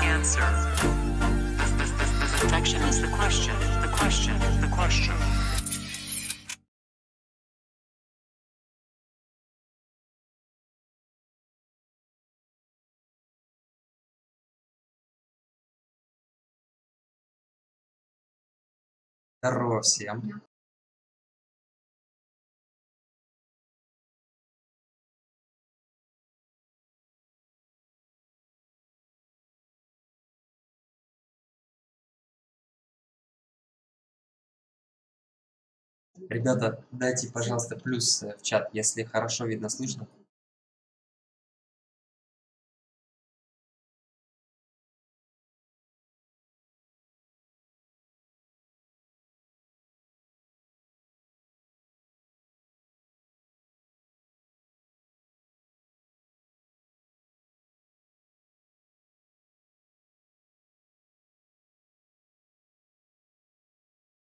answer. The perfection is the question, the question, the question. Здорово всем. Ребята, дайте, пожалуйста, плюс в чат, если хорошо видно, слышно.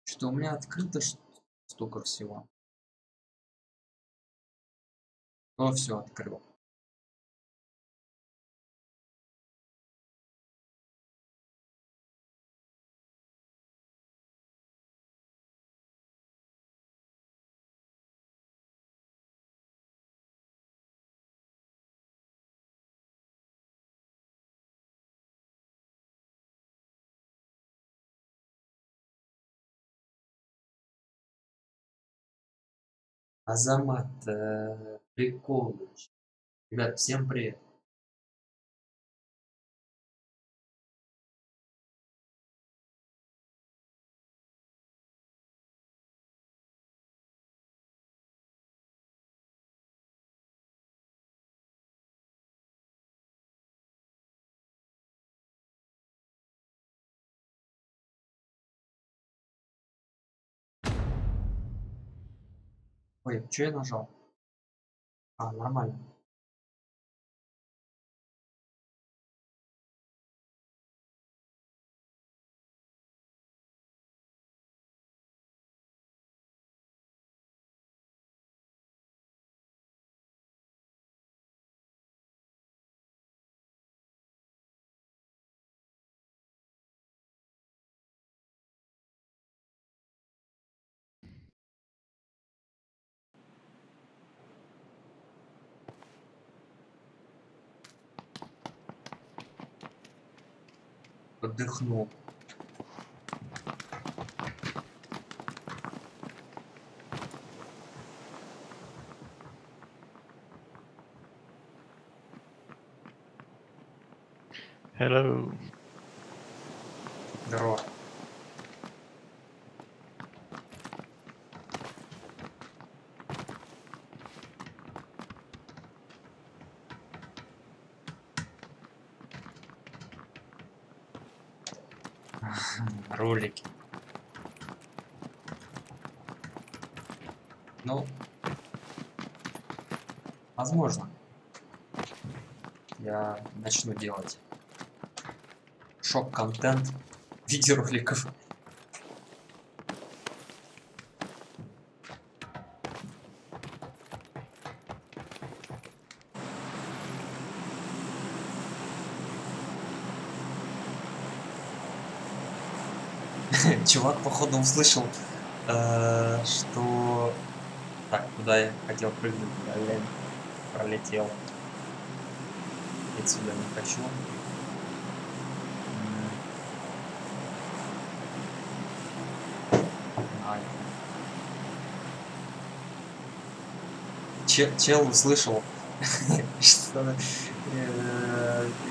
Что у меня открыто столько всего. О, все открыл. Азамат, Приколыч. Ребят, всем привет. Ой, что я нажал? А, нормально. Отдохнул. Hello. Здорово. Ролики. Ну, возможно, я начну делать шок-контент видеороликов. Чувак, походу, услышал, что... Так, куда я хотел прыгнуть, блин, пролетел. Отсюда не хочу. Ай. Чел услышал, что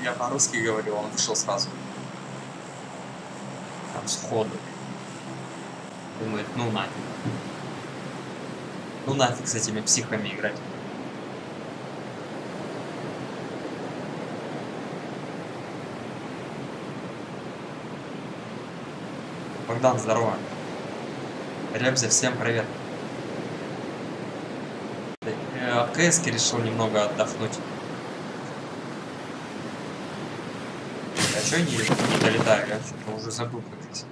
я по-русски говорю, он вышел сразу. Там сходу. Думает, ну нафиг. Ну нафиг с этими психами играть. Богдан, здорово. Ребзя, всем привет. В КС-ке решил немного отдохнуть. А чё я не долетаю? Я что-то уже забыл, как здесь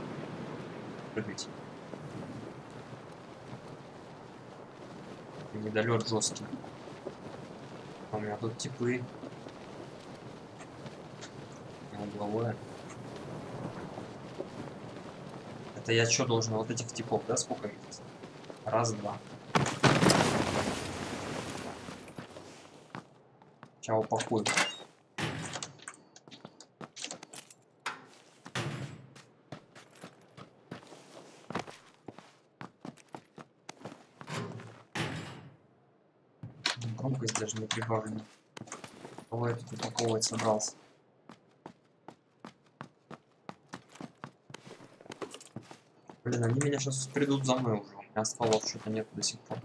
прыгать. Недолет жесткий. У меня тут типы. Угловое. Это я что должен? Вот этих типов, да, сколько их? Раз, два. Сейчас упакую. Громкость даже не прибавлена. Кого я тут упаковывать собрался? Блин, они меня сейчас придут за мной уже. У меня стволов что-то нет до сих пор.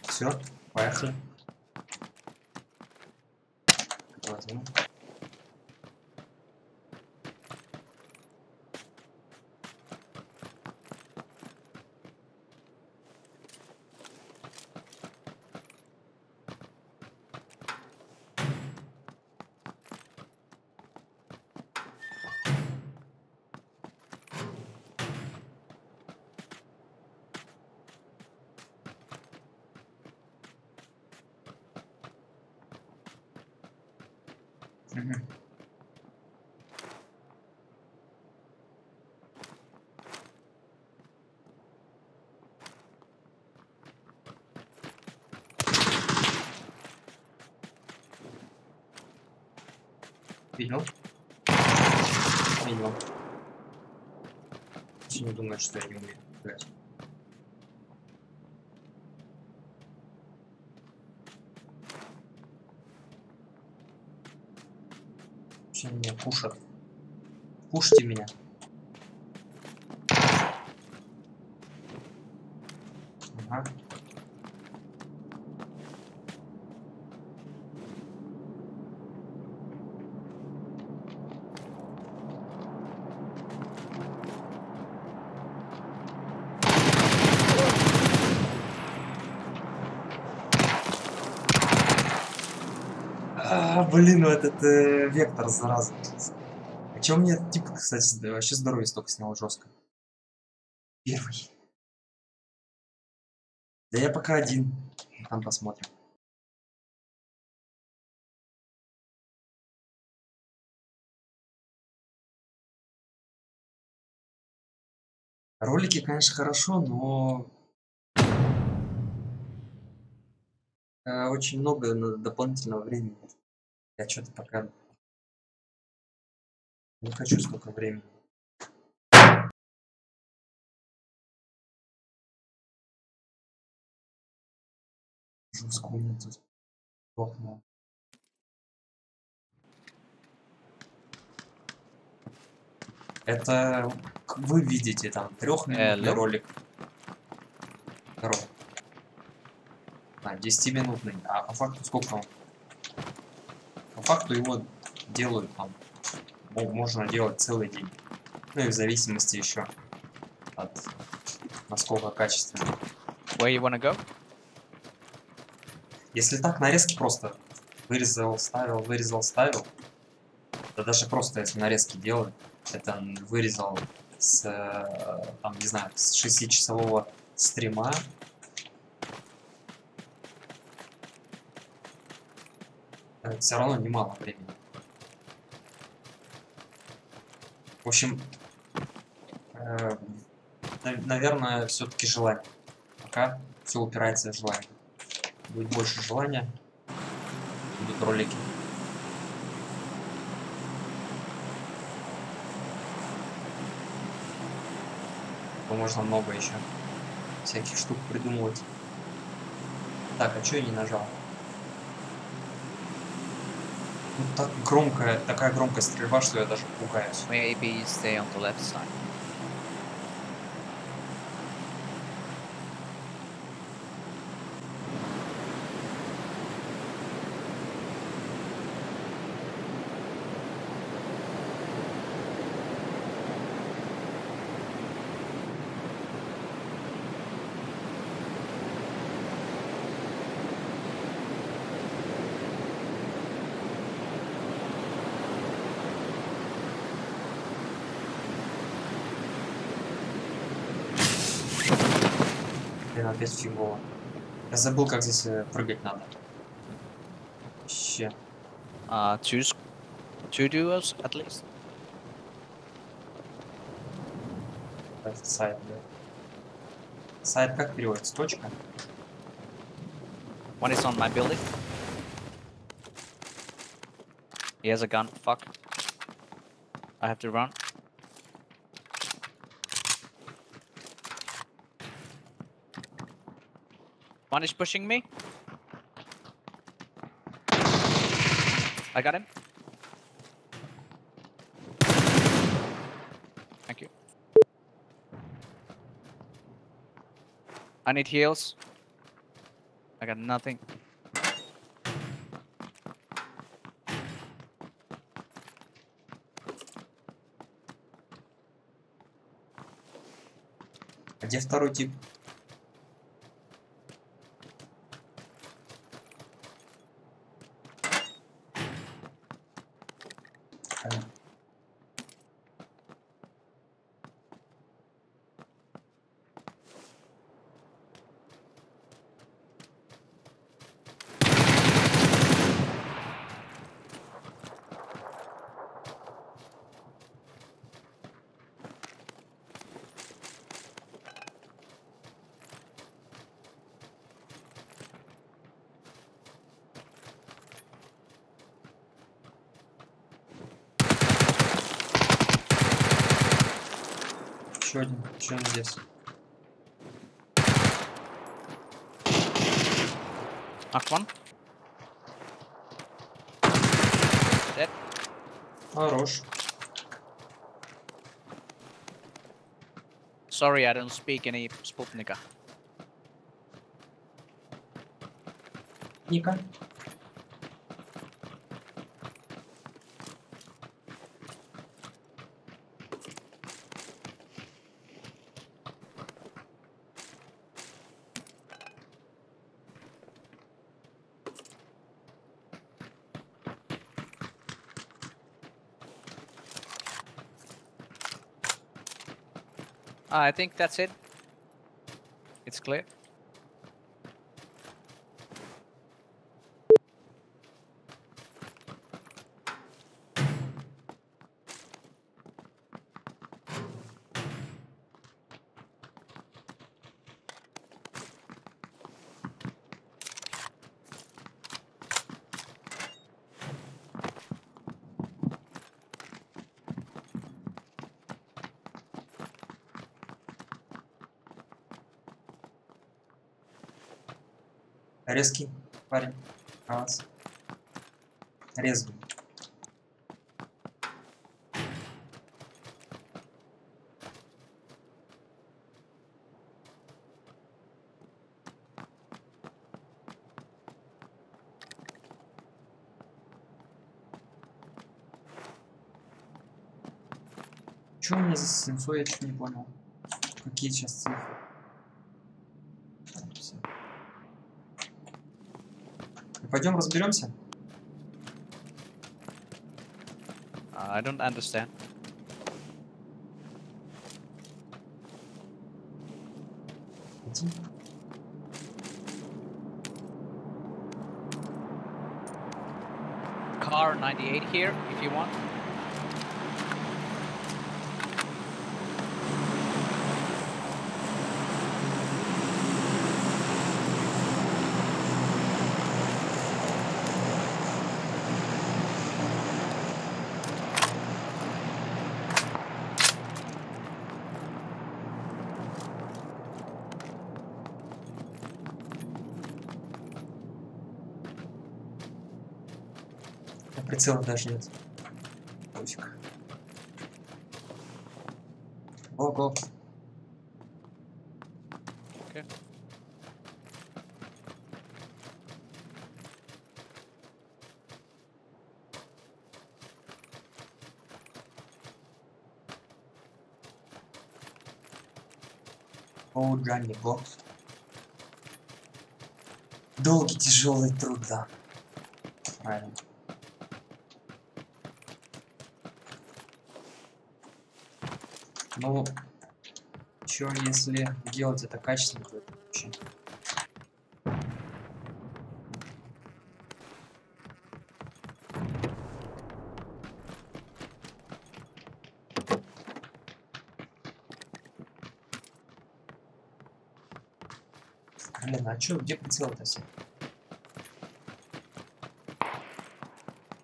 Все, поехали. Возьму. Видел? Видел. Не думаю, что я не умею играть. Вообще меня кушат. Кушайте меня. Ага. Блин, ну этот вектор, зараза. А чё мне, типа, кстати, вообще здоровье столько снял жестко. Первый. Да я пока один. Там посмотрим. Ролики, конечно, хорошо, но очень много дополнительного времени. Я что-то пока не хочу столько времени. Жестко у меня тут плохо. Это вы видите там 3-минутный ролик. Второй. 10-минутный. А по факту сколько он? По факту его делают там. Можно делать целый день. Ну и в зависимости еще от насколько качественно. Where you wanna go? Если так нарезки просто вырезал, ставил, да даже просто если нарезки делаю, это вырезал с, там, не знаю, с 6-часового стрима. Все равно немало времени. В общем, наверное, все-таки желание. Пока все упирается в желание. Будет больше желания, будут ролики. То можно много еще всяких штук придумывать. Так, а что я не нажал? Ну, так громкая, такая громкая стрельба, что я даже пугаюсь. Maybe stay on the left side. Блин, опять фигово. Я забыл, как здесь прыгать надо. Вообще. Two duos at least. Сайт, да. Сайт как переводится? Точка? One is on my building. He has a gun. Fuck. I have to run. One is pushing me. I got him. Thank you. I need heals. I got nothing. А где второй тип? Еще один. Еще один здесь. Knocked one. Dead. Хорош. Sorry, I don't speak any Sputnika. Ника. I think that's it. It's clear. Резкий парень. А вас. Резвый. Чё у меня за сенсой, я чё не понял. Какие сейчас цифры? Всё. Пойдем разберемся. I don't understand. Иди. Car 98 here, if you want. Прицела даже нет. Пофиг. Го-го. Okay. О, Джанни, го. Долгий, тяжелый труд, да. Правильно. Ну, чё, если делать это качественно, то вообще. Блин, а чё, где прицел-то все?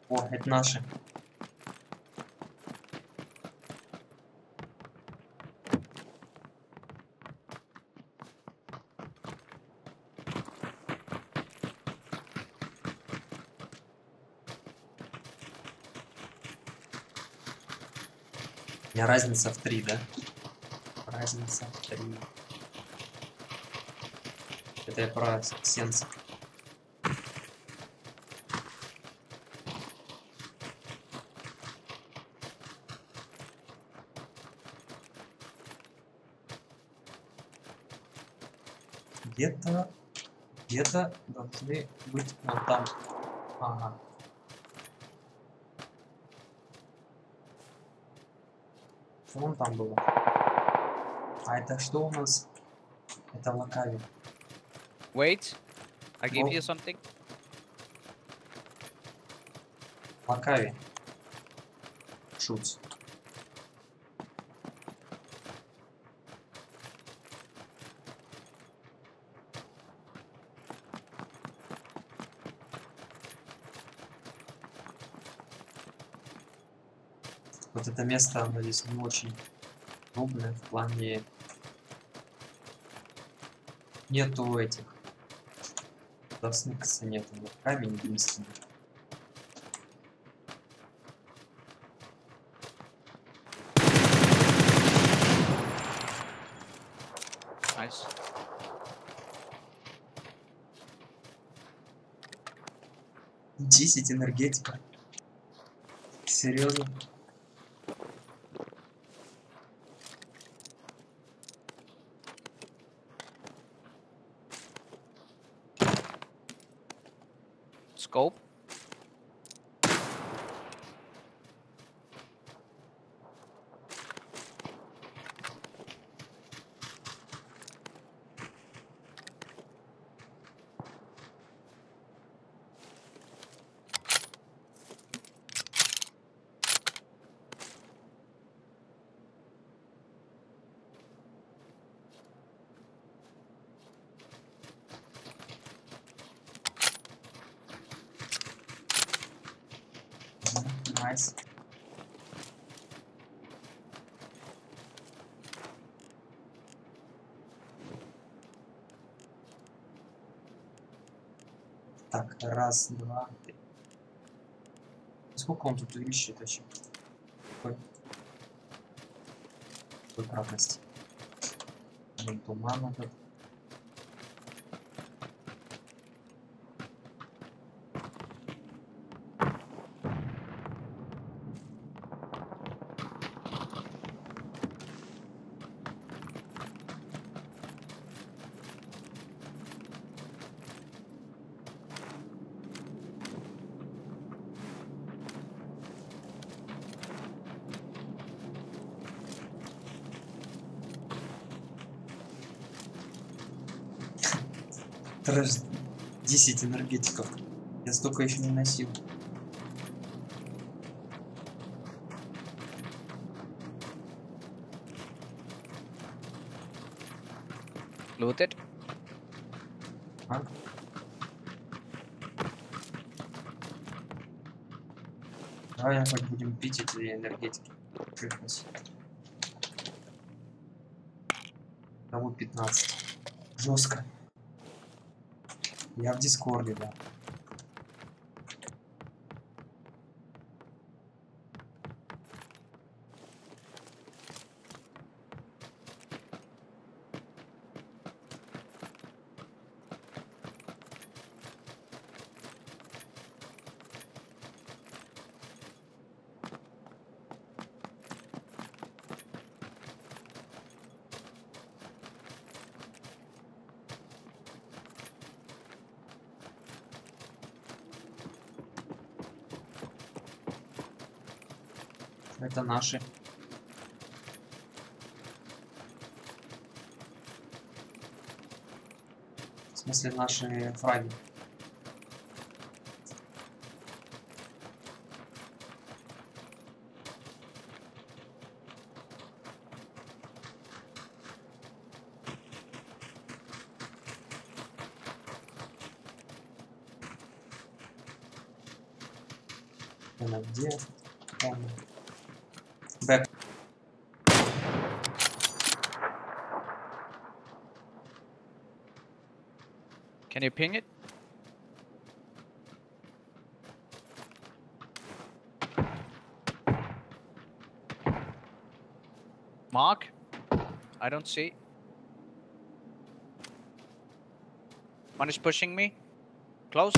О, это наши. У меня разница в 3, да? Разница в 3. Это я про сенс. Где-то должны быть вот там. Ага. Вон там было. А это что у нас? Это локави. Wait, I give Well- you something. Локави. Шутс. Вот это место, оно здесь не очень удобное в плане нету этих. Досныкаться нету. Вот камень единственный. Nice. Десять энергетика. Серьезно? Scope. Найс. Так, раз, два, три. Сколько он тут увеличит вообще? Какой кратности? Вон туман этот. Трэш 10 энергетиков. Я столько еще не носил. Looted. А? Давай хоть будем пить эти энергетики. Чихнуть. Того 15. Жестко. Я в Дискорде, да. Это наши. смысле наши фраги. Она где? Там. Бэк. Can you ping it? Mark? I don't see. One is pushing me. Close.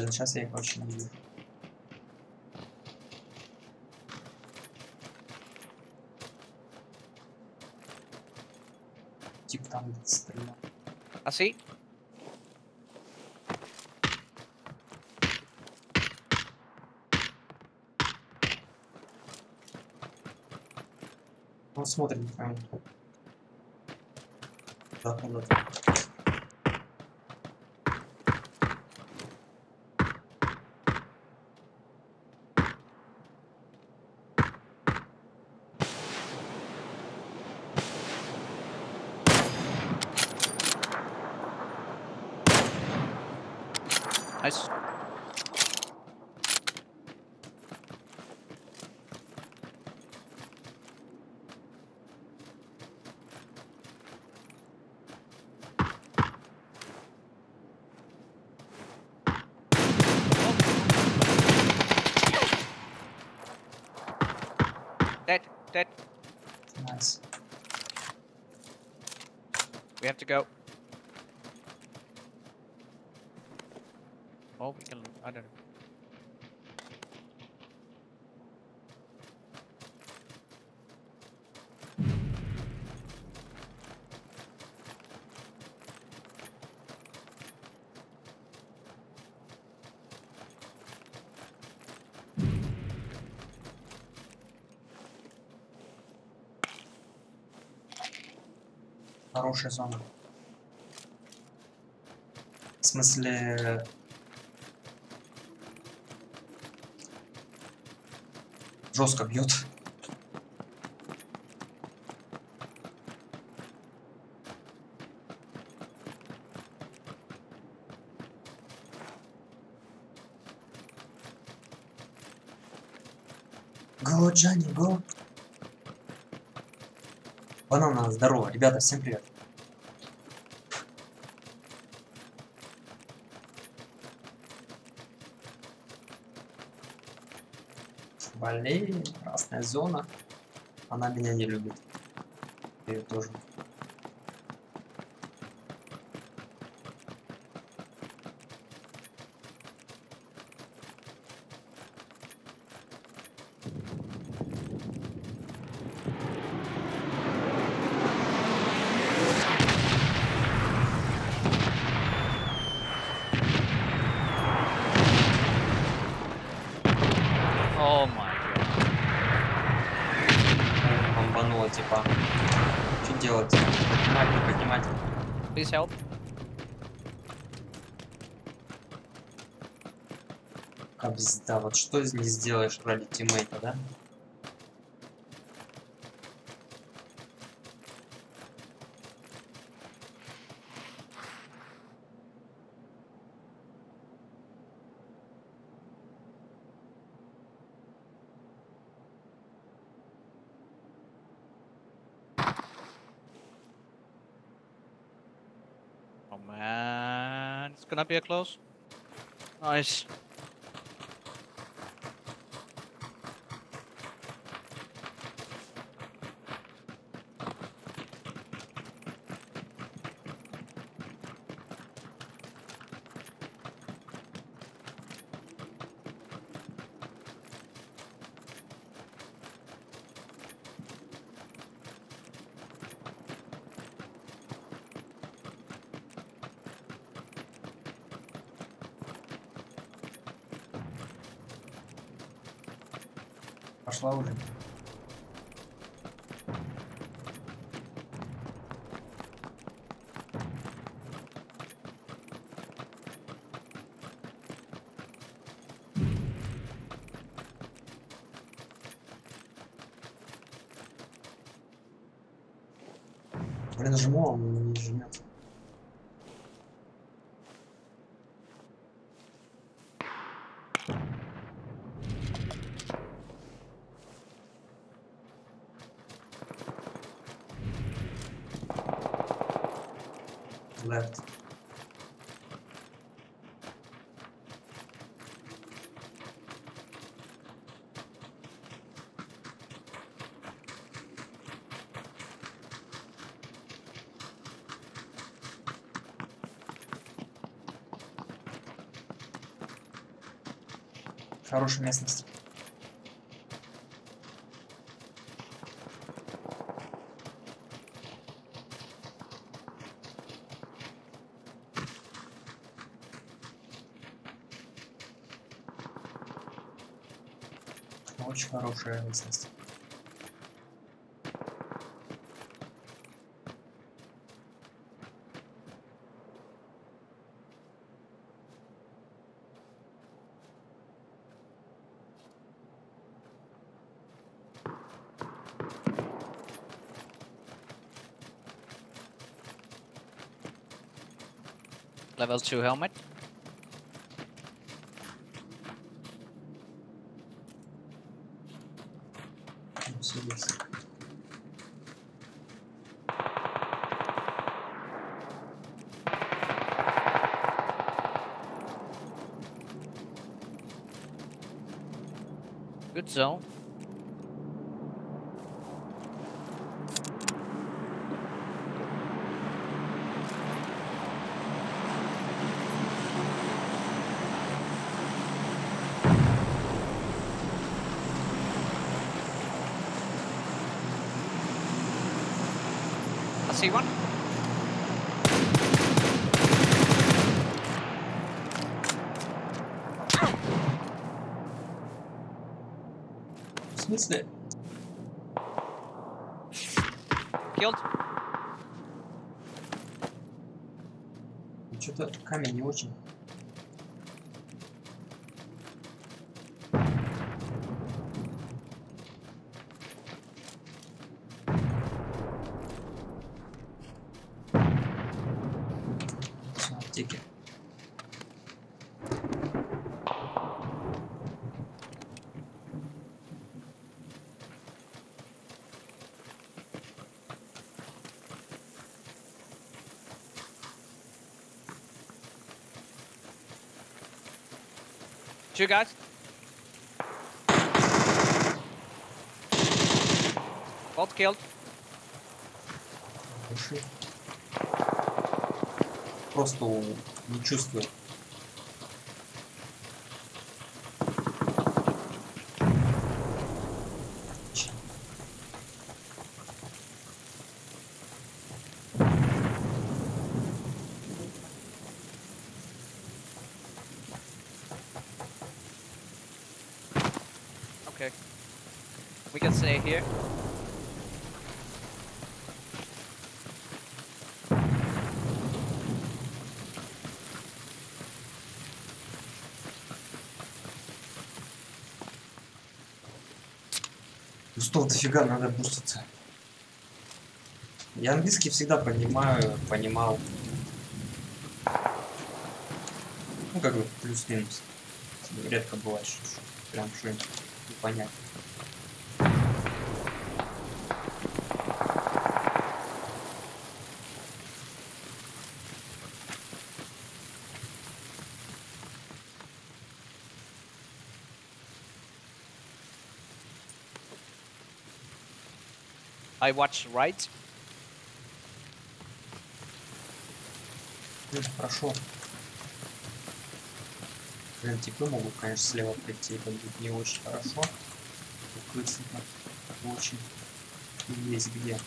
Сейчас я их вообще не вижу. Тип там где-то стрелял. I see. Он смотрит прям. Да, куда-то. Nice. Dead, dead. Nice. We have to go. Oh, we can. I don't know. Хорошая зона. В смысле... Жестко бьет. Го, Джанни, го. Банана, здорово. Ребята, всем привет. Блин, красная зона. Она меня не любит. Я ее тоже. Oh my god. Бомбануло, типа. Что делать? Поднимать, не поднимать. Please help. Кабзда, вот что не сделаешь ради тиммейта, да? Oh man, it's gonna be a close. Nice. Пошла уже. Блин, нажиму, а он не жмет. Left. Хорошая местность. Очень хорошая местность. Level 2 helmet. Все есть. Good zone. I see one. В смысле? Killed. Что-то камень не очень. Всё, аптеки. Two guys. Both killed. Души. Просто не чувствую. Okay. We can stay here. Устал дофига, надо буститься. Я английский всегда понимал. Ну, как бы, плюс-минус. Редко бывает, что прям что-нибудь непонятно. I watch right. Ну, хорошо. Блин, типы могут, конечно, слева прийти, это будет не очень хорошо. Укрыться так очень и есть где.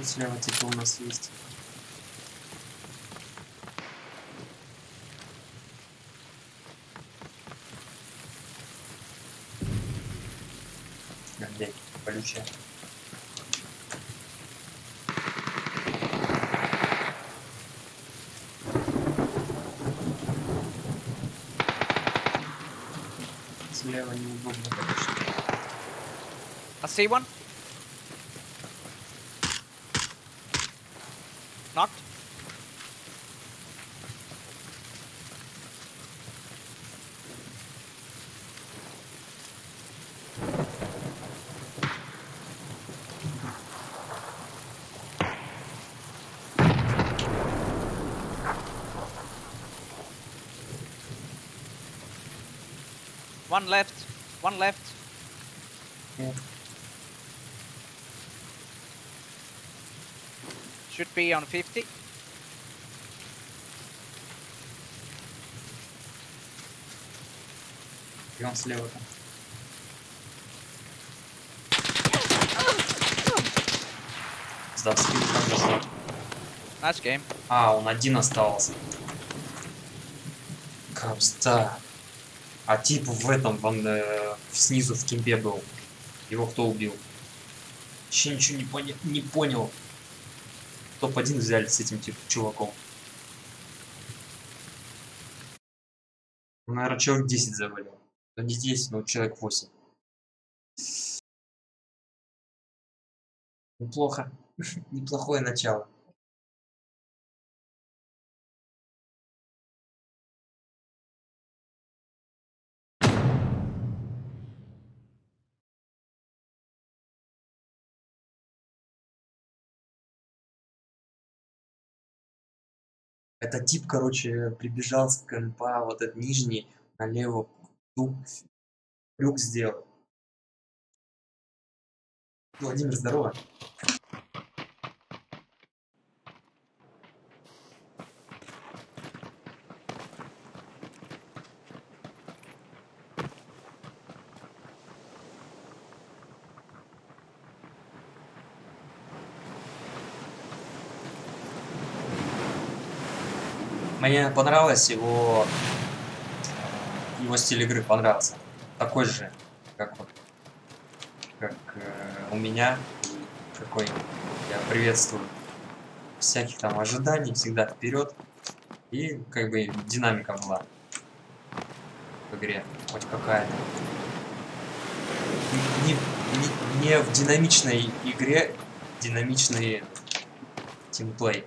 Тут слева типа у нас есть. Блядь, колючая. Слева неудобно, конечно. I see one. Knocked. One left. One left. Yeah. Should be on 50. И он слева там. Сдав скилл, как же. Nice game. А, он один оставался. Капста. А тип в этом, снизу в кемпе был. Его кто убил? Еще ничего не понял. Топ-1 взяли с этим типа чуваком. Наверное, человек 10 завалил. Ну не 10, но человек 8. Неплохо. Неплохое начало. Это тип, короче, прибежал с компа, вот этот нижний, налево, люк сделал. Владимир, здорово. Мне понравилось его стиль игры понравился. Такой же, как у меня, какой я приветствую. Всяких там ожиданий, всегда вперед. И как бы динамика была в игре, хоть какая-то. Не в динамичной игре динамичный тимплей.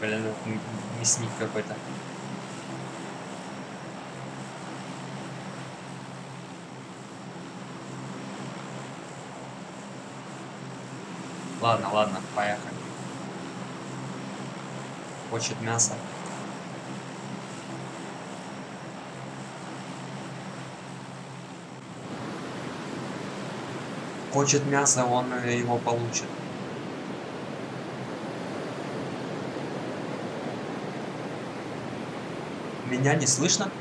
Блин, мясник какой-то. Ладно, ладно, поехали. Хочет мясо. Хочет мясо, он его получит. Меня не слышно?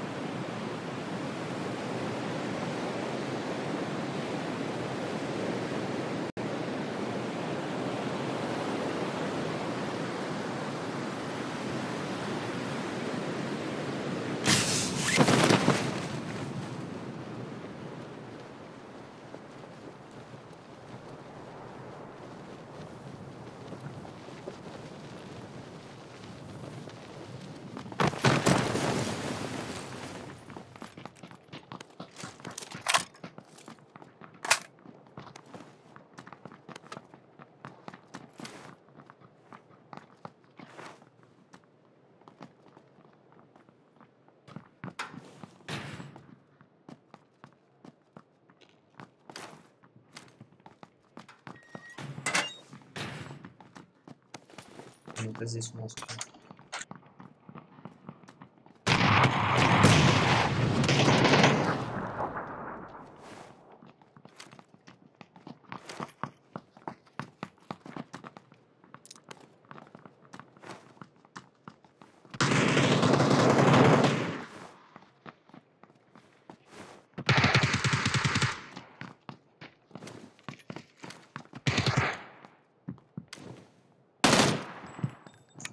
Это здесь у нас.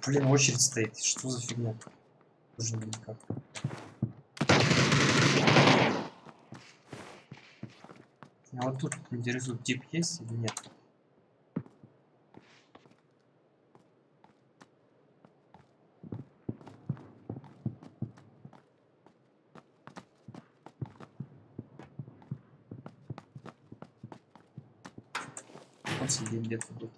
Блин, очередь стоит. Что за фигня? Тоже никак. А вот тут интересует, тип есть или нет? Он сидит где-то тут.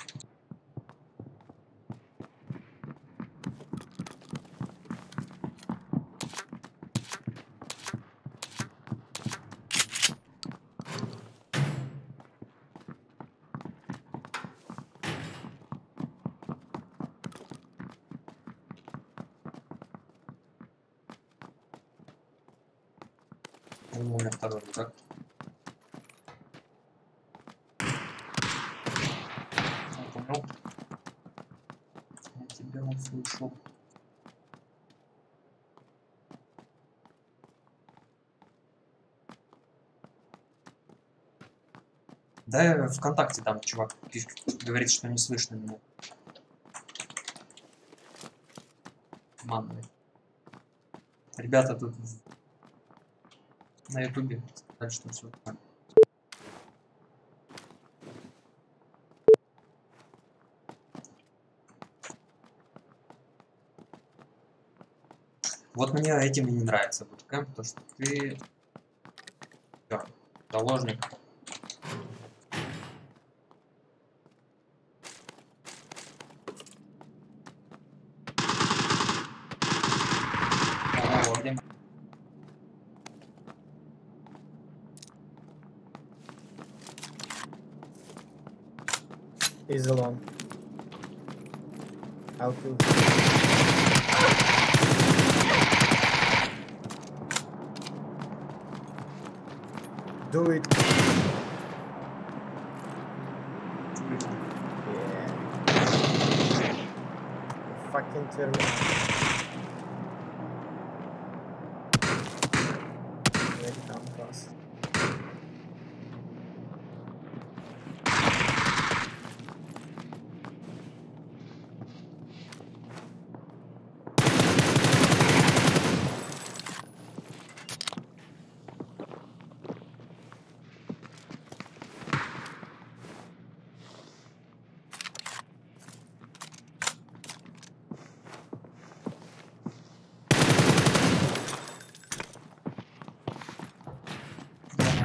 У меня второй рюкзак. Я понял. Я тебя услышал. Да, ВКонтакте там чувак говорит, что не слышно меня. Манный. Ребята тут на ютубе сказали, что все нормально. Вот мне этим и не нравится буткэмп, потому что ты всё, заложник. О, где He's alone. I'll kill him. Do it. Yeah. Fucking terminal. Wait, come fast.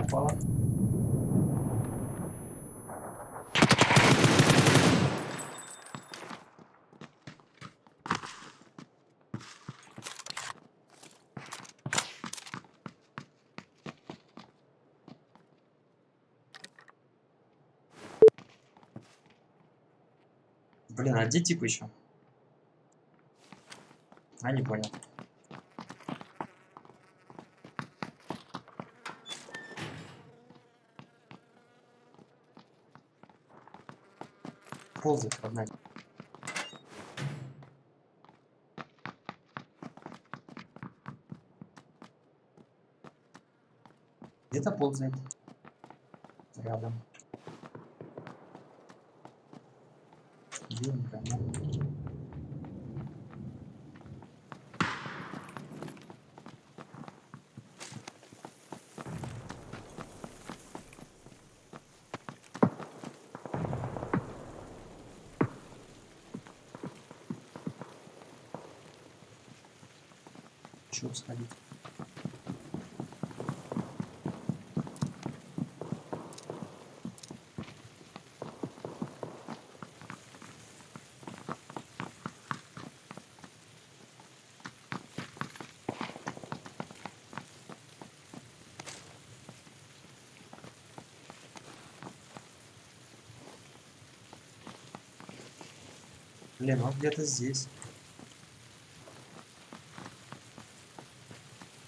упала? Блин, а где тип еще? А, не понял. Ползает одна. Где-то ползает. Рядом. Блин, прям. Чё сходить? Блин, он где-то здесь.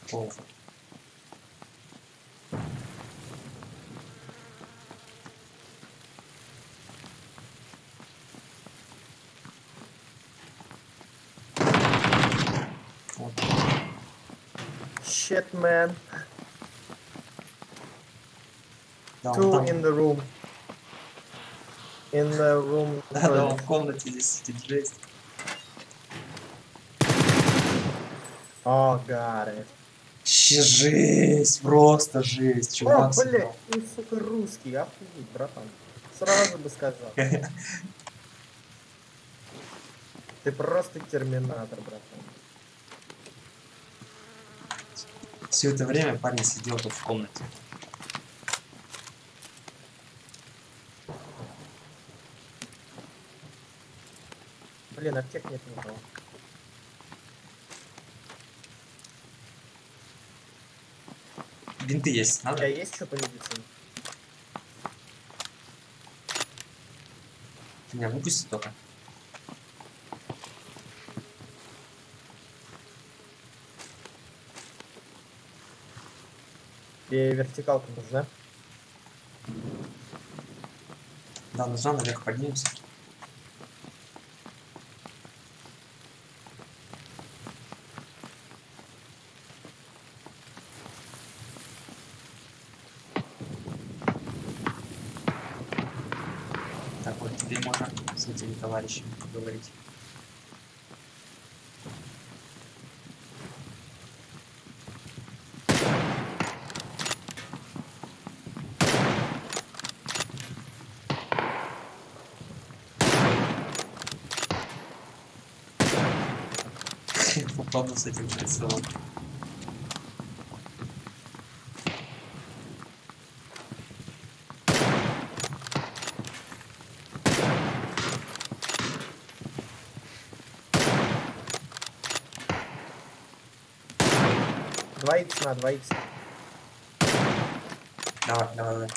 Ползает. Вот. Shit, man. Да, Two он там. in the room. In the room. Да, да, он в комнате здесь сидит, жесть. О, Гарри. Жесть, просто жесть, О, чувак блядь, сыграл. ты, сука, русский, охуеть, братан. Сразу бы сказал. Ты просто терминатор, братан. Все это время парень сидел тут в комнате. Блин, аптек нет никого. Бинты есть, У тебя надо? есть что по медицине? Меня выпусти только. Тебе вертикалка нужна? Да, нужна, наверх поднимемся. Так, вот теперь можно с этими товарищами поговорить. Попаду с этим прицелом. Два икс на 2 икс. Давай, давай, давай.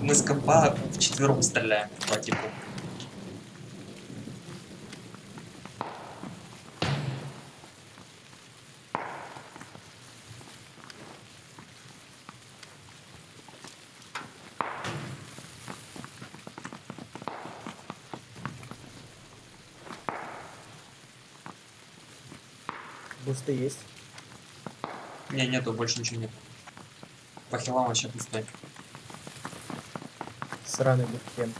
Мы с компа вчетвером стреляем по типу. Бусты есть. У меня нету, больше ничего нет. По хилам вообще пустой. Сраный буткем.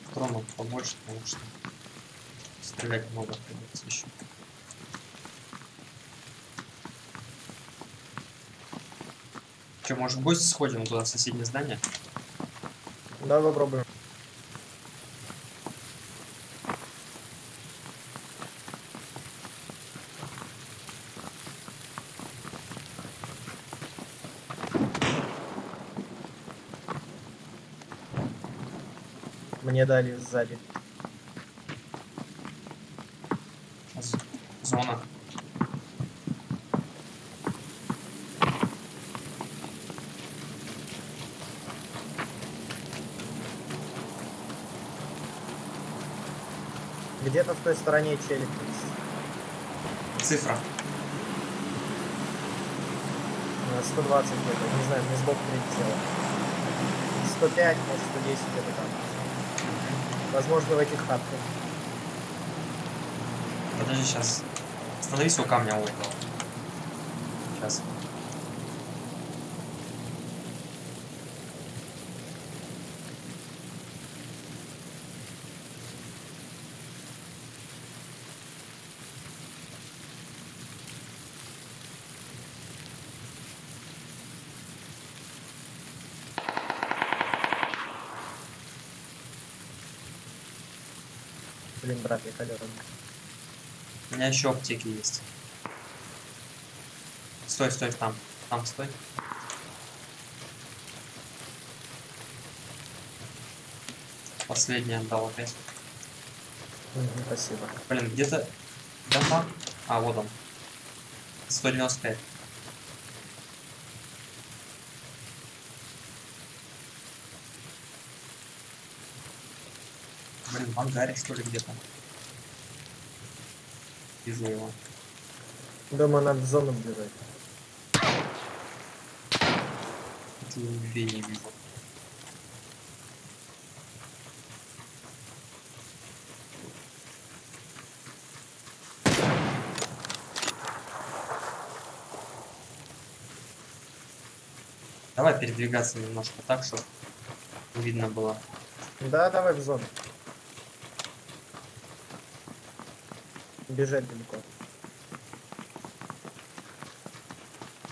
Патронов побольше, потому что стрелять много придется еще. Че, может в гости сходим туда, в соседнее здание? Давай попробуем. Мне дали сзади. Зона. Где-то в той стороне челик есть. Цифра. 120 где-то, не знаю, мне сбоку прилетело. 105, может 110 где-то там. Возможно, в этих хатках. Подожди, сейчас. Остановись у камня у этого. Сейчас. Блин, брат, я колером. У меня еще аптеки есть. Стой, стой, там. Там стой. Последний отдал опять. Спасибо. Блин, где-то дамаг. А, вот он. 195. Блин, в ангаре что ли где-то. Вижу его. Думаю, надо в зону бежать. Это я не вижу. Давай передвигаться немножко так, чтобы видно было. Да, давай в зону. Бежать далеко.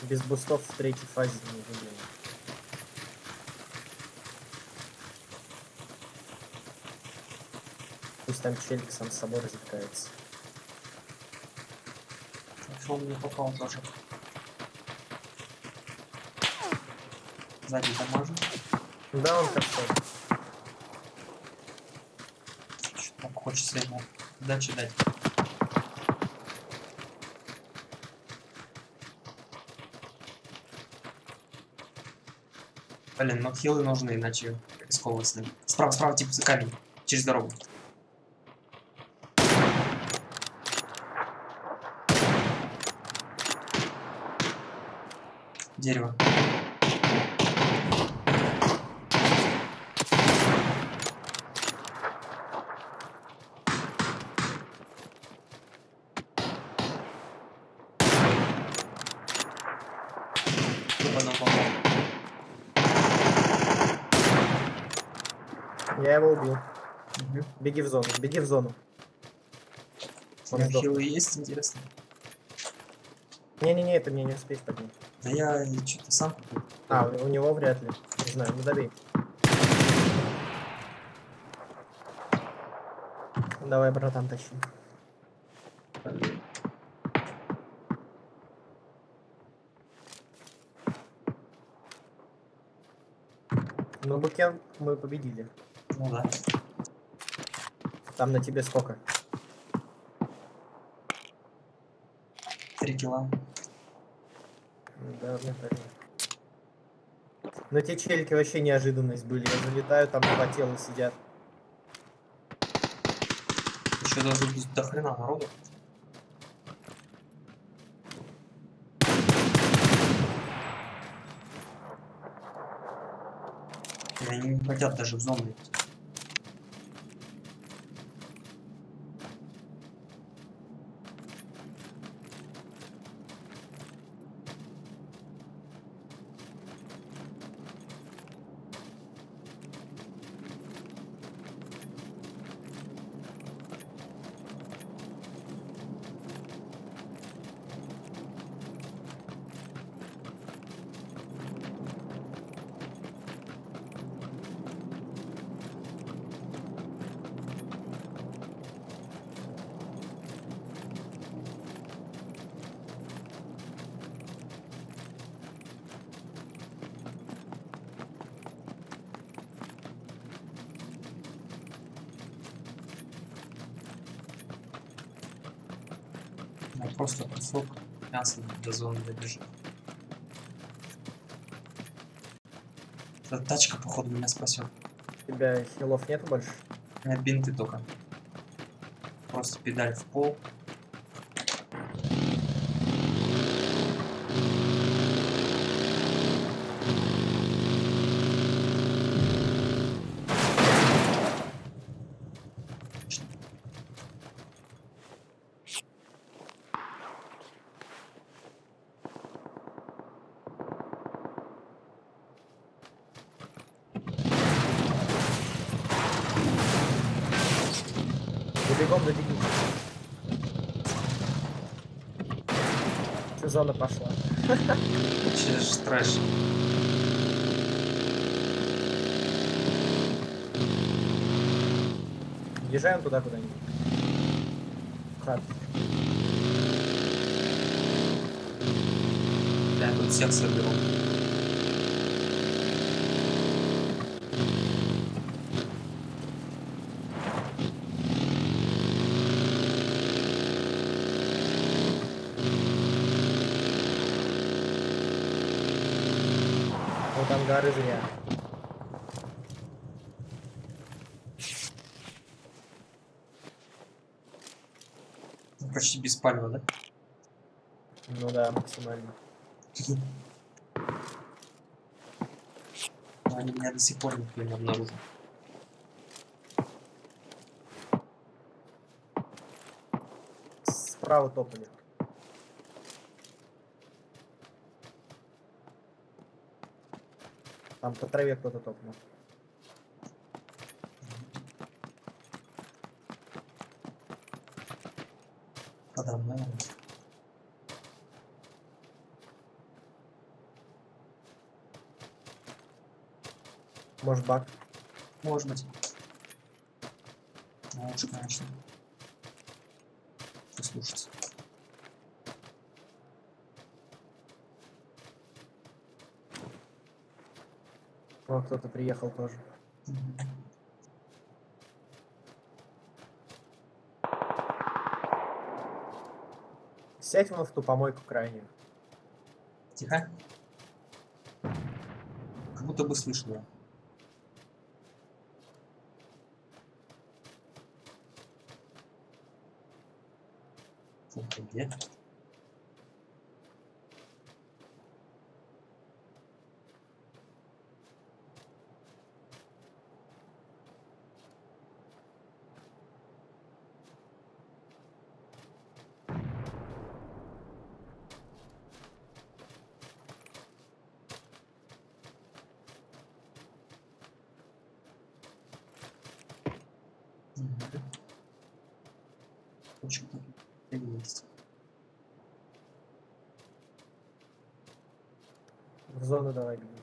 Без бустов в третьей фазе не выиграем. Пусть там челик сам с собой развлекается. Так, он мне попал тоже. Сзади дамажу. Да, он хорошо. Что так хочется ему удачи дать. Блин, но хилы нужны, иначе рисково с ним. Справа, справа, типа за камень. Через дорогу. Дерево. Кто потом попал? Я его убил. Угу. Беги в зону, беги в зону. У Он меня сдох. хилы есть, интересно. Не-не-не, это мне не успеть поднять. Да я что-то сам купил. А, у него вряд ли. Не знаю, ну добей. Давай, братан, тащи. Ну, Букен мы победили. Ну да. Там на тебе сколько? 3 кило. Да, нормально. Но те челики вообще неожиданность были. Я залетаю, там два тела сидят. Еще должно быть до хрена народу. И они не хотят даже в зону идти. Да, просто кусок мяса до зоны добежит. Эта тачка, походу, меня спасет. У тебя хилов нету больше? У меня бинты только. Просто педаль в пол. Бегом добеги. Что зона пошла? Через трэш. Езжаем туда куда-нибудь. Хат. Я тут всех соберу. Вот ангары зря. почти без палева, да? Ну да, максимально. Но они меня до сих пор никто не обнаружил. Справа топали. Там по траве кто-то топнул. Подо мной. Может, баг? Может быть. Ну уж, конечно. Послушаться. О, кто-то приехал тоже. Сядь вон в ту помойку крайнюю. Тихо. Как будто бы слышно. Фу, ты где? Почему тут есть? В зону давай беги.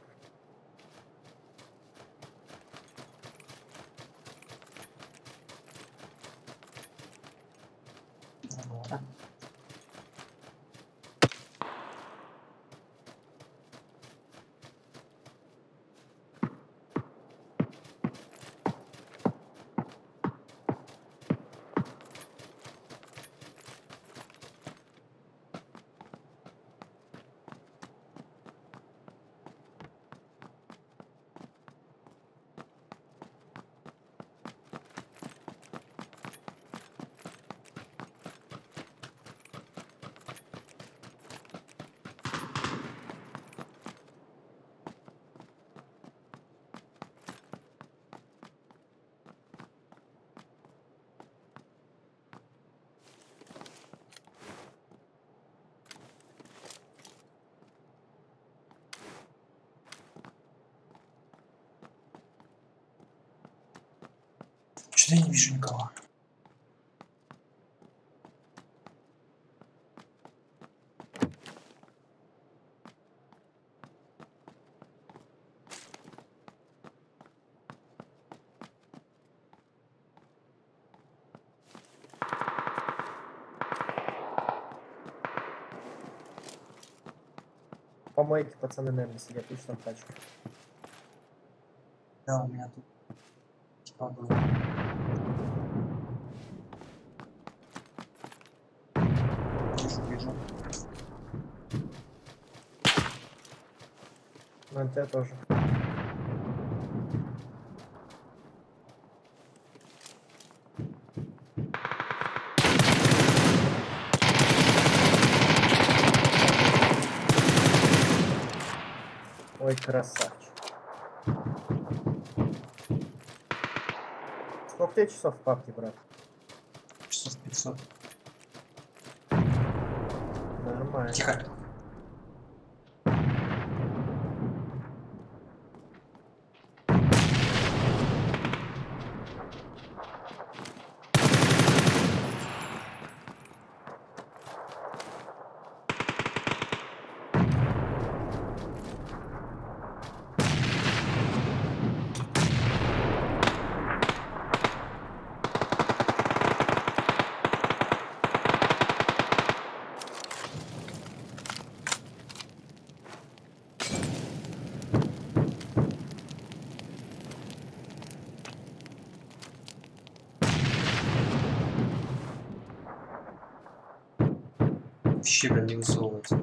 Ага. Что-то я не вижу никого. Помойки, пацаны, наверное, сидят. Ищут там тачку. Да, у меня тут типа было. Вижу. На тебя тоже. Ой, красавчик. Сколько тебе часов в папке, брат? Часов 500. Нормально. Тихо. Вообще, блин, не высовывается.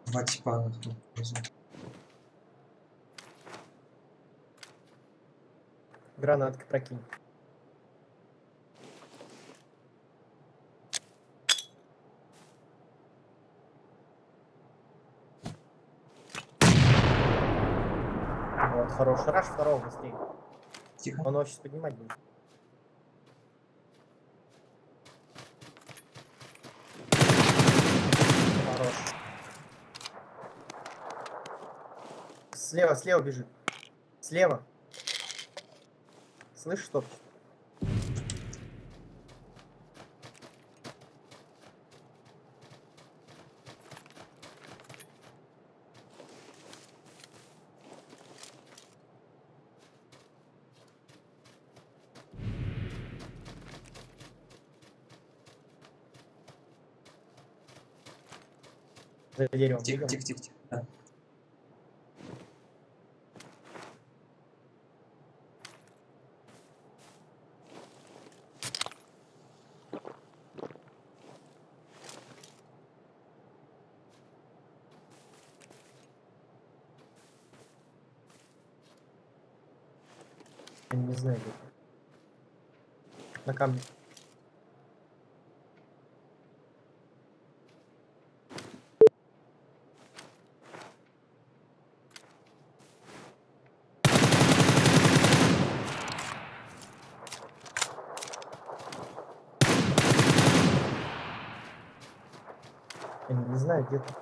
Два типа тут внизу. Гранатка прокинь. Вот, хороший. Раш второго быстрее. Тихо. Он его сейчас поднимать будет. Хорош. Слева бежит. Слева. Слышишь, что? За деревом. Тихо, бегаем. тихо, тихо, тихо. Да. Я не знаю, где. На камне. Я не знаю, где ты.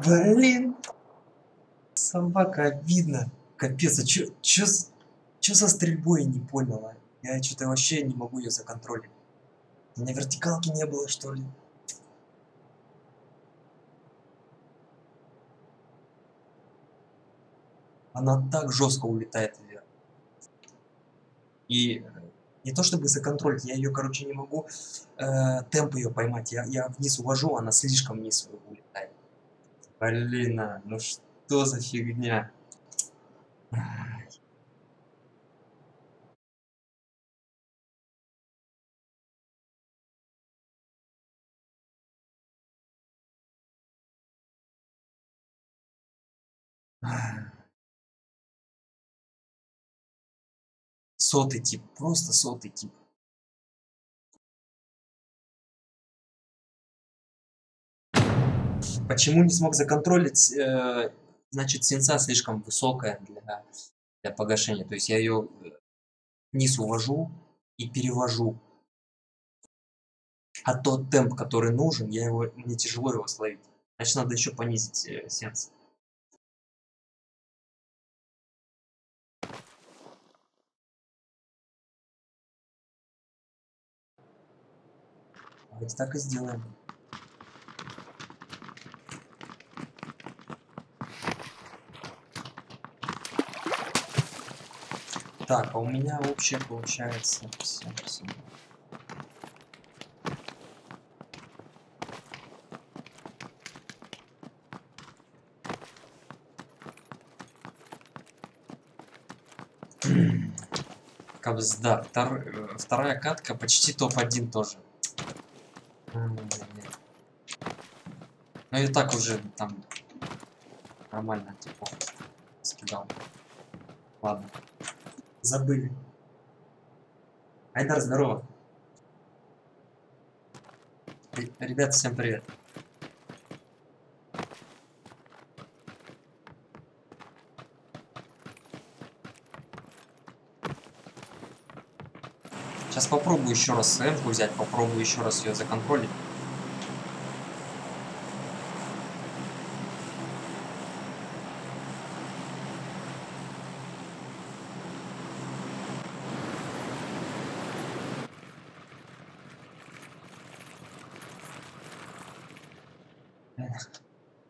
Блин! Собака обидно. Капец, а чё со стрельбой, я не понял, а? Я что-то вообще не могу ее законтролить. У меня вертикалки не было, что ли? Она так жестко улетает вверх. И не то чтобы законтролить, я ее, короче, не могу темп ее поймать. Я вниз увожу, она слишком вниз улетает. Блин, ну что за фигня? Сотый тип, просто сотый тип. Почему не смог законтролить? Значит, сенса слишком высокая для погашения. То есть я ее вниз увожу и перевожу. А тот темп, который нужен, мне тяжело его словить. Значит, надо еще понизить сенс. Давайте так и сделаем. Так, а у меня вообще получается 57. Кабзда. Вторая катка почти топ-1 тоже. Ну и так уже там нормально, типа, скидал. Ладно. Забыли. Айдар, здорово. Ребята, всем привет. Сейчас попробую еще раз эмку взять, попробую еще раз ее законтролить.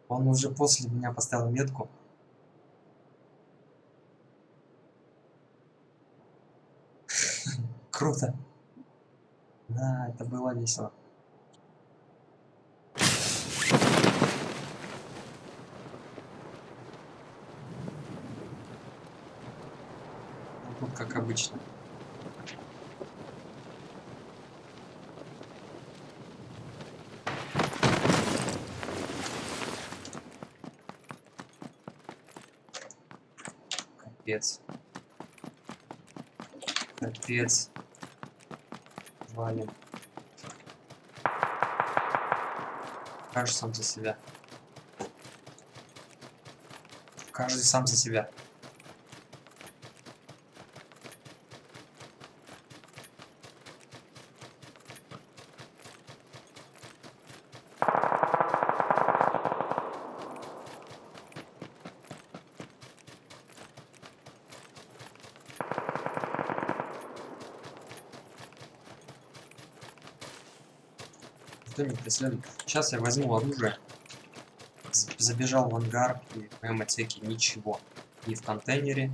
Он уже после меня поставил метку. Круто. Да, это было весело. Ну, тут как обычно. Капец. Капец. Валим. Каждый сам за себя. Каждый сам за себя. Кто меня преследует? Сейчас я возьму оружие. Забежал в ангар, и в моем отсеке ничего. Ни в контейнере.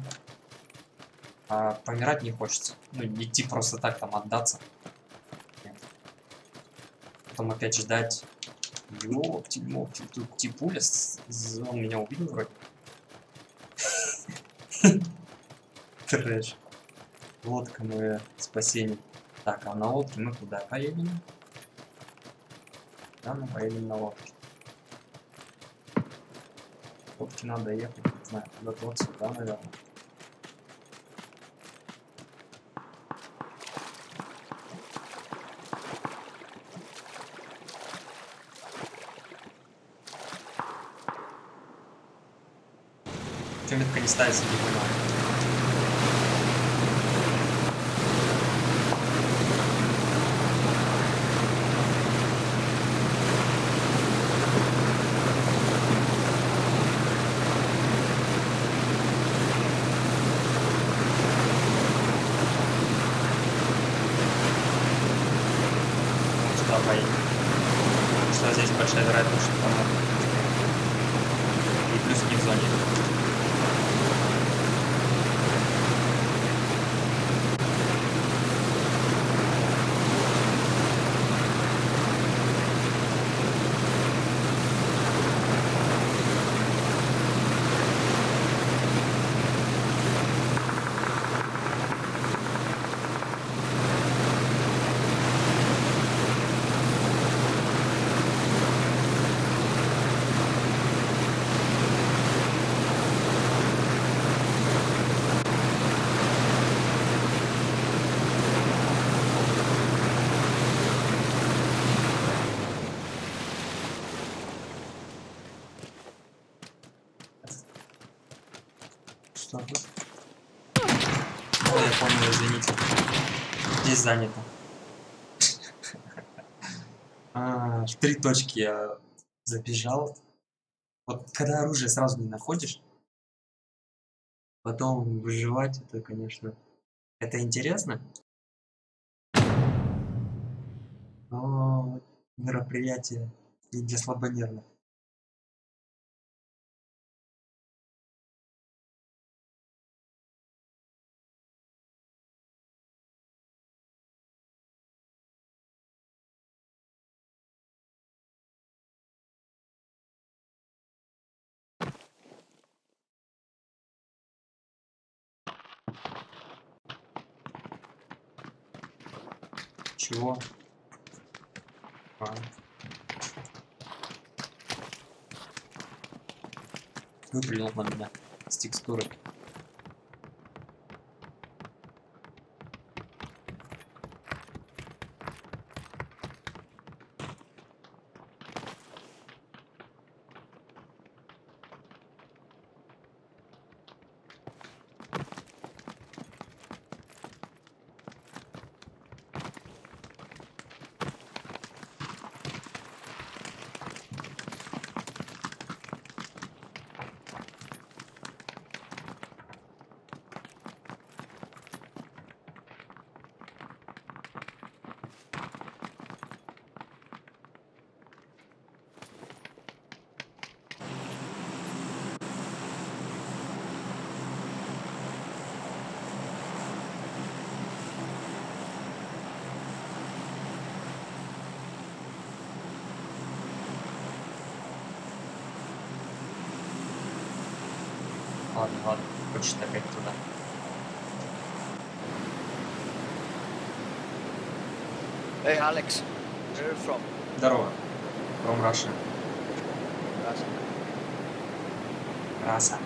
А помирать не хочется. Ну, идти просто так там отдаться. Нет. Потом опять ждать. Ёпти, тут типуля, он меня увидел вроде. Трэш. Лодка мое спасение. Так, а на лодке мы куда поедем? Да, мы поедем на лодке. Лодке надо ехать, не знаю, куда-то вот сюда, наверное. Чё метка не ставится, не понял. Что здесь большая вероятность, что там и плюс не в зоне. Что тут? О, я понял, извините. Здесь занято. В 3 точки я забежал. Вот когда оружие сразу не находишь, потом выживать, это, конечно, это интересно. Но мероприятие не для слабонервных. Чего? Выплюнул на меня с текстуры. Ладно, хочешь опять туда. Hey Alex, where are you from? Здорово. From Russia. Russia. Раса.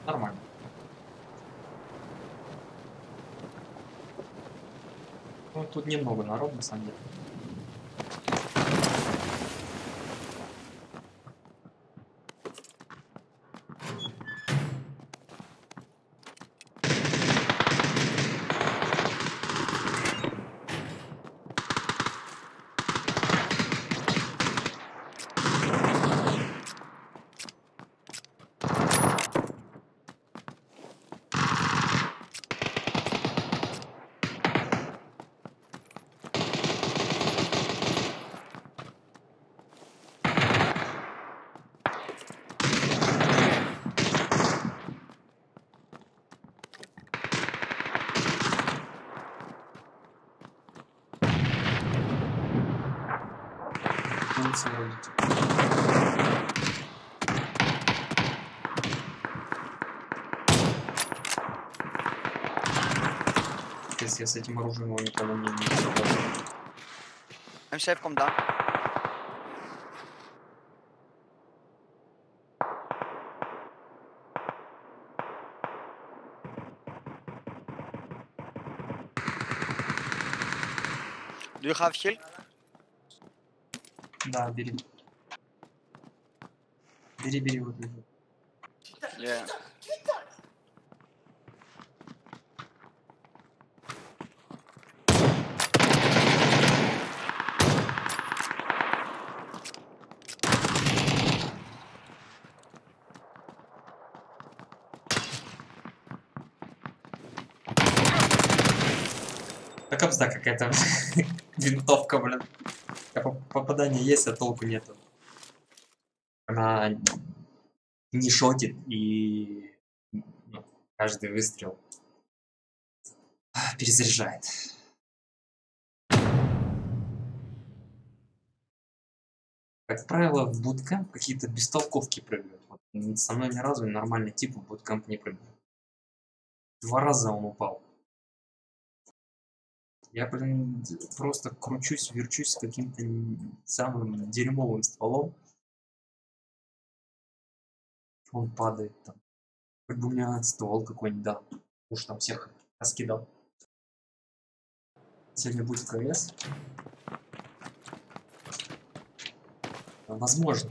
Нормально. Ну, тут немного народу, на самом деле. Улица вроде. Если я с этим оружием его никогда не видел. I'm safe, come down. Do you have shield? Да, бери. Бери вот это. Yeah. Так обзда какая-то винтовка, блин. Попадание есть, а толку нету. Она не шотит и ну, каждый выстрел перезаряжает. Как правило, в буткэмп какие-то бестолковки прыгают. Вот со мной ни разу нормальный тип в буткэмп не прыгнул. 2 раза он упал. Я, блин, просто кручусь, верчусь с каким-то самым дерьмовым стволом. Он падает там. Как бы у меня ствол какой-нибудь дал. Уж там всех раскидал. Сегодня будет КС. Возможно.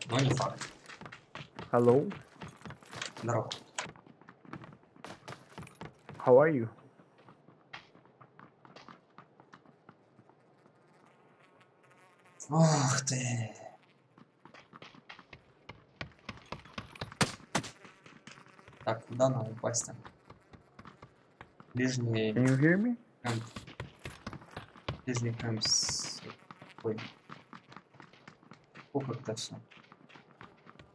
Но не факт. Hello, Здорово. how are you? Ох ты. Так, куда надо упасть-то? Ближний Can you hear me? кэмп. Ближний кэмп с... Ой. Сколько это все?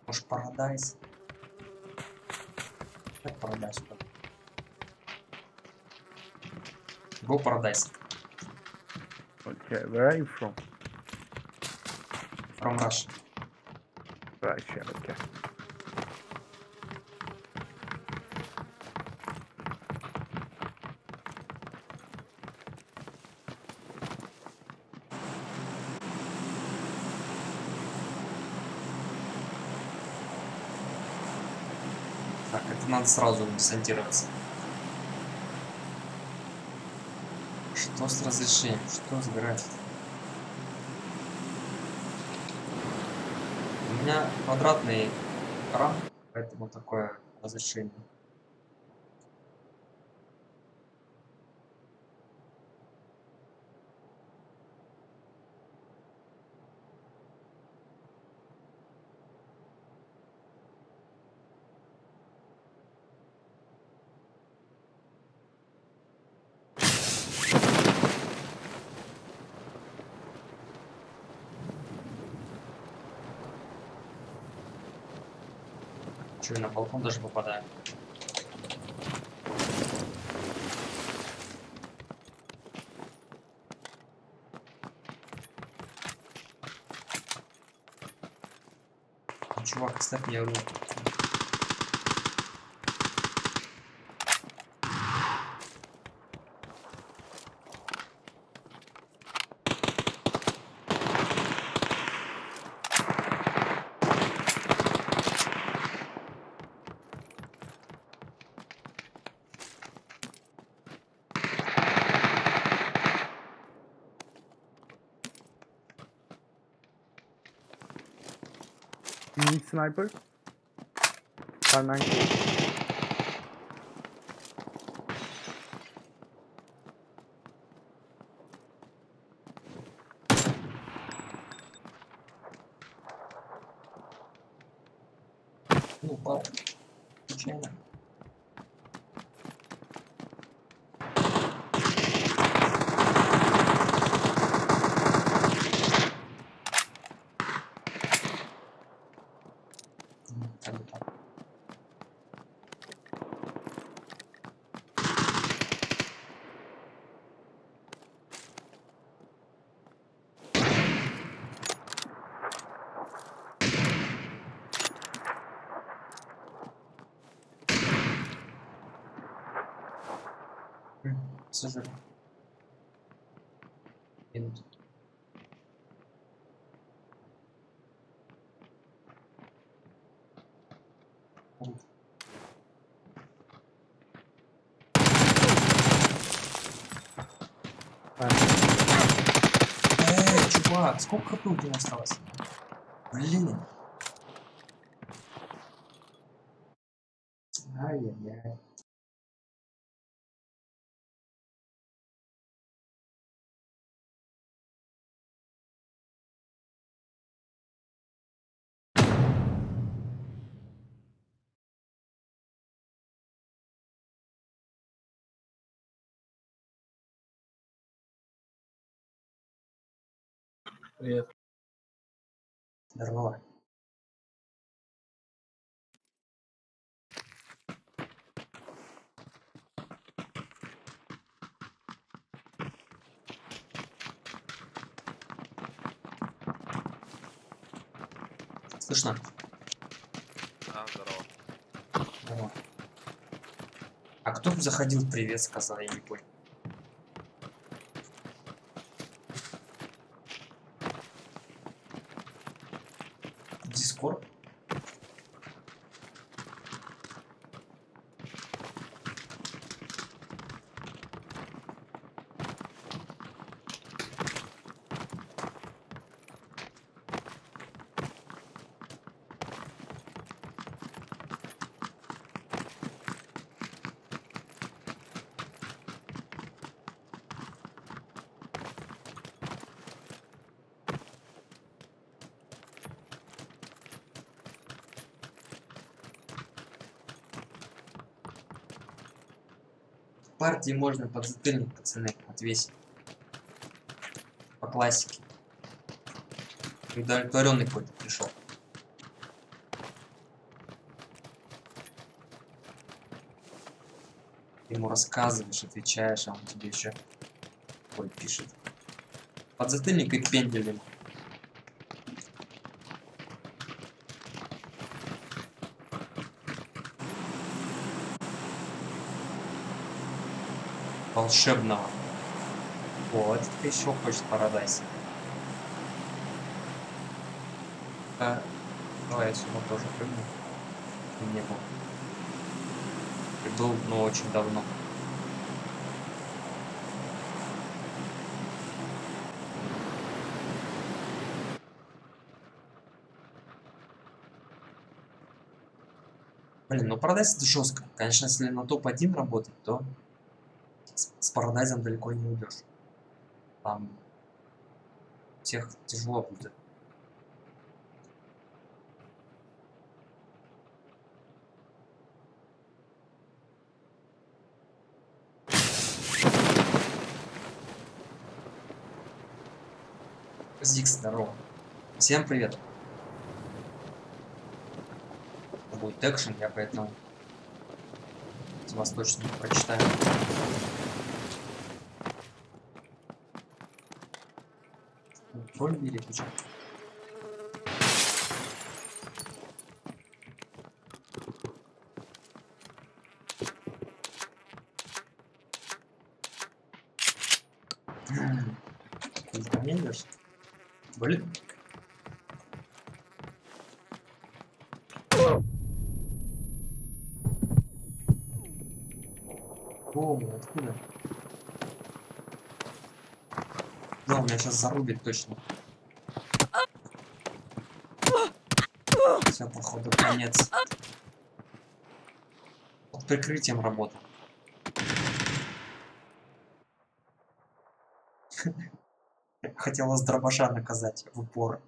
Может, Paradise? Как Paradise? Go Paradise. Okay, where are you from? From Russia. Russia, okay. Так, это надо сразу десантироваться. Что с разрешением? Что с графиком? У меня квадратный экран, поэтому такое разрешение. Че, на балкон даже попадаю. Чувак, кстати, я говорю. need sniper? R90. Ну, упал. Случайно. Так, так. Сожалею. Минут. Чувак, сколько хп у тебя осталось? Блин. Ай-яй-яй. Привет. Здорово. Слышно? А, здорово. Здорово. А кто заходил в привет, сказал, я не понял. Дискорд? В партии можно подзатыльник, пацаны, отвесить. По классике. Удовлетворенный какой-то пришел. Ему рассказываешь, отвечаешь, а он тебе еще ой, пишет. Подзатыльник и пендель ему. Волшебного. О, этот еще хочет Парадайс. Давай я сюда тоже прыгну. Не был. Был, но очень давно. Блин, ну Парадайз это жестко. Конечно, если на топ-1 работать, то с Парадайзом далеко не уйдешь. Там всех тяжело будет. Зикс, здорово. Всем привет. Будет экшен, я поэтому вас точно не прочитаю. Тролль берет еще. Ты ко мне идешь? Блин. О, откуда? Да, он меня сейчас зарубит точно. Все, походу, конец. Под прикрытием работал. Хотела с дробаша наказать в упор.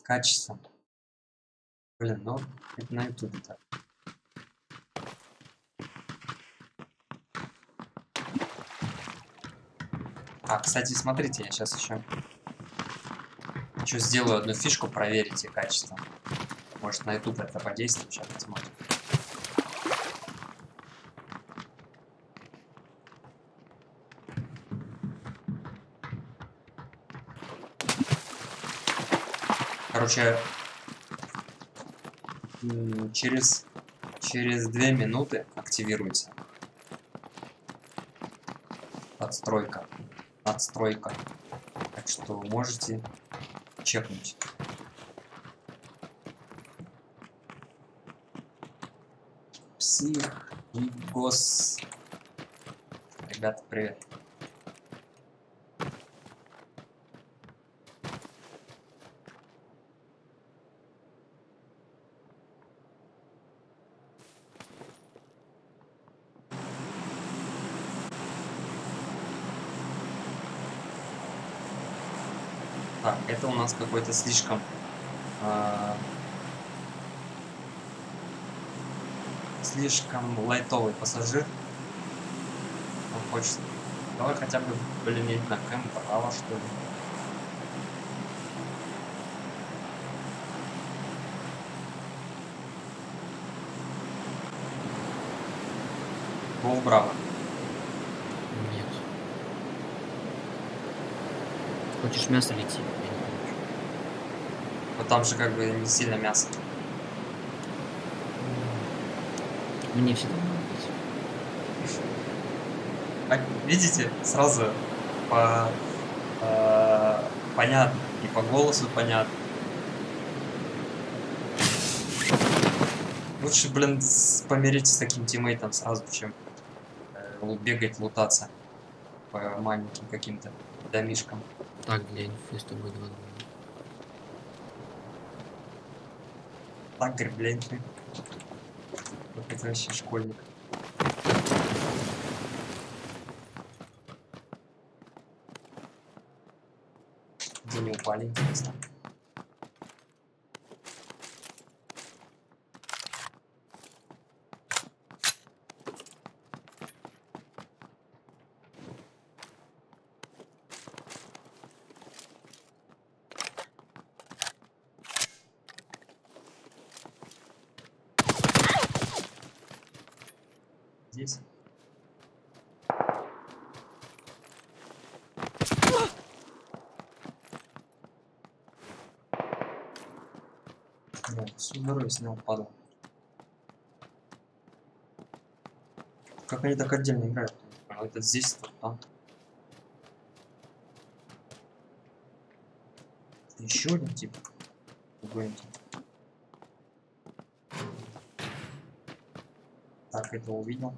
Качество. Блин, ну, это на ютубе так. А, кстати, смотрите, я сейчас еще сделаю одну фишку, проверите качество. Может, на YouTube это подействует, сейчас посмотрим. Короче, через 2 минуты активируется отстройка. Так что можете чекнуть. Псих и гос. Ребята, привет. Так, это у нас какой-то слишком лайтовый пассажир. Он хочет. Давай хотя бы блинить на кэм право, что ли. Гол браво. Нет. Хочешь мясо лети? Я не хочу. Вот там же как бы не сильно мясо. Мне всегда нравится. Так, видите, сразу понятно. И по голосу понятно. Лучше, блин, помириться с таким тиммейтом сразу, чем бегать, лутаться по маленьким каким-то домишкам. Так, для инфы с тобой 2-2. Так, блин, ты. Вот это вообще школьник. Где не упали, интересно. Здесь. Да, всю здоровье снял, падал. Как они так отдельно играют? А этот здесь, тут там. Еще один тип. Какой-нибудь. Так, это увидел.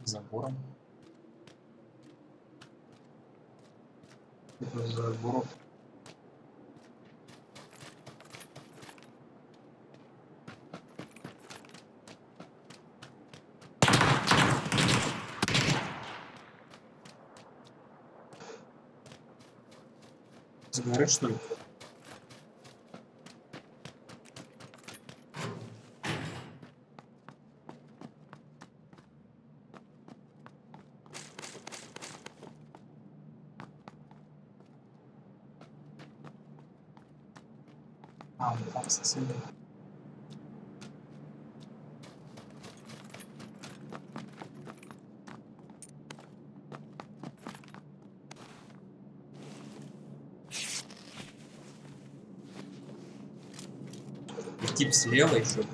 Забором. Это забор. Сгорит, что ли? А, вот там соседи. И тип слева еще.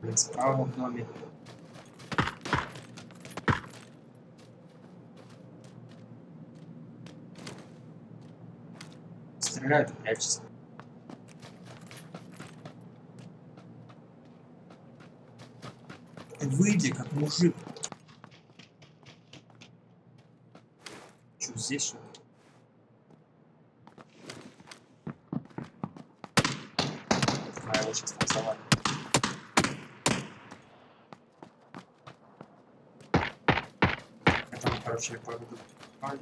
Блин, справа в доме. Стреляют и прячутся. Ты выйди, как мужик. Чё, здесь что ли? А, его сейчас там завалит. Это, короче, я поведу пальник.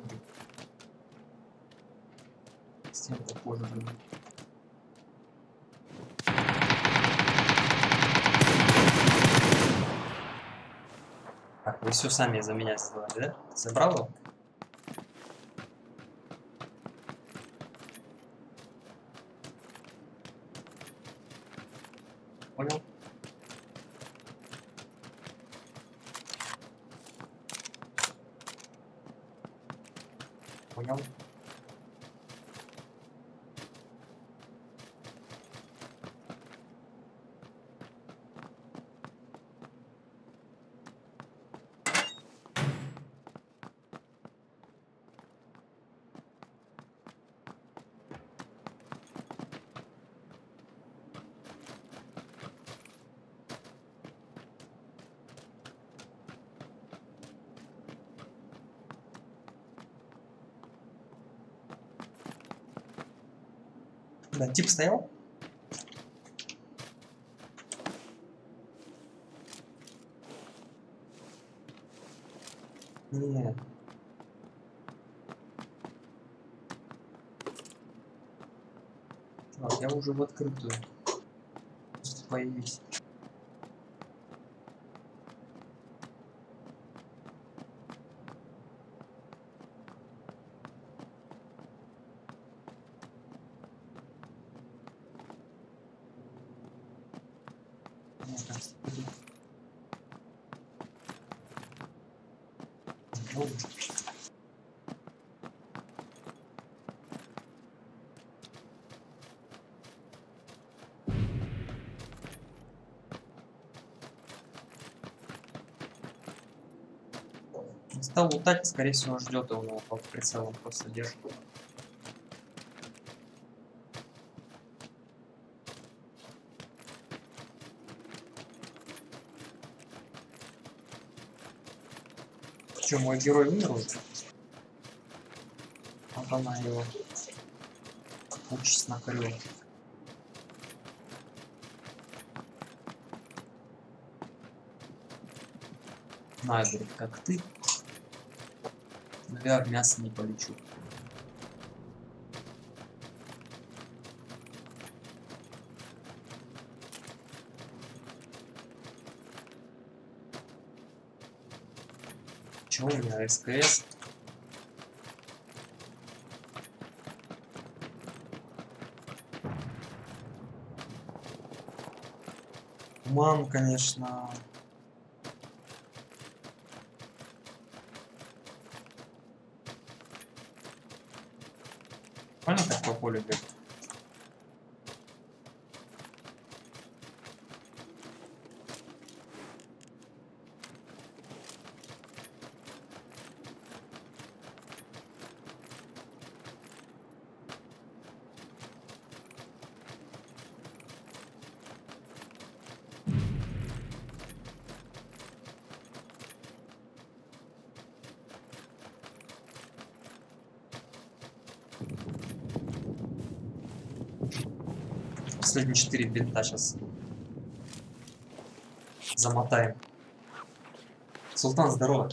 Стенку позже же. Так, вы все сами за меня сделали, да? Ты забрал его? Понял? Понял? Да, тип стоял? Нет. Чувак, я уже в открытую. Просто появись. Мне кажется, будет. Ну, стал лутать, скорее всего, ждет его под прицелом, просто держит. Че, мой герой умер уже? Вот она его участь накрыла. На, говорит, как ты. Наверное, мясо не полечу. Чего у меня СКС? Ман, конечно. Понял, как по полю бегать? Последние 4 бинта сейчас замотаем. Султан, здорово.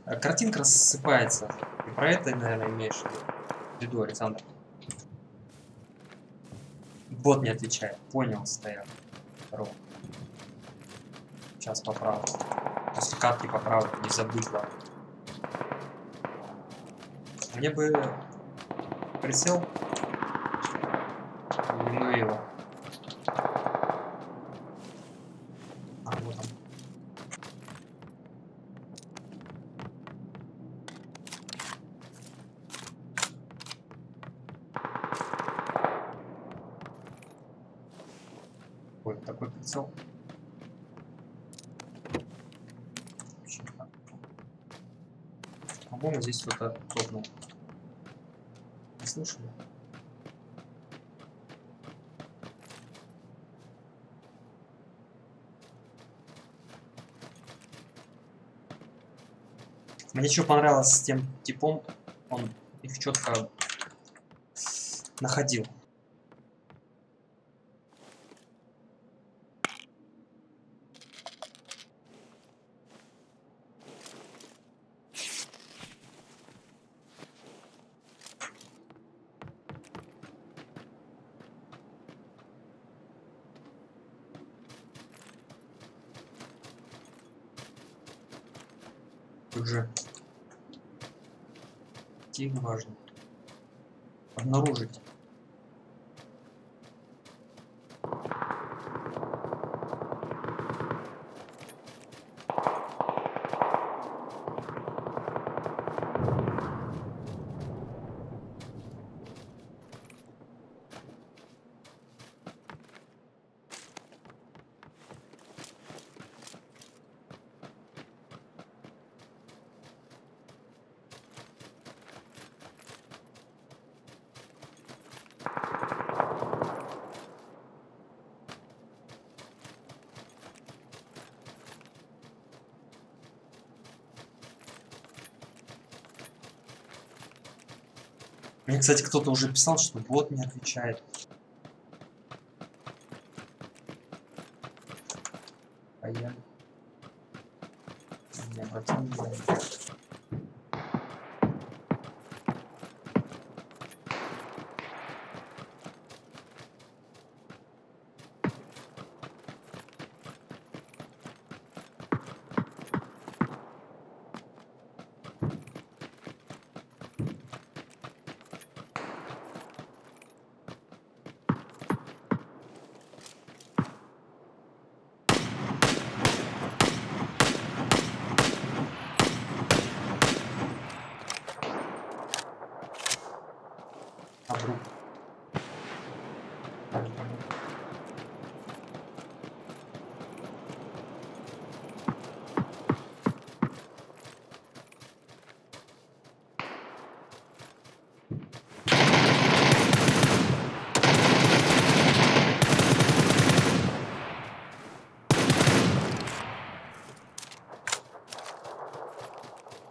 Картинка рассыпается. И про это, наверное, имеешь в виду, Александр. Бот не отвечает. Понял, стоял. Здорово. Сейчас поправлю. После катки поправлю, не забыть, ладно. Мне бы прицел. Или ну его. А, вот он. Ой, такой прицел. По-моему, здесь кто-то топнул. Не слышали? Мне что понравилось с тем типом, он их четко находил. Тут же идти важно. Обнаружить. Мне, кстати, кто-то уже писал, что бот не отвечает. А я не обратил внимания. Обрук.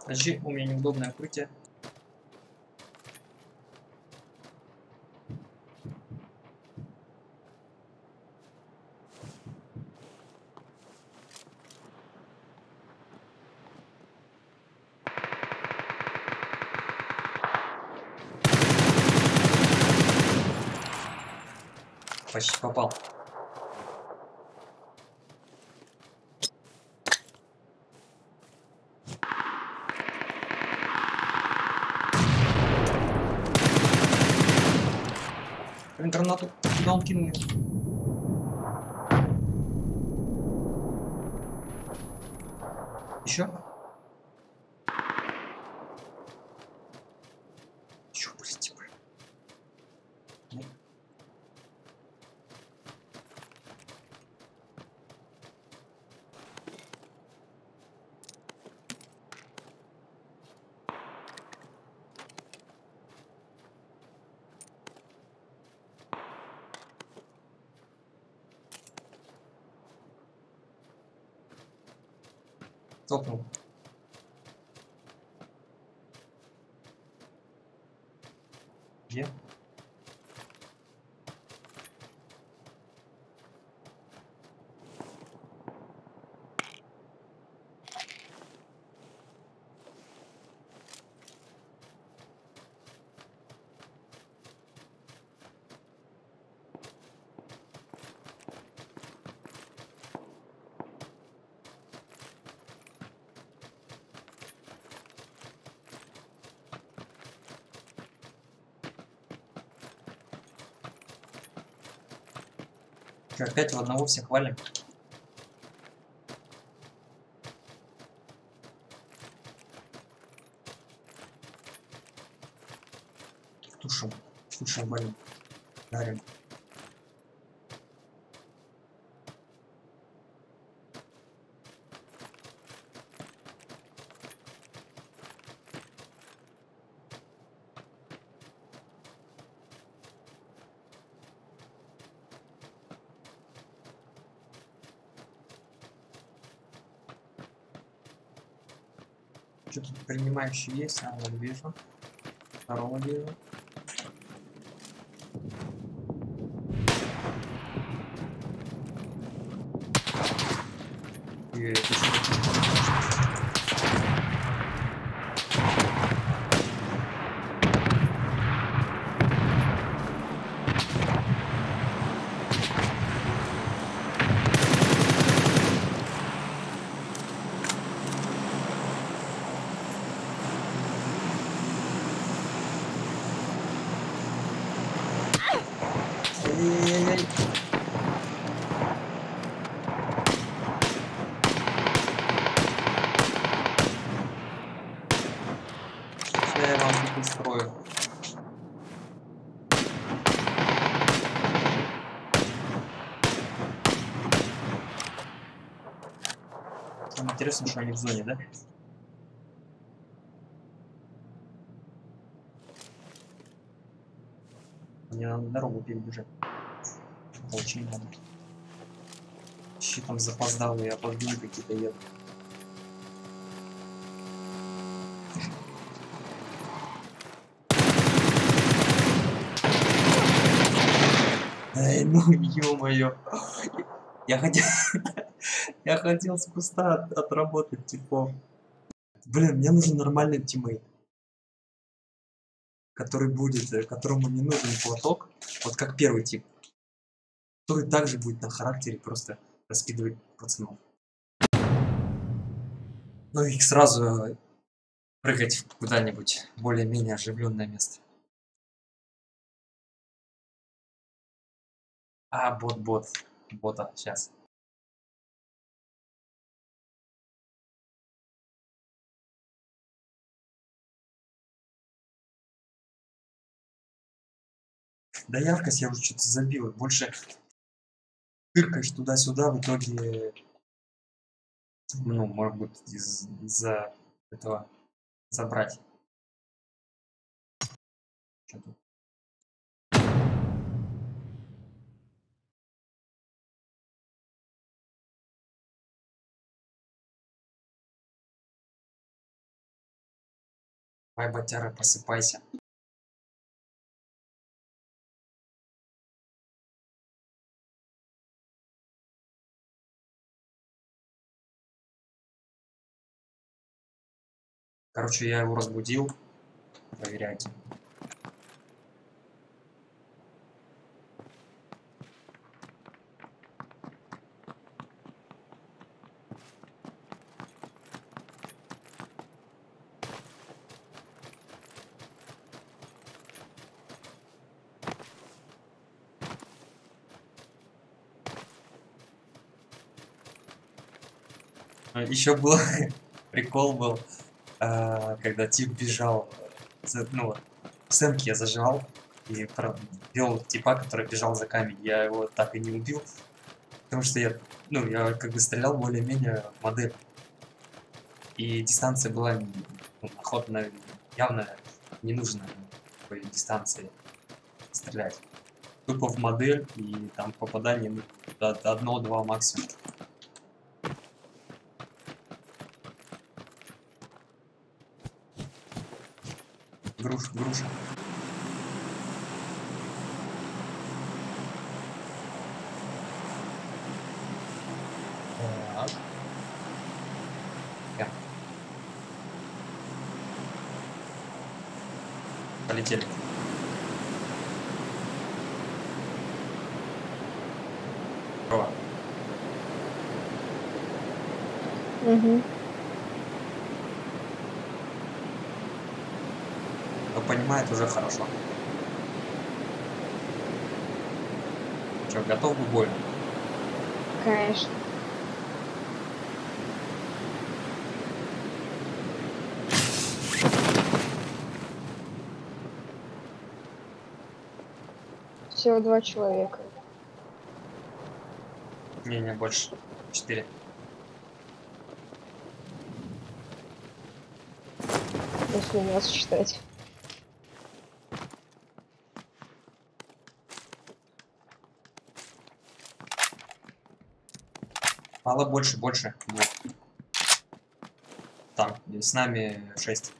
Подожди, у меня неудобное укрытие. Почти попал. Блин, гранату. Куда он кинул? Еще? Еще пусти, блин. Нет. Топнул. Где? Чё, опять в одного всех валим? Тушим, валим. Дарим. Что тут принимающий есть? А, вот вижу. Второго вижу. И это что? Ай-яй-яй-яй. Сейчас я вам тут устрою. Самое интересное, что они в зоне, да? Мне надо дорогу перебежать. Это очень надо. Щитом запоздалые, опоздали какие-то едут. Эй, ну ё-моё. Я хотел... Я хотел с куста отработать типов. Блин, мне нужен нормальный тиммейт. Который будет, которому не нужен платок, вот как первый тип, который также будет на характере просто раскидывать пацанов. Ну и сразу прыгать куда-нибудь более-менее оживленное место. А, бота, сейчас. Да яркость я уже что-то забил. Больше тыркаешь туда-сюда, в итоге, ну, может быть, из-за этого забрать. Что тут? Давай, батяра, посыпайся. Короче, я его разбудил. Проверяйте. Еще был прикол был, когда тип бежал, ну вот, сэмки я зажал и вел типа, который бежал за камень. Я его так и не убил, потому что я как бы стрелял более-менее в модель. И дистанция была, ну, охотно, явно не нужно такой дистанции стрелять. Тупо в модель, и там попадание, ну, до 1-2 максимум. Груша. Так. Я. Полетели. О. Угу. Но понимает уже хорошо. Что, готов к бою? Конечно. Всего 2 человека. Не, больше. 4. Если нас считать. Мало больше. 2. Там, и с нами 6.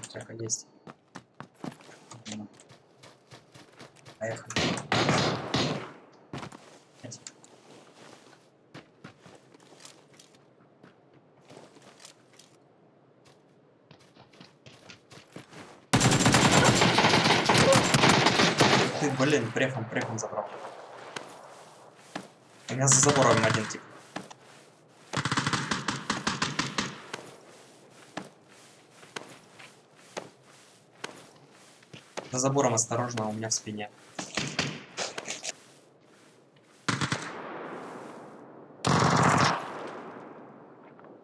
Всяко есть. Поехали. Ты, блин, префом забрал. У меня за забором один тип. За забором осторожно, у меня в спине.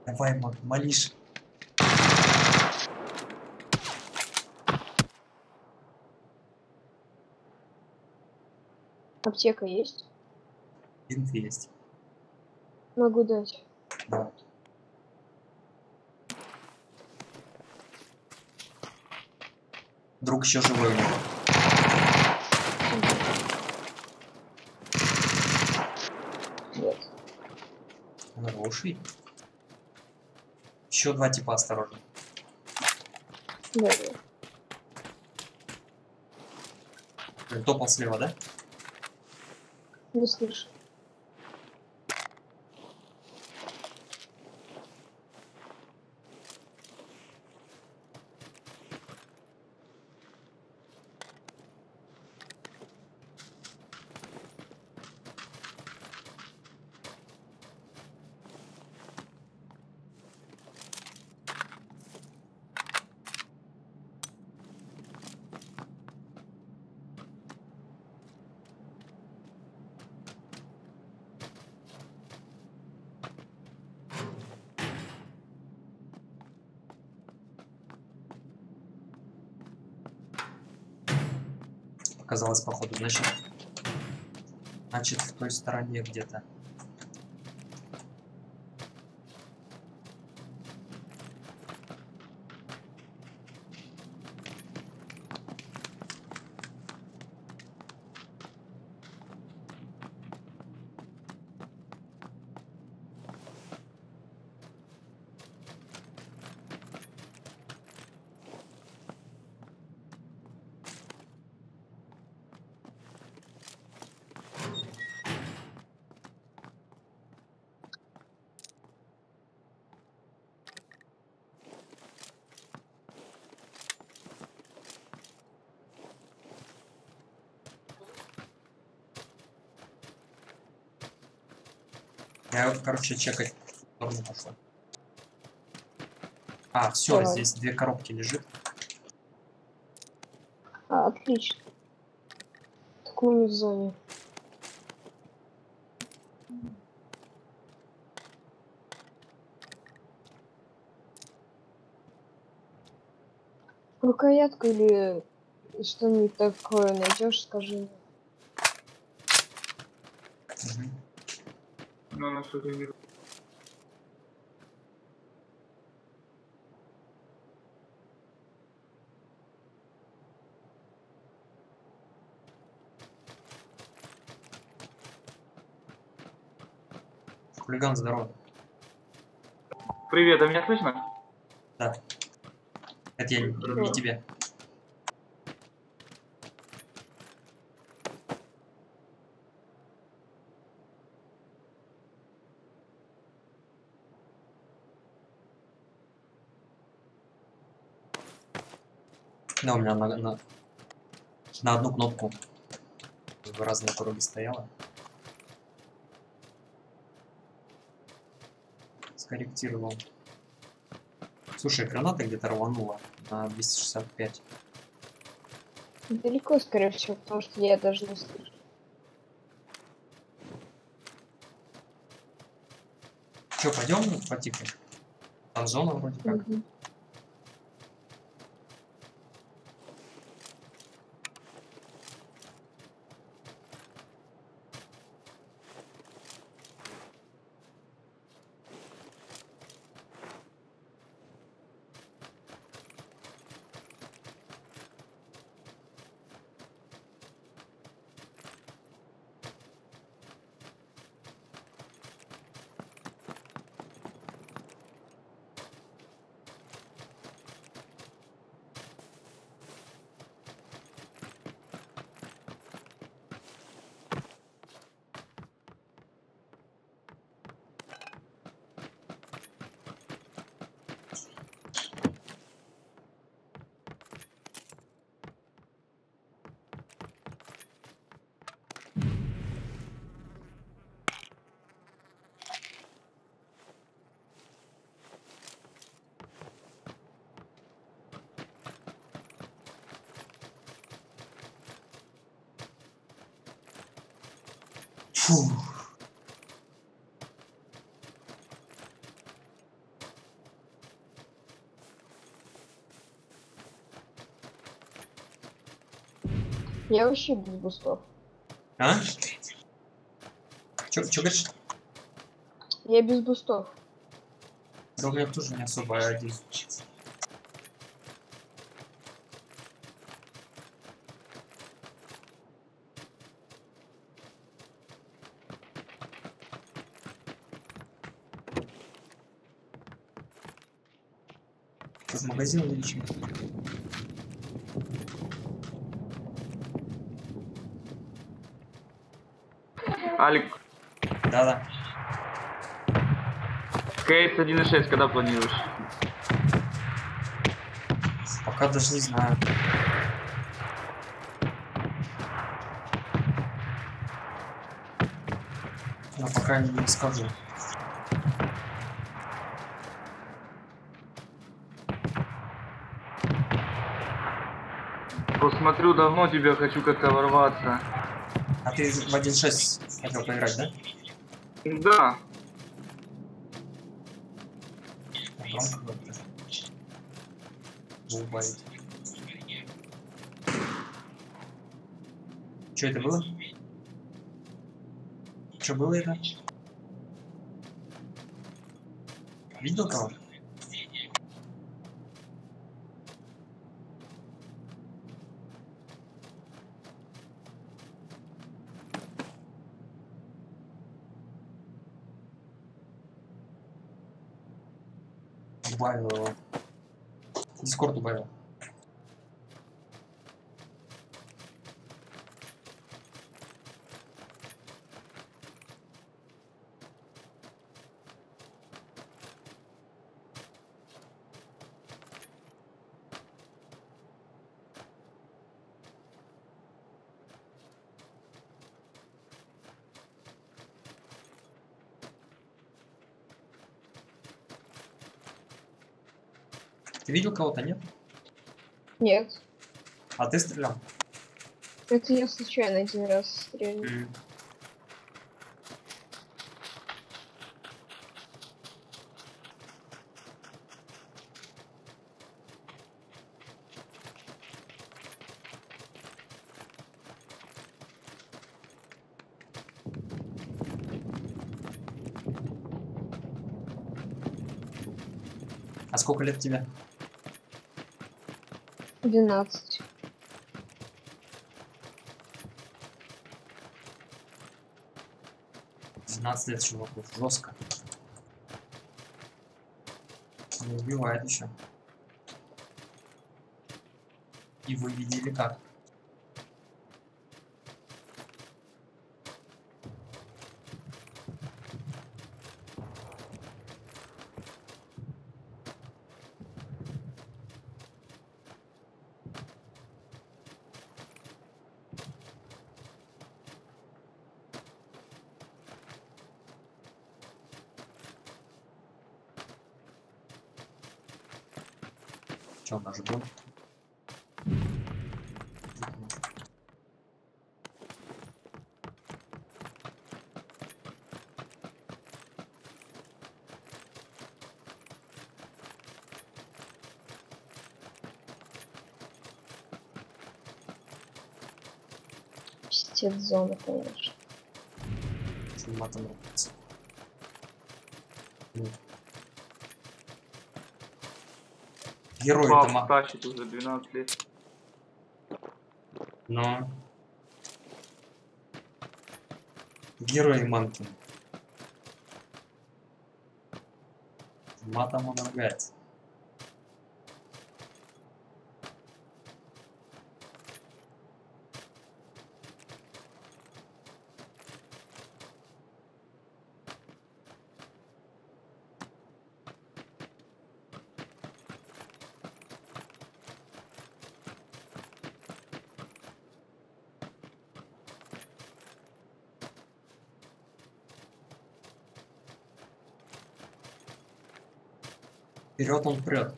Давай, малыш. Аптека есть? Инф есть. Могу дать. Да. Друг еще живой у него. Нет. Хороший. Еще 2 типа, осторожно. Да. Топал слева, да? Не слышу. Показалось, походу, значит в той стороне где-то. Я, короче, чекать в сторону пошел. А, все, Давай. здесь 2 коробки лежит. Отлично. Так мы не в зоне. Рукоятку или что-нибудь такое найдешь, скажи. Хулиган, здорово. Привет, а меня слышно? Да. Это я не тебе. Да, у меня на одну кнопку в разные круги стояла. Скорректировал. Слушай, граната где-то рванула на 265. Далеко, скорее всего, потому что я даже не слышу. Че, пойдем по типу? Там зона вроде как. Мгм. Фу. Я вообще без бустов. А? Чё говоришь? Я без бустов. Да у меня тоже не особо один. В магазин или ничего? Алик, Да-да. кейс 1.6 когда планируешь? Пока даже не знаю. Но пока не скажу. Посмотрю, давно тебя хочу как-то ворваться. А ты в 1.6 хотел поиграть, да? Да. Громко как-то. Звук валит. Что это было? Что было это? Видел кого? Убавил его. Дискорд убавил. Ты видел кого-то, нет? Нет. А ты стрелял? Это я случайно один раз стрелял. А сколько лет тебе? 12. 15 лет чуваку. Жестко. Не убивает еще. И вы видели как. Че, наш дом? Пиздец зона, конечно. Что матом ругаться. Ну. Герой Пап дома. тащит уже 12 лет. Но. Герой Манкин. Матом он ругается. Вперед он прет.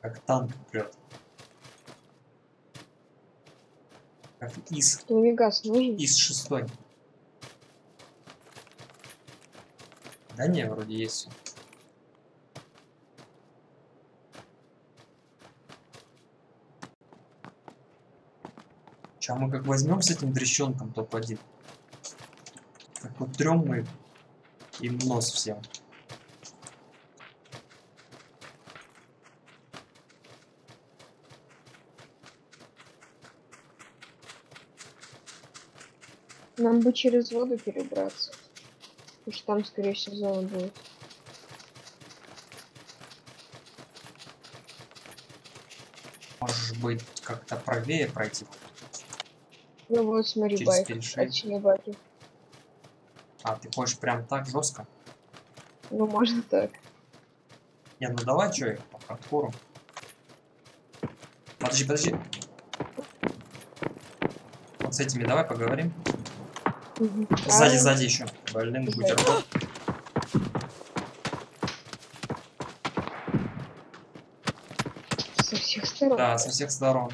Как танк прет. Как ИС. Фумигас нужен? ИС 6. Да не, вроде есть всё. Сейчас мы как возьмем с этим дрещенком топ-1. Так вот трем мы им нос всем. Нам бы через воду перебраться. Потому что там, скорее всего, зона будет. Может быть, как-то правее пройти. Ну вот, смотри, Через байк. перешейк. Точнее, байки. А, ты хочешь прям так жестко? Ну, можно так. Не, ну давай, что их по хардкору. Подожди, подожди. Вот с этими давай поговорим. Мгм. Сзади, А, сзади еще. Блин, Сзади. бутерброд. Со всех сторон. Да, со всех сторон.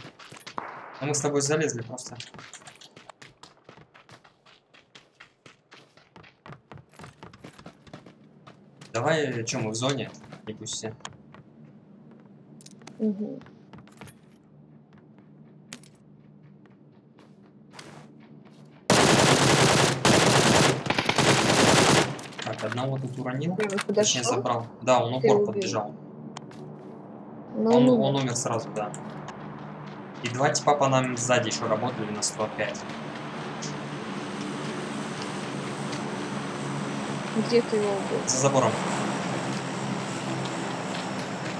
А мы с тобой залезли просто. Давай, что мы в зоне? Не пусть все. Мгм. Так, одного тут уронил. Ты вот Точнее, подошел? забрал. Да, он Ты упор убил. подбежал. Ну, Он ну, умер сразу, да. И два типа по нам сзади еще работали на 105. где ты его убил? За забором.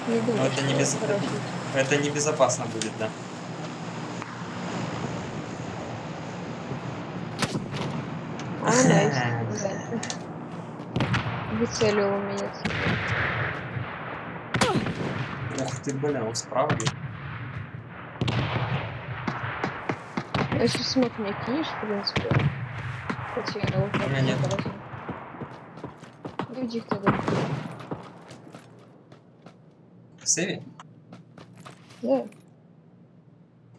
Не думаю, Но это что не, без... хороший. это небезопасно будет, да. А, найс. Да. Выцелил меня. Ух ты, блин, он справа. А если смог мне кинешь, в принципе. Хотя я его У меня нет. Иди их тогда. Сэви, Да,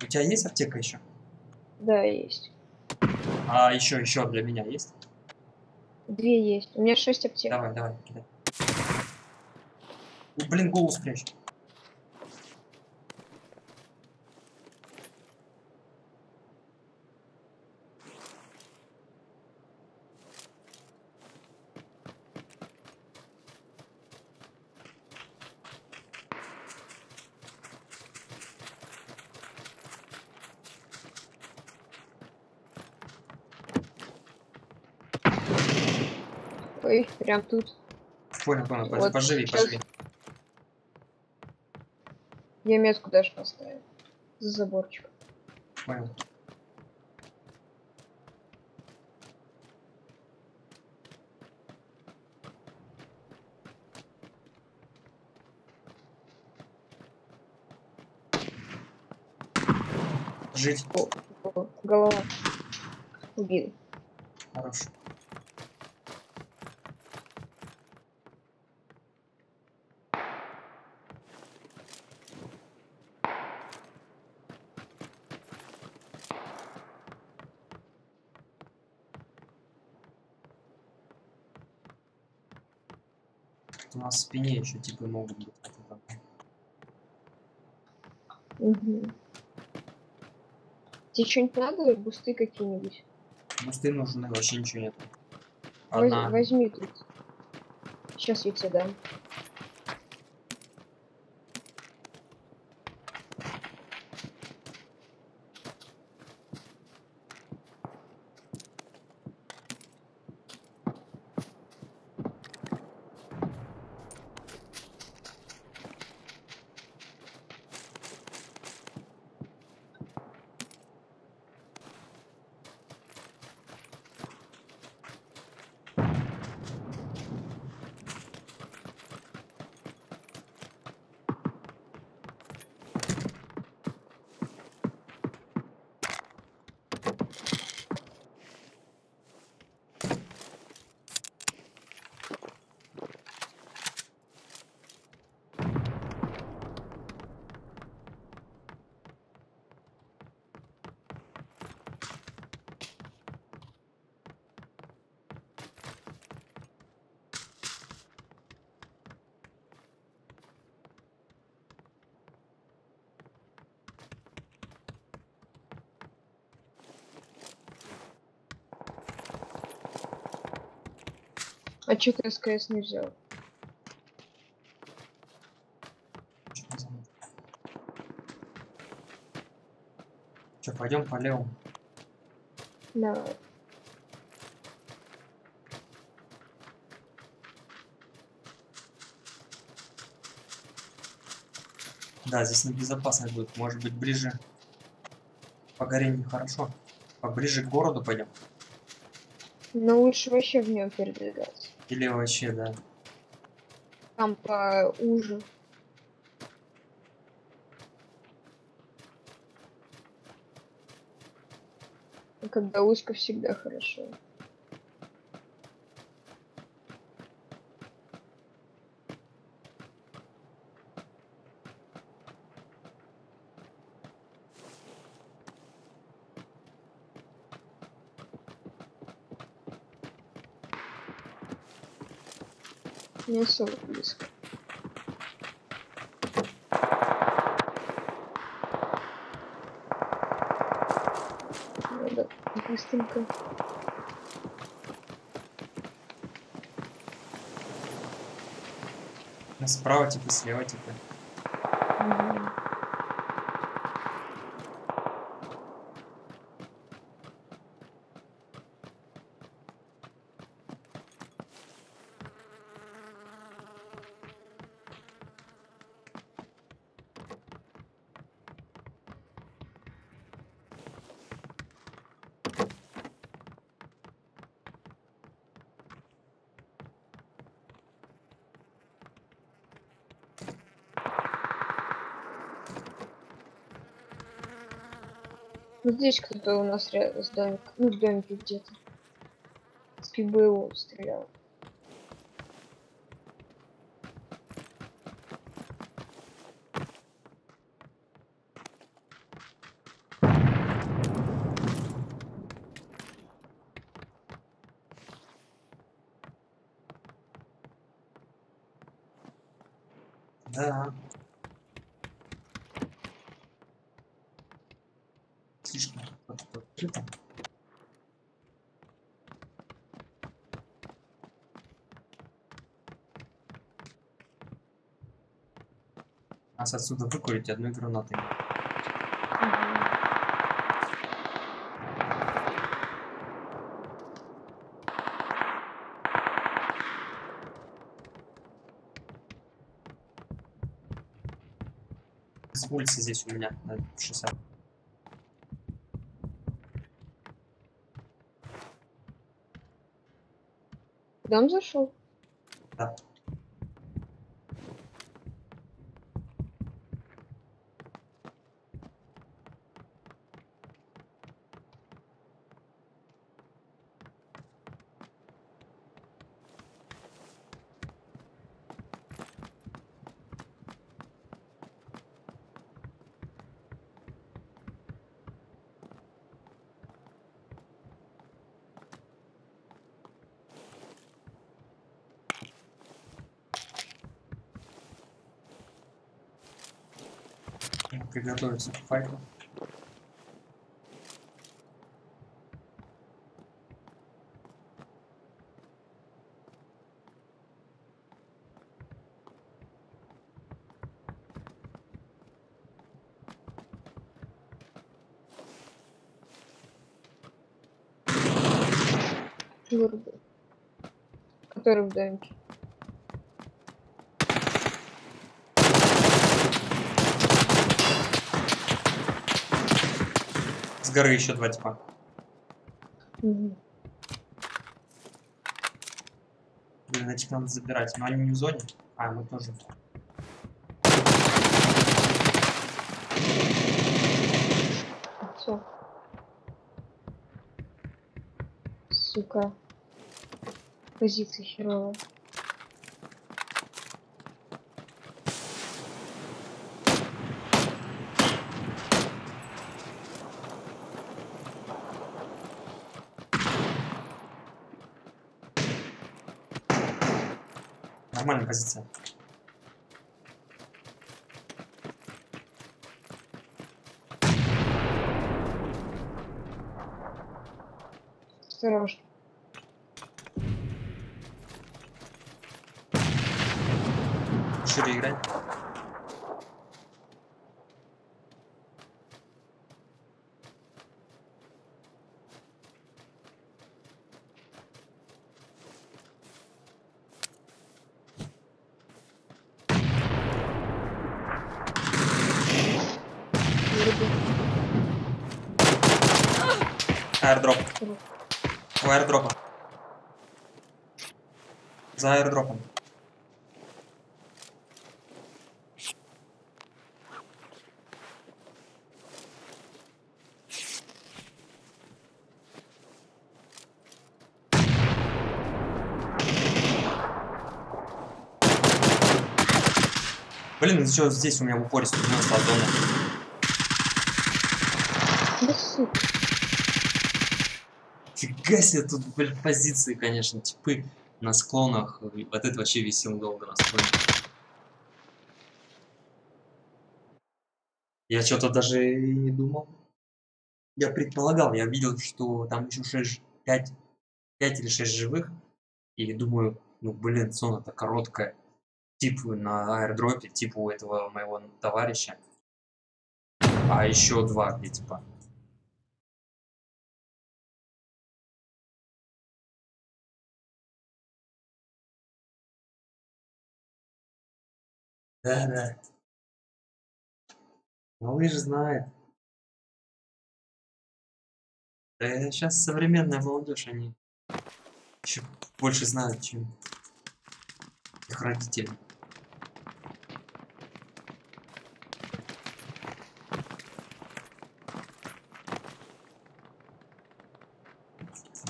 у тебя есть аптека еще? да, есть. А еще для меня есть? 2 есть. У меня 6 аптек. Давай, давай, кидай. Блин, голову спрячь. Ой, прям тут. Понял, понял. Вот Поживи, сейчас. поживи. Я метку даже поставил. За заборчик. Понял. Жить. О, голова. Убил. Хорош. У нас в спине еще типы могут быть. Угу. Тебе что-нибудь надо? Бусты какие-нибудь? Бусты нужны, вообще ничего нет. Возьми тут. Сейчас я тебе дам. А чё ты СКС не взял? Че, пойдем по левому. Давай. Да, здесь небезопасно будет. Может быть, ближе по горе нехорошо. Поближе к городу пойдем. Но лучше вообще в нем передвигаться. Или вообще, да. Там поуже. А когда узко, всегда хорошо. Не особо близко. Надо быстренько. Справа типа, слева типа. Мгм. Вот здесь кто-то у нас рядом с домиком. Ну, в домике где-то. С ПБУ стрелял. Да. Слишком открыто. Нас отсюда выкурить одной гранатой. улица здесь у меня на 60. В дом зашел? Да. Приготовиться к файту. Вырубил. Который в домике. С горы еще 2 типа. Угу. Блин, этих надо забирать. Но они не в зоне. А, мы тоже. Все. Сука. Позиция херовая. Нормальная позиция. Осторожно. Шире играть. Вырубил. Аирдроп. У аирдропа. За аирдропом. Блин, еще здесь у меня в упоре 190 от зоны. Да сука. Фига себе, тут, блин, позиции, конечно, типы на склонах. Вот это вообще висел долго на склоне. Я что-то даже и не думал. Я предполагал, я видел, что там еще 5 или 6 живых. И думаю, ну блин, зона-то короткая. Тип на аирдропе, типа у этого моего товарища. А еще 2 где типа. Да. Малыш знает. Да сейчас современная молодежь, они еще больше знают, чем их родители.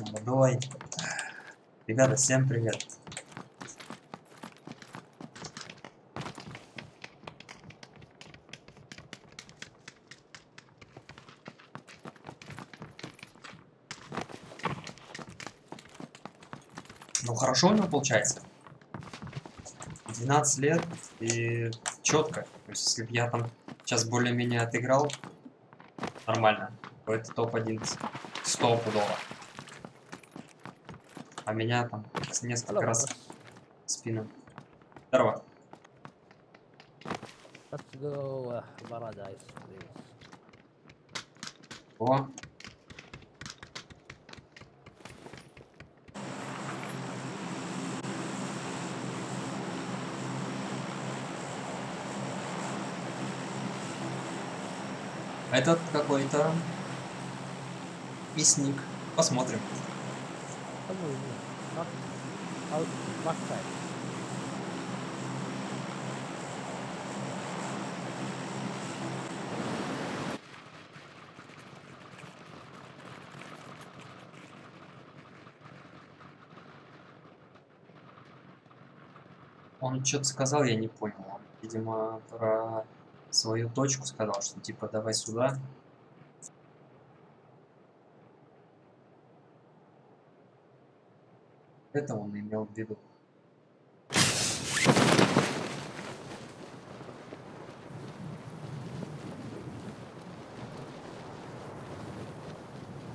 Молодой. Ребята, всем привет. Ну хорошо у него получается. 12 лет и четко. То есть если бы я там сейчас более-менее отыграл нормально, то это топ-11. 100 пудово. А меня там несколько раз в спину. Здорово. Let's go Paradise, please. О. Этот какой-то мясник. Посмотрим. По-моему, not out backside. Он что-то сказал, я не понял. Он, видимо, про свою точку сказал, что типа давай сюда. Это он имел в виду.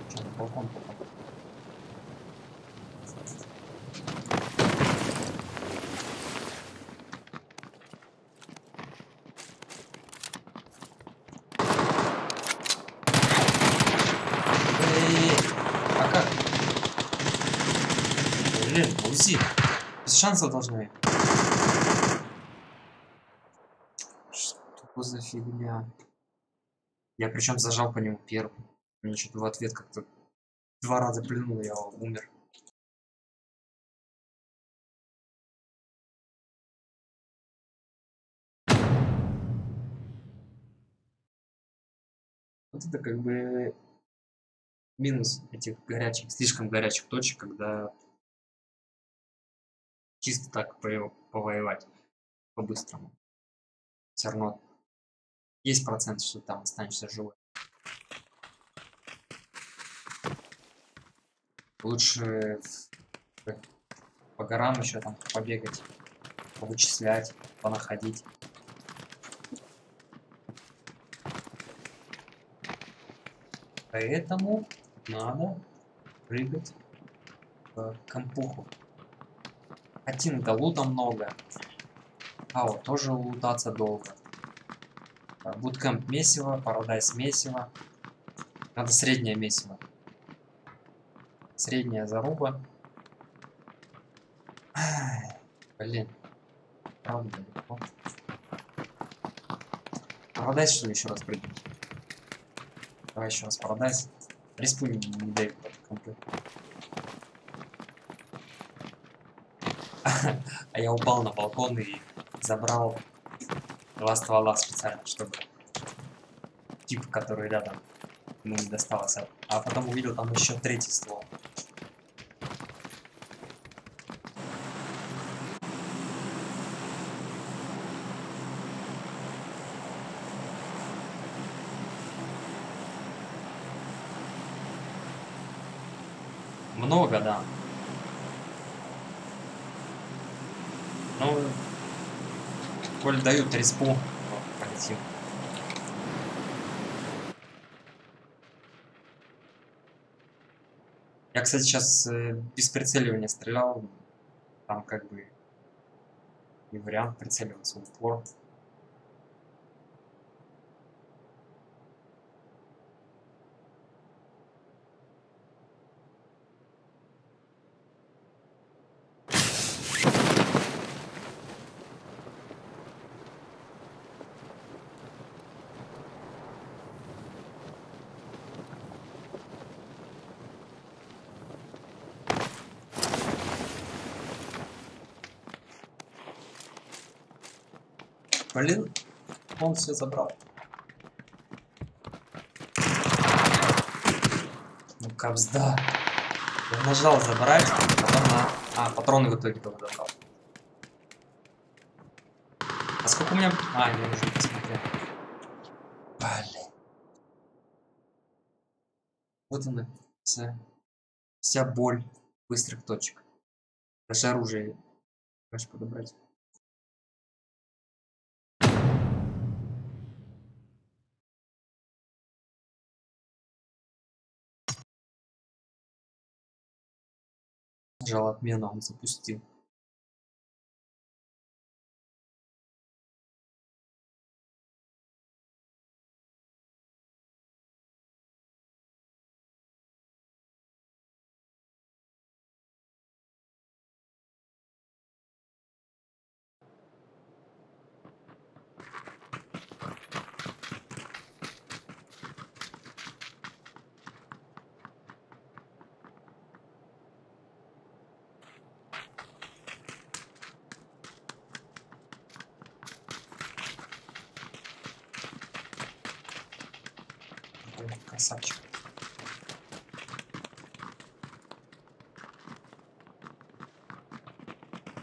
Что, на балкон попал? А как? Блин, УЗИ. Без шансов должны. Что за фигня? Я причем зажал по нему первым. Мне что-то в ответ как-то 2 раза плюнул, я умер. Вот это как бы минус этих горячих, слишком горячих точек, когда чисто так повоевать по-быстрому. Все равно есть процент, что там останешься живой. Лучше по горам еще там побегать, повычислять, понаходить. Поэтому надо прыгать в компуху. Хотим-то лута много. А вот тоже лутаться долго. Буткэмп месиво, парадайз месиво. Надо среднее месиво. Средняя заруба. Ай, блин. Правда, далеко. Парадайз, что ли, еще раз прыгнем? Давай еще раз парадайз. Респу не дает компы. А я упал на балкон и забрал 2 ствола специально, чтобы тип, который рядом, ему не досталось. А потом увидел там еще 3-й ствол. Много, да. Ну, коль дают респу, вот, полетим. Я, кстати, сейчас без прицеливания стрелял. Там как бы не вариант прицеливаться в упор. Блин, он все забрал. Ну капсда. Я нажал забрать, потом на... А, патроны в итоге тоже забрал. А сколько у меня... А, мне нужно посмотреть. Блин. Вот она, вся боль быстрых точек. Даже оружие можешь подобрать. Нажал отмена, он запустил. Красавчик.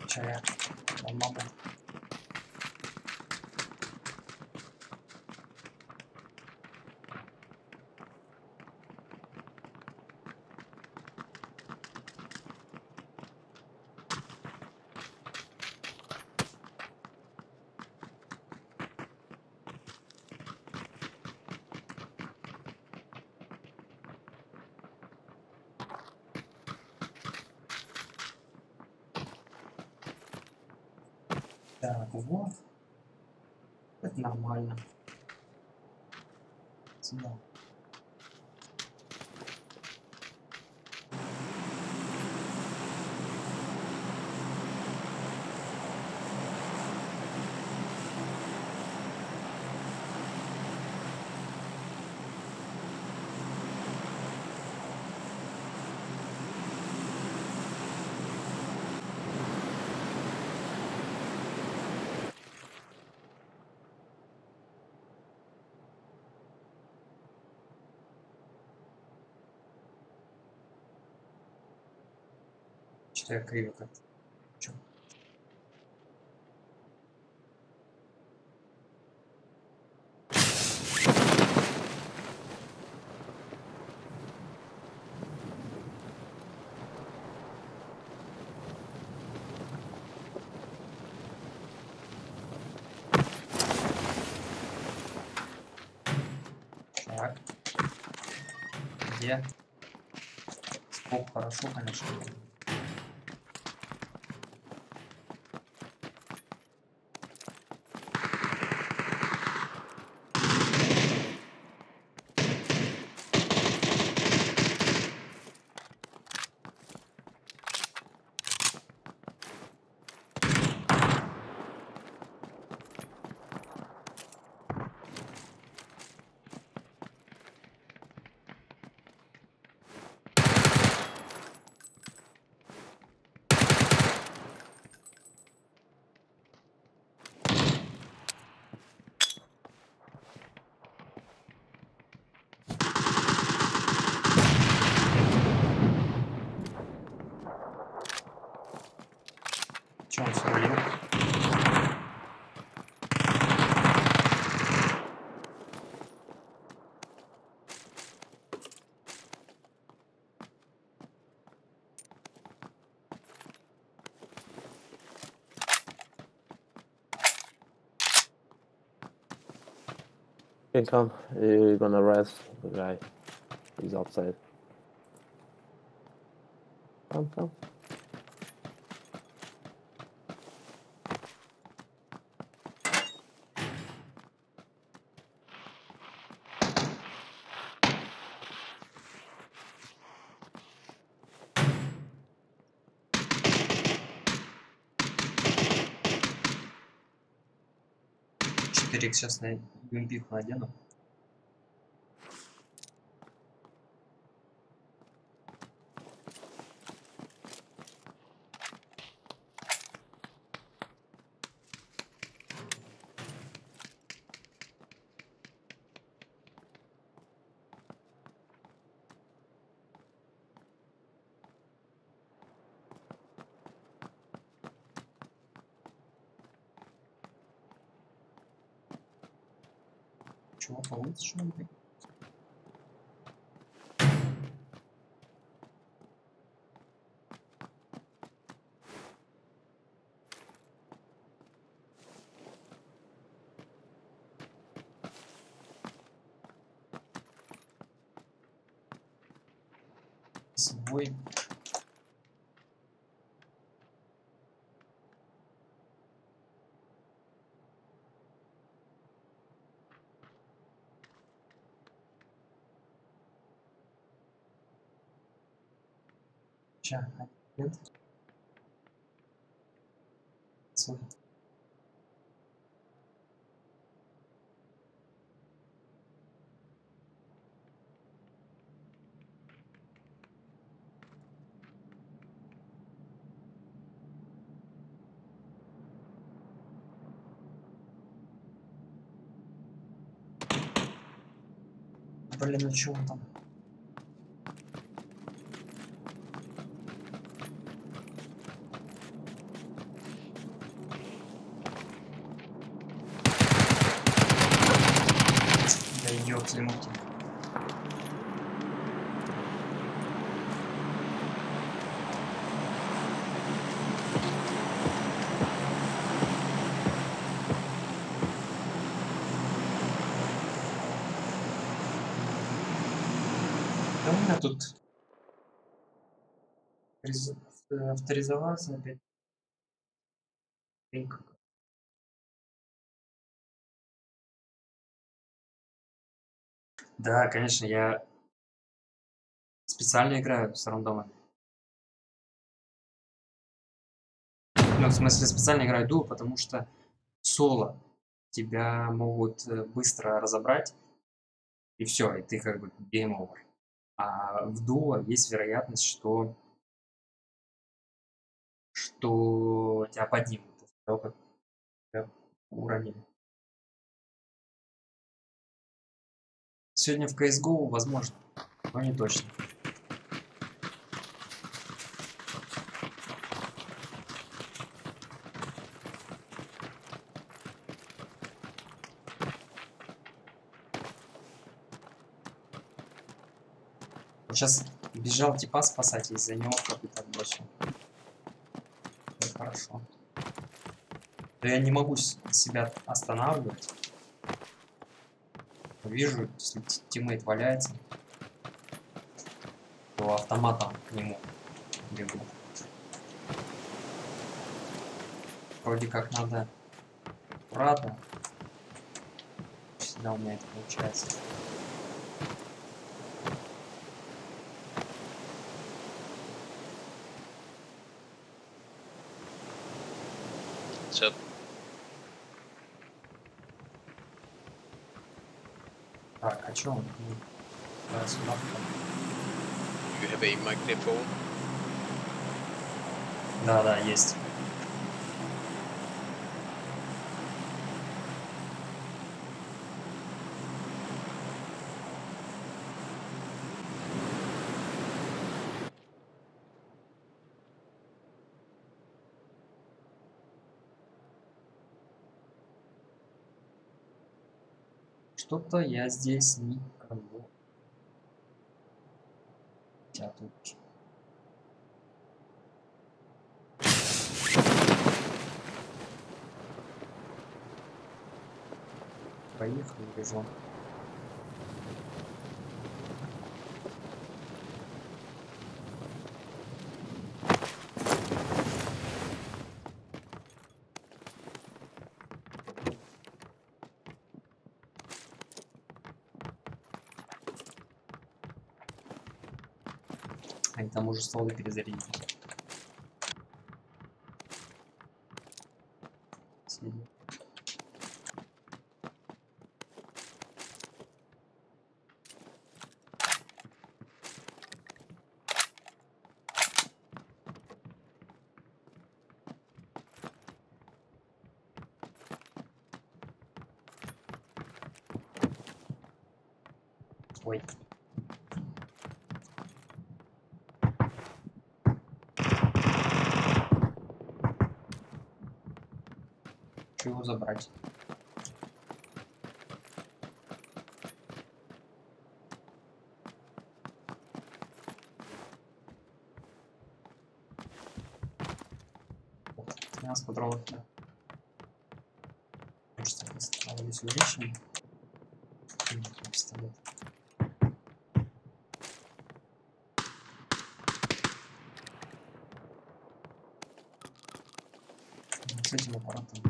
Чая. Мама. Так, вот. Это нормально. Сюда. Что я криво как-то. Чё? Так. Где? Сколько хорошо, конечно. Че он свалил? Can come. You're gonna rest the guy. He's outside. Come, come. Х сейчас на вимпиху надену. Чего получится, что ли? Свой. Ча, нет? Свой. Блин, ну чё он там? Да ёпти-мути. Да у меня тут авторизоваться опять. Фиг. Да, конечно, я специально играю с рандомами. Ну, в смысле, специально играю дуо, потому что соло тебя могут быстро разобрать, и все, и ты как бы game over. А в дуо есть вероятность, что тебя поднимут после того, как тебя уронили. Сегодня в CSGO возможно, но не точно. Вот сейчас бежал типа спасать, и из-за него какой-то отбросил. Это хорошо. Но я не могу себя останавливать. Вижу, если тиммейт валяется, то автоматом к нему бегу. Вроде как надо аккуратно. Всегда у меня это получается. Set. Так, а чё он? Да, сюда потом. You have a microphone. Да, есть. Что-то я здесь никого. Хотя тут... Поехали, бежим. Они там уже стволы перезарядили. Сидим. Ой. Хочу его забрать. О, 13 патронов. Да. Кажется, остановились увеличенными. Пистолет. С этим аппаратом.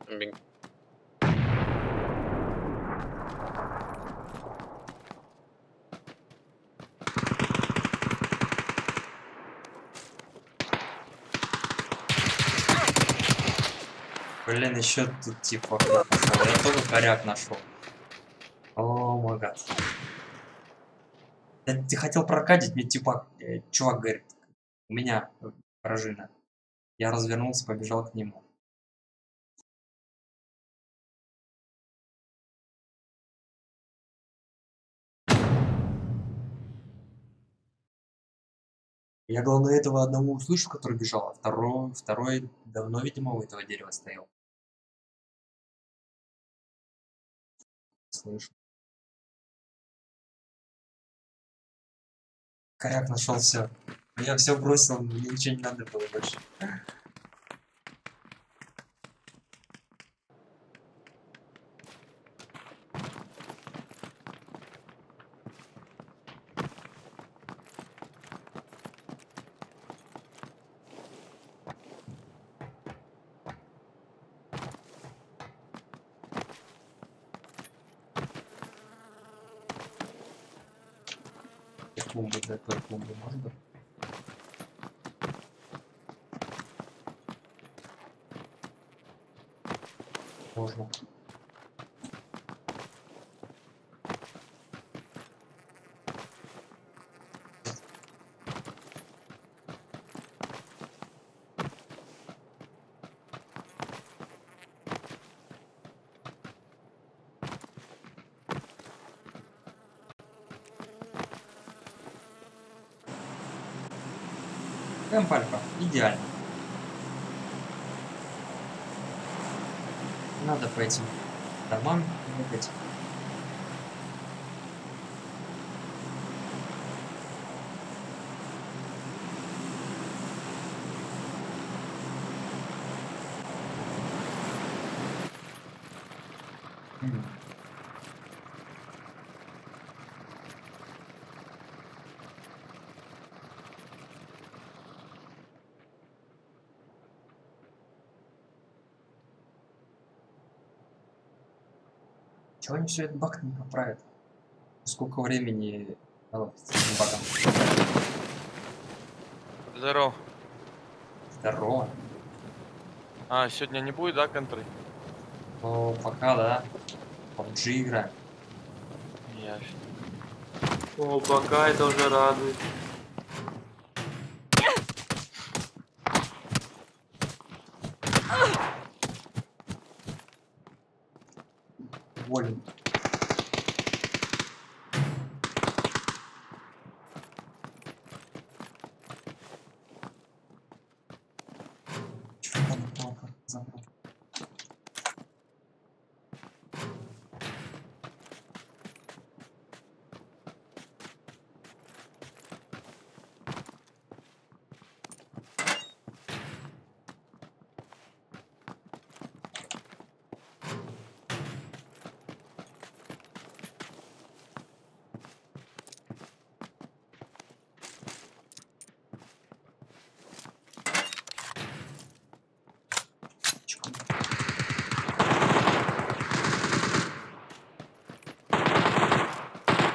I'm being Блин, еще тут типа как нашел. Я тоже коряк нашел. О май гад. Ты хотел прокатить, мне типа чувак говорит, у меня пружина. Я развернулся, побежал к нему. Я, главное, этого одного услышал, который бежал, а второй давно, видимо, у этого дерева стоял. Слышу. Коряк нашел все. Я все бросил, мне ничего не надо было больше. Клумбы, да, той клумбы можно? Можно. Прям палька, идеально. Надо по этим домам бегать. Чего они все этот баг не поправят? Сколько времени с этим багом? Здорово. Здорово. А, сегодня не будет, да, контры? Ну, пока, да. PUBG играем. Ясно. О, пока это уже радует. Волен. Чего там плохо забрал?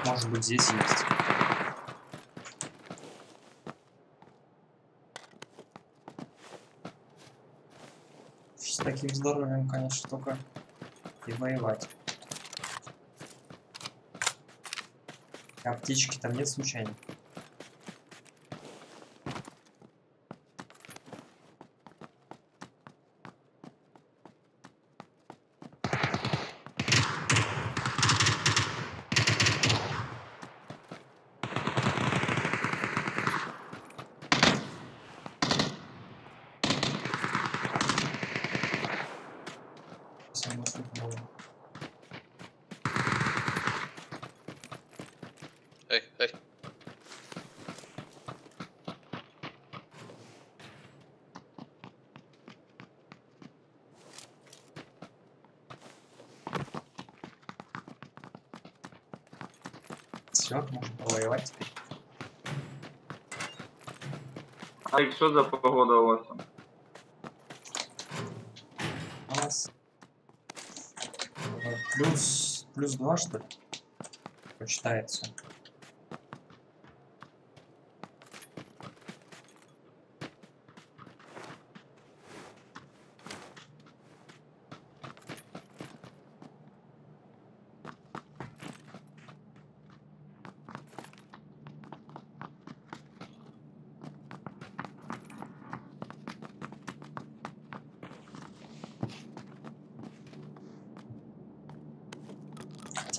Может быть, здесь есть. С таким здоровьем, конечно, только и воевать. А птички там нет случайно? Hey, hey. Все, можно повоевать теперь. А и что за погода у вас там? У нас плюс 2, что ли? Почитается.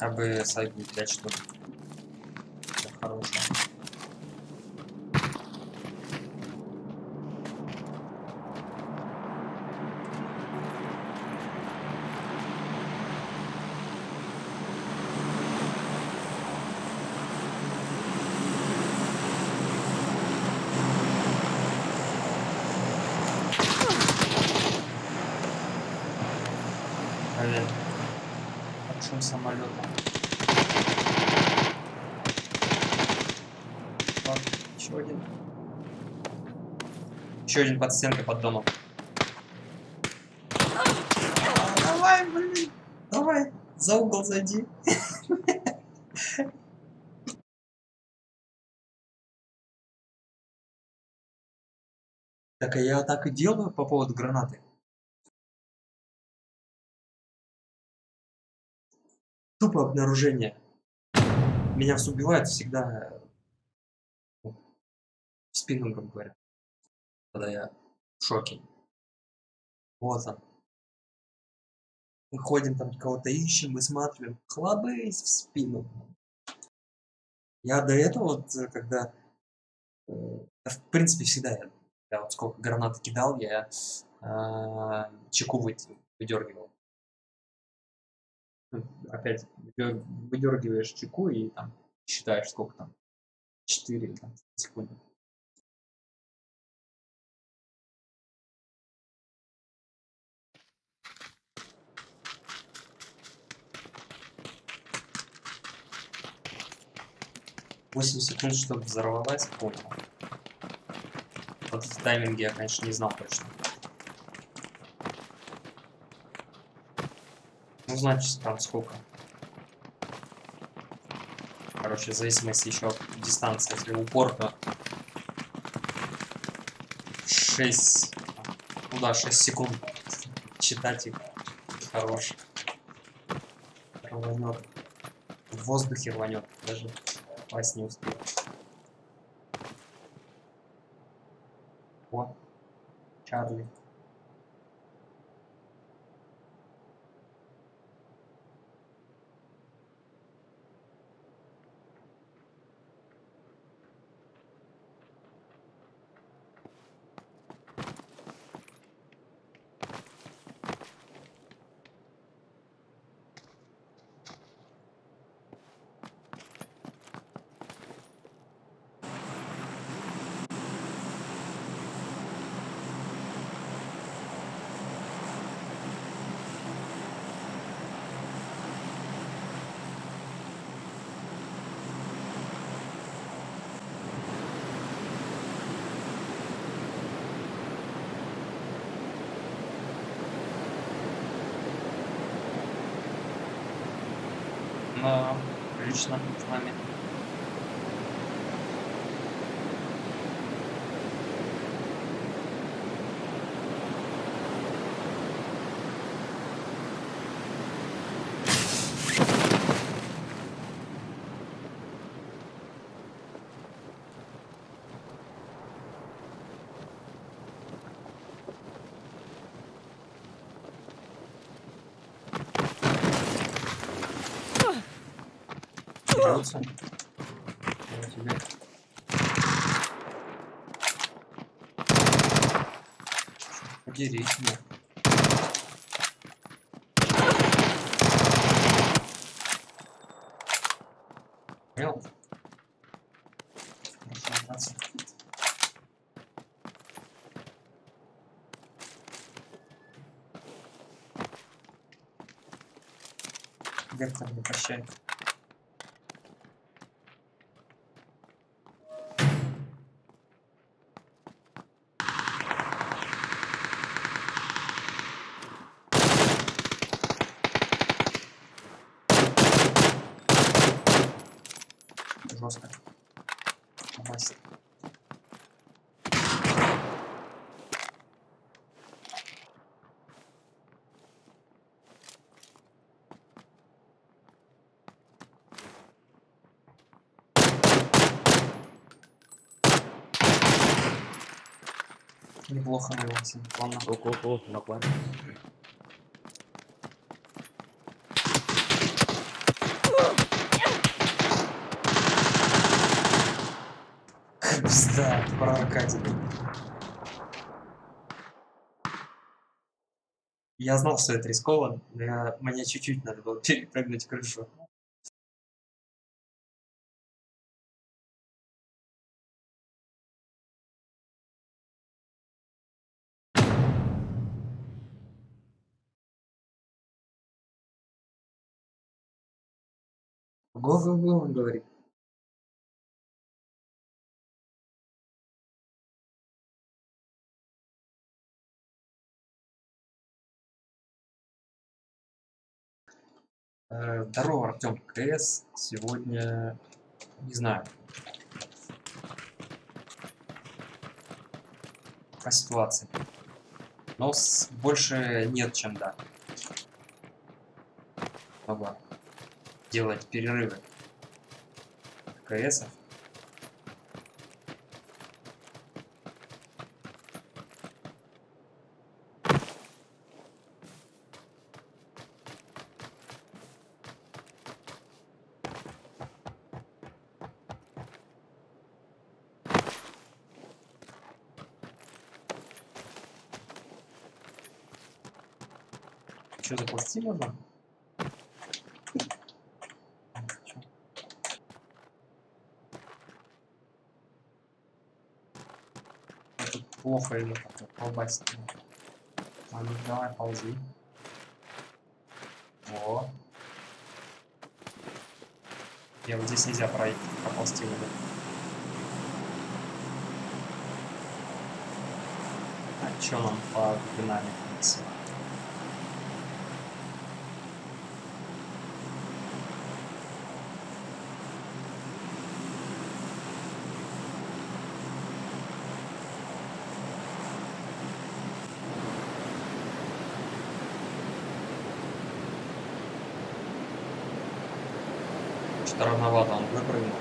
Хотя бы сайгу 5 что ли. Это хорошее. Блин. Под шум самолета. Так, еще один. Еще один под стенкой под домом. Давай, блин. Давай. За угол зайди. Так, а я так и делаю по поводу гранаты. Тупо обнаружение. Меня убивают всегда в спину, грубо говоря. Когда я в шоке. Вот он. Мы ходим там, кого-то ищем, высматриваем. Хлобысь в спину. Я до этого, вот, когда... в принципе, всегда я вот сколько гранат кидал, я чеку выдергивал. Опять выдергиваешь чеку и там считаешь, сколько там. 4 там, секунды. «8 секунд, чтобы взорвалась, понял. Вот в тайминге я, конечно, не знал точно. Ну, значит, там сколько. Короче, в зависимости еще от дистанции. Если упор, то 6... Ну да, 6 секунд. Читать их хорош. Рванет. В воздухе рванет. Даже попасть не успел. О, Чарли. Да, отлично с нами. Берутся. Я тебе. Подерись мне. Понял? Хорошо, Вектор не прощает. Жестко. Попасть. Неплохо навелся. Ладно. Ого, нормально. прокатит. Я знал, что это рискованно, но мне чуть-чуть надо было перепрыгнуть крышу. Го-го-го, он говорит. Здорово, Артем КС. Сегодня, не знаю, по ситуации. Но больше нет, чем да. Чтобы делать перерывы КСов. Что за пластина там? Тут плохо ее как-то колбасить. А ну давай ползи. Во. Я вот здесь нельзя пройти, проползти вот это. А чё нам по динамике? Что-то рановато он выпрыгнул.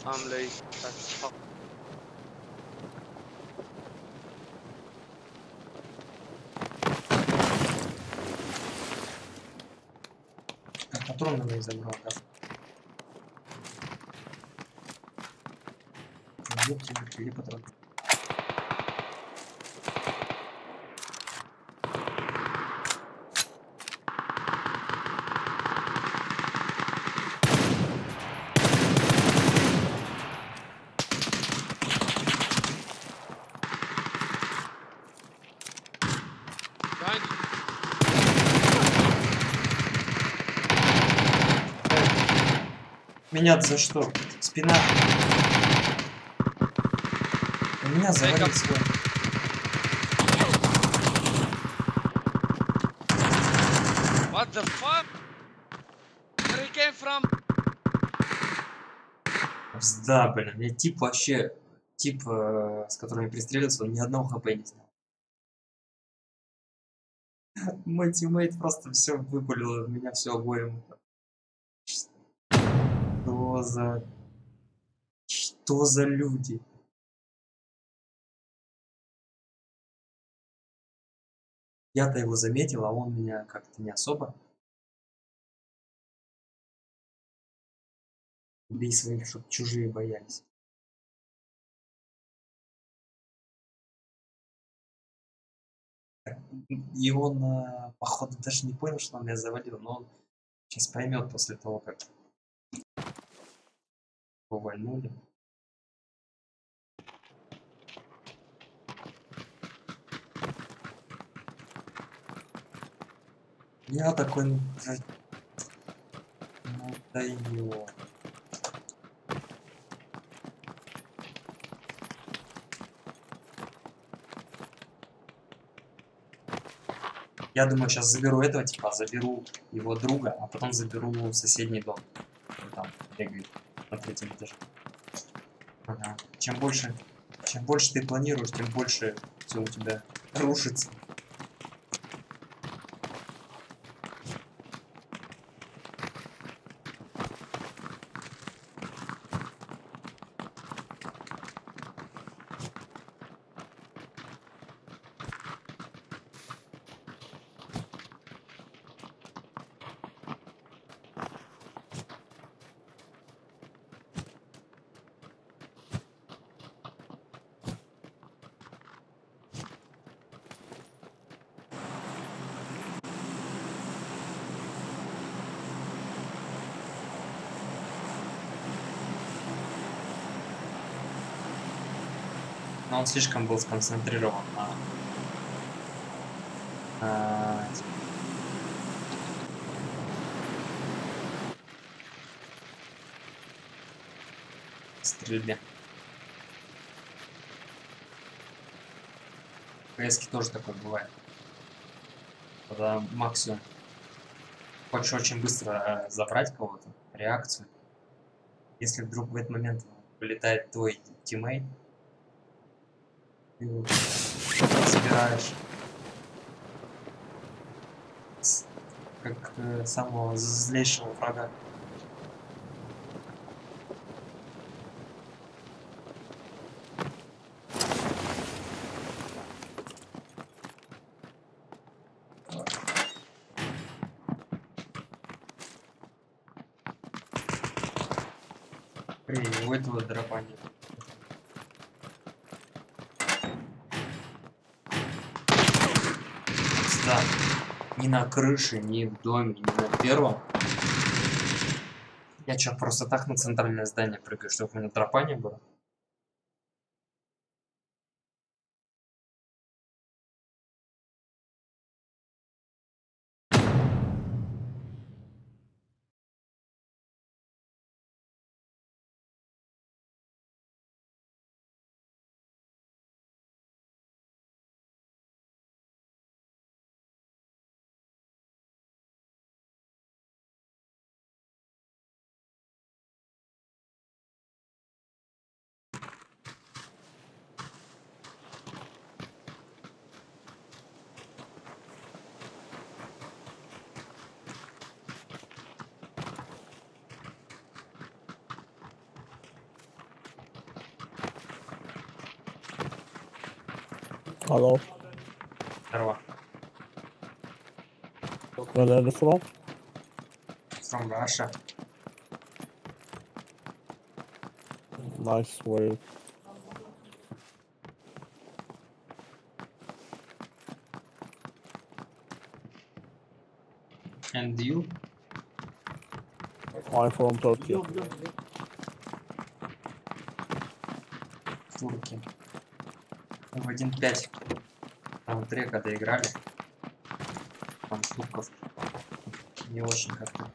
I'm late as fuck. Патрон на меня забрал, да. Где патрон? Меня за что? Спина. У меня завалился. What the fuck? Where he came from? Да, блин, мне тип вообще, с которым я пристрелился, он ни одного хп не снял. Мой тиммейт просто все выпалил, в меня все обоим. Что за люди? Я-то его заметил, а он меня как-то не особо. Убей своих, чтобы чужие боялись. И он, походу, даже не понял, что он меня завалил, но он сейчас поймет после того, как увольнули. Я такой, ну даё. Я думаю, сейчас заберу этого типа, заберу его друга, а потом заберу соседний дом. Он там бегает на 3-м этаже. Ага. Чем больше ты планируешь, тем больше все у тебя рушится. Но он слишком был сконцентрирован на стрельбе. В КС тоже такое бывает. Когда максимум хочешь очень быстро забрать кого-то, реакцию. Если вдруг в этот момент вылетает твой тиммейт, ты его собираешь как самого злейшего врага. У этого дропа нет. Да, ни на крыше, ни в доме, ни на первом. Я что, просто так на центральное здание прыгаю, чтобы у меня дропа не было? Hello. Здорово. Where are you from? From Russia. Nice way. And you? I'm from Turkey. Турки. В 1.5 там в 3 когда играли, там турков не очень как-то.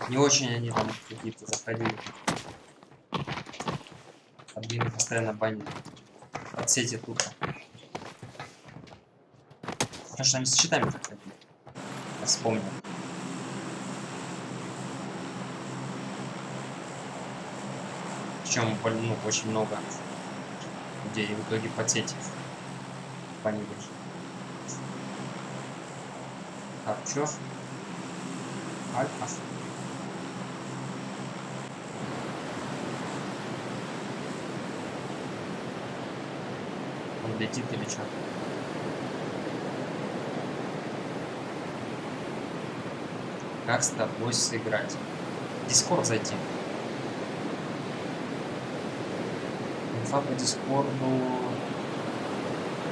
Не очень они там какие-то заходили. Админы постоянно банили. От сети турка. Потому что они с читами заходили. Я вспомнил. Причем, ну, очень много людей в итоге по сети банили. Так, чё? Альфа. Он летит или чё? Как с тобой сыграть? В Дискорд зайти. Инфа по Дискорду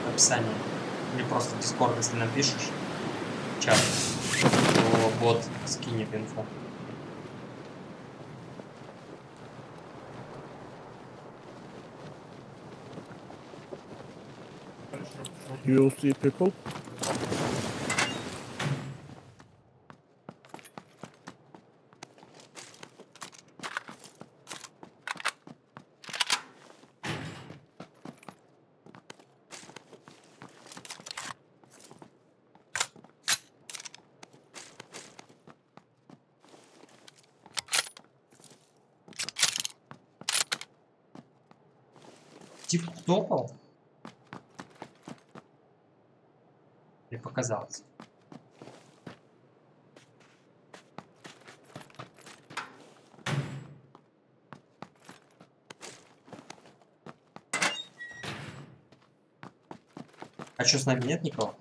в описании. Или просто в Дискорд, если напишешь чат, то бот скинет инфу. You see people? Тип топал? Или показалось? А что, с нами нет никого?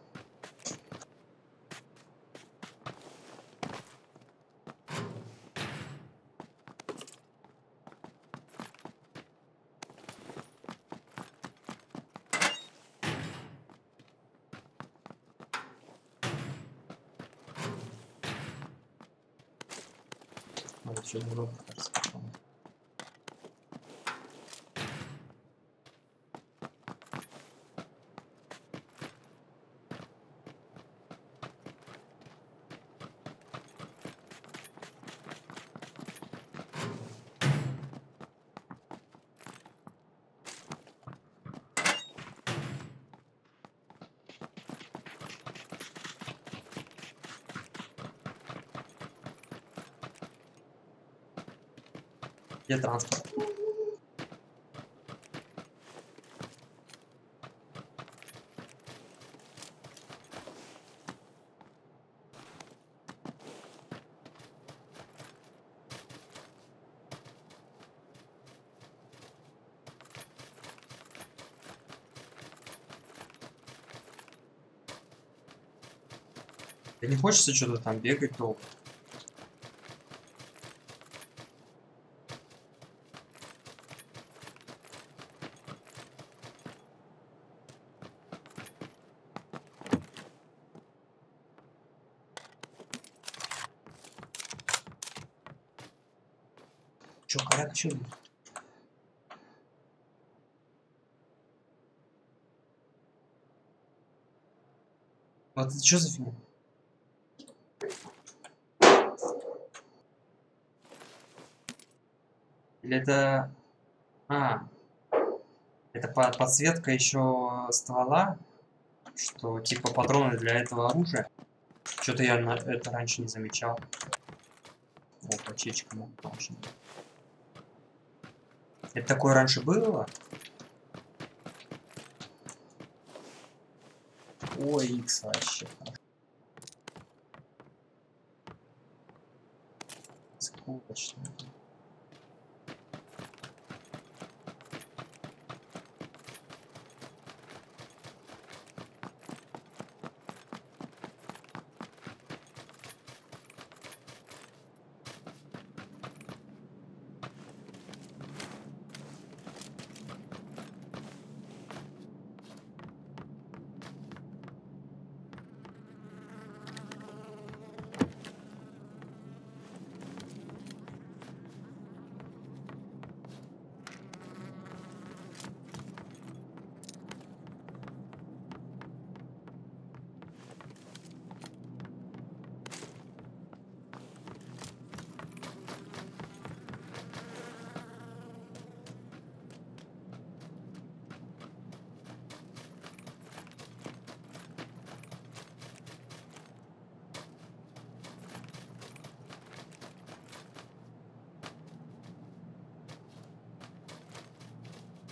Вот еще дорогу, кажется, потом. Где транспорт? Да не хочется что-то там бегать долго. Чё, коряк, чё? Вот это чё за фигня? Или это... А, это подсветка еще ствола, что типа патроны для этого оружия. Что-то я это раньше не замечал. О, почечка. Это такое раньше было? Ой, икс вообще. Скучно.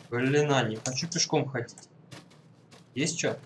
Блин, не хочу пешком ходить. Есть что?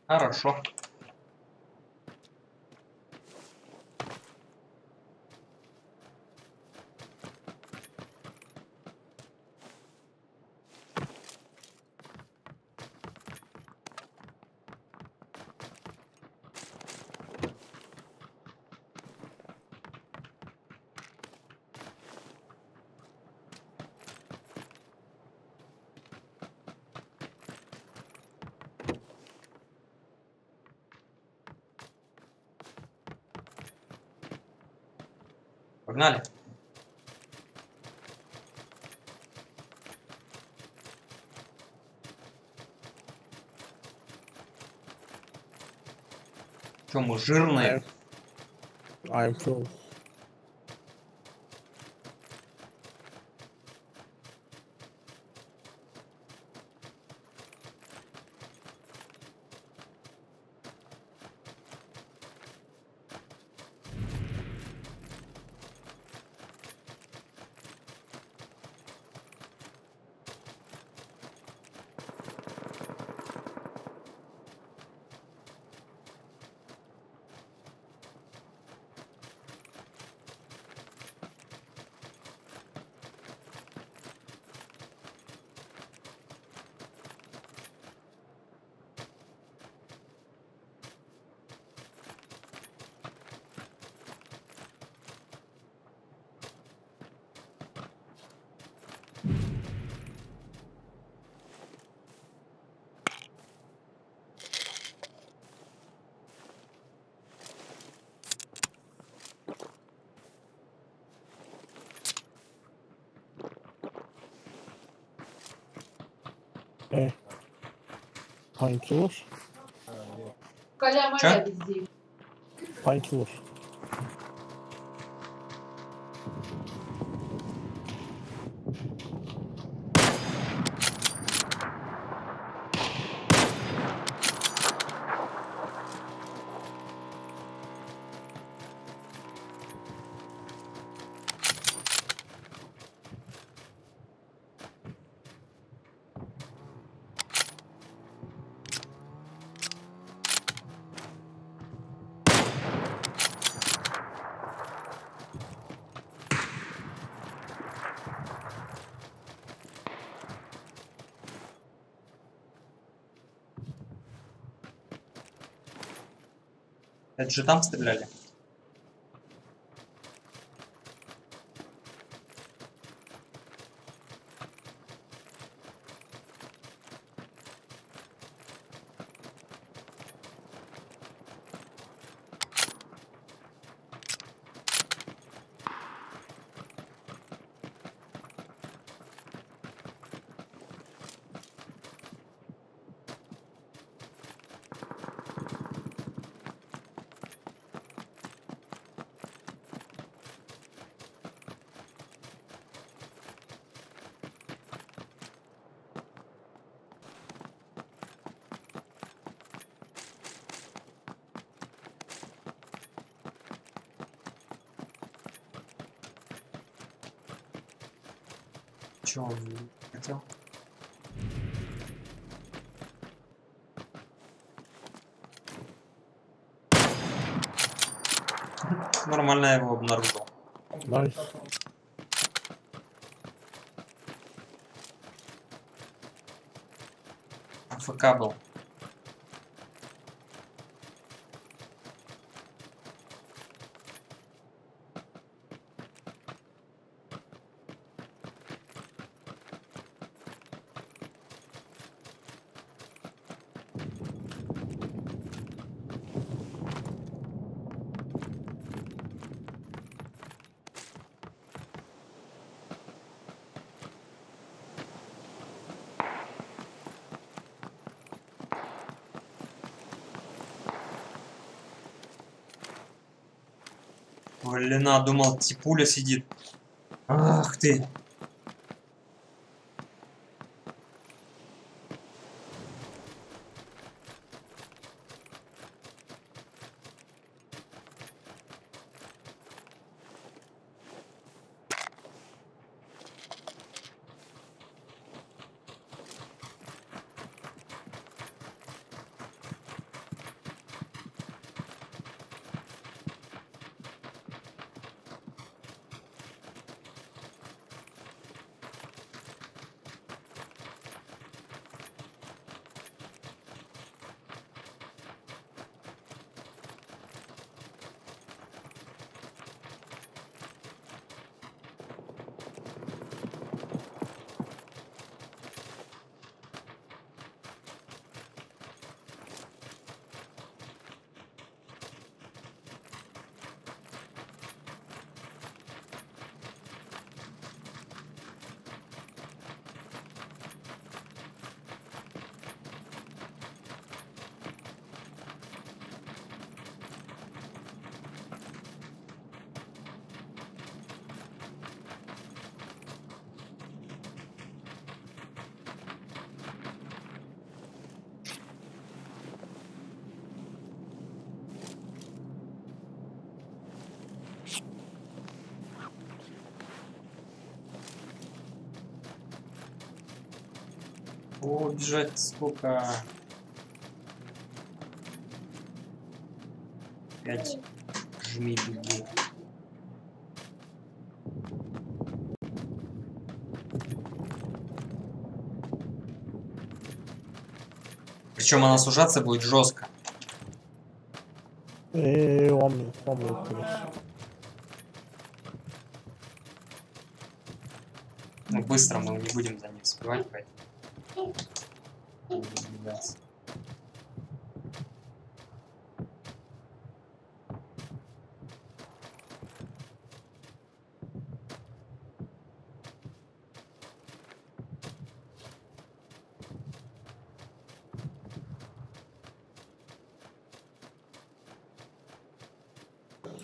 Хорошо. Погнали. Что, мы жирные? I'm full. Hey. Painkiller? Чё? Painkiller. Это же там стреляли? Чё он хотел? Нормально я его обнаружил. Nice. АФК был. Блин, думал, типуля сидит. Ах ты. О, бежать сколько? 5. Жми, беги. Причем она сужаться будет жестко. One minute, please. Ну, быстро мы не будем за ней успевать, поэтому.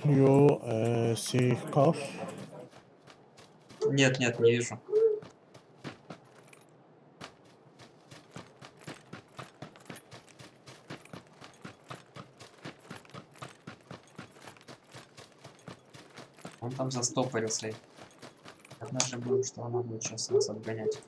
You see cars? Нет, нет, не вижу. Он там застопорился. Однажды было, что она будет сейчас нас обгонять.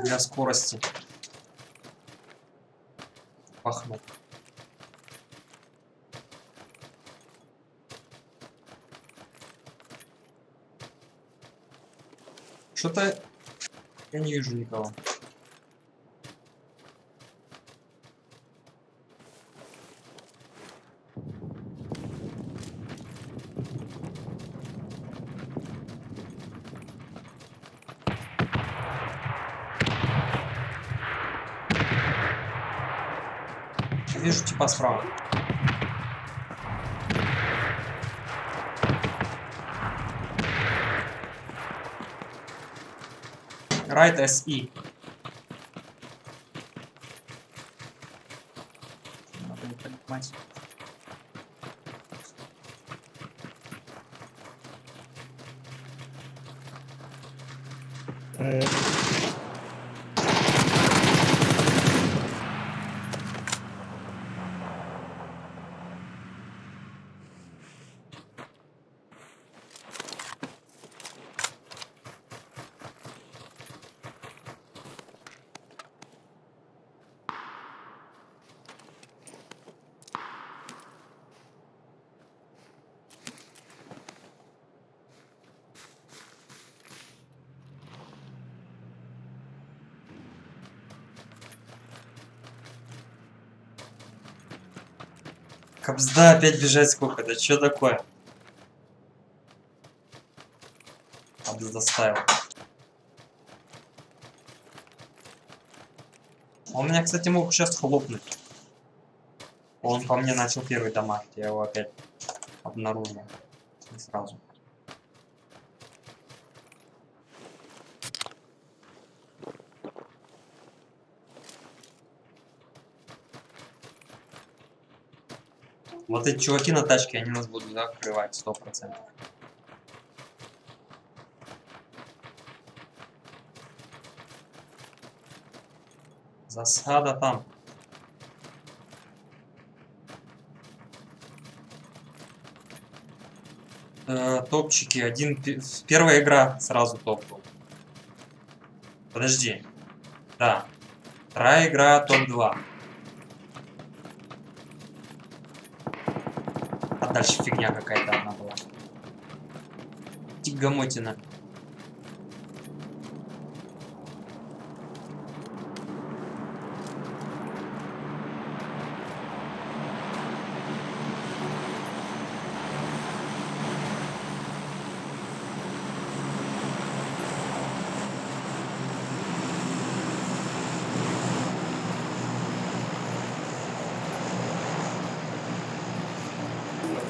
Для скорости. Пахнул. Что-то я не вижу никого. Вижу типа справа. Right SE. Надо не понимать. Кобзда опять бежать сколько? Да что такое? Кобзда ставил. Он меня, кстати, мог сейчас хлопнуть. Он по мне начал первый дамажить. Я его опять обнаружил. Не сразу. Вот эти чуваки на тачке, они нас будут закрывать 100%. Засада там. Топчики. Первая игра сразу топ был. Подожди. Да. Вторая игра топ-2. А дальше фигня какая-то одна была. Тигамотина.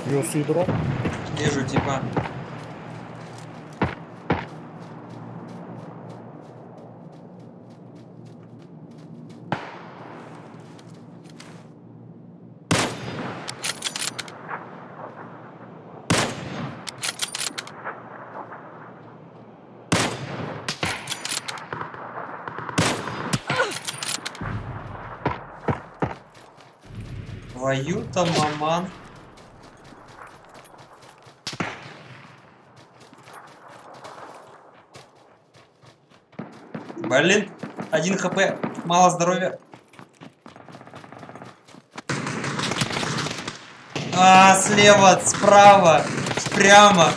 You see drop? Вижу, типа. Твою-то маман. Блин, 1 хп, мало здоровья. Слева, справа, прямо.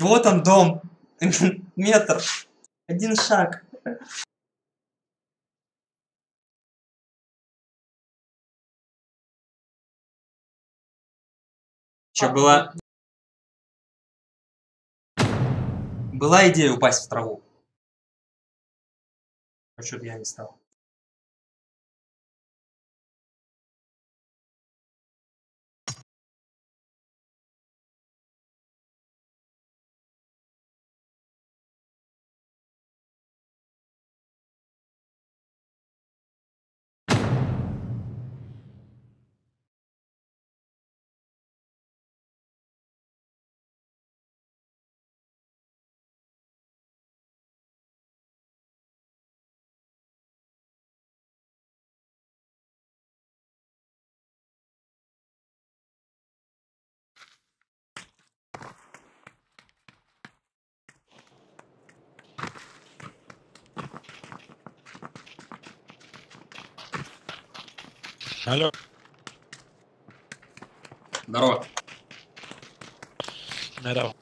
Вот он дом. Метр. Один шаг. Чё, была идея упасть в траву. А что-то я не стал. Алло. Здорово. Здорово.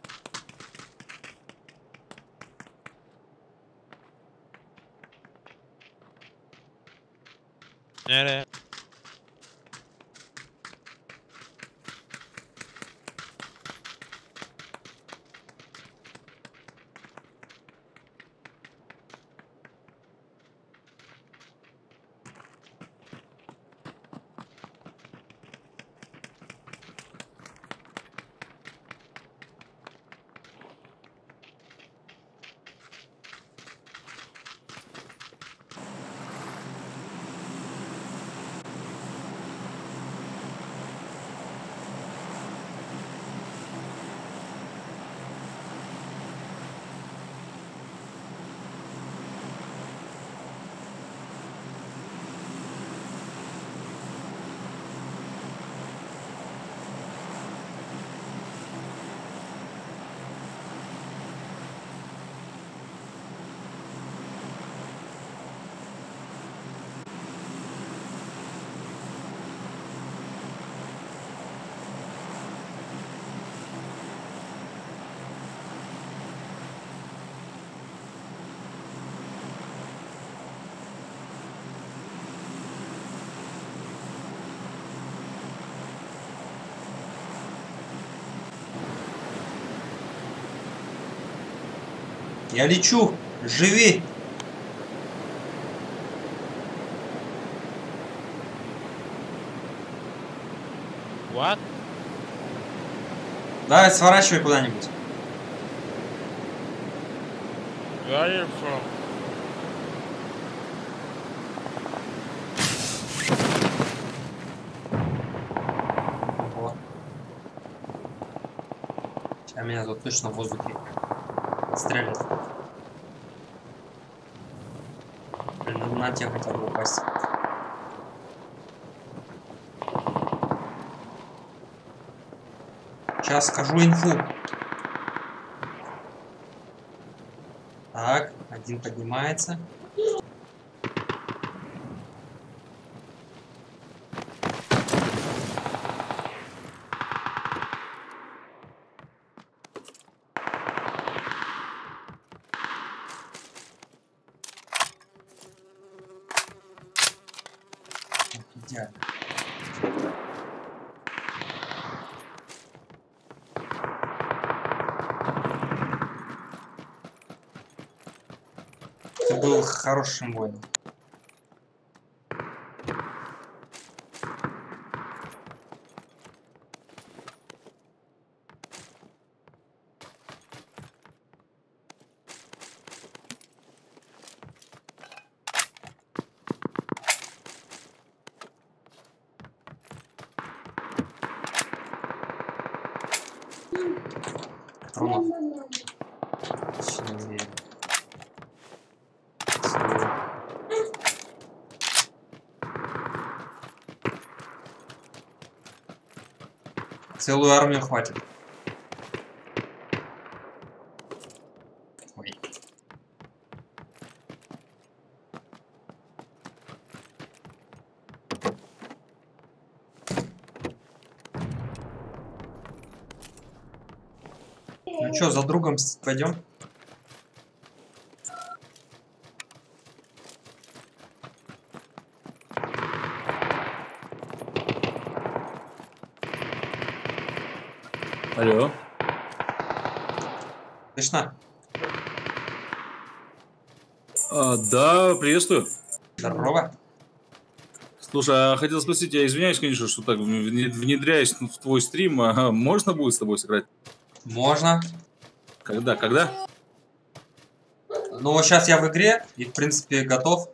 Nereye? Я лечу. Живи. What? Давай, сворачивай куда-нибудь. Where are you from? Вот. Сейчас меня тут точно в воздухе стрелят. Блин, ну на тебя хотя бы упасть. Сейчас скажу инфу. Так, один поднимается. Идеально. Ты был хорошим воином. Патронов. Точно не верю. Целую армию хватит. Ой. Ну что, за другом пойдем? Алло. Слышно? Да, приветствую. Здорово. Слушай, а хотел спросить, я извиняюсь, конечно, что так внедряюсь в твой стрим, а можно будет с тобой сыграть? Можно. Когда? Ну, вот сейчас я в игре и, в принципе, готов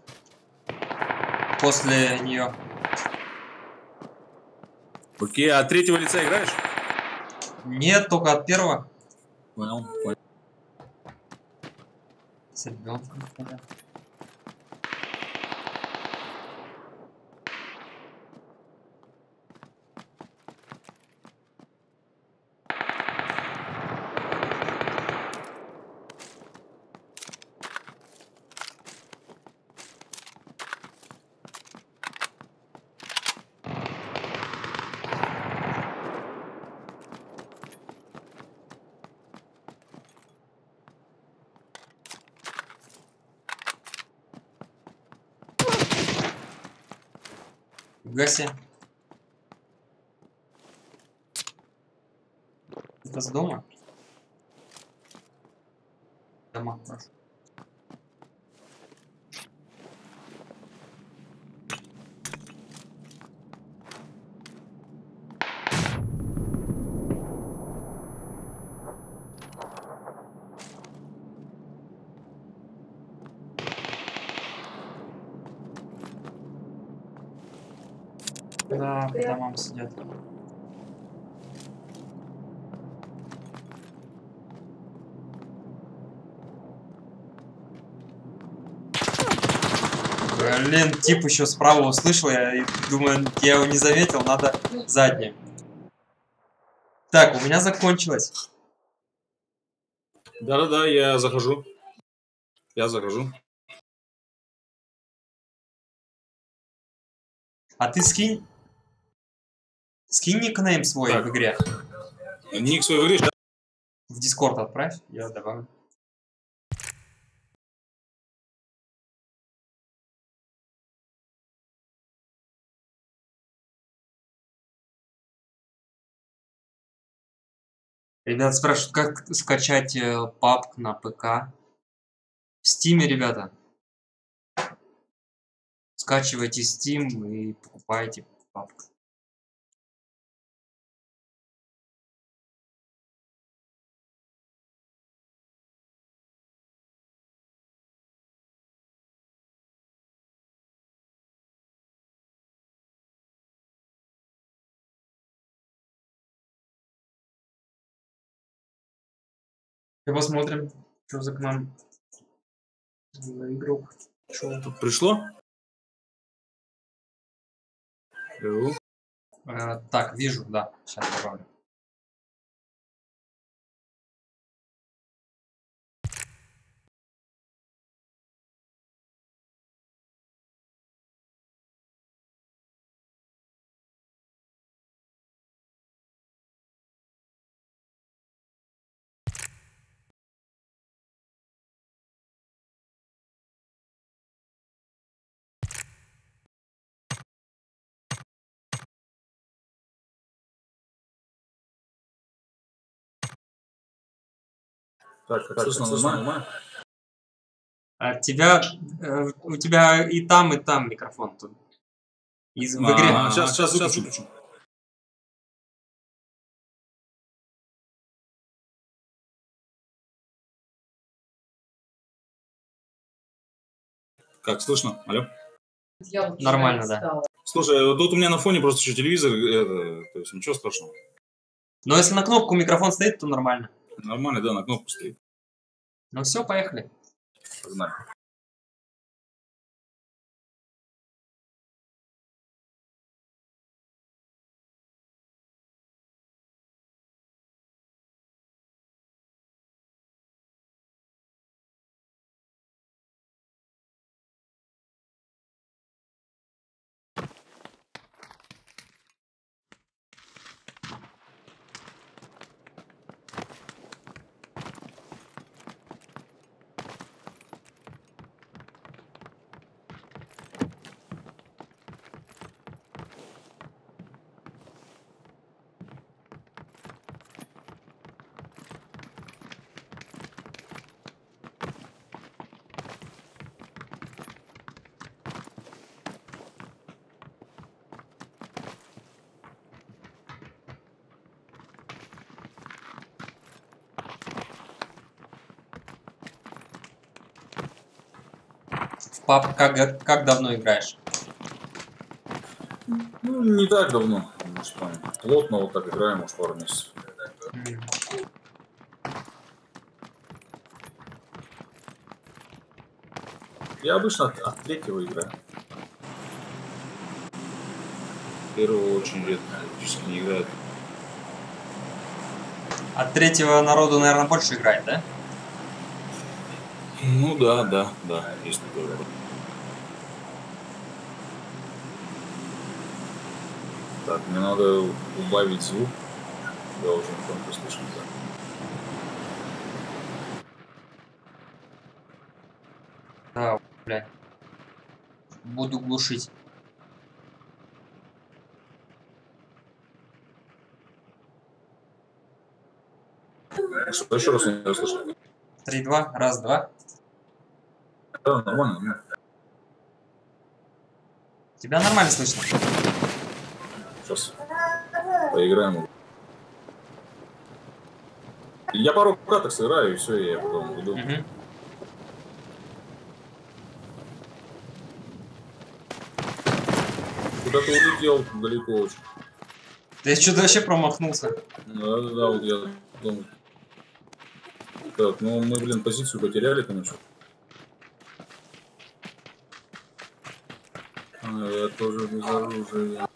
после нее. Окей, а от третьего лица играешь? Нет, только от первого. Понял. С ребенком. Гаси. Это с дома? Дома, прошу. Да, по домам сидят. Блин, тип еще справа услышал, я и думаю, я его не заметил, надо задним. Так, у меня закончилось. Да, я захожу. А ты скинь никнейм свой Так. в игре. Ник свой в игре? В Дискорд отправь, я добавлю. Ребят спрашивают, как скачать PUBG на ПК. В Steam, ребята. Скачивайте Steam и покупайте PUBG. И посмотрим, что за к нам за игрок. Тут пришло? Так, вижу, да. Сейчас добавлю. Так, слышно, нормально? От тебя, у тебя и там микрофон тут. В игре. Сейчас выключу. Как, слышно? Алло? Нормально, да. Слушай, тут у меня на фоне просто еще телевизор, то есть ничего страшного. Но если на кнопку микрофон стоит, то нормально. Нормально, да, на кнопку стоит. Ну все, поехали. Погнали. Пап, как давно играешь? Ну, не так давно. Может, там, плотно вот так играем, может, пару месяцев. Я обычно от третьего играю. Первого очень редко, практически не играет. От третьего народу, наверное, больше играет, да? Ну да, есть такое. Так, мне надо убавить звук. Я очень громко слышно. Да, блядь. Буду глушить. Что еще раз не слышал? 3-2, раз, два. Да, нормально. Тебя нормально слышно? Сейчас поиграем. Я пару каток сыграю, и все, и я потом буду. Куда ты улетел далеко очень. Ты что-то вообще промахнулся. Да, вот я думаю. Так, ну мы, блин, позицию потеряли, конечно. Я тоже без оружия.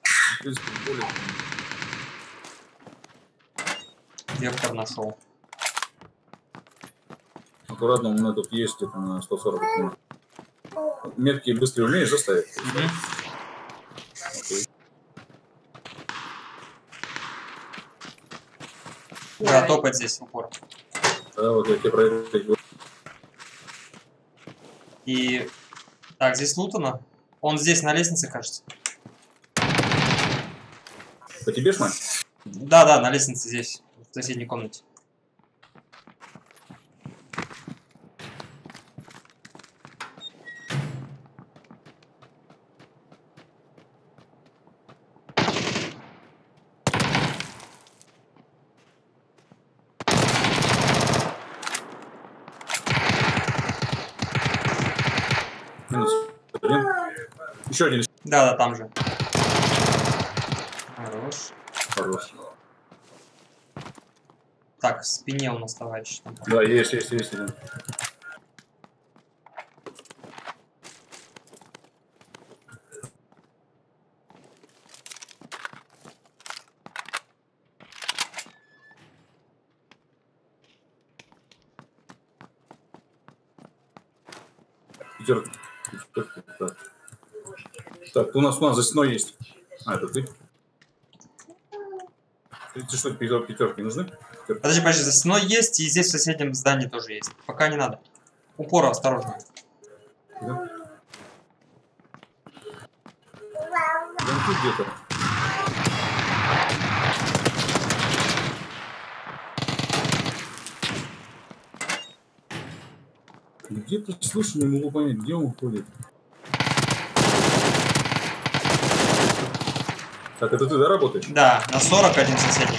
В принципе, более... Вектор нашел. Аккуратно, у меня тут есть где-то на 140 минут. Метки быстрее умеешь заставить? Окей. Да, топать здесь в упор. Да, вот я тебе про это говорю. И... Так, здесь лутано. Он здесь на лестнице, кажется. По тебе, шмаль? Да, на лестнице здесь, в соседней комнате. Минус. Один. Еще один. Да, там же. Хорош. Хорош. Так, в спине у нас товарищ. Да, есть один. Пятерка. Так, у нас за стеной есть. А, это ты? Ты что, пятерки нужны? Подожди, за стеной есть, и здесь в соседнем здании тоже есть. Пока не надо. Упор осторожно. Да? Да, тут где-то. Где-то слышу, не могу понять, где он ходит. Так, это ты, да, работаешь? Да, на 41 соседний.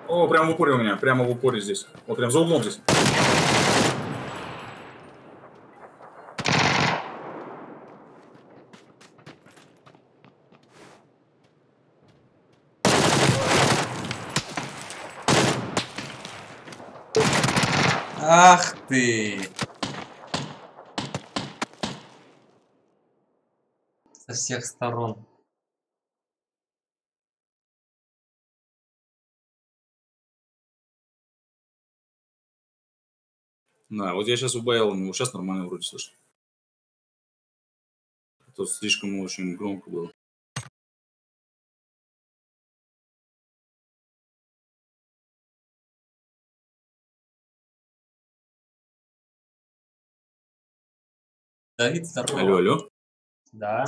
О, прямо в упоре у меня, прямо в упоре здесь. Вот прям за углом здесь. Ах ты! Со всех сторон. Да, вот я сейчас убавил, ну сейчас нормально вроде слышно. Тут слишком очень громко было. Давид, здорово. Алло. Да.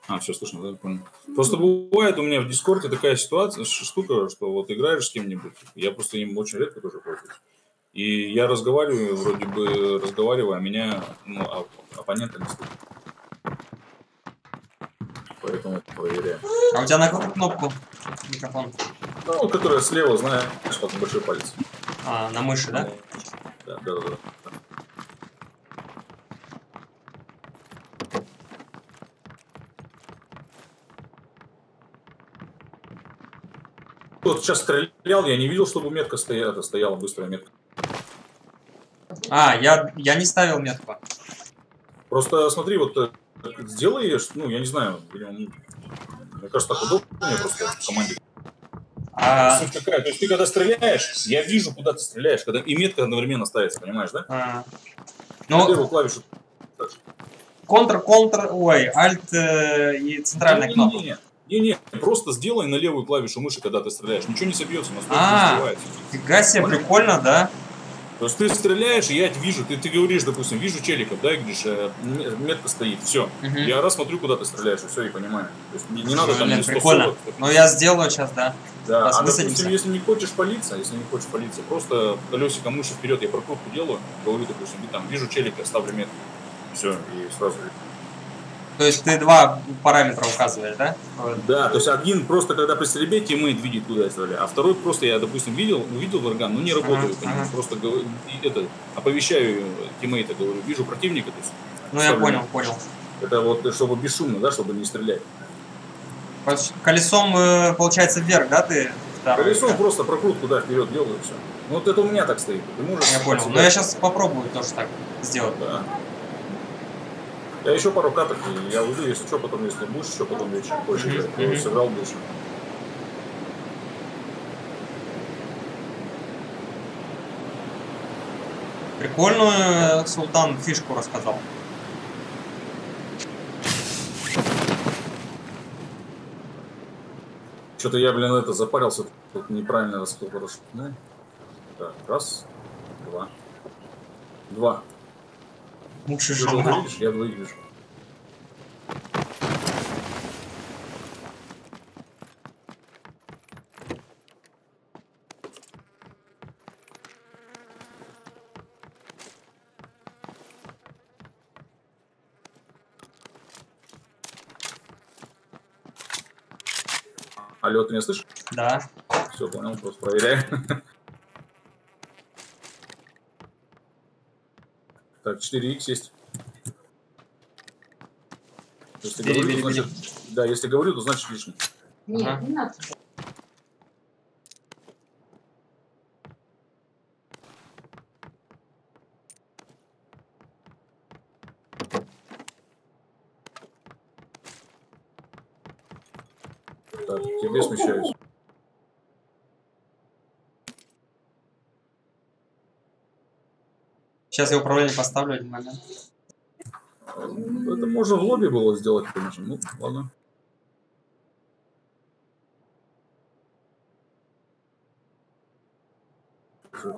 А, все слышно, да, понял. Просто бывает у меня в Дискорде такая ситуация, штука, что вот играешь с кем-нибудь, я просто им очень редко тоже пользуюсь. И я разговариваю, вроде бы разговариваю, а меня, ну, оппонента не слышит. Поэтому проверяем. А у тебя на какую кнопку микрофон? Ну, которая слева, знаешь, под большой палец. А, на мыши, да? Да. Вот сейчас стрелял, я не видел, чтобы метка стояла быстрая метка. А, я не ставил метку. Просто смотри, вот сделай, ну, я не знаю, мне кажется, так удобнее просто в команде. Суть какая? То есть ты когда стреляешь, я вижу, куда ты стреляешь, когда и метка одновременно ставится, понимаешь, да? Ну, первую клавишу. Ctrl, ой, Alt и центральная кнопка. Не, просто сделай на левую клавишу мыши, когда ты стреляешь. Ничего не собьется, настолько не сбивается. Фига себе, прикольно, да? То есть ты стреляешь, и я вижу, ты говоришь, допустим, вижу челиков, да, и говоришь, метка стоит, все. Я раз смотрю, куда ты стреляешь, и все, и понимаю. То есть не надо там... Прикольно. Ну я сделаю сейчас, да. Да, а допустим, если не хочешь палиться, просто колесико мыши вперед, я прокрутку делаю, говорю, допустим, там вижу челика, ставлю метку. Все, и сразу. То есть ты два параметра указываешь, да? Да, то есть один просто, когда при стрельбе тиммейт видит, куда я стреляю, а второй просто я, допустим, увидел врага, но не работаю по нему, просто оповещаю тиммейта, говорю, вижу противника, то есть. Ну я понял. Это вот, чтобы бесшумно, да, чтобы не стрелять. Колесом, получается, вверх, да, ты? Колесом просто прокрутку, да, вперед делаю, все. Ну вот это у меня так стоит. Ты можешь, я понял, но я сейчас попробую тоже так сделать. Да. Я еще пару каток, и я уйду, если что, потом, если будешь еще, потом вечер больше играть, сыграл больше. Прикольную Султан фишку рассказал. Что-то я, блин, запарился, тут неправильно рассказал, хорошо. Так, раз, два. Лучше же. Я двоих вижу. Алло, ты меня слышишь? Да. Все, понял, просто проверяю. Так, 4х есть. Если говорю, то значит... Да, если говорю, то значит лишний. Нет, не надо. Так, тебе смещаюсь. Сейчас я управление поставлю один момент. Это можно в лобби было сделать, конечно. Ну, ладно.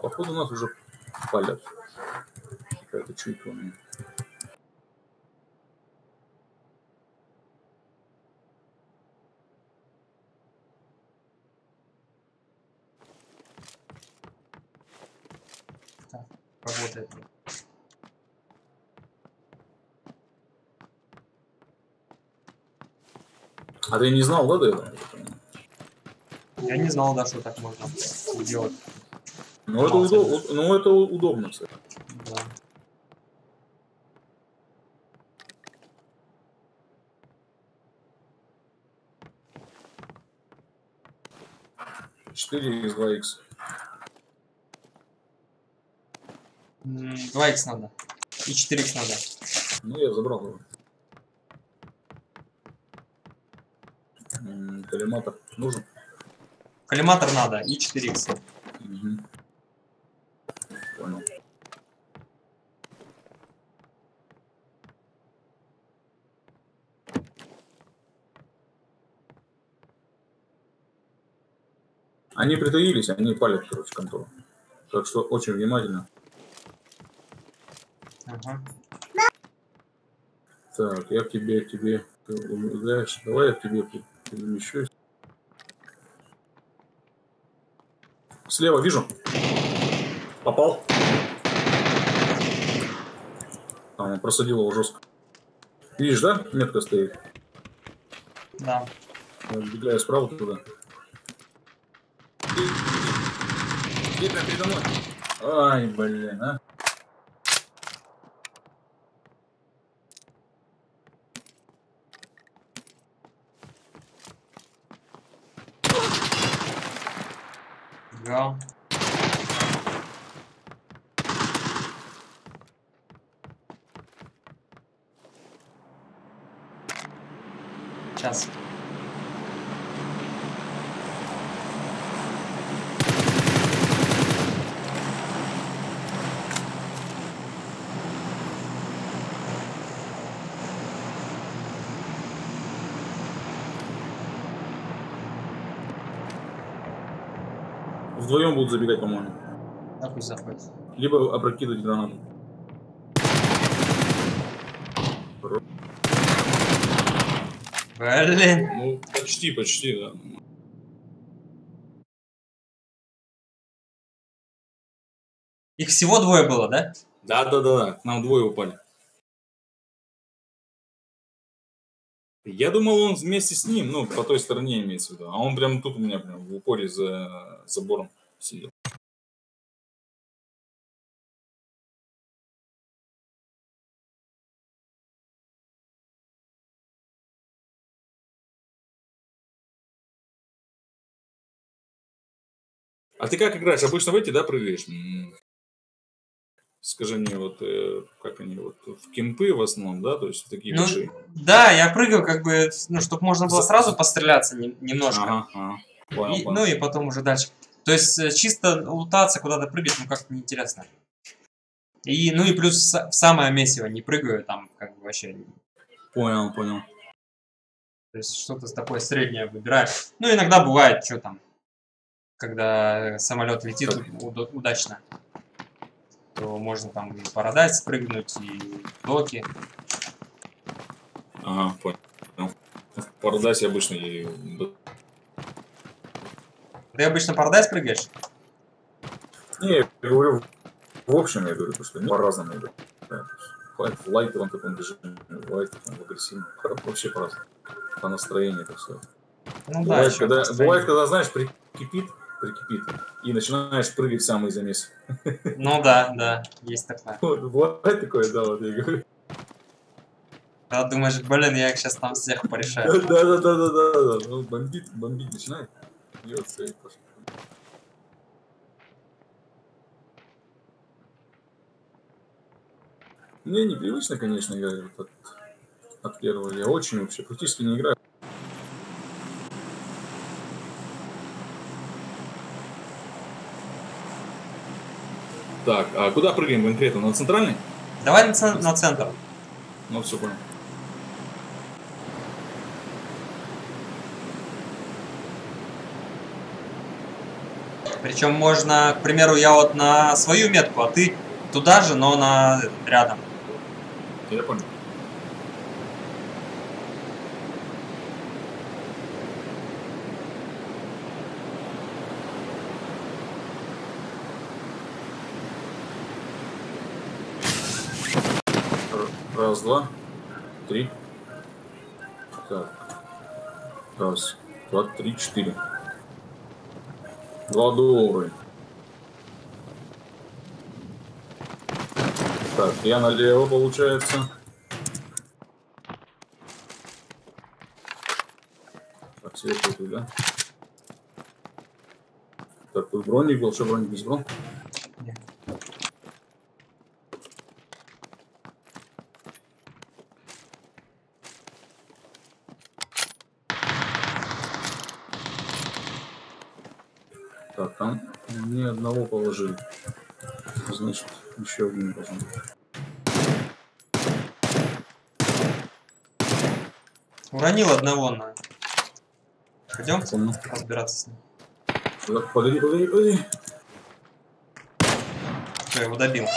Походу нас уже палят. Какая-то чуйка у меня. Так, работает. А ты не знал, да, до этого? Я не знал, да, что так можно сделать. Ну, это удобно, кстати. Да. Четыре из 2х. 2х надо. И 4х надо. Ну, я забрал его. Коллиматор нужен? Коллиматор надо и 4х. Угу. Понял. Они притаились, они палят, короче, контору. Так что очень внимательно. Ага. Так, я к тебе, ты убегаешь. Давай я к тебе перемещусь. Слева вижу. Попал. Там он просадил его жестко. Видишь, да? Метка стоит. Да. Бегаю справа туда. Где прям передо мной? Ай, блин, а. Go. Сейчас. Вдвоем будут забегать, по-моему. Да, пусть заходит. Либо опрокидывать гранату. Блин. Ну, почти, да. Их всего двое было, да? Да. К нам двое упали. Я думал, он вместе с ним, ну, по той стороне имеется в виду. А он прямо тут у меня, прям в упоре за забором сидел. А ты как играешь? Обычно в эти, да, прыгаешь? Скажи мне, вот как они, вот в кемпы в основном, да, то есть в такие большие? Да, я прыгал как бы, ну, чтобы можно было сразу постреляться немножко. Понял. Ну и потом уже дальше. То есть чисто лутаться, куда-то прыгать, ну как-то неинтересно. И, ну и плюс в самое месиво не прыгаю, там как бы вообще... Понял. То есть что-то такое среднее выбираю. Ну иногда бывает, что там, когда самолет летит удачно, то можно там и Парадайз спрыгнуть, и доки. Ага, понял. В Парадайзе обычно Ты обычно Парадайз прыгаешь? Не, я говорю, в общем, я говорю, что по-разному играю. В лайтовом таком движении, в лайтовом, в агрессивном. Вообще по-разному. По настроению, так сказать. Ну, бывает, да, когда, знаешь, прикипит, и начинаешь прыгать в самый замес. Ну да, есть такое. Вот, бывает такое, да, вот я говорю. Да, думаешь, блин, я их сейчас там всех порешаю. Да. Ну, бомбить начинает. И вот все, и пошло. Мне непривычно, конечно, играть вот от первого. Я очень вообще практически не играю. Так, а куда прыгаем конкретно? На центральный? Давай на центр. Ну, все понял. Причем можно, к примеру, я вот на свою метку, а ты туда же, но на рядом. Я понял. Раз, два, три. Так. Раз, два, три, четыре. 2 доллара. Так, я налево, получается. Так, сверху туда. Так, тут броник был, что броник без брон? Нет. Так, там ни одного положили. Значит, еще один должен быть. Уронил одного на... Пойдем разбираться с ним. Погоди. Все, его добил.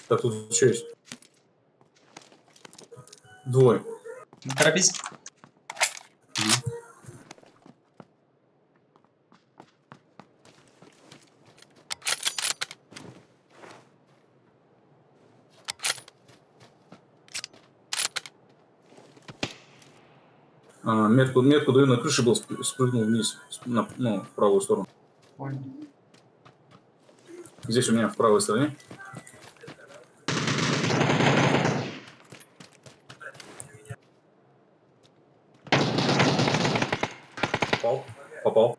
Так, тут еще есть. Двое. Не торопись. Метку даю на крыше, был спрыгнул вниз, в правую сторону. Понял. Здесь у меня в правой стороне. Попал. Попал.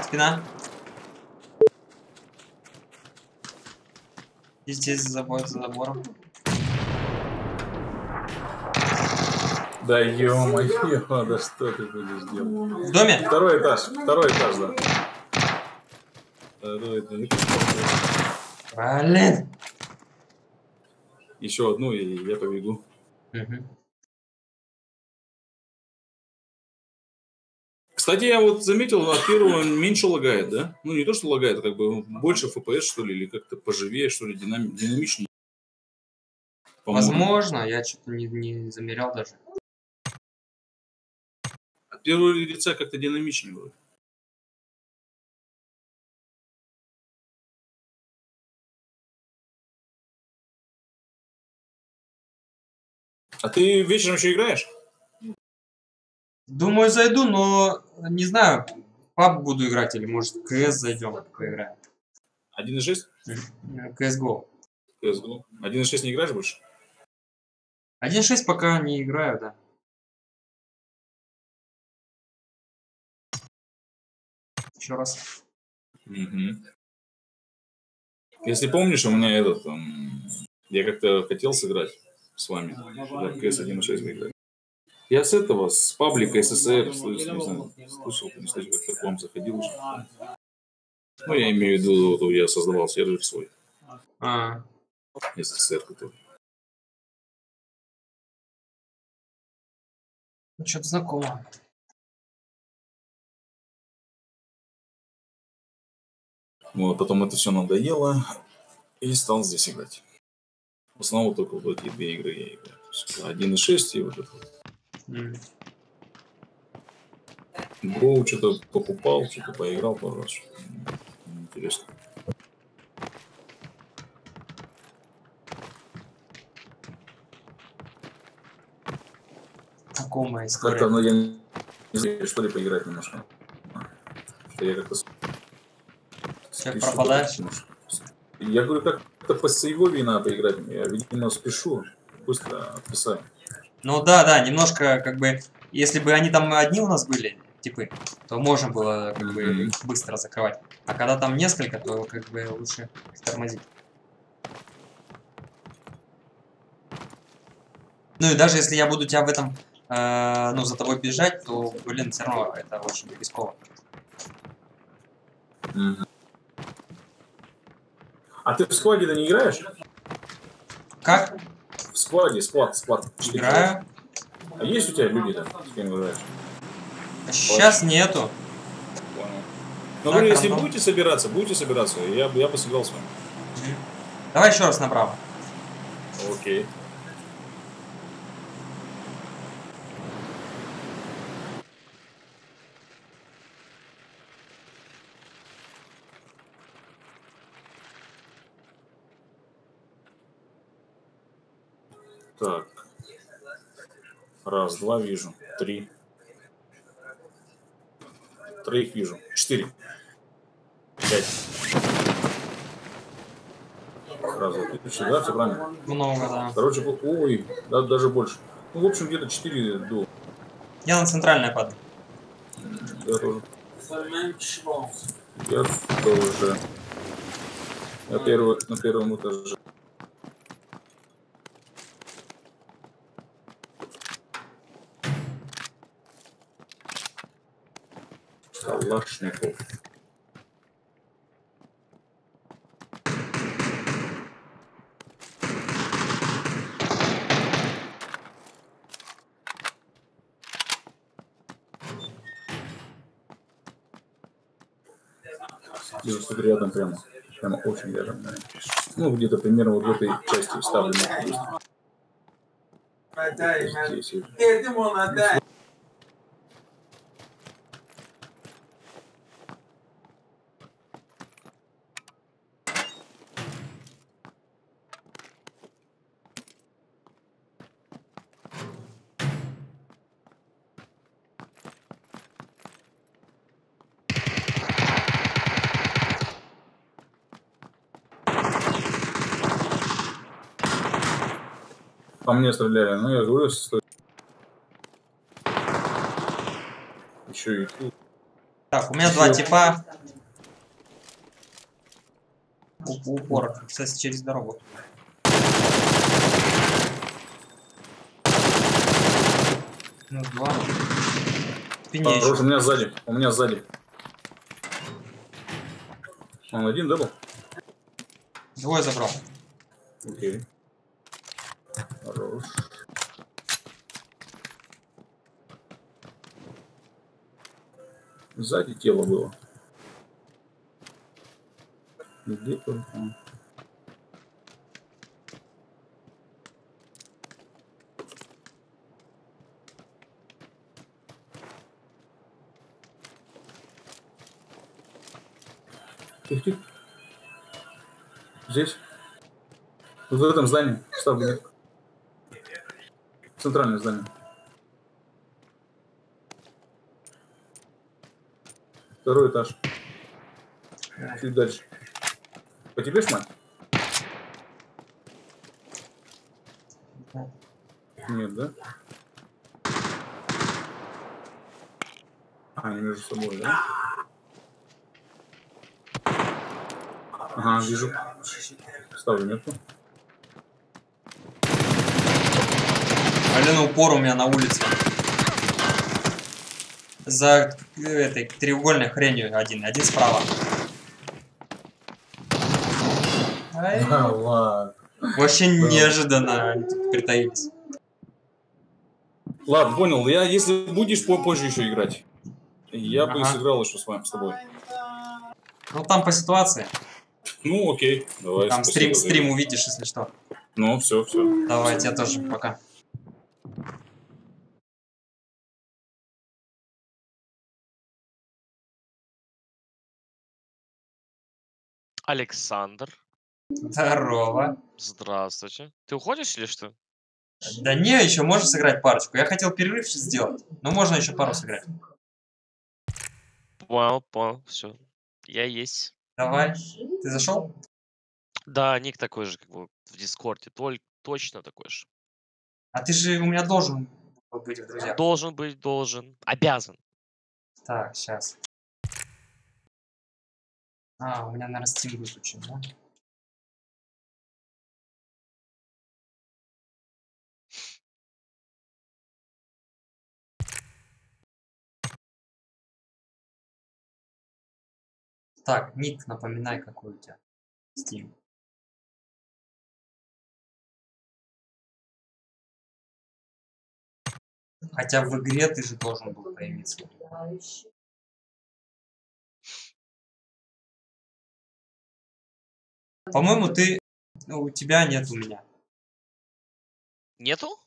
Спина. Здесь за забором. Да ё-моё, да что ты будешь делать? В доме? Второй этаж, да. Второй этаж. Блин. Еще одну, и я побегу. Кстати, я вот заметил, от первого меньше лагает, да? Ну, не то, что лагает, а как бы больше FPS, что ли, или как-то поживее, что ли, динамичнее. Возможно, я что-то не замерял даже. От первого лица как-то динамичнее было. А ты вечером еще играешь? Думаю, зайду, но не знаю, в паб буду играть или может в CS зайдем, поиграем. 1.6? CSGO. CSGO. 1.6 не играешь больше? 1.6 пока не играю, да. Еще раз. Если помнишь, у меня этот... я как-то хотел сыграть с вами. В CS 1.6 выиграть. Я с этого, с паблика СССР, не знаю, слышал, не слышал, как-то к вам заходил уже. Ну, я имею в виду, вот я создавал сервер свой. СССР, который. Что-то знакомо. Вот, потом это все надоело, и стал здесь играть. В основном только вот эти две игры я играю. 1.6 и вот это. Go что-то покупал, что-то поиграл пару раз. Интересно. Знакомая история. Как-то, ну, я не знаю, что ли, поиграть немножко. Что я как-то... Как пропадаешь? Я говорю, как-то по сейвове надо поиграть. Я, видимо, спешу, быстро отписаю. Ну да, немножко как бы, если бы они там одни у нас были, типы, то можно было как бы их быстро закрывать. А когда там несколько, то как бы лучше тормозить. Ну и даже если я буду тебя в этом, ну, за тобой бежать, то, блин, все равно это очень рисково. А ты в складе-то не играешь? Как? В складе, склад. Играю. А есть у тебя люди-то, с кем играешь? Сейчас нету. Понял. Ну, говорю, если будете собираться, я бы сыграл с вами. Давай еще раз направо. Окей. Так. Раз, два вижу. 3. 3 вижу. 4. 5. Сразу. Да, все правильно? Много, да. Короче, ой, да, даже больше. Ну, в общем, где-то 4 до. Я на центральное падаю. Я тоже. Я тоже. Я на первом этаже. Калашников. Вижу, что рядом прямо очень рядом. Ну, где-то примерно вот в этой части ставлю. Здесь. По мне стреляли, ну я говорю, еще и тут. Так, у меня два типа. Упор, кстати, через дорогу. Ну, два. Спине Хорош, у меня сзади, у меня сзади. Он один, да, был? Двое забрал. Окей. Хорош. Сзади тело было. Где только он? Тихо. Здесь. Вот в этом здании. Ставлю. Центральное здание. Второй этаж. Чуть дальше. По тебе шмать? Нет, да? А, они между собой, да? Ага, вижу. Ставлю метку. Алена, упор у меня на улице. За этой треугольной хренью один справа. Ладно. Вообще неожиданно они тут притаились. Ладно, понял. Я, если будешь позже еще играть, я бы сыграл еще с тобой. Ну там по ситуации. Ну окей, давай. Там стрим увидишь, если что. Ну все. Давай, тебе тоже, пока. Александр. Здорово. Здравствуйте. Ты уходишь или что? Да не, еще можно сыграть парочку. Я хотел перерыв сейчас сделать, но можно еще пару сыграть. Понял, все. Я есть. Давай. Ты зашел? Да, ник такой же, как бы в Дискорде. Точно такой же. А ты же у меня должен быть в друзьях. Должен быть, обязан. Так, сейчас. А, у меня, наверное, Steam выключен, да? Так, ник, напоминай, какой у тебя Steam. Хотя в игре ты же должен был появиться. По-моему, у тебя нет у меня. Нету?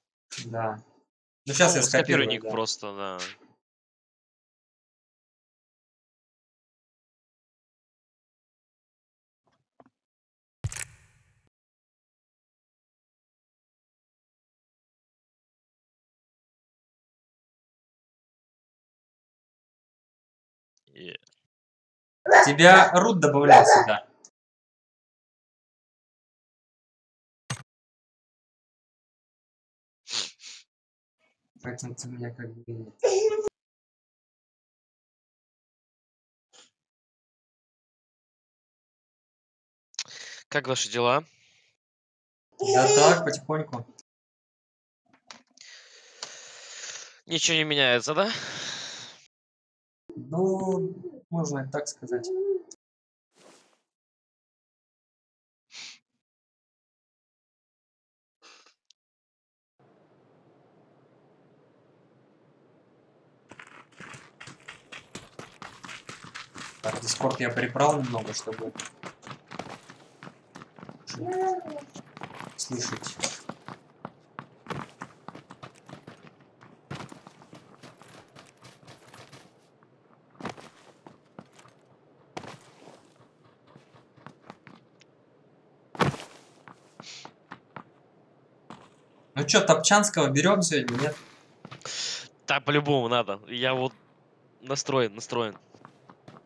Да. Ну сейчас я скопирую ник просто, да. Тебя рут добавлял сюда. Поэтому ты меня как бы нет. Как ваши дела? Да так, потихоньку. Ничего не меняется, да? Ну, можно и так сказать. Так, Discord я прибрал немного, чтобы слышать. Ну что, Топчанского берем сегодня, нет? Да, по-любому надо. Я вот настроен.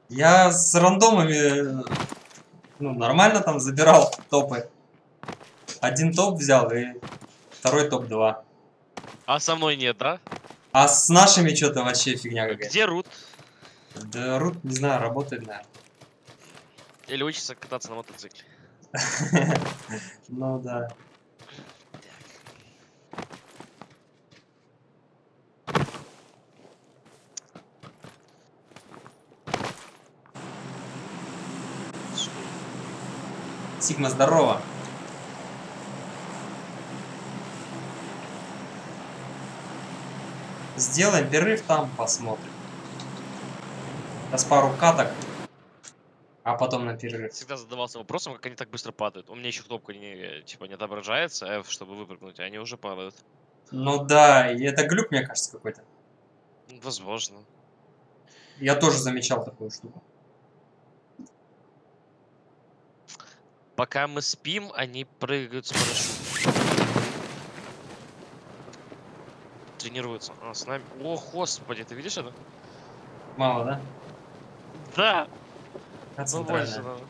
Я с рандомами, ну, нормально там забирал топы. Один топ взял и Второй топ-2. А со мной нет, да? А с нашими что-то вообще фигня какая-то. Где Рут? Да, Рут, не знаю, работает, наверное. Или учится кататься на мотоцикле? Ну да. Сигма, здорово. Сделаем перерыв, там посмотрим. Сейчас пару каток, а потом на перерыв. Всегда задавался вопросом, как они так быстро падают. У меня еще кнопка не, типа, не отображается, F, чтобы выпрыгнуть, а они уже падают. Ну да, и это глюк, мне кажется, какой-то. Возможно. Я тоже замечал такую штуку. Пока мы спим, они прыгают с парашютом. Тренируются. А, с нами. О, господи, ты видишь это? Мало, да? Да! А Ну, больше центральная? надо.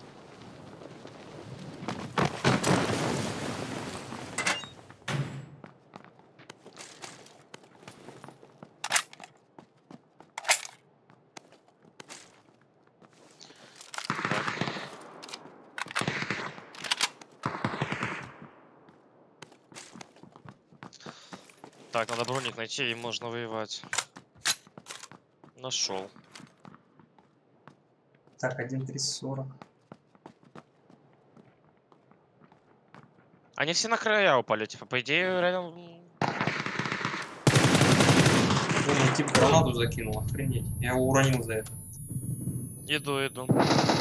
Так, надо броник найти, и можно воевать. Нашел. Так, 1.340. Они все на края упали, типа, по идее, рядом... Мне типа гранату закинул, охренеть. Я его уронил за это. Иду. У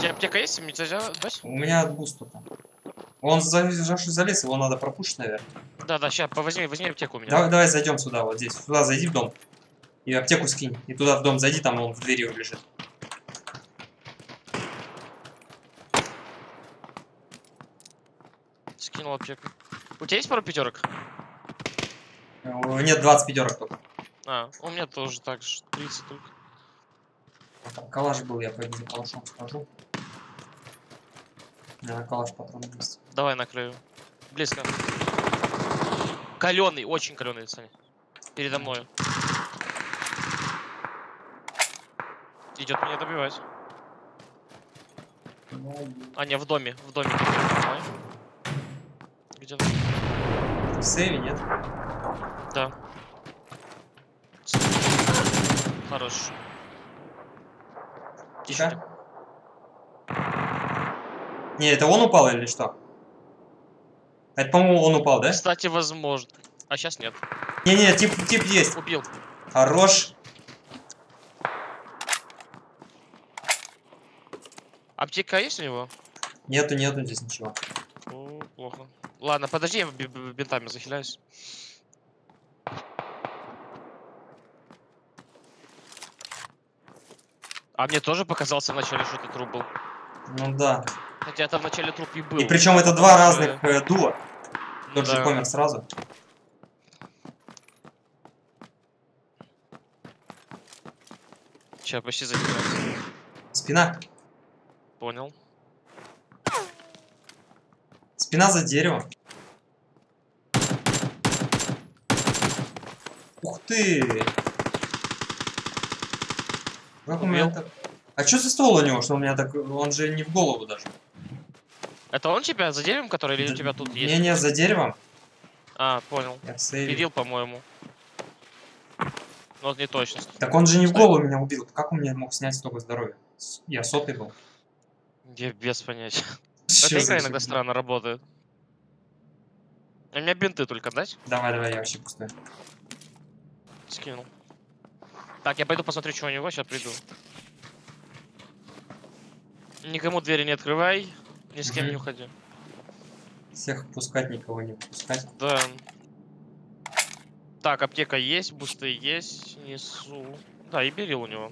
тебя аптека есть? Мне тебя дать? У меня буст там. Он залез, его надо пропушить, наверное. Да, сейчас, возьми аптеку у меня. Давай зайдем сюда, вот здесь. Сюда зайди в дом. И аптеку скинь. И туда в дом зайди, там он в двери лежит. Скинул аптеку. У тебя есть пару пятерок? Нет, 20 пятерок только. А, у меня тоже так же, 30 только. Там калаш был, я пойду за калашом схожу. У меня калаш патроны есть. Давай накрою. Близко. Каленый, очень каленый, Саня. Передо мною. Идет меня добивать. А, не, в доме. Давай. Где-то. В сейве, нет? Да. Хорош. Тихо. Не, это он упал или что? Это, по-моему, он упал, да? Кстати, возможно. А сейчас нет. Не, тип есть. Убил. Хорош. Аптека есть у него? Нету здесь ничего. О, плохо. Ладно, подожди, я бинтами захиляюсь. А мне тоже показался вначале, что это труп был. Ну да. Хотя это в начале труп и был. И причем это два разных дуа. Тот же Да. помер сразу. Сейчас почти захиляюсь. Спина. Понял. Спина за деревом. Ух ты! Как у меня так... А что за ствол у него, что у меня так... Он же не в голову даже. Это он тебя за деревом, который, или у тебя тут есть? Не, за деревом. А, понял. Я в сейве. Перил, по-моему. Но не точно. Так он же не в голову меня убил. Как он мне мог снять столько здоровья? Я сотый был. Я без понятия. Чё Эта за игра иногда фигня? странно работает. У меня бинты только дать? Давай, я вообще пустой. Скинул. Так, я пойду посмотрю, что у него, сейчас приду. Никому двери не открывай, ни с кем не уходи. Всех пускать, никого не пускать. Да. Так, аптека есть, бусты есть, несу. Да, и берил у него.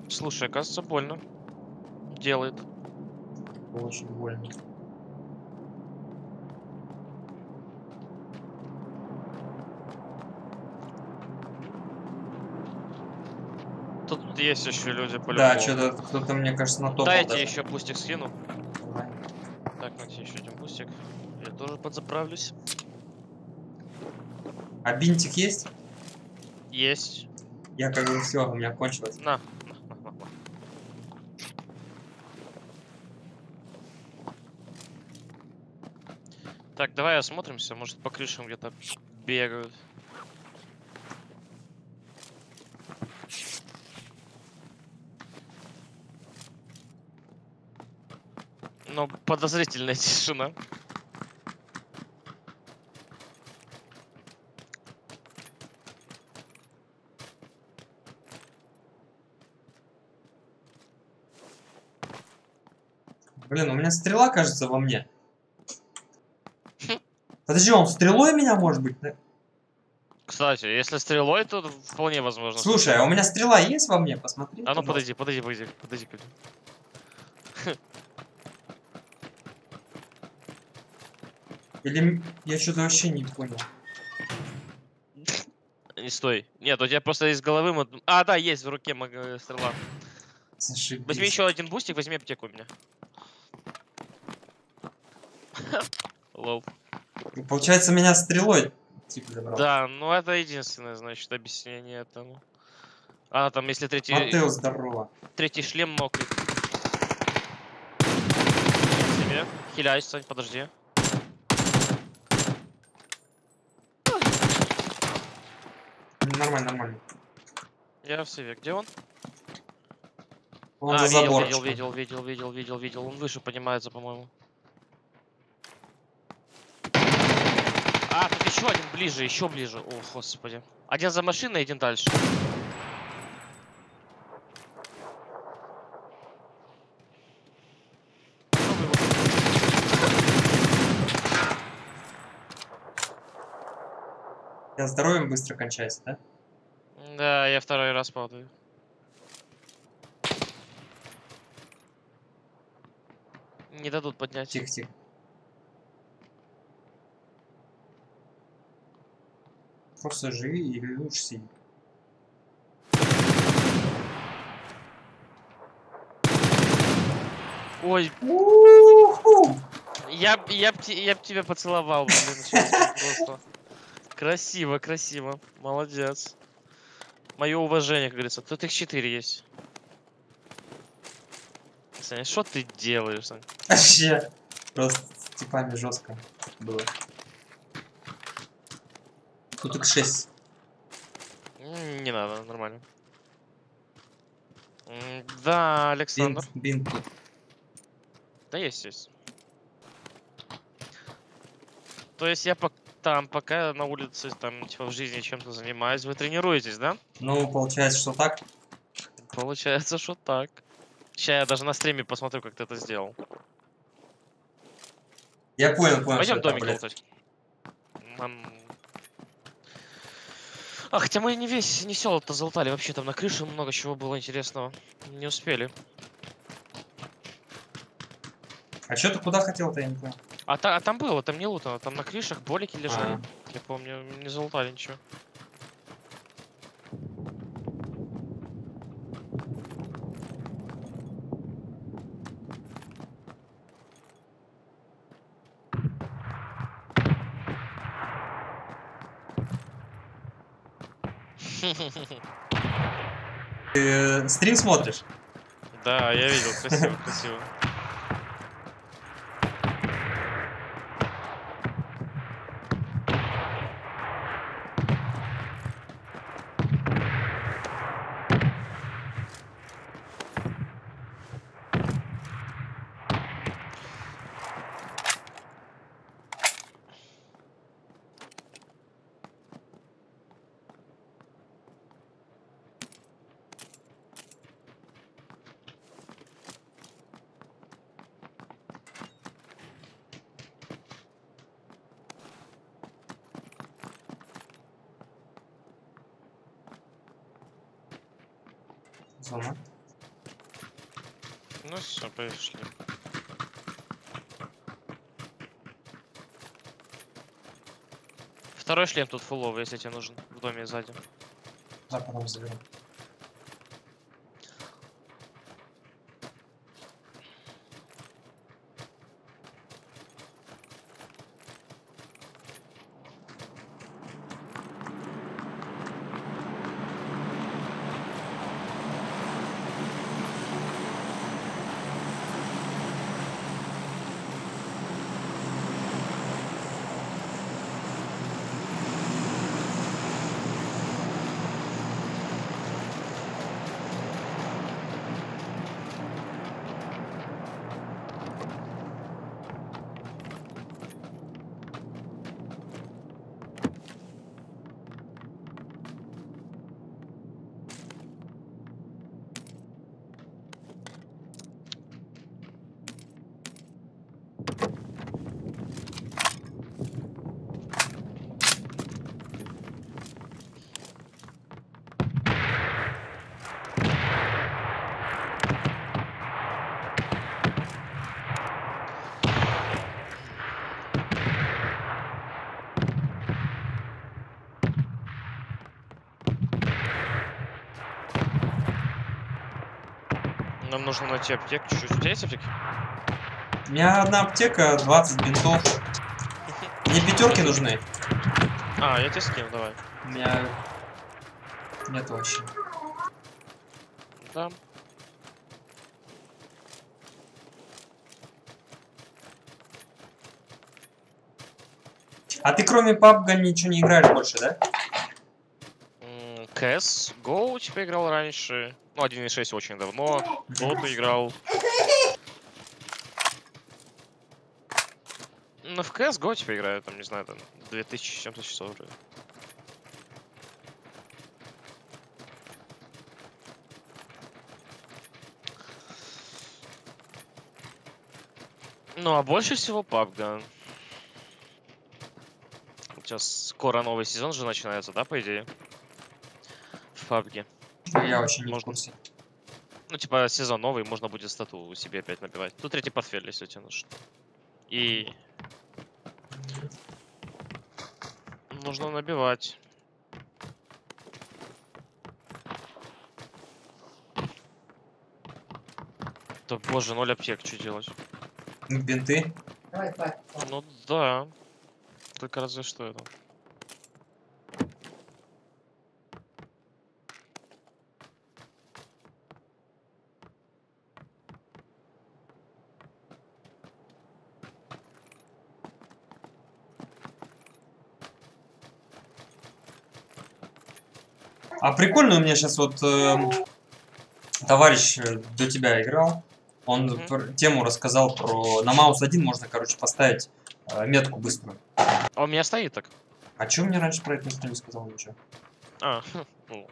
Слушай, кажется, больно. Делает. Очень больно. Тут есть еще люди по-любому. Да, что-то кто-то, мне кажется, на топ. Да, я тебе еще бустик скину. Давай. Так, на тебе еще один бустик. тоже подзаправлюсь. А бинтик есть? Есть. Я как бы все, у меня кончилось. На. Так, давай осмотримся, может по крышам где-то бегают. Но подозрительная тишина. Блин, у меня стрела, кажется, во мне. Подожди, он стрелой меня, может быть? Кстати, если стрелой, то вполне возможно. Слушай, а у меня стрела есть во мне? Посмотри. А ну пожалуйста. подойди ко мне. Или я что-то вообще не понял. Не стой. Нет, у тебя просто из головы... А, да, есть в руке стрела. Зашибись. Возьми еще один бустик, возьми аптеку у меня. Лол. Получается, меня стрелой типа забрал. Да, ну это единственное, значит, объяснение этому. А, там, если третий... Матео, здорово. Третий шлем мокрый. Себе. Хиляюсь, Сань, подожди. Нормально, нормально. Я в сейве. Где он? Он за забором. Видел. Он выше поднимается, по-моему. А, тут еще один ближе, еще ближе. О, господи. Один за машиной, один дальше. Я здоровьем быстро кончается, да? Да, я второй раз падаю. Не дадут поднять. Тихо. Просто живи или лучше сиди. Ой. Я б тебя поцеловал, блин, просто. Красиво. Молодец. Мое уважение, как говорится. Тут их 4 есть. Саня, что ты делаешь, Сань? Вообще. Просто с типами жестко было. Тут их 6. Не надо, нормально. Да, Александр. Бинт тут. Да есть. То есть я там, пока на улице, там, типа, в жизни чем-то занимаюсь, вы тренируетесь, да? Ну, получается, что так? Получается, что так. Сейчас я даже на стриме посмотрю, как ты это сделал. Я понял. Пойдем домик лутать. А, хотя мы не село-то залутали. Вообще там на крыше много чего было интересного. Не успели. А что ты куда хотел-то, я не понял? А там было, там не лутано. Там на крышах болики лежали. Я помню, не залутали ничего. Ты стрим смотришь? Да, я видел, красиво. Зона. Ну все, пошли. Второй шлем тут фуловый, если тебе нужен. В доме сзади. Да, потом заберу. Нам нужно найти аптеку чуть-чуть. У тебя есть аптеки? У меня одна аптека, 20 бинтов. Мне пятерки нужны. А, я тебе скину, давай. У меня нет вообще. Да. А ты кроме PUBG ничего не играешь больше, да? CS GO типа играл раньше. Ну, 1.6 очень давно. Dota играл. Ну, в CS GO типа играю, там, не знаю, там 2000 с чем-то часов вроде. Ну, а больше всего PUBG, да. Сейчас скоро новый сезон же начинается, да, по идее? В PUBG. Я вообще не в курсе. Ну, типа, сезон новый, можно будет стату себе опять набивать. Тут третий портфель, если тебе нужен. И... нужно набивать. Да боже, 0 аптек, что делать? Бинты? Ну да. Только разве что это. А прикольно у меня сейчас вот товарищ до тебя играл. Он тему рассказал про... На маус 1 можно, короче, поставить метку быструю. А у меня стоит так. А чё мне раньше про это никто не сказал ничего? А, ну.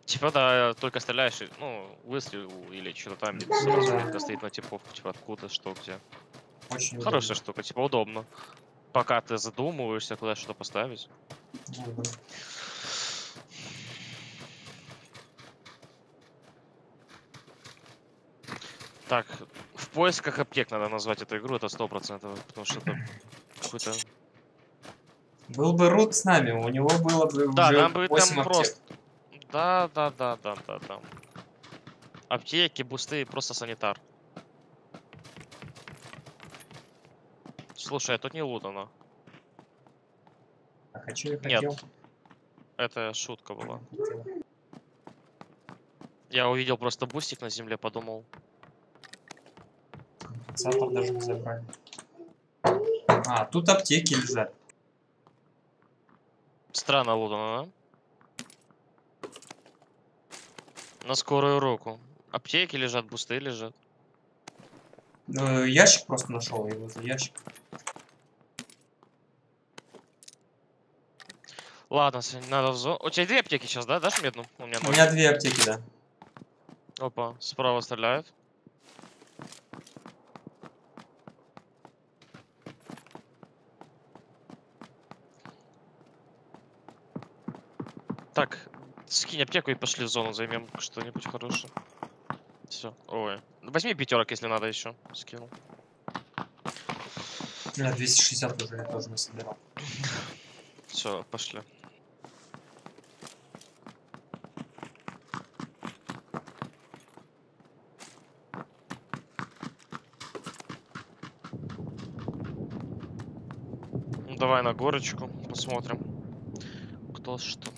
Типа, да, только стреляешь, ну, выстрел или что-то там, сразу метка стоит на типов, типа, откуда, что, где. Очень хорошая удобно. штука, типа, удобно. Пока ты задумываешься, куда что поставить. Так, в поисках аптек надо назвать эту игру, это 100%, потому что это какой-то... Был бы Рут с нами, у него было бы Да, уже нам бы 8 там аптек. просто... Да. Аптеки, бусты, просто санитар. Слушай, а тут не лутано. А хочу я Нет. хотел. Это шутка была. Я увидел просто бустик на земле, подумал. Компенсатор даже не забрали. А, тут аптеки лежат. Странно лутано, да? На скорую руку. Аптеки лежат, бусты лежат. Ящик просто нашел, и возле ящика. Ладно, надо в зону. У тебя 2 аптеки сейчас, да? Дашь мне одну? У меня У 0. меня 2 аптеки, да. Опа, справа стреляют. Так, скинь аптеку и пошли в зону, займем что-нибудь хорошее. Все. Ой. Возьми пятерок, если надо еще. Скинул. У меня 260 уже, я тоже насобирал. Все, пошли. Ну, давай на горочку, посмотрим, кто что.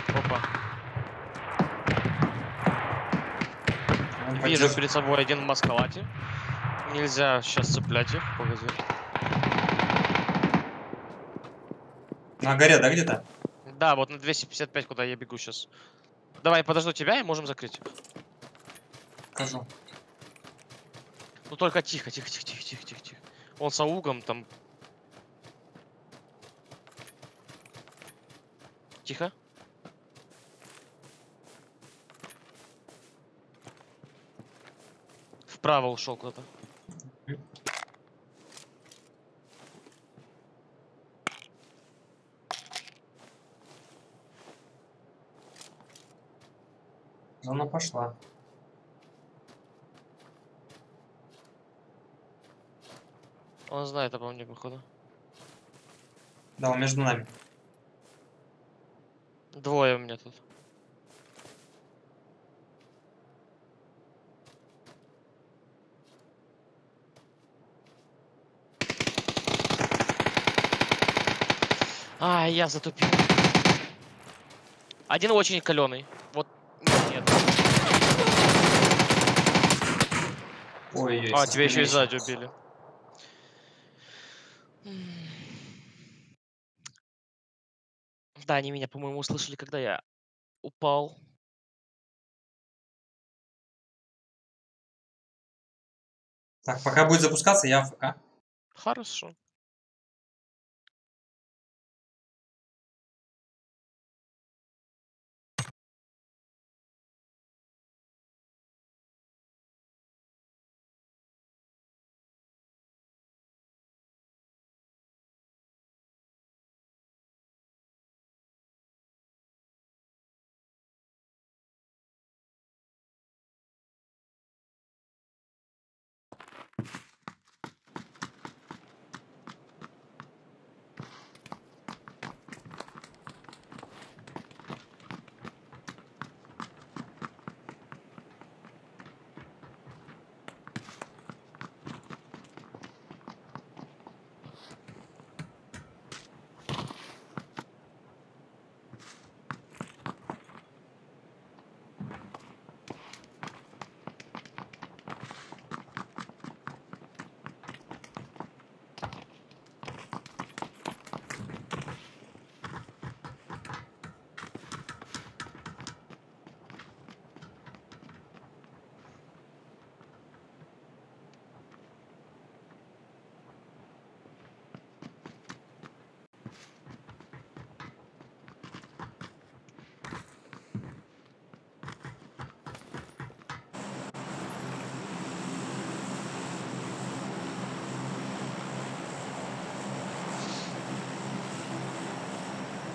Опа. Вижу перед собой один в маскалате. Нельзя сейчас цеплять их, погоди. На горе, да, где-то? Да, вот на 255, куда я бегу сейчас. Давай, подожду тебя и можем закрыть их. Покажу. Ну только тихо. Он с аугом там. Тихо. Вправо ушел куда-то. Зона пошла. Он знает обо мне, походу. Да, он между нами. Двое у меня тут. А, я затупил. Один очень каленый. Вот нет. Ой, А, тебя еще и сзади убили. Да, они меня, по-моему, услышали, когда я упал. Так, пока будет запускаться, я АФК. Хорошо.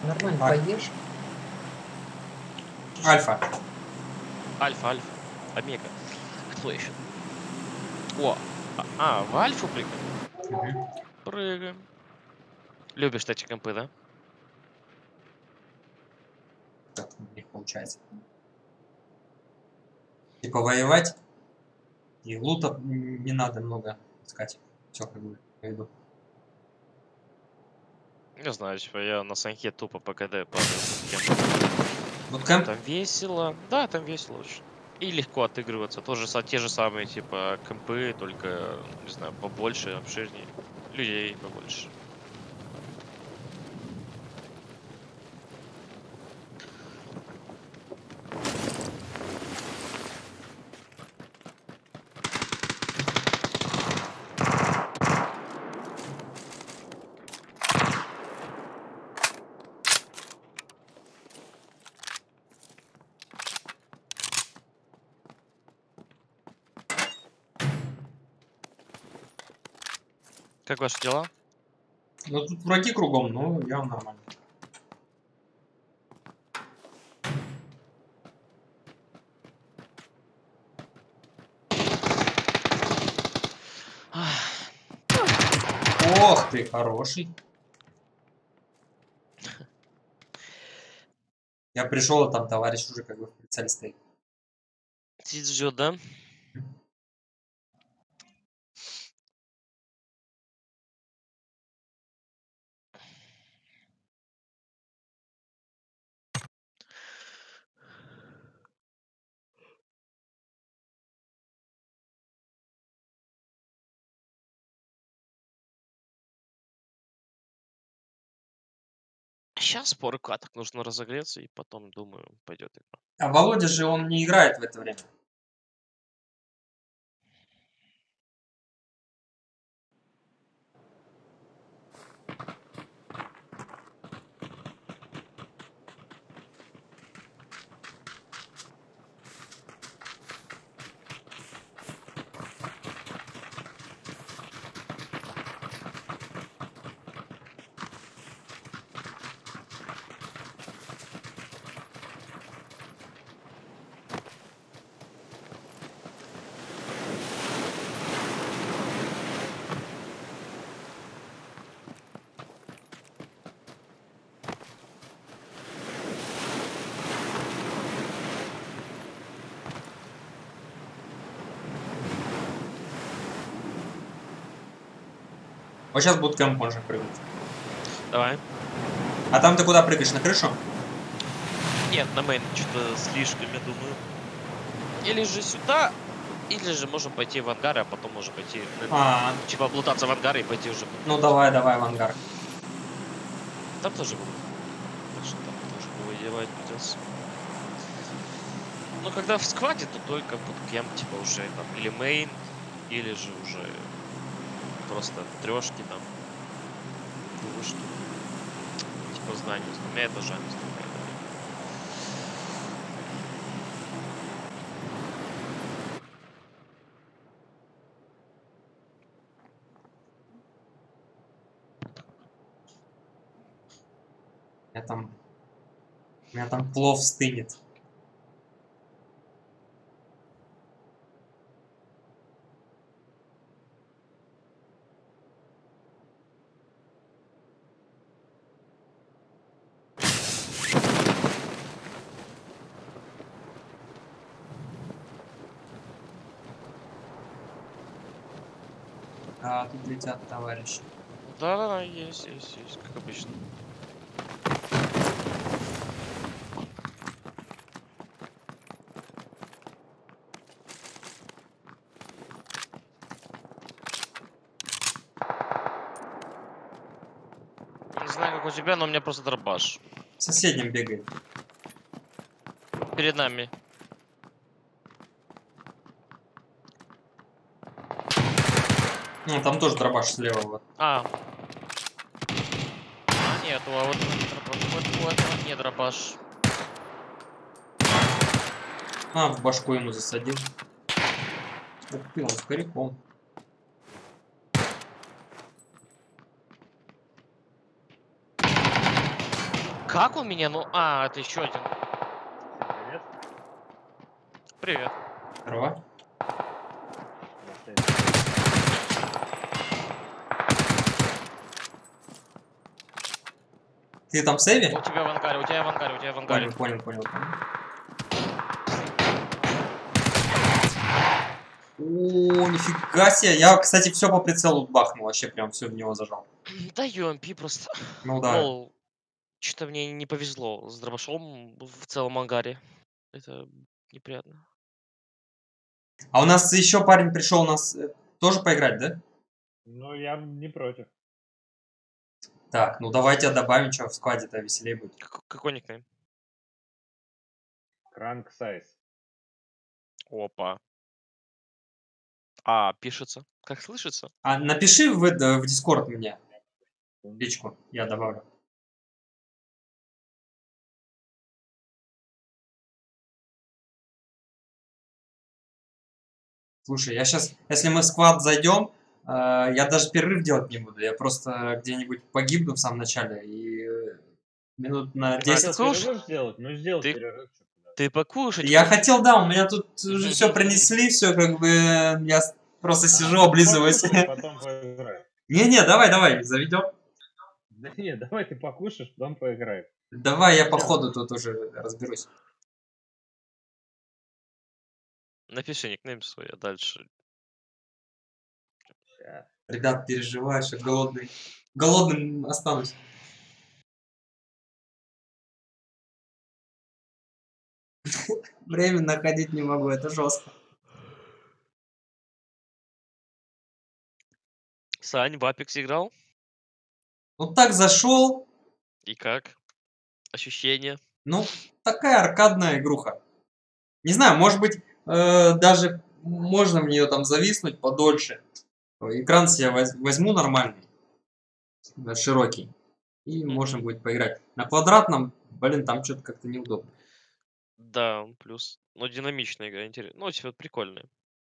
Нормально, Так. поешь. Альфа. Альфа, альфа. Омега. Кто еще? О, в альфу прыгаем? Прыгаем. Любишь эти компы, да? Так, у них получается. Типа воевать. И лута не надо много искать. Все как бы я иду. Не знаю, типа я на саньке тупо по КД падаю. Буткэмп? Там весело. Да, там весело очень. И легко отыгрываться. Тоже те же самые, типа, компы, только, не знаю, побольше, обширнее. Людей побольше. Как ваши дела? Ну тут враги кругом, но я нормально. Ох ты, хороший. Я пришел, а там товарищ уже как бы в прицеле стоит. Сидит, ждет, да? Сейчас пару каток нужно разогреться, и потом, думаю, пойдет игра. А Володя же, он не играет в это время. Вот сейчас будет кемп, можно прыгнуть. Давай. А там ты куда прыгаешь? На крышу? Нет, на мейн что-то слишком, я думаю. Или же сюда, или же можем пойти в ангар, а потом можем пойти... Типа облутаться в ангар и пойти уже. Ну давай в ангар. Там тоже было. Так что там тоже было делать придется. Но когда в скваде, то только под кемп, типа уже там или мейн, или же уже просто трешки там. Двушки. Типа знания. У меня это жанр. У меня там плов стынет. А, тут летят товарищи. Да, есть, как обычно. Не знаю, как у тебя, но у меня просто дробаш. В соседнем бегает. Перед нами. Ну, там тоже дробаш слева. Вот. Нет, а вот у этого не дробаш. А, в башку ему засадил. Ух ты, он с коряком. Как он меня? Ну, это еще один. Привет. Привет. Здорово. Ты там в сейве? У тебя в ангаре, у тебя в ангаре, у тебя в ангаре. Понял. О, нифига себе. Я, кстати, все по прицелу бахнул. Вообще прям все в него зажал. Да UMP просто. Ну да. Ну, что-то мне не повезло с дробашом в целом ангаре. Это неприятно. А у нас еще парень пришел у нас тоже поиграть, да? Ну, я не против. Так, ну давайте добавим, что в складе-то веселее будет. Какой никнейм? Кранк сайз. Опа. Пишется. Как слышится? А напиши в Discord мне личку, я добавлю. Слушай, я сейчас, если мы в сквад зайдем, я даже перерыв делать не буду. Я просто где-нибудь погибну в самом начале и минут на 10. Перерыв сделать? Ну, сделай перерыв. Ты покушать. Я хотел, да, у меня тут уже все принесли, все как бы, я просто сижу, облизываюсь. Потом поиграем. Не-не, давай, заведем. Да нет, давай ты покушаешь, потом поиграем. Давай, я по ходу тут уже разберусь. Напиши никнейм свой, а дальше. Ребят, переживаю, что голодный. Голодным останусь. Время находить не могу, это жестко. Сань, в Apex играл? Ну так зашел. И как? Ощущения? Ну, такая аркадная игруха. Не знаю, может быть, даже можно в нее там зависнуть подольше. Экран себе возьму нормальный, широкий, и можно будет поиграть. На квадратном, блин, там что-то как-то неудобно. Да, плюс. Но динамичная игра, интересно. Ну, типа, прикольная.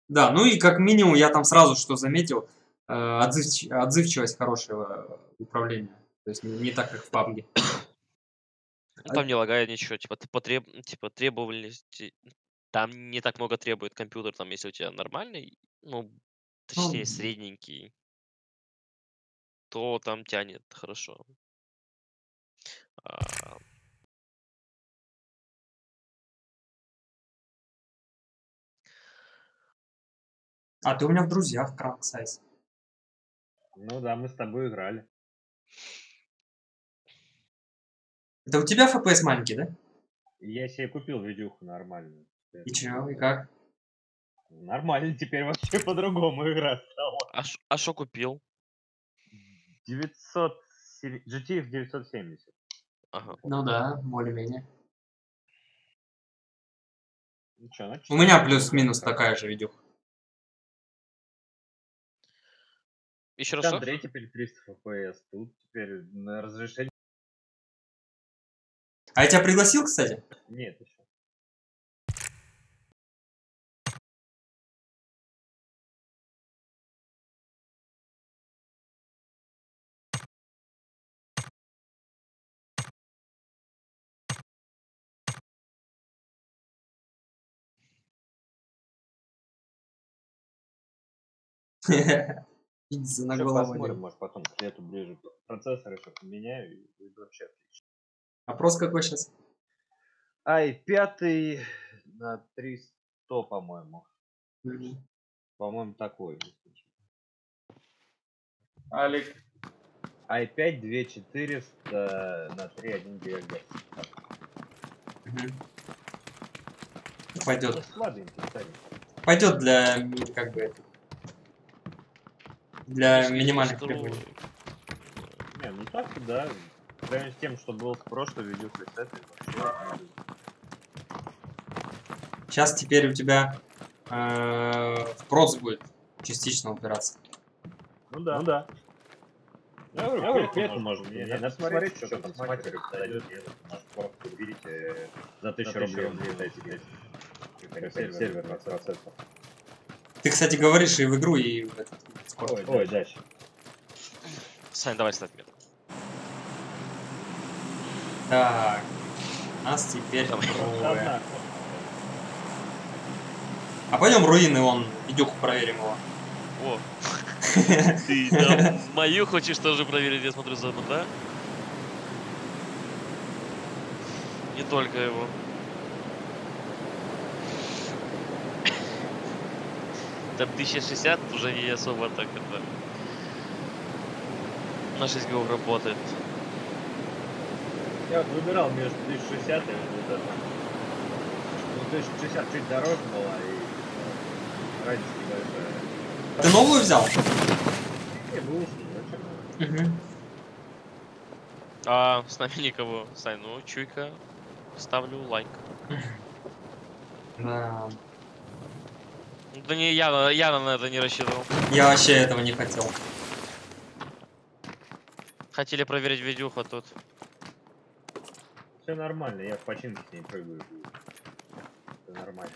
Да, ну и как минимум я там сразу что заметил, отзывчивость хорошего управления. То есть не так, как в PUBG. Ну, там не лагает ничего, типа, требовательности. Там не так много требует компьютер, там, если у тебя нормальный, ну, точнее, средненький, то там тянет хорошо. А ты у меня в друзьях, Кранк Сайз. Ну да, мы с тобой играли. Это у тебя FPS маленький, да? Я себе купил видюху нормальную. И чё, и как? Нормально, теперь вообще по-другому игра стала. А что купил? 900... GTX 970. Ага. Ну да, более-менее. Ну чё, У меня плюс-минус такая же видюха. Еще раз Там что? Андрей теперь 300 FPS. Тут теперь на разрешение... А я тебя пригласил, кстати? Нет еще. Пицца на Ещё голову. посмотрим, может потом к лету ближе процессор еще поменяю и будет вообще отлично. Вопрос какой сейчас? i5 на 300, по-моему. По-моему, такой. Алик. i5 2400 на 3.1 ГГц. Пойдет. Слабенький, старенький. Пойдет для как бы для Если минимальных что, требований. Не, ну так да. Прямо с тем, что было в прошлой видюхе с этой вообще. Сейчас теперь у тебя в проц будет частично упираться. Ну да. Ну да. Я говорю, к лету можно. Мне надо смотреть, что там с матерью подойдет. Может, просто увидите за 1000 рублей он летает себе. Сервер на процессор. Ты, кстати, говоришь и в игру, и в этот Discord. Ой, дальше. Сань, давай ставь метку. Так. У нас теперь трое. А пойдем руины, вон, видюху проверим его. О. Ты там мою хочешь тоже проверить, я смотрю, заодно, да? Не только его. Там 1060 уже не особо так это... На 6 гигов работает. Я вот выбирал между 1060 и вот это. Ну, 1060 чуть дороже была и разница небольшая. Ты новую взял? Не, был зачем? А с нами никого. Сань, ну чуйка. Ставлю лайк. Да. Да не, явно на это не рассчитывал. Я вообще этого не хотел. Хотели проверить видюху, а тут. Все нормально, я в починке с ней прыгаю. Все нормально.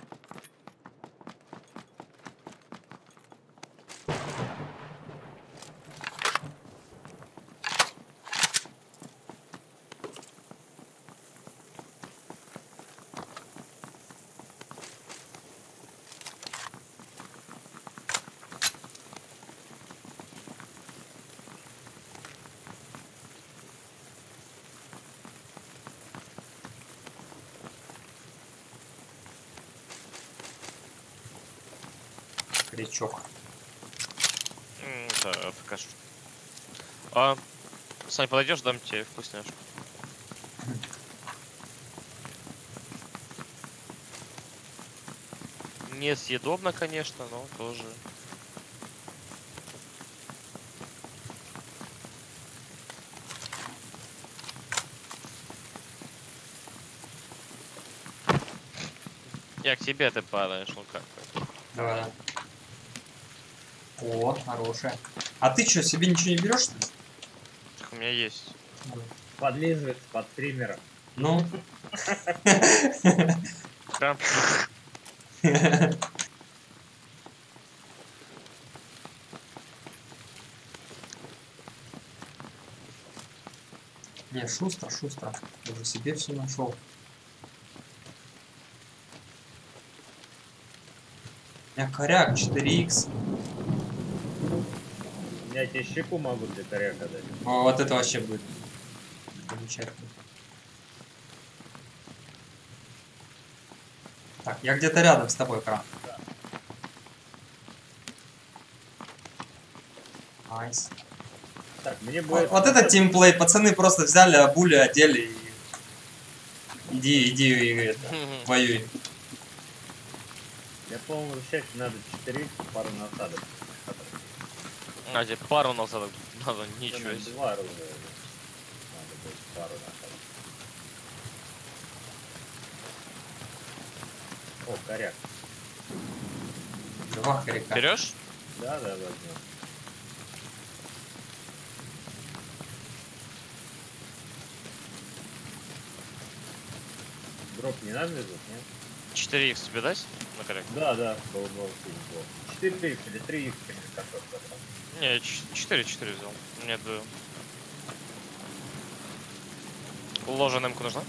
Крючок. Да, покажу. А, Сань, подойдешь, дам тебе вкусняшку. Несъедобно, конечно, но тоже. Я к тебе ты падаешь, ну как? Давай. О, хорошая. А ты что, себе ничего не берешь, что ли? Так у меня есть. Подлизывается под стримера. Ну. Прям. Не, шустро. Я уже себе все нашел. У меня коряк 4х. Я тебе щеку могу для коряка дать. О, вот это вообще будет замечательно. Так, я где-то рядом с тобой, Кран. Найс. Так, мне Вот, будет... вот это тимплей, пацаны просто взяли, обули, одели и... Иди, это, воюй. Я, по-моему, счастье надо 4 пару насадок. А, тебе пару насадок надо, ничего себе. 2 оружия. Надо будет пару насадок. О, коряк. 2 коряка. Берешь? Да, возьму. Дроп не надо лезут, нет? 4х тебе дать на коряк? Да, был 4х или 3х, который забрал. Не, 4 взял. Мне 2. Ложа немку нужна?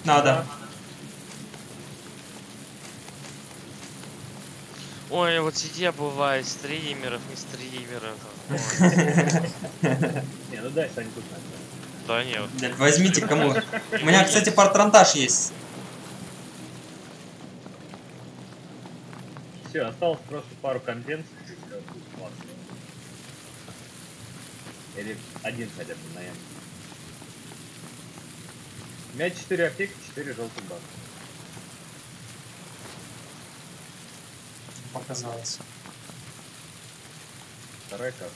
Надо. Ой, вот сидя бывает, стримеров, не стримеров. Не, ну дай Саньку. Да нет. Возьмите кому. У меня, кстати, патронтаж есть. Все, осталось просто пару компенсаций. Или один хотя бы, наверное. У меня 4 аптеки, 4 желтых банка. Показалось. Вторая карта.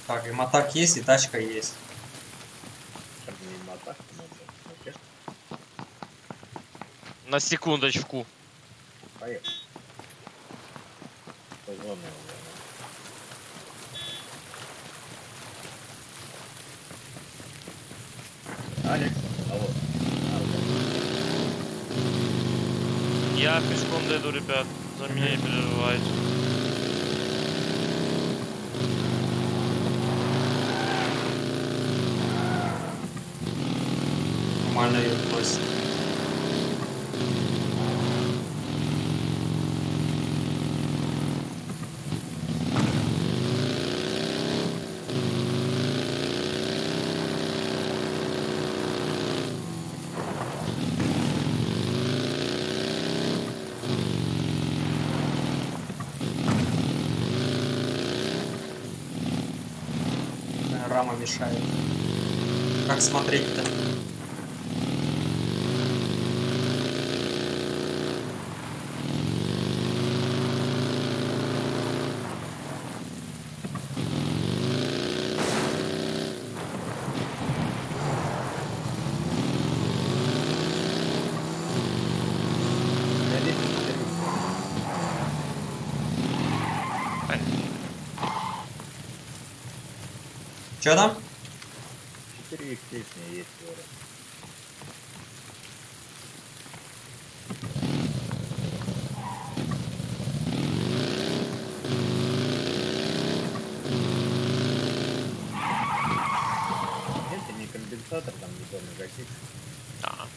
Так, и мотак есть, и тачка есть. На секундочку. Поехали. Алекс, алло. Я пешком дойду, ребят. За меня не переживайте. Нормально ее бросит. Рама мешает. Как смотреть-то? Че там? 4 песни есть скоро. Это не компенсатор, там не должен гасить. Да.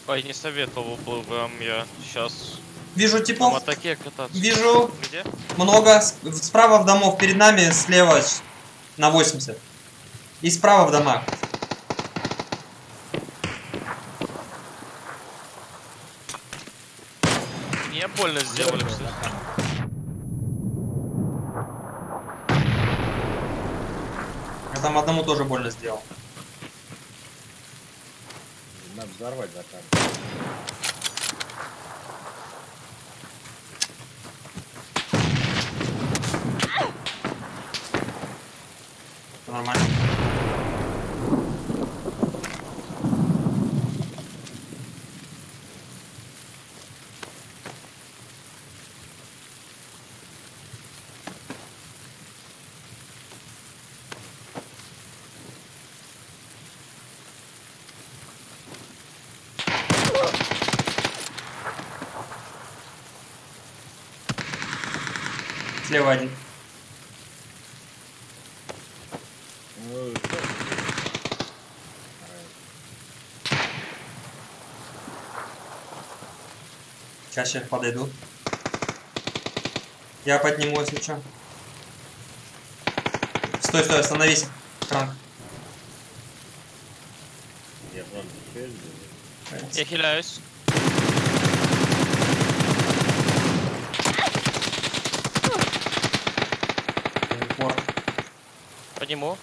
Ой, не советовал бы вам я сейчас Вижу на типов. мотоке кататься. Вижу. Где? Много. Справа в домов, перед нами, слева на 80. И справа в домах. Мне больно сделали, кстати. Я там одному тоже больно сделал. Надо взорвать за камеру. Нормально. Слева один. Ну, что? Сейчас подойду. Я подниму, если что. Стой, стой, остановись. Франк. Я вам честно. Я хиляюсь. Подниму.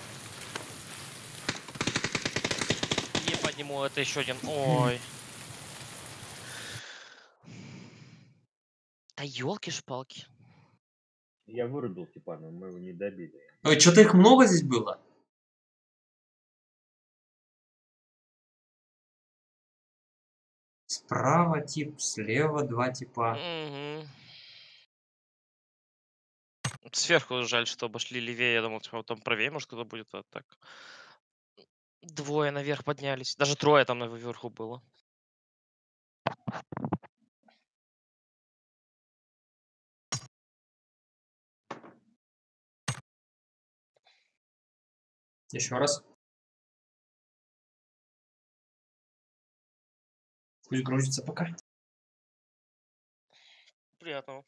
Не подниму, это еще один. Ой. А елки-шпалки. Я вырубил типа, но мы его не добили. Ой, что-то их много здесь было. Справа тип, слева два типа. Угу. Сверху жаль, что обошли левее. Я думал, типа, там правее, может, кто-то будет. А так. Двое наверх поднялись. Даже трое там наверху было. Еще раз. Пусть грузится пока. Приятного.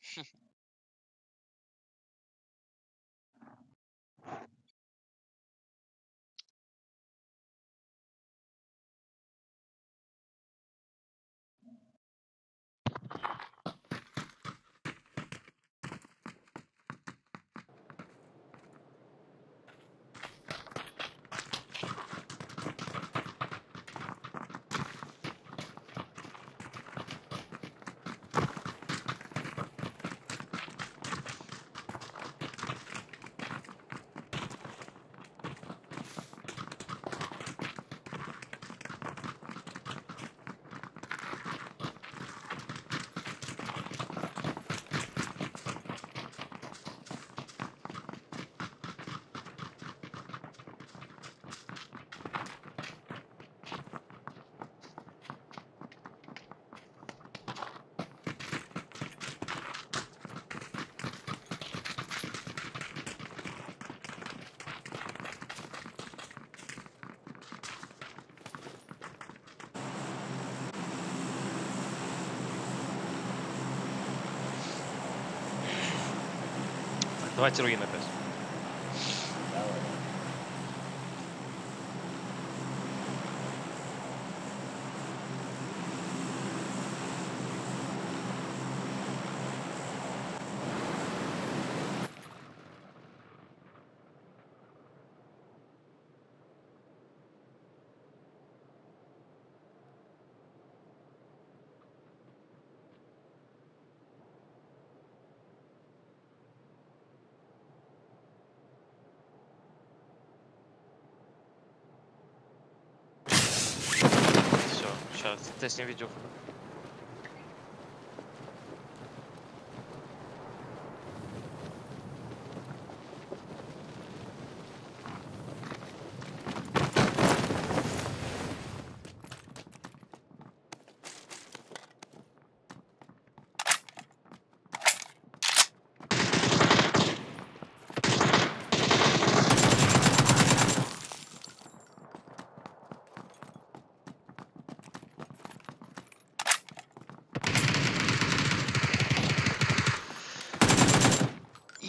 Давайте руины опять. Давай. Все, сейчас тестим видео.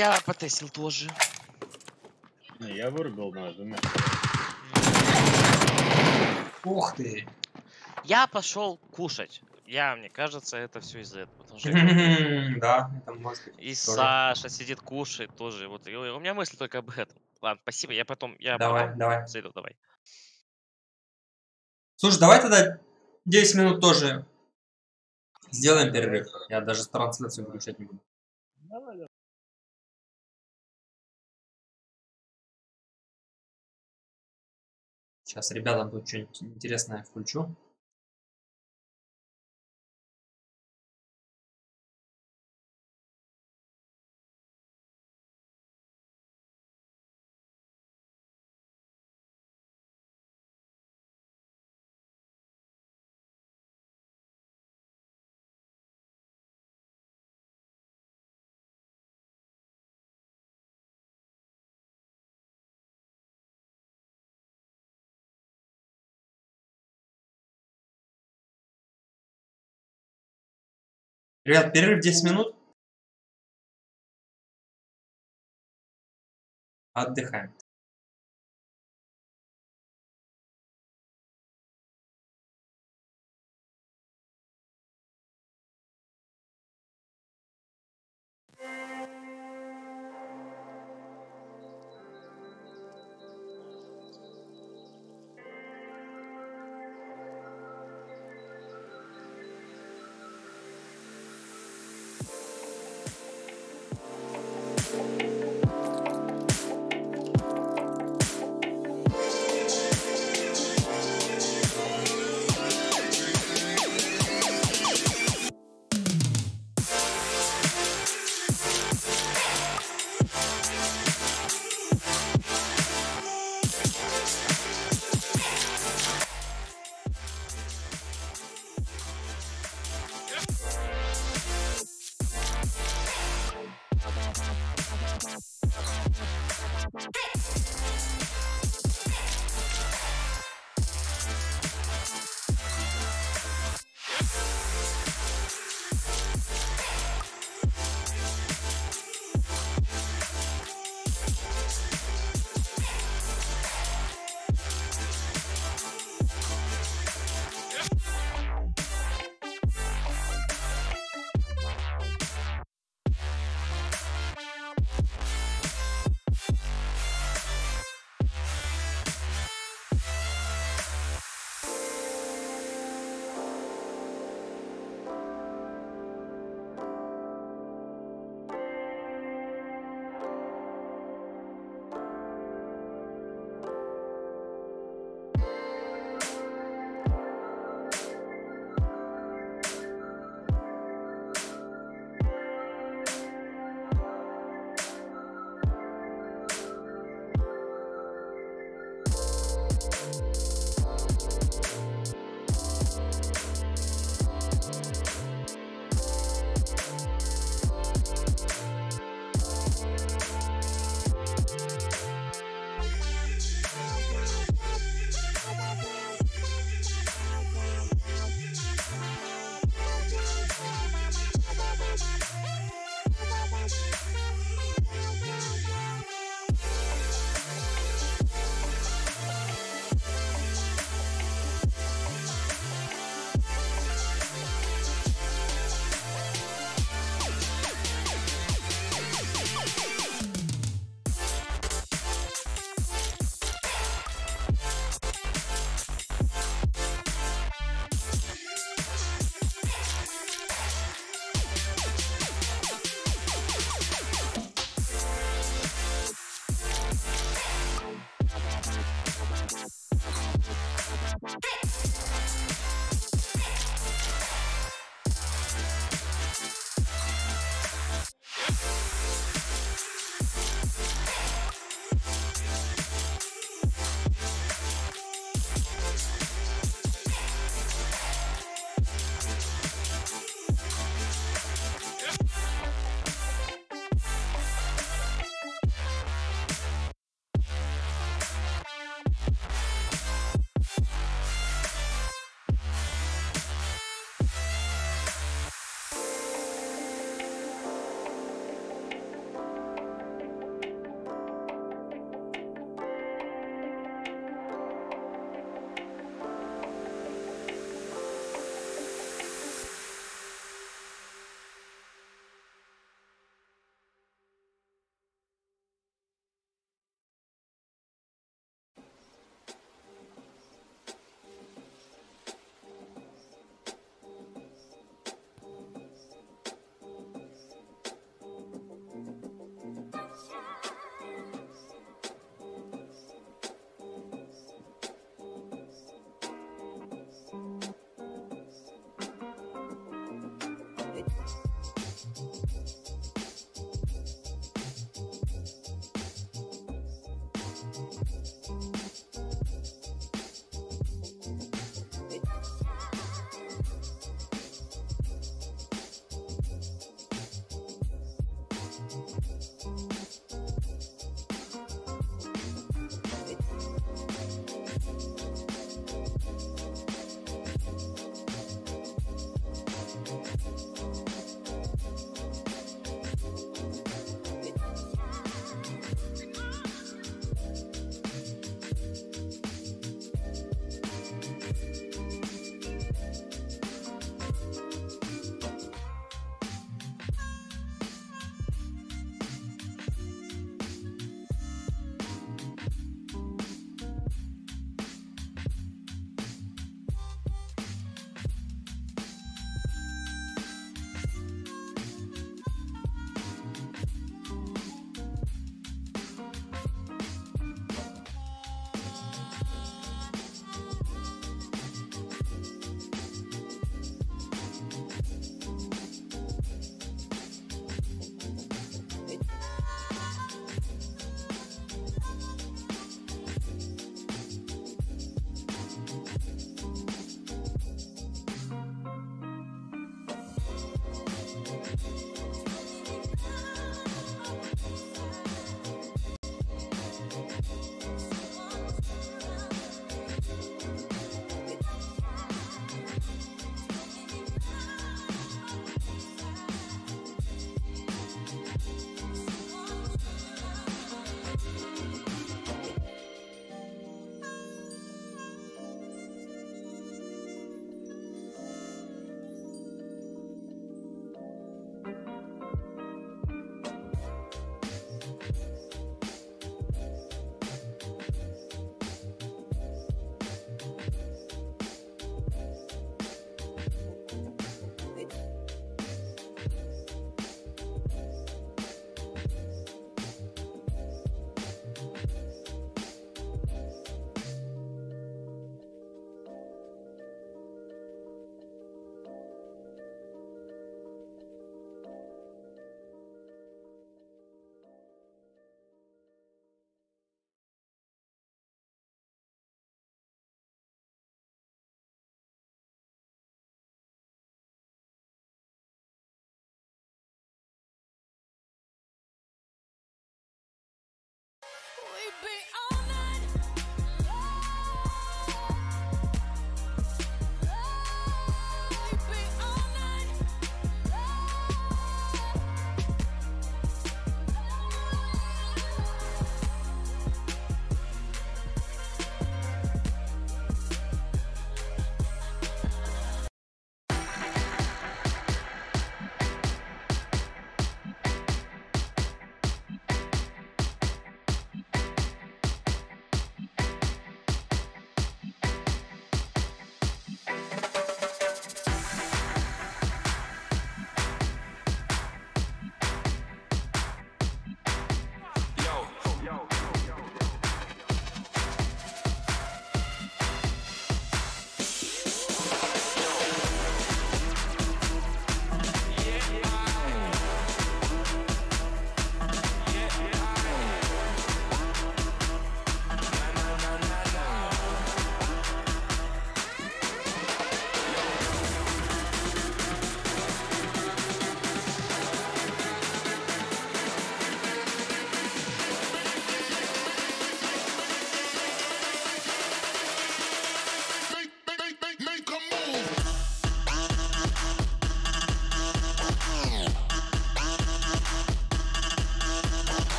Я потестил тоже. Не, я вырубил на двумя. Ух ты. Я пошел кушать. Мне кажется, это все из-за этого. Потому что Да, это может быть. и тоже. Саша сидит, кушает тоже. Вот и у меня мысли только об этом. Ладно, спасибо. Я потом Давай, давай. зайду, давай. Слушай, давай тогда 10 минут тоже сделаем перерыв. Я даже трансляцию выключать не буду. Давай, Сейчас ребятам тут что-нибудь интересное включу. Ребят, перерыв 10 минут. Отдыхаем.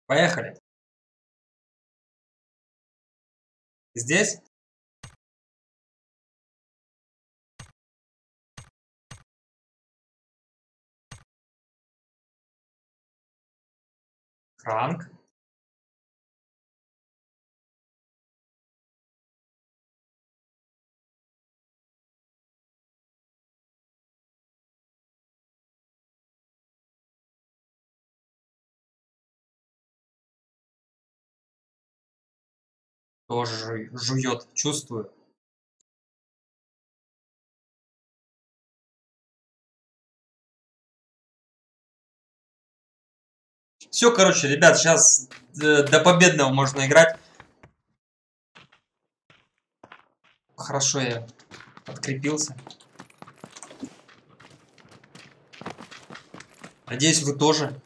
Поехали. Здесь? Кранк. Тоже жует, чувствую. Все, короче, ребят, сейчас до победного можно играть. Хорошо, я подкрепился. Надеюсь, вы тоже.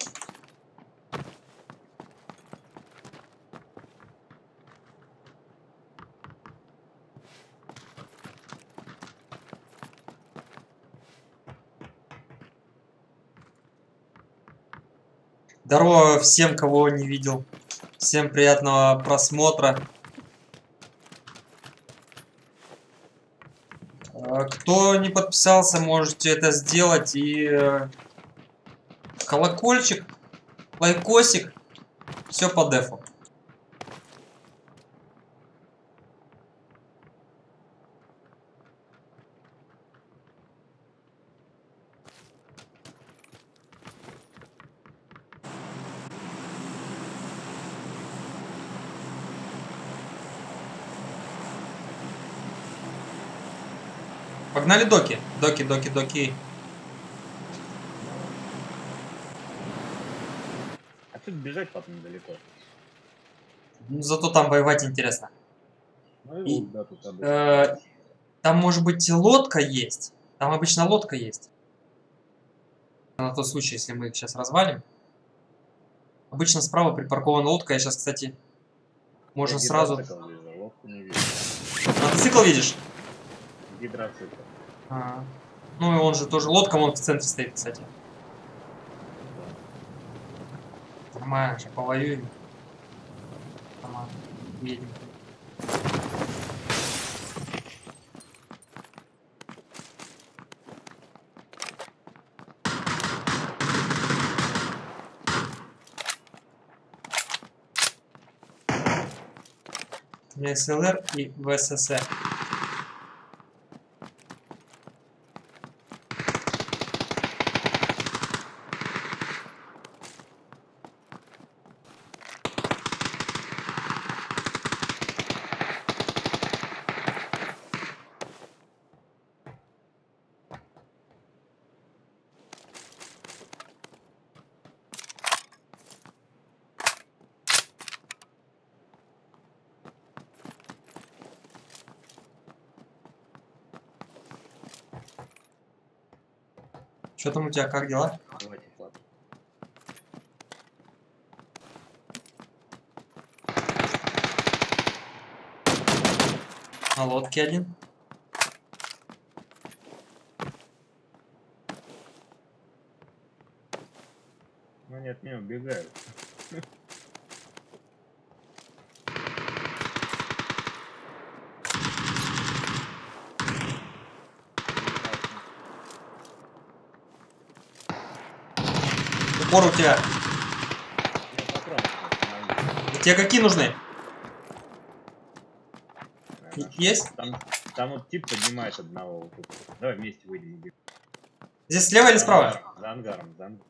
Здорово всем, кого не видел. Всем приятного просмотра. Кто не подписался, можете это сделать. И колокольчик, лайкосик. Все по дефу. Погнали доки. Доки. А тут бежать потом недалеко. Ну, зато там воевать интересно. Ну И, да, тут обычно. там может быть лодка есть. Там обычно лодка есть. На тот случай, если мы их сейчас развалим. Обычно справа припаркована лодка. Я сейчас, кстати, можно Я сразу... гидроцикл вижу, лодку не вижу. Мотоцикл видишь? Гидроцикл. Ну и он же тоже... Лодка вон в центре стоит, кстати. Нормально, сейчас повоюем. Нормально. Едем. У меня СЛР и ВСС. Что там у тебя, как дела? Давайте, ладно. На лодке один. Ну нет, не убегают. Упор у тебя. Тебе какие нужны? Есть? Там вот тип поднимает одного. Вот тут. Давай вместе выйдем. Здесь слева или справа? За ангаром, за ангаром.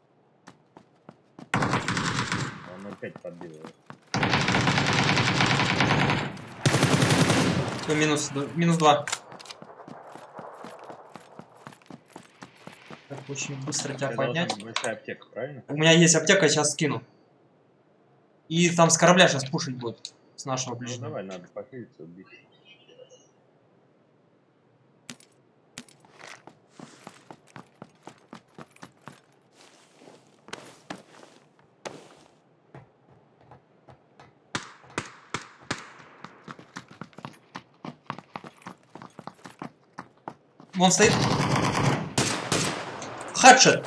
Он опять подбил его. Минус 2. Так, очень быстро тебя поднять. Большая аптека, правильно? У меня есть аптека, я сейчас скину. И там с корабля сейчас пушить будет. С нашего ближнего. Ну, давай, надо похилиться, убить. Вон стоит. Хедшот.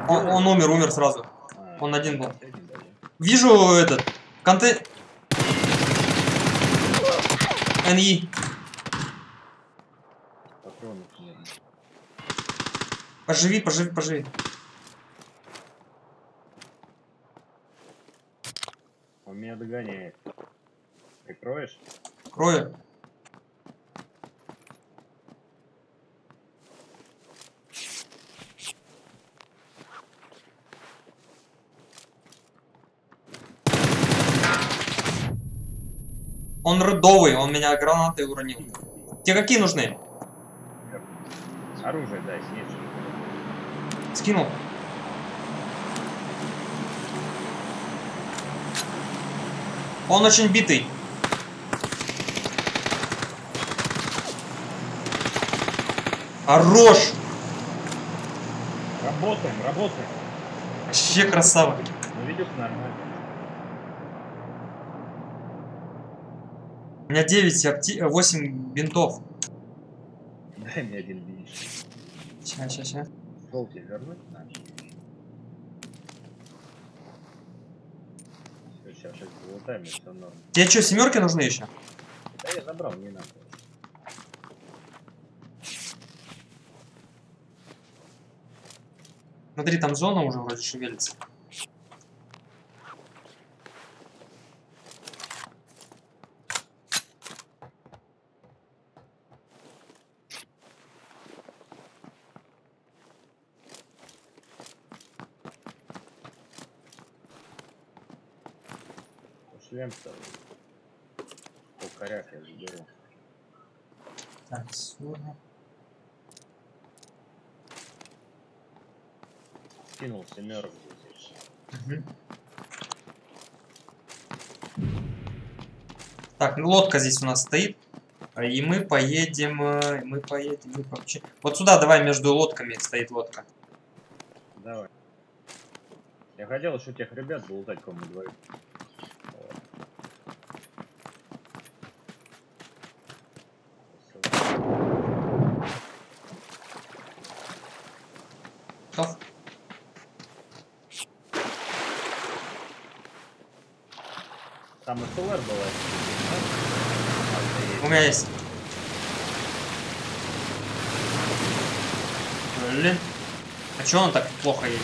Он умер сразу. Он один был. Вижу этот. НИ. Поживи. Он меня догоняет. Прикроешь? Крою. Он рыдовый, он меня гранатой уронил. Тебе какие нужны? Оружие дай, снизу. Скинул. Он очень битый. Хорош! Работаем. Вообще красава. Ну видишь, нормально. У меня 8 бинтов. Дай мне один бинт. Ща. Желтый вернуть надо. Сейчас залутаем, и все норм. Тебе что, семерки нужны еще? Да я забрал, не надо. Смотри, там зона уже вроде шевелится. Шлем-то. Полкаряк я заберу. Так, сюда. Скинул семерок здесь. Угу. Так, ну лодка здесь у нас стоит. И мы поедем... Вот сюда давай, между лодками стоит лодка. Давай. Я хотел еще тех ребят залутать, кому двоих. Готов? Там СЛР была. У меня есть. Блин. А чё он так плохо едет?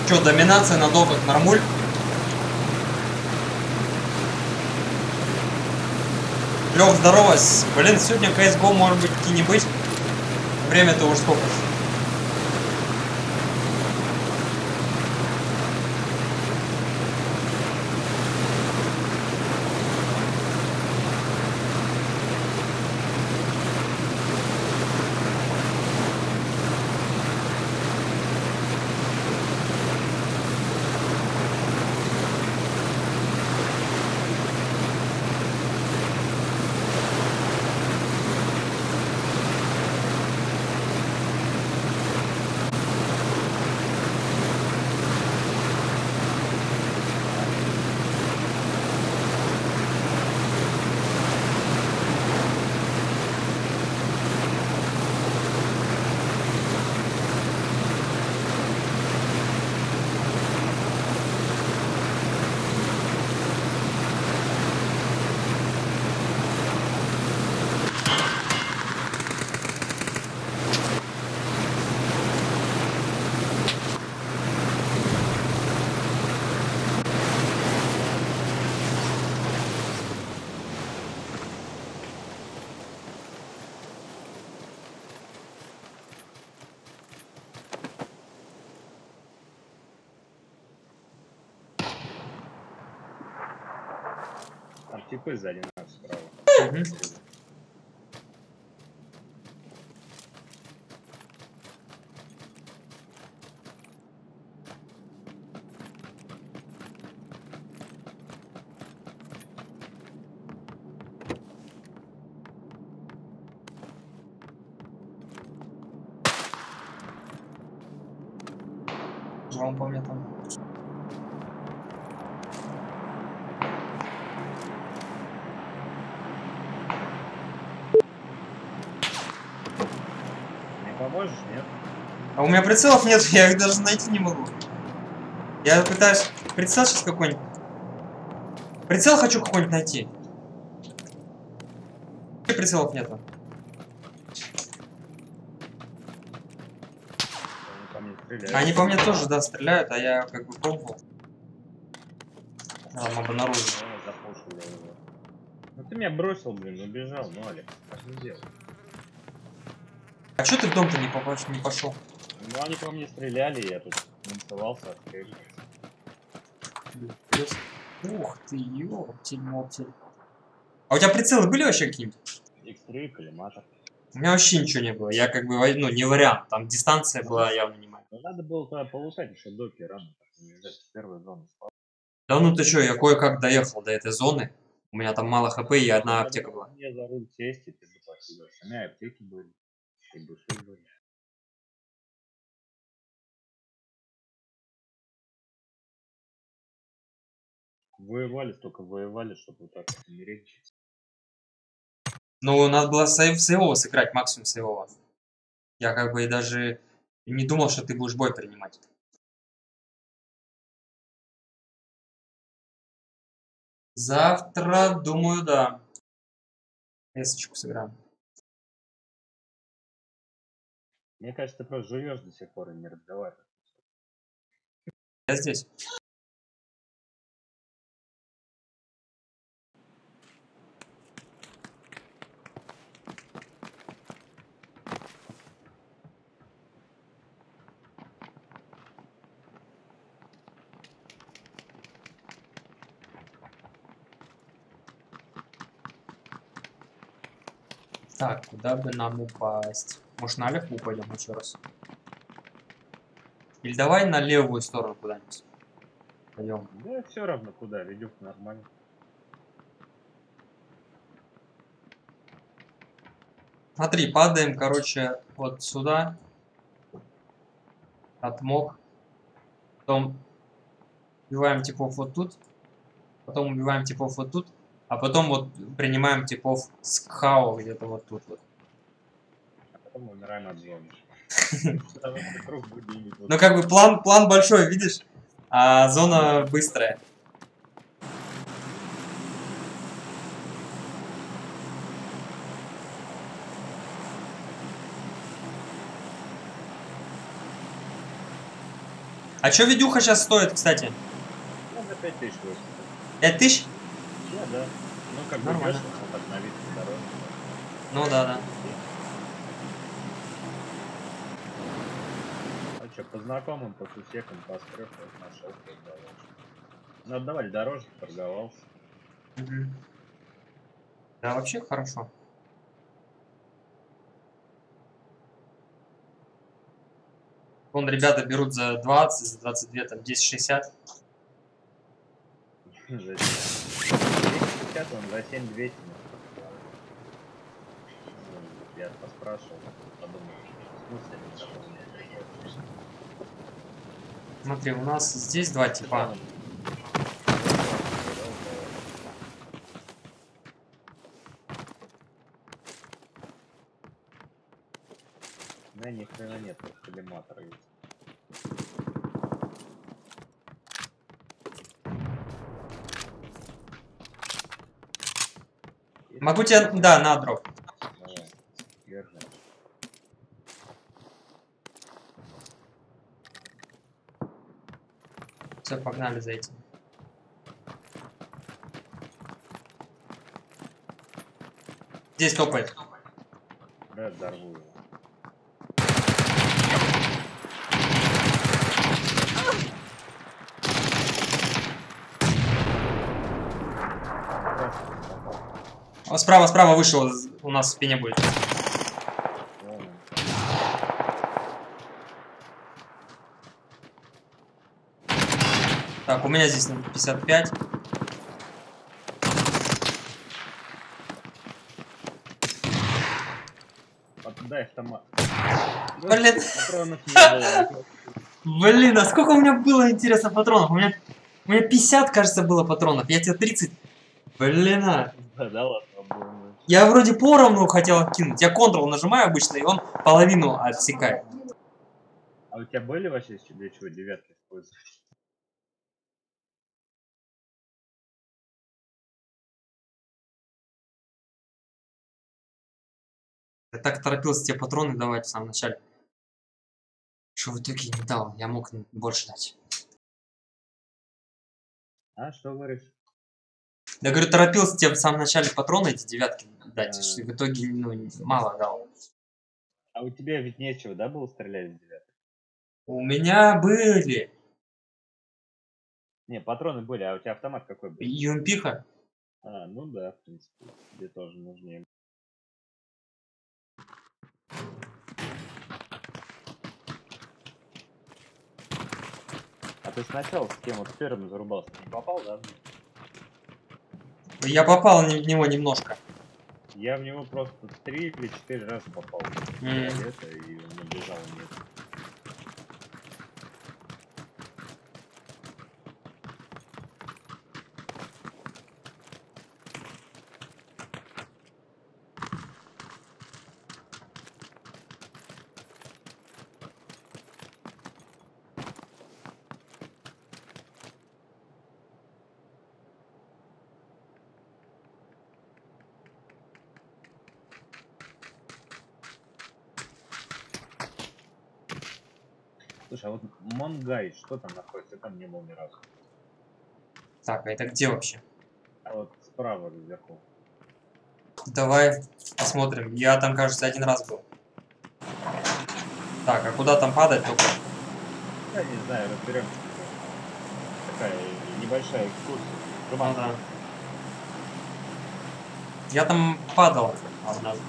Чё, доминация на доках нормуль? Лёх, здорово. Блин, сегодня CSGO может быть и не быть. Время-то уже сколько? Там типы сзади нас справа. Угу. Он по мне там. Не поможешь, нет? А у меня прицелов нет, я их даже найти не могу. Я пытаюсь прицел сейчас какой-нибудь. Прицел хочу какой-нибудь найти. Прицелов нету. Они по мне тоже, да, стреляют, а я как бы пробовал. Там обнаружил. Ну ты меня бросил, блин, убежал, ну, Алекс, так не делай. А чё ты в дом-то не пошел? Ну они по мне стреляли, я тут танцевался, отстрелил. Ух ты, ёптель-моптель. А у тебя прицелы были вообще какие-нибудь? X3, коллиматор. У меня вообще ничего не было. Я как бы, ну, не вариант. Там дистанция была явно не моя. Ну надо было туда полутать еще доки рано. Первая зона. Да ну ты чё, я кое-как доехал до этой зоны. У меня там мало хп и одна аптека была. Мне за руль сесть, и ты бы посидел. У меня аптеки были. И души были. Воевали, столько воевали, чтобы вот так вот умереть. Ну, надо было сейвово сыграть, максимум сейвово. Я как бы и даже не думал, что ты будешь бой принимать. Завтра, думаю, да. Эсочку сыграем. Мне кажется, ты просто живешь до сих пор и не разговариваешь. Я здесь. Так, куда бы нам упасть? Может, на левую пойдем еще раз? Или давай на левую сторону куда-нибудь пойдем. Да все равно куда, ведет нормально. Смотри, падаем, короче, вот сюда. Отмог. Потом убиваем типов вот тут. Потом убиваем типов вот тут. А потом вот принимаем типов с хао где-то вот тут вот. А потом мы умираем от зоны. Ну как бы план большой, видишь? А зона быстрая. А чё видюха сейчас стоит, кстати? Ну, за 5000 вышло. 5000? Да. Ну, как бы нормально. дешево, так на вид дороже. Ну да. А что, по знакомым, по сусекам, по скрепу нашел, торговался. Ну, отдавали дороже, торговался. Угу. Да, вообще хорошо. Вон ребята берут за 20, за 22, там 10,60. За 10,50 он за 7200. Я поспрашивал, подумал, в смысле. Смотри, у нас здесь два типа. Да, ни хрена нет, только коллиматор есть. Могу тебе, да, на дроп. Давай, держи. Все, погнали за этим. Здесь топает. Да, взорву его. О, справа вышел, у нас в спине будет. Так, у меня здесь 55. Дай автомат. Блин. Патронов не было. Блин, а сколько у меня было, интересно, патронов? У меня 50, кажется, было патронов. Я тебе 30. Блин, а. Да ладно. Я вроде поровну хотел откинуть. Я Ctrl нажимаю обычно, и он половину отсекает. А у тебя были вообще для чего девятки использовать? Я так торопился тебе патроны давать в самом начале. Что в итоге не дал. Я мог больше дать. А, что говоришь? Я говорю, торопился тебе в самом начале патроны эти девятки дать. Что в итоге, ну, мало дал. А у тебя ведь нечего, да, было стрелять с девяток? У меня были. Не, патроны были, а у тебя автомат какой был? Юмпиха. А, ну да, в принципе, тебе тоже нужнее. А ты сначала с кем вот первым зарубался, не попал, да? Я попал в него немножко. Я в него просто 3 или 4 раза попал. Это, и он набежал нет. Слушай, а вот Монгай, что там находится? Я там не был ни разу. Так, а это где вообще? А вот справа вверху. Давай посмотрим. Я там, кажется, один раз был. Так, а куда там падать только? Я не знаю, разберемся. Такая небольшая экскурсия. Ну, да. Я там падал однажды.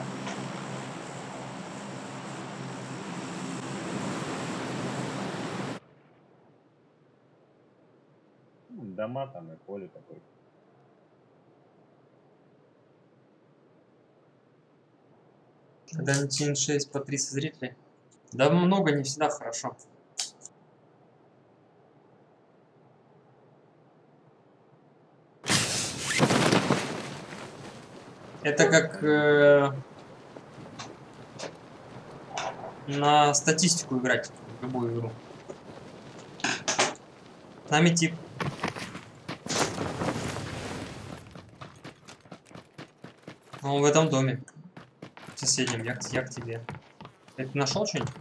Дома там и поле такое. Когда 1.6 по 30 зрителей. Да много не всегда хорошо. Это как на статистику играть в любую игру. С нами тип. Он в этом доме. В соседнем. Я к тебе. Ты нашел что-нибудь?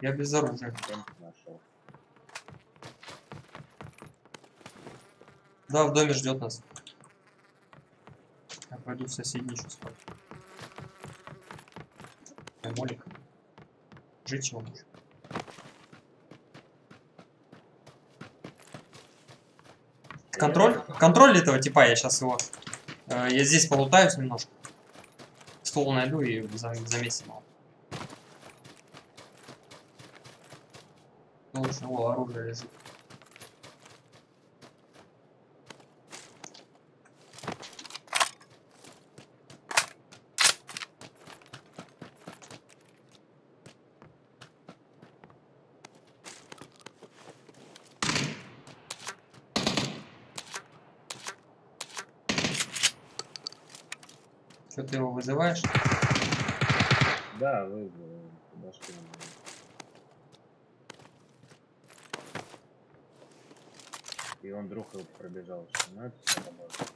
Я без оружия. Нашел. Да, в доме ждет нас. Я пойду в соседний еще спать. Молик. Жить его может. Контроль? Контроль этого типа, я сейчас его... я здесь полутаюсь немножко. Стол найду и замесим его. Лучше его оружие лежит. Что, ты его вызываешь? Да, вызвал. Подошли. И он вдруг его пробежал. Ну, это все работает.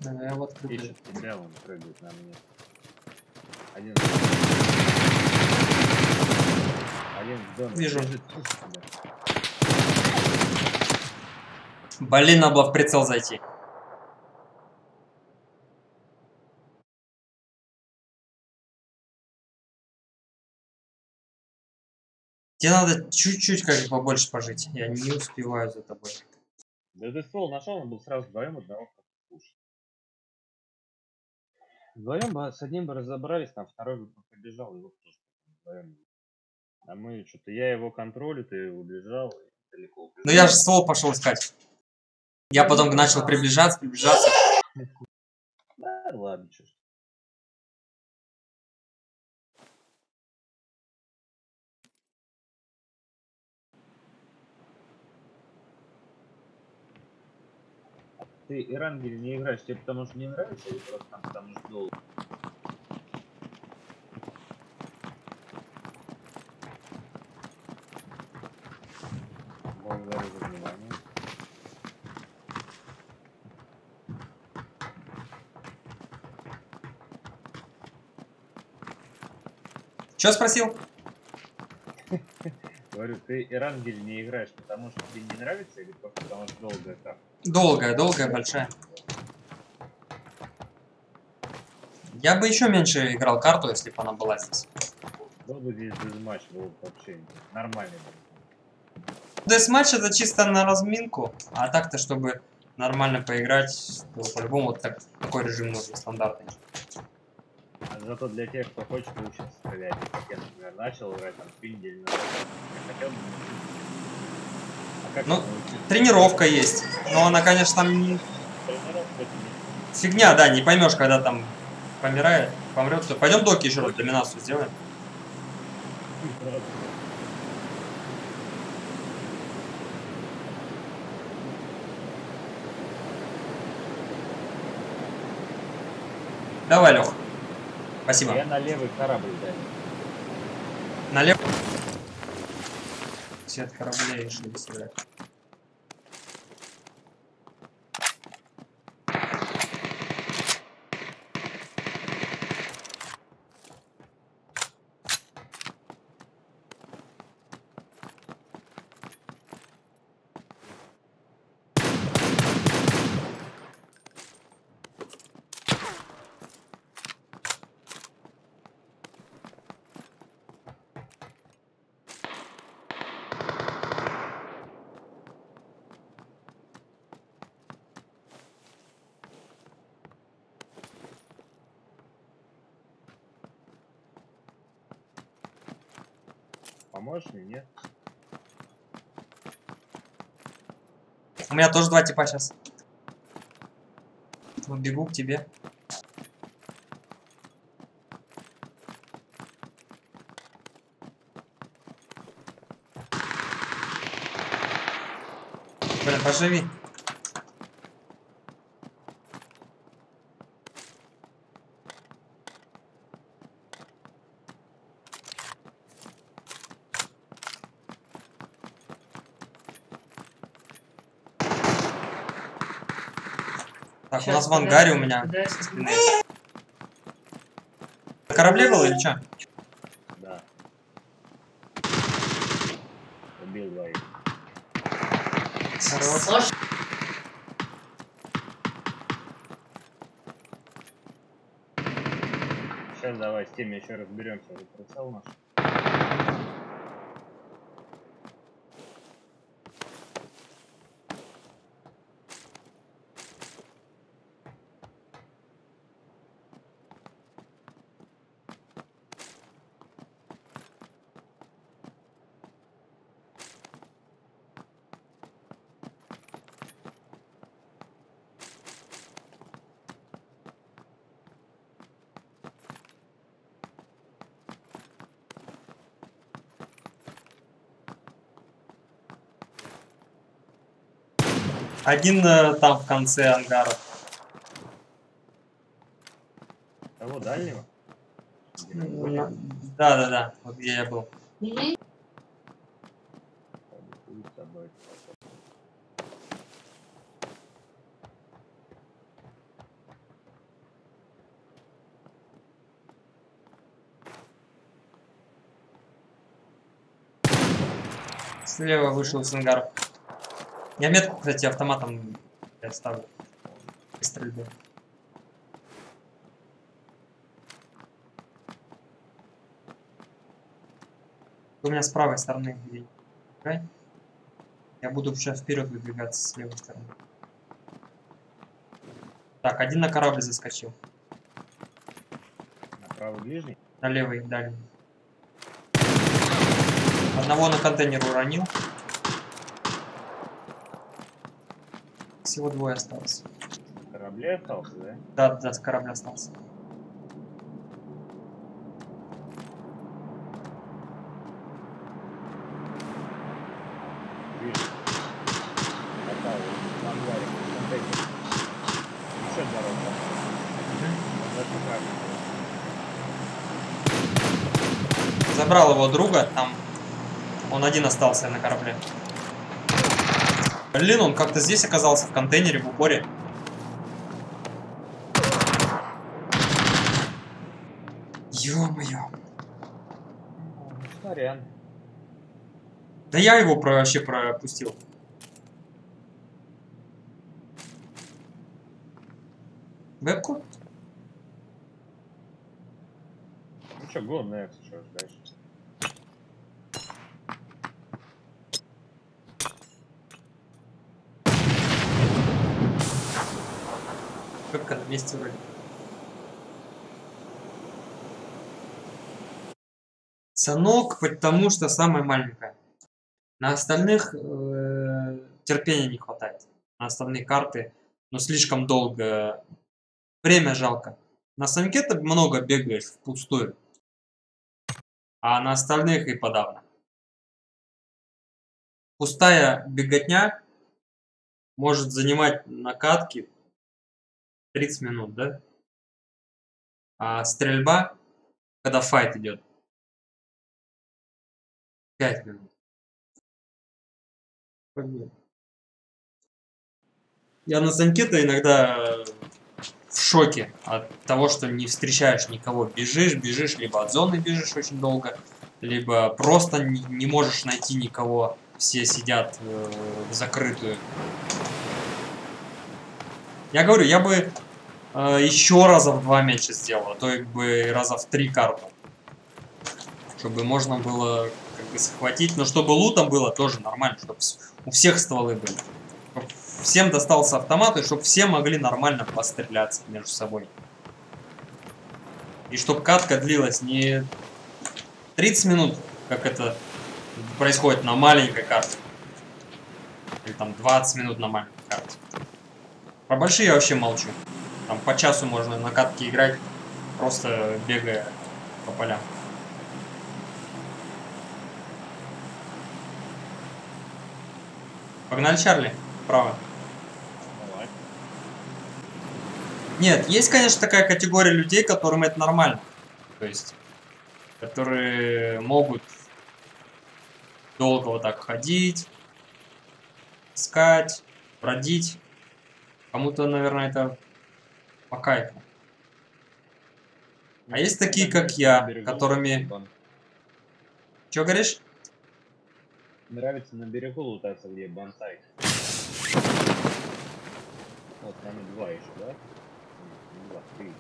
Да, я вот ищет тебя, он прыгает на мне. Один в доме. Вижу. Лежит. Блин, надо было в прицел зайти. Тебе надо чуть-чуть как бы побольше пожить. Я не успеваю за тобой. Да ты ствол нашел, он был сразу вдвоем одного кушать. Вдвоем бы с одним бы разобрались, там второй бы побежал, его тоже вдвоем. А мы что-то, я его контролю, ты убежал и далеко убежал. Ну я же ствол пошел искать. Я потом начал приближаться. Да, ладно, что ж. Ты Эрангель не играешь, тебе потому что не нравится или просто там потому что долго? Благодарю за внимание. Что спросил? Говорю, ты Эрангель не играешь, потому что тебе не нравится или просто потому что долгая карта? Долгая, большая. Я бы еще меньше играл карту, если бы она была здесь. Был бы здесь дезматч, был бы вообще нормальный. Десматч это чисто на разминку, а так-то, чтобы нормально поиграть, по-любому вот такой режим нужен, стандартный. А зато для тех, кто хочет научиться стрелять, как я, например, начал играть там пиндель, я хотел бы научиться. А как ну, тренировка есть, но она, конечно, там не... Фигня, да, не поймешь, когда там помирает, помрет. Пойдем доки еще раз доминацию сделаем. Давай, Лех. Спасибо. Я на левый корабль даю. На левый. Все от кораблей решили стрелять. Поможешь мне, нет? У меня тоже 2 типа сейчас. Бегу к тебе. Блин, поживи. Так, у нас в ангаре у меня со спины. На корабле был или что? Да. Убил 2. Хорош. Сейчас давай с теми еще разберемся. Прицел наш. Один там в конце ангара. Того дальнего? Да. Вот где я был. Слева вышел из ангара. Я метку, кстати, автоматом ставлю. Стрельбы. У меня с правой стороны. Okay? Я буду сейчас вперед выдвигаться с левой стороны. Так, один на корабль заскочил. На правый ближний? На левый дальний. Одного на контейнер уронил. Всего 2 осталось. На корабле остался, да? Да, с корабля остался. Вижу. Попал. В ангаре. Контейнер. Еще дорога. Забрал его друга, там он один остался на корабле. Блин, он как-то здесь оказался, в контейнере, в упоре. Ё-моё. Сорян. Да я его вообще пропустил. Вебку? Ну что, go next, что дальше? Вебка на месте вроде. Санок, потому что самая маленькая. На остальных терпения не хватает. На остальные карты, но слишком долго. Время жалко. На санке ты много бегаешь впустую. А на остальных и подавно. Пустая беготня может занимать на катке 30 минут, да? А стрельба, когда файт идет, 5 минут. Я на саньке-то иногда в шоке от того, что не встречаешь никого. Бежишь, либо от зоны бежишь очень долго, либо просто не можешь найти никого. Все сидят в закрытую. Я говорю, я бы еще раза в 2 меньше сделал, а то и бы раза в 3 карту. Чтобы можно было как бы схватить, но чтобы лутом было тоже нормально, чтобы у всех стволы были. Чтоб всем достался автомат, и чтобы все могли нормально постреляться между собой. И чтобы катка длилась не 30 минут, как это происходит на маленькой карте. Или там 20 минут на маленькой карте. Про большие я вообще молчу. Там по часу можно на катке играть, просто бегая по полям. Погнали, Чарли, вправо. Давай. Нет, есть, конечно, такая категория людей, которым это нормально. То есть, которые могут долго вот так ходить, искать, бродить. Кому-то, наверное, это по кайфу. А есть такие, как я, которыми... Чё говоришь? Нравится на берегу лутаться, где бонсай. Вот, там и 2 еще, да? Не 2, 3 еще.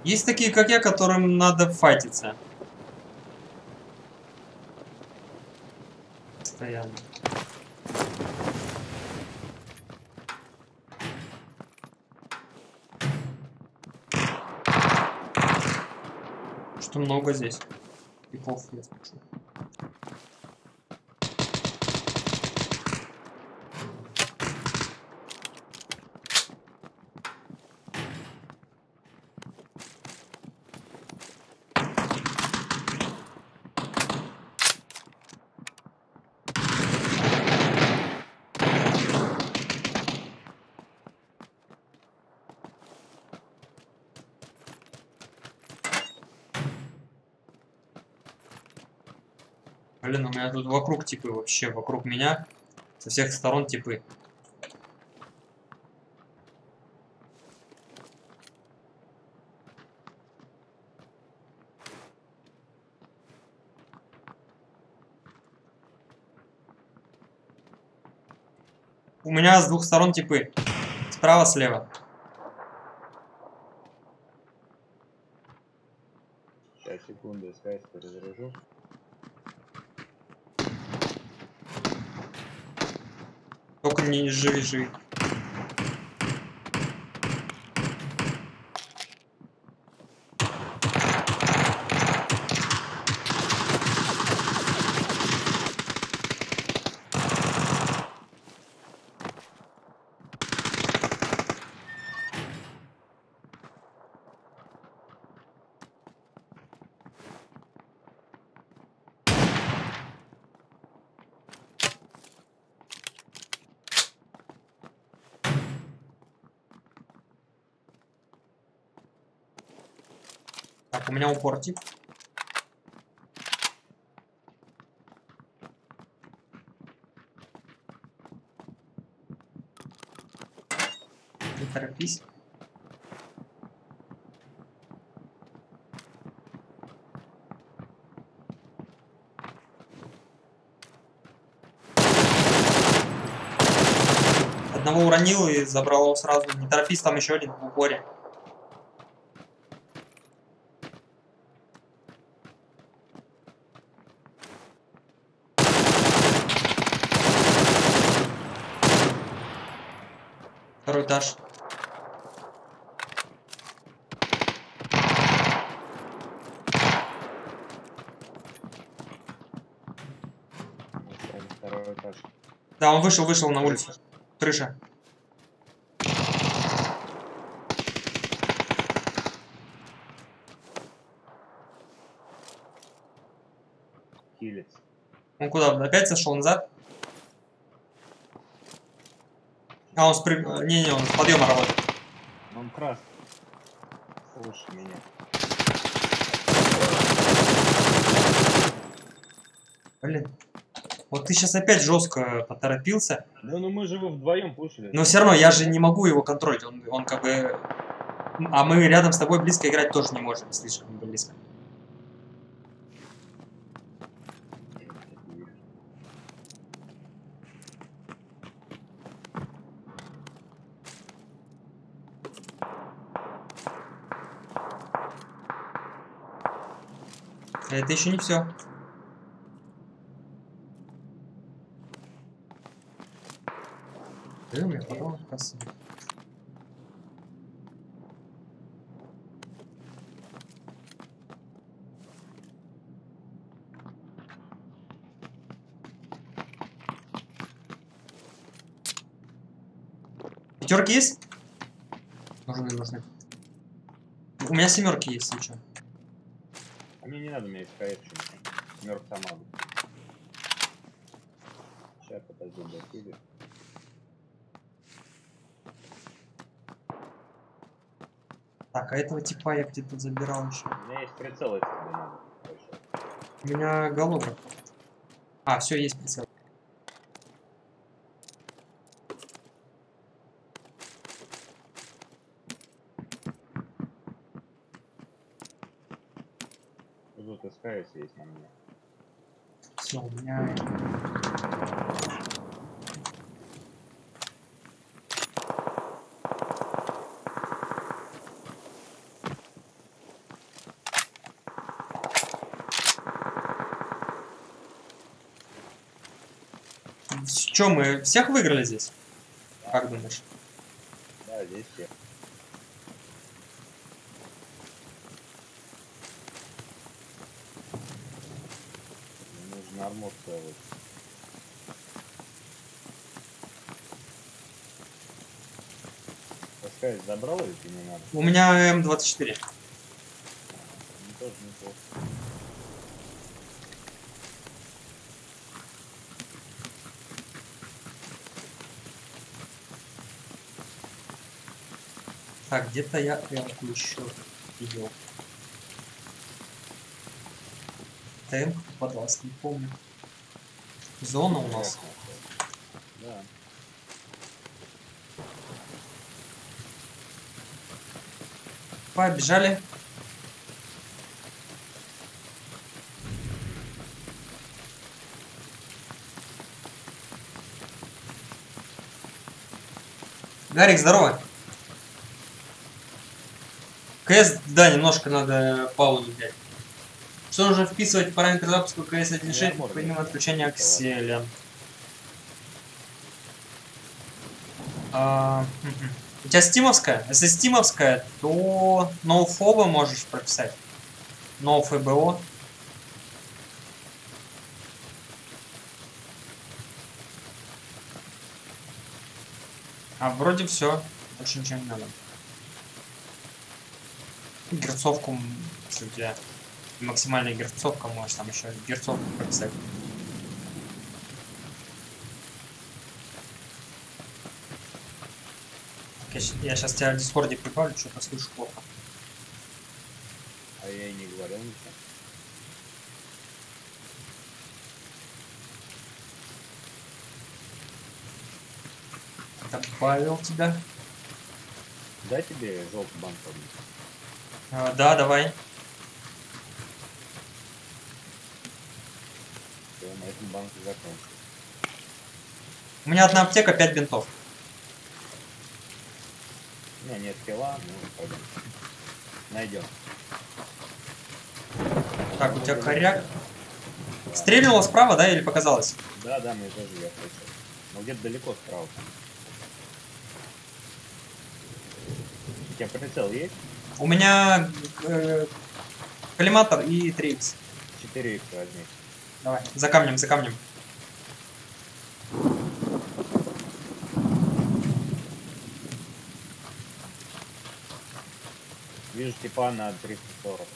Есть такие, как я, которым надо файтиться. Постоянно. Что много здесь. Типов я слышу. Блин, у меня тут вокруг типы вообще, вокруг меня. Со всех сторон типы. У меня с двух сторон типы. Справа, слева. Сейчас, секунду, СКС перезаряжу. Только не живи. Так, у меня упор тип. Не торопись. Одного уронил и забрал его сразу. Не торопись, там еще один в упоре. Второй этаж. Второй этаж. Да, он вышел на улицу. Крыша. Хилец. Он куда? Опять сошел назад? А, он спрыгнул. Не, он с подъема работает. Он красный. Слушай меня. Блин. Вот ты сейчас опять жестко поторопился. Да ну мы же его вдвоем пушили. Но все равно я же не могу его контролить. Он как бы... А мы рядом с тобой близко играть тоже не можем. Слишком близко. Это еще не все. У меня потом касса. Пятерки есть? Нужны. У меня семерки есть, если что. А мне не надо, у меня есть КС. Семерка сама будет. Сейчас, подожди, докидывай. Так, а этого типа я где-то забирал еще. У меня есть прицел, если тебе надо. У меня голова. А, все, есть прицел. Тут СКС есть на мне. Все, у меня... Че, мы всех выиграли здесь? Как думаешь? Да, здесь все. Мне нужно армор целый. СКС забрал или тебе не надо? У меня М24. Ну, тоже неплохо. Так, где-то я М-ку еще видел. М попадалась, не помню. Зона у нас. Да. Побежали. Гарик, здорово. КС, да, немножко надо паузу взять. Что нужно вписывать в параметры запуска КС 1.6 помимо отключения акселя? У тебя стимовская? Если стимовская, то NoFobo можешь прописать. NoFBO. А вроде все. Больше ничего не надо. Герцовку, если у тебя максимальная герцовка, можешь там еще герцовку прописать. Я сейчас тебя в дискорде прибавлю, что-то слышу плохо. А я и не говорил ничего. Добавил тебя. Дай тебе желтый банк. Да, давай. Все, на этом банке закончил. У меня одна аптека, 5 бинтов. У меня нет килла, ну пойдем. Найдем. Так, у тебя коряк. Стрельнуло справа, да, или показалось? Да, да, мне тоже я слышал. Но где-то далеко справа. У тебя прицел есть? У меня коллиматор и 3х. 4х возьми. Давай, за камнем, за камнем. Вижу типа на 340.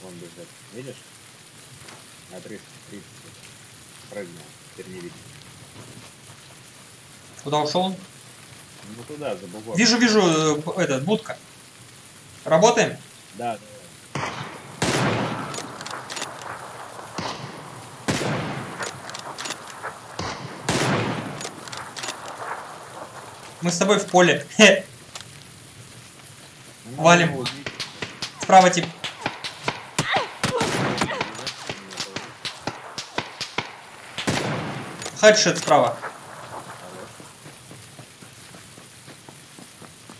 Вон бежит. Видишь? На 330. Прыгнул. Теперь не видно. Куда ушел? Ну туда, за бугор. Вижу, этот, будка. Работаем? Да, да. Мы с тобой в поле. Валим. Справа тип. Хедшот справа.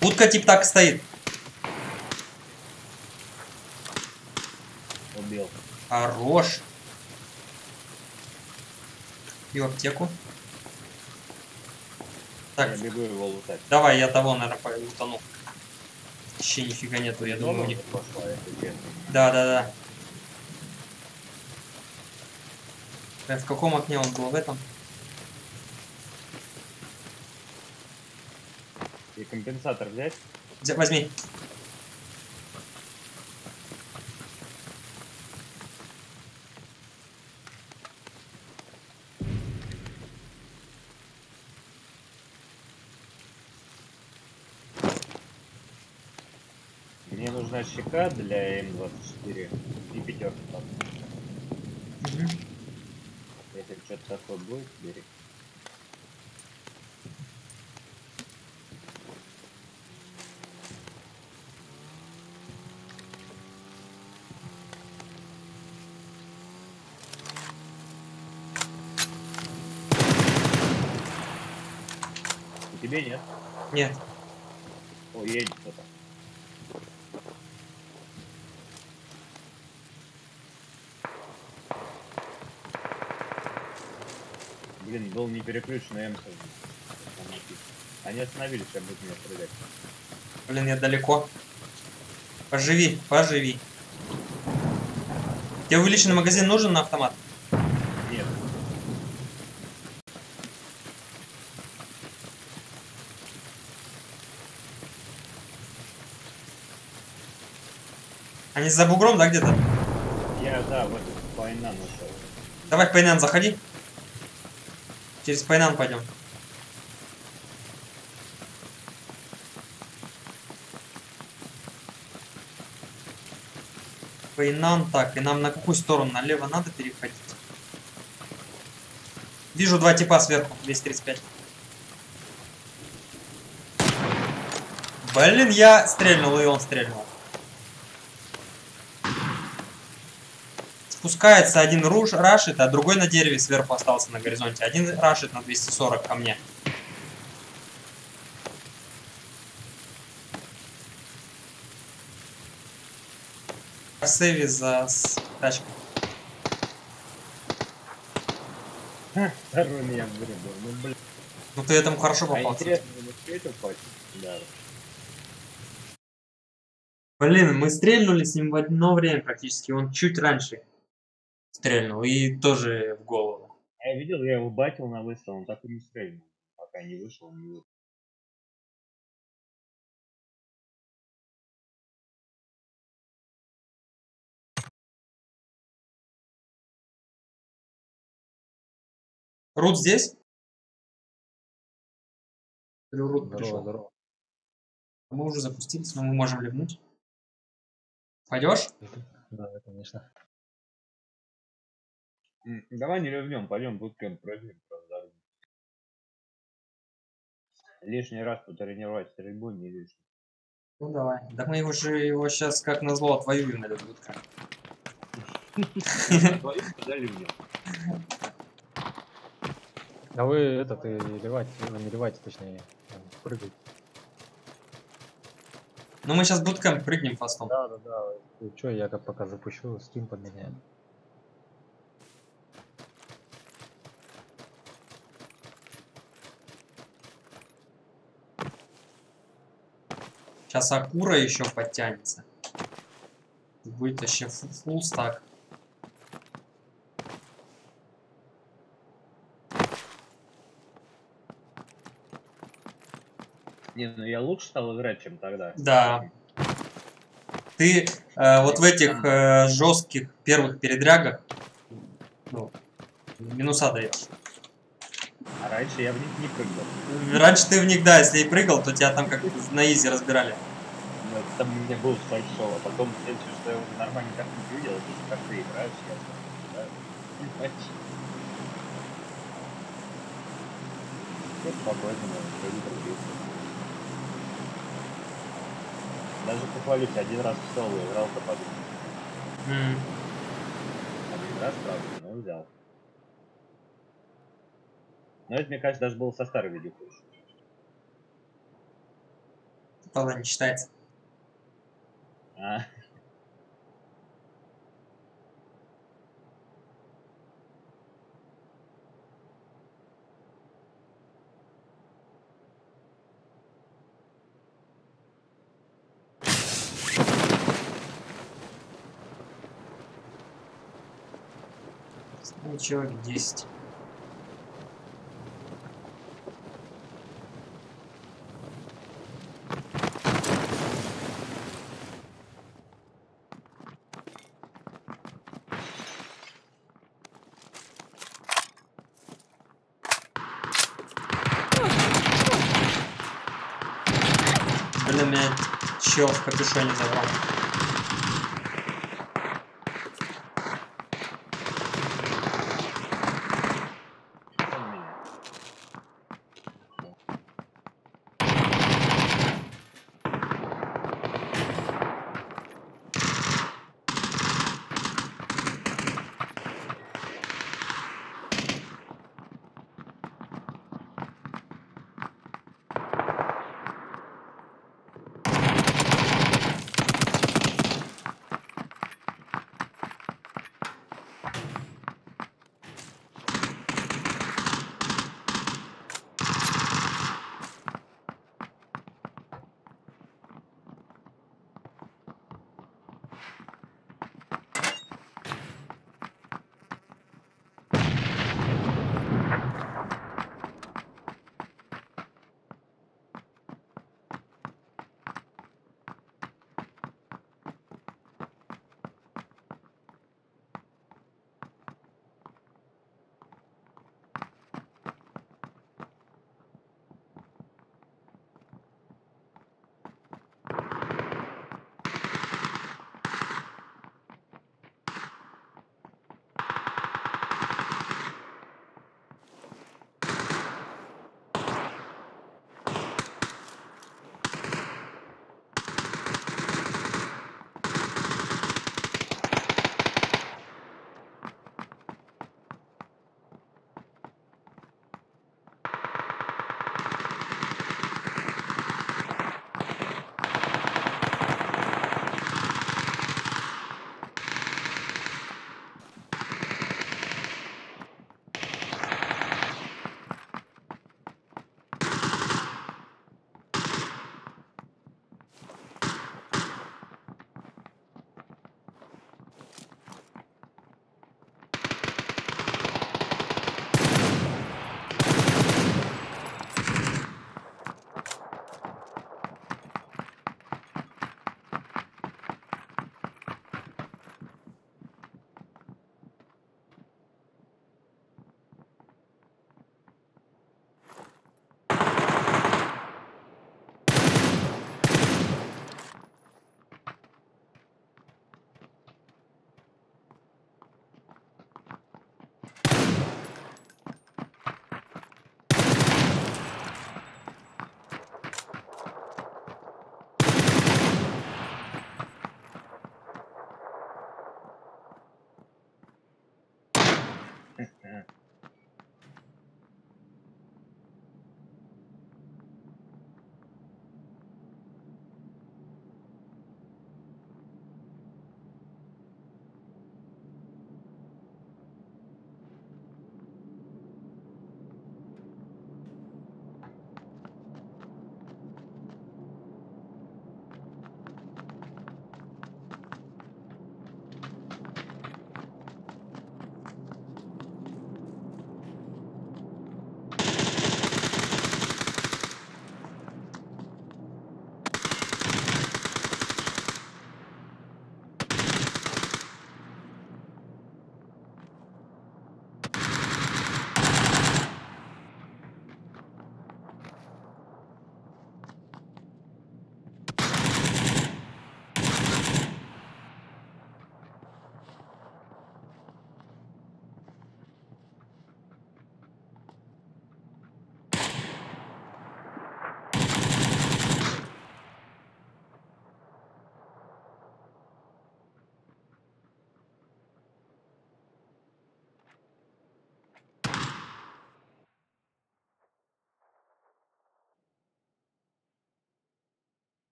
Будка тип так стоит. Убил. Хорош. И аптеку. Так, я бегу его лутать. Давай, я того, наверное, утону. Вообще нифига нету, я думаю, у них... Да, да, да. В каком окне он был? В этом? И компенсатор взять? Возьми. Мне нужна щека для М24 и пятерка там. Если что-то такое будет, бери. У тебя нет? Нет. О, едет кто-то. Блин, был не переключен М. Они остановились, сейчас будут меня стрелять. Блин, я далеко. Поживи, поживи. Тебе увеличенный магазин нужен на автомат? Нет. Они за бугром, да, где-то? Я, да, в этот Пайнан ушел. Давай в Пайнан заходи. Через Пайнан пойдем. Пайнан, так, и нам на какую сторону? Налево надо переходить? Вижу два типа сверху, 235. Блин, я стрельнул, и он стрельнул. Спускается один рашит, а другой на дереве сверху остался на горизонте. Один рашит на 240 ко мне. Сейви за тачкой. Второй меня вырубил, ну блин. Ну ты этому хорошо попался. Интересно, не успеете упасть? Да. Блин, мы стрельнули с ним в одно время практически. Он чуть раньше стрельнул и тоже в голову. Я видел, я его батил на выстрел, он так и не стрельнул. Пока не вышел, не вышел. Рут здесь? Рут Здорово, пришел. здорово. Мы уже запустились, но мы можем ливнуть. Пойдешь? Да, конечно. Давай не ливнем, пойдем буткемп пройдем. Лишний раз потренировать стрельбу не лишний. Ну давай. Да мы его сейчас как назло отвоюем на этот буткемп. Тогда ливнем. А вы это ты ливать, ну, не ливайте, точнее, прыгать. Ну мы сейчас буткемп прыгнем фастом. Да. Что, я как пока запущу, Steam подменяем. Сейчас Акура еще подтянется. Будет вообще фулл стак. Не, ну я лучше стал играть, чем тогда. Да. Ты вот в этих жестких первых передрягах ну, минуса даешь. А раньше я в них не прыгал. Раньше ты в них, да, если и прыгал, то тебя там как на изи разбирали. Ну, там у меня был сайт-шоу, а потом следующее, что я уже нормально как не видел, это как ты играешь, я играю. Вот спокойно, можно прыгать. Даже похвалюсь, один раз в соло играл по подруге. Один раз, правда, но взял. Но это, мне кажется, даже было со старой видеохой. Правда, не считается. А. Ну, человек 10. Это меня чел в капюшоне забрал.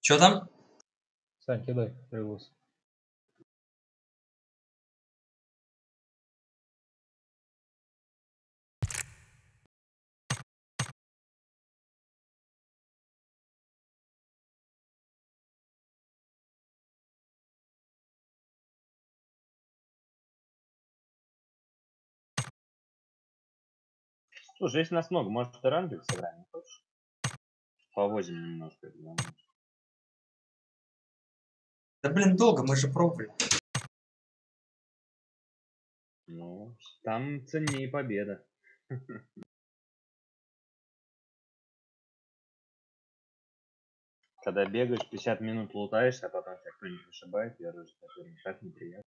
Чё там? Сань, кидай, привоз. Слушай, если нас много, может, ты ранбик сыграем, не хочешь? Повозим немножко. Да. Да блин, долго, мы же пробовали. Ну, там ценнее победа. Когда бегаешь, 50 минут лутаешься, а потом тебя кто-нибудь вышибает, я даже так неприятно.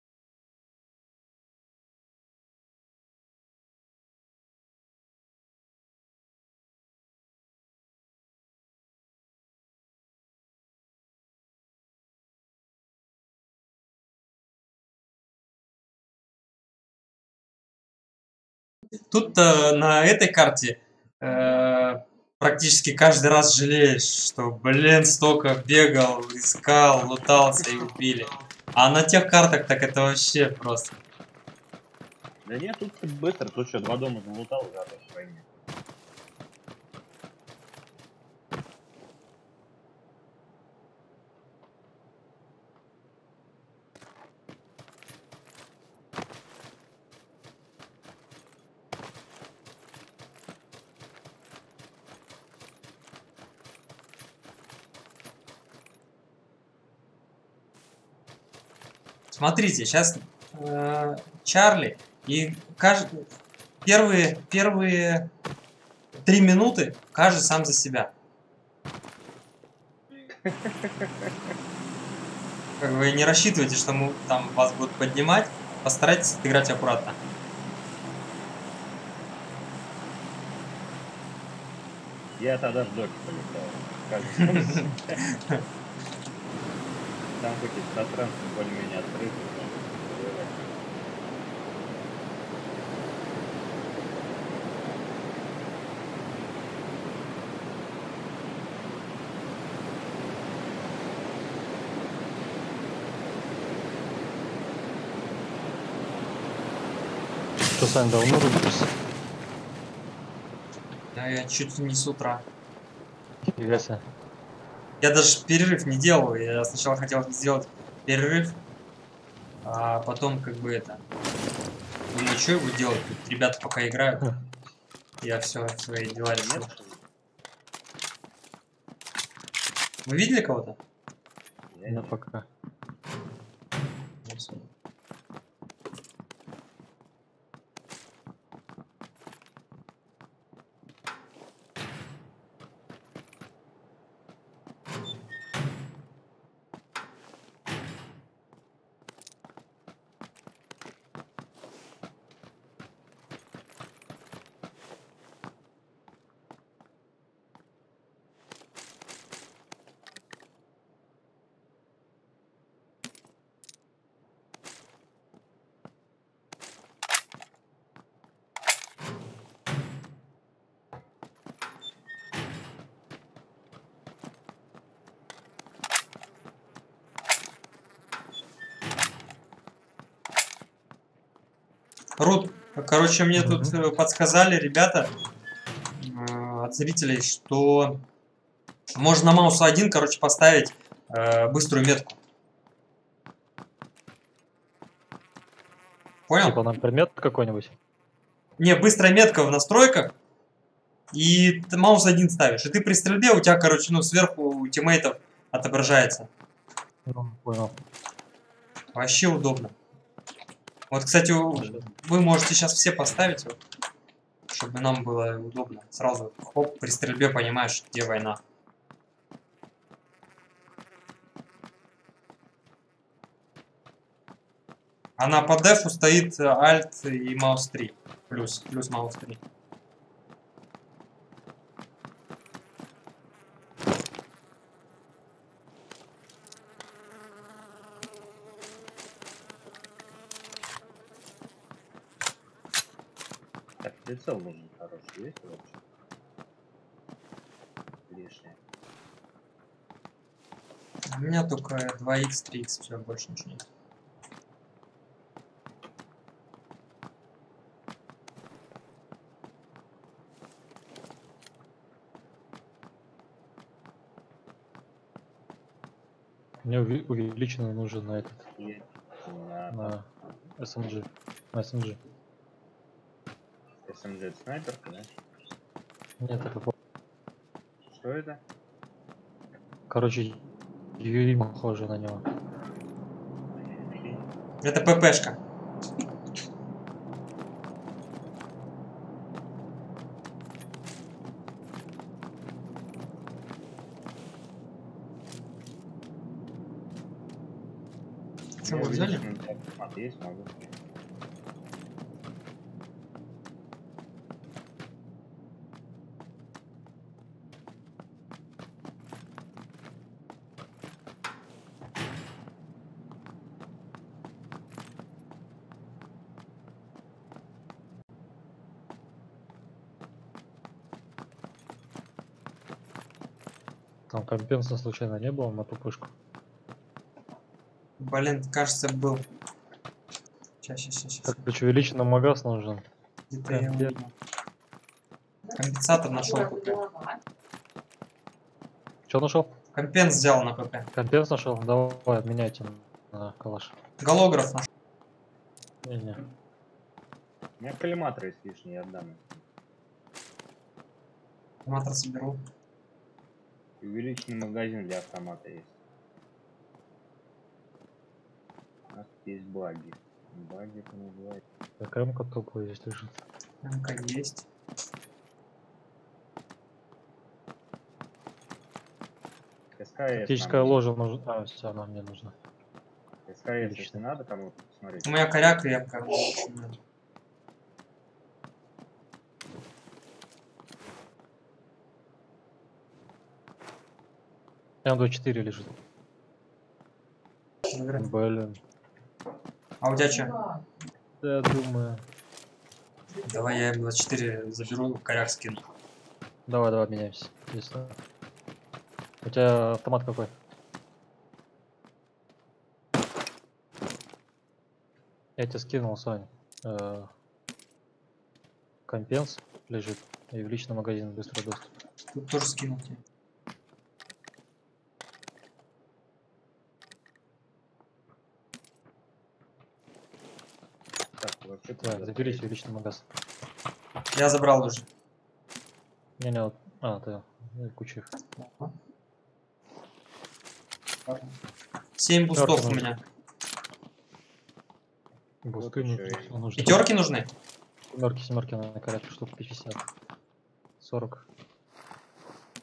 Тут на этой карте практически каждый раз жалеешь, что, блин, столько бегал, искал, лутался и убили. А на тех картах так это вообще просто. Да нет, тут быстро, тут что, 2 дома залутал, да, в войне. Смотрите, сейчас Чарли и первые 3 минуты каждый сам за себя. Как вы не рассчитывайте, что мы там вас будут поднимать, постарайтесь играть аккуратно. Я тогда в доке полетал. Там какие-то пространства более-менее открыты. Что, Сань, давно рубишься? Да, я чуть ли не с утра. Фига. Я даже перерыв не делал. Я сначала хотел сделать перерыв, а потом как бы это... Думаю, что его делать? Тут ребята пока играют. Я все свои дела решил. Вы видели кого-то? Нет, пока. Рут, короче, мне тут подсказали ребята от зрителей, что можно на маус 1, короче, поставить быструю метку. Понял? Типа нам предмет какой-нибудь? Не, быстрая метка в настройках, и ты маус 1 ставишь. И ты при стрельбе, у тебя, короче, ну, сверху у тиммейтов отображается. Ну, понял. Вообще удобно. Вот, кстати, вы можете сейчас все поставить, вот, чтобы нам было удобно. Сразу, хоп, при стрельбе понимаешь, где война. Она по дефу стоит Alt и маус 3. Плюс маус 3. Так, прицел нужен хороший, есть вообще? Лишнее. У меня только 2х, 3х, все, больше ничего нет. Мне увеличенно нужен на этот. На SMG. На SMG. SMG это снайперка, да? Нет, это... Что это? Короче, UAV похоже на него. Это ППшка. Что, вы взяли? Автомат есть, могу. Там компенса случайно не было на ППшку? Блин, кажется, был. Сейчас. Короче, увеличенный магаз нужен. Где-то я его видел. Компенсатор нашел ПП. Что нашел? Компенс взял на ПП. Компенс нашел? Давай, обменяйте на калаш. Голограф нашел. Не-не. У меня коллиматор есть лишний, я отдам. Коллиматор соберу. И увеличенный магазин для автомата есть. У нас есть баги. Баги это называется. Так, МК топовый здесь лежит. МК есть. СКС Тактическая ложа нужна. А, все, она мне нужна. СКС, если надо кому-то посмотреть. У меня коряк и МК. М24 лежит. Блин. А у тебя что? Я думаю. Давай я М24 заберу, коряк скину. Давай, меняемся. Если... У тебя автомат какой? Я тебе скинул, Сань. Компенс лежит. И в личном магазине быстрый доступ. Тут тоже скинул тебе. Так, заберите в личный магазин. Я забрал уже. Не, вот. А, ты куча их. 7 бустов у меня. Бусты нужны. Пятерки нужны? Семерки на коряке, штук 50. 40.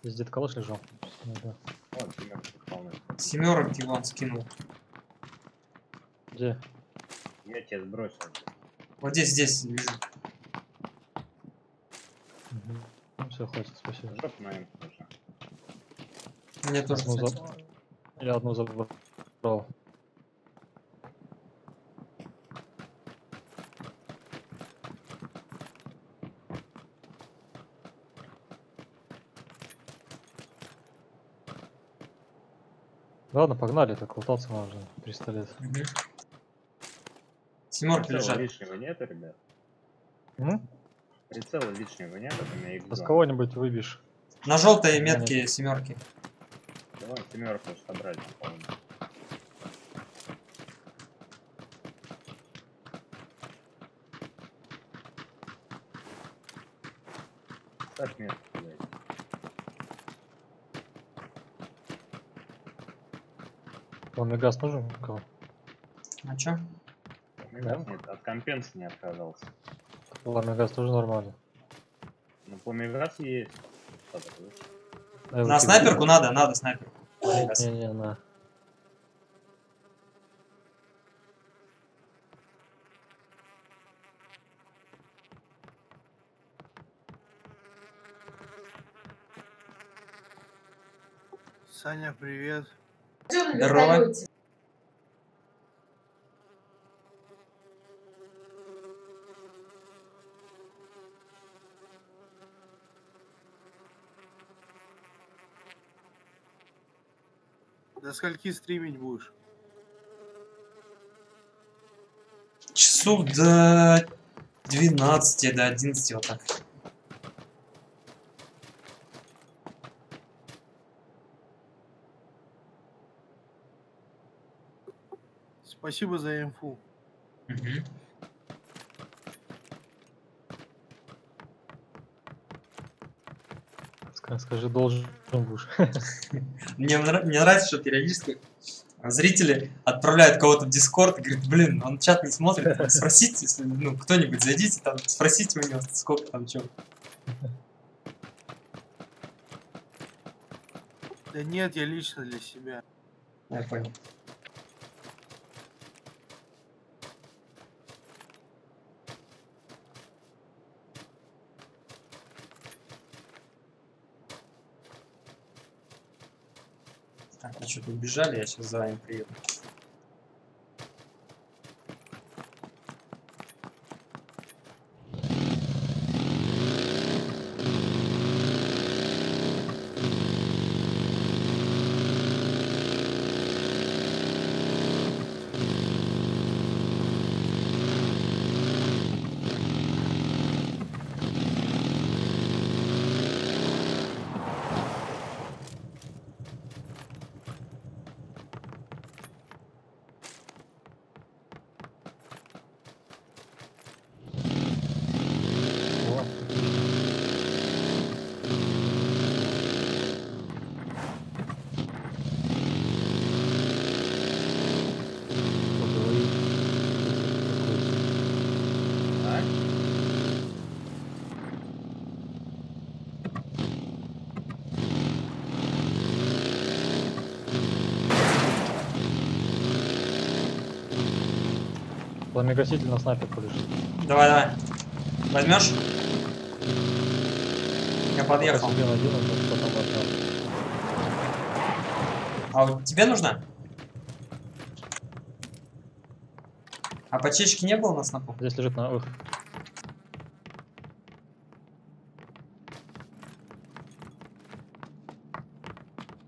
Здесь где-то калаш лежал. Да. Семерки вон скинул. Где? Я тебе сбросил. Вот здесь вижу. Ну, все, хватит, спасибо. Мне тоже. Я одну забрал. Ладно, погнали, так лутаться можно. 300 лет. Семерки лежат. Лишнего нет, ребят? Прицела лишнего нет, это на X2. С кого-нибудь выбьешь. На желтой метки семерки. Давай семерку собрать, по-моему. Ставь метку, блядь. Ламигаз нужен у кого? А чё? Ламигаз нет, от компенса не отказался. Ламигаз тоже нормально. Ну, пламигаз есть. На снайперку надо снайперку. Не, на. Саня, привет. Здорово. До скольки стримить будешь? Часов до 12, до 11, вот так. Спасибо за инфу. Скажи, должен будешь. Мне нравится, что периодически зрители отправляют кого-то в Дискорд и говорят, блин, он чат не смотрит, спросите, если, ну, кто-нибудь зайдите, там, спросите у него, сколько там, чего. Да нет, я лично для себя. Я понял. Так, а что-то убежали, я сейчас за вами приеду. Пламегаситель на снайпер полежит. Давай, давай. Возьмешь? Я подъехал. Себе надену, потом возьмем. А вот тебе нужно? А подчечки не было на снапу? Здесь лежит на выход.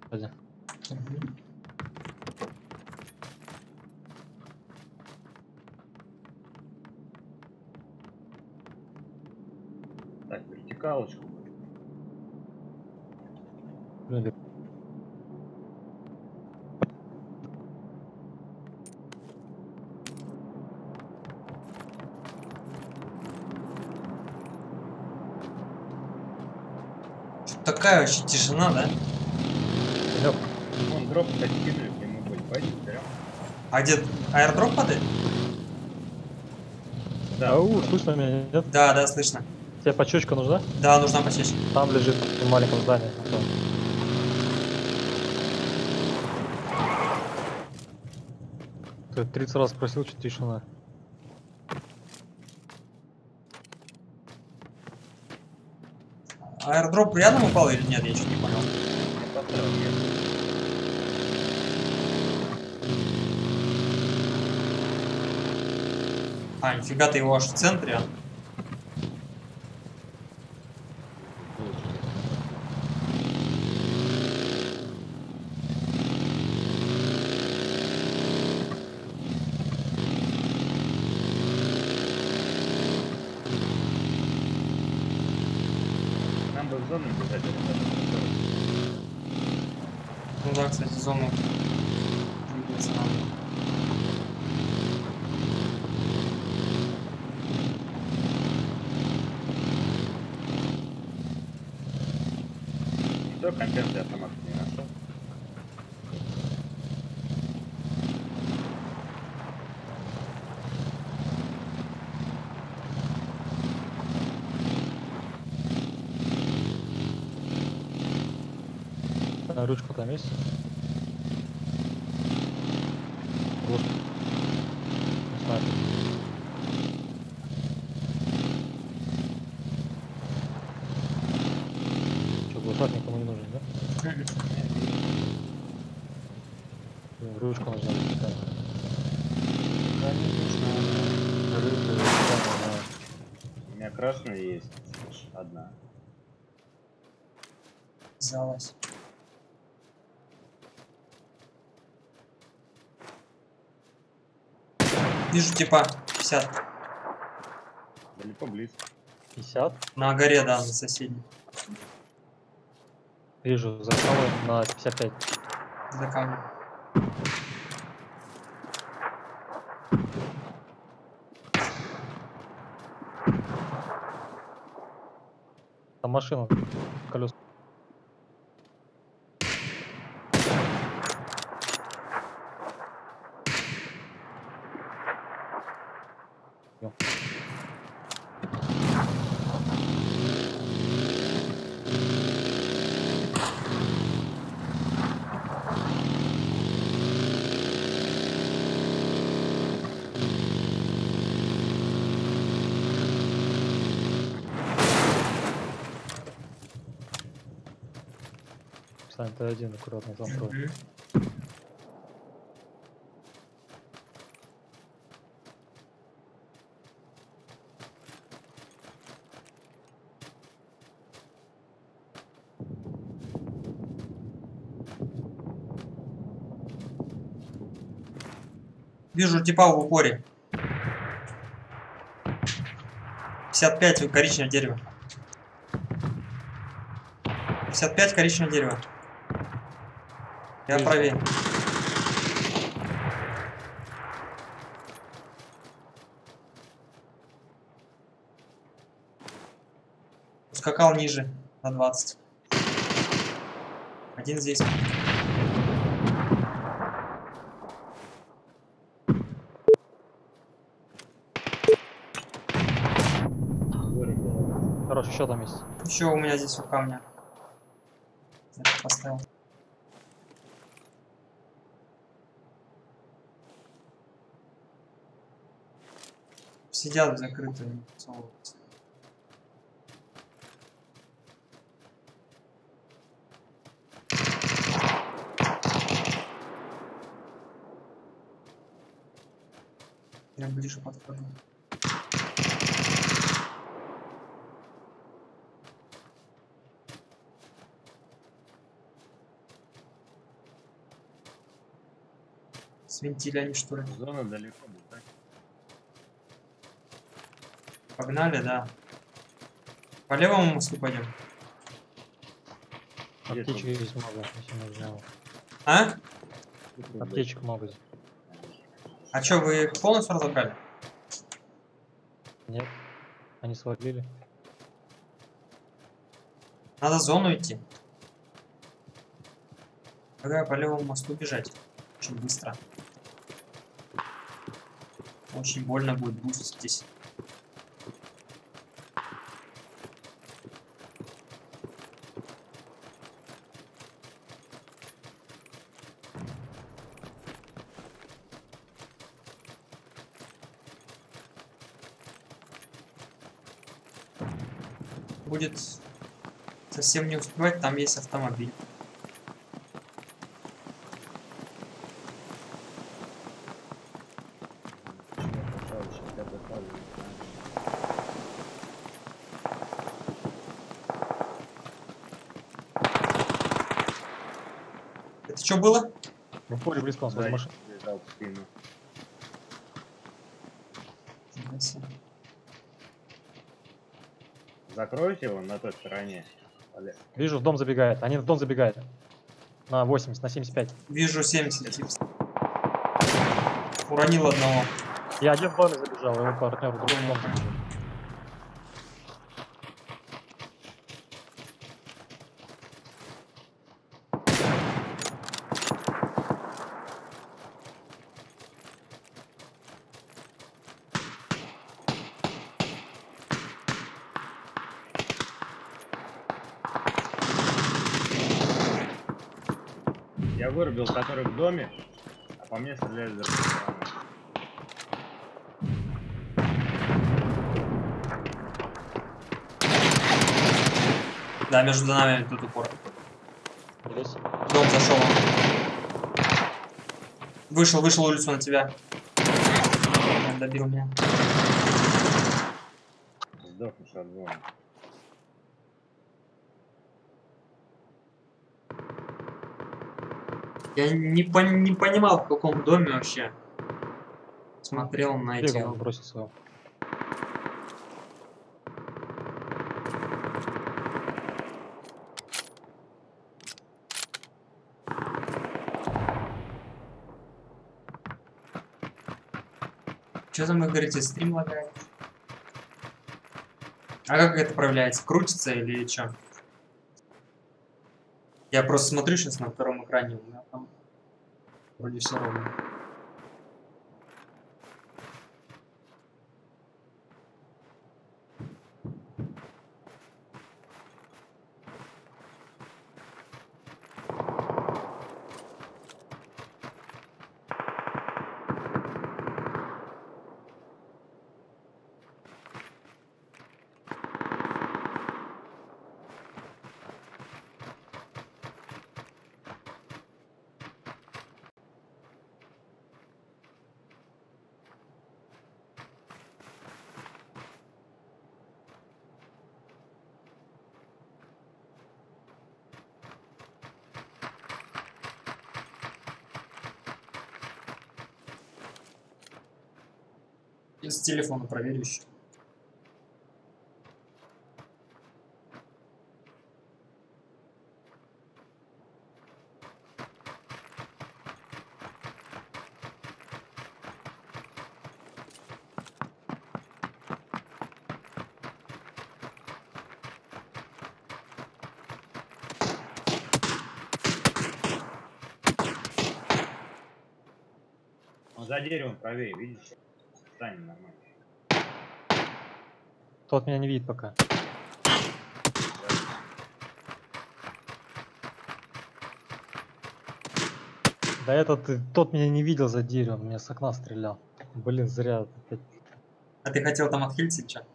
Пойдем. Так, вертикалочку. Блин, Такая вообще тишина, да? Вон дроп, кстати, кинули, к нему будет. Пойдем, берем. А где аирдроп падает? Да. Ау, слышно меня, нет? Да, да, слышно. Тебе почечка нужна? Да, нужна почечка. Там лежит в маленьком здании. Вот. Ты 30 раз спросил, что тишина. Аирдроп рядом упал или нет? Я еще не понял. А, нифига ты его аж в центре. А? Нам бы в зону бежать. Ну да, кстати, зону двигаться надо. Что, контент я автомат не нашел? А ручка там есть? Вот. Снайпер. Что, глушак никому не нужен, да? Блин, ручку нужно запускать. У меня красная есть. Одна. Взялась. Вижу типа 50. Далеко, близко. 50? На горе, да, на соседней. Вижу, за скалой на 55. За камнем. Там машина. Колес. Сань, ты один, аккуратно, там трое. Вижу типа в упоре. 55 коричневое дерево. 55 коричневое дерево. Я правее. Скакал ниже на 20. Один здесь. Хорош, еще там есть. Еще у меня здесь у камня. Я поставил. Сидят закрытые. Я ближе подхожу. Свинтили они, что ли? Зона далеко будет, так? Погнали, да. По левому мосту пойдем. Аптечек здесь много, если нужно. А? Аптечек много. А чё, вы их полностью разобрали? Нет, они свалили. Надо в зону идти. Давай по левому мосту бежать. Очень быстро. Очень больно будет буст здесь. Будет совсем не успевать, там есть автомобиль. Это что было? В поле близко, он возле машины. Закройте его на той стороне. Олег. Вижу, в дом забегает. Они в дом забегают. На 80, на 75. Вижу 70. Уронил одного. Я один в доме забежал, его партнер в другом доме забежал. Я вырубил, который в доме, а по мне стреляют с другой стороны. Да, между нами тут упор. Дом зашел. Вышел улицу на тебя. Он добил меня. Сдохнешь от зоны. Я не понимал, в каком доме вообще. Смотрел на эти... Он бросил своего. Что там вы говорите, стрим лагает? А как это проявляется? Крутится или что? Я просто смотрю сейчас на втором экране, у меня там вроде все ровно. С телефона проверю еще. Он за деревом правее, видишь? Стань нормально. Тот меня не видит пока. Да тот меня не видел за деревом, меня с окна стрелял. Блин, зря. Опять. А ты хотел там отхилиться или что?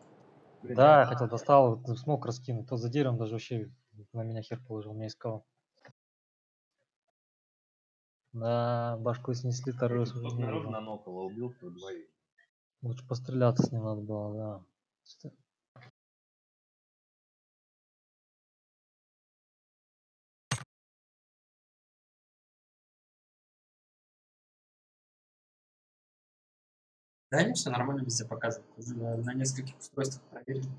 Да, я хотел достал, смог раскинуть. Тот за деревом даже вообще на меня хер положил, меня искал. Да, башку снесли, второй раз уже не Народ видел. нанокало, убил тут двоих. Лучше постреляться с ним надо было, да. Да, они все нормально везде показывают. На нескольких устройствах проверили.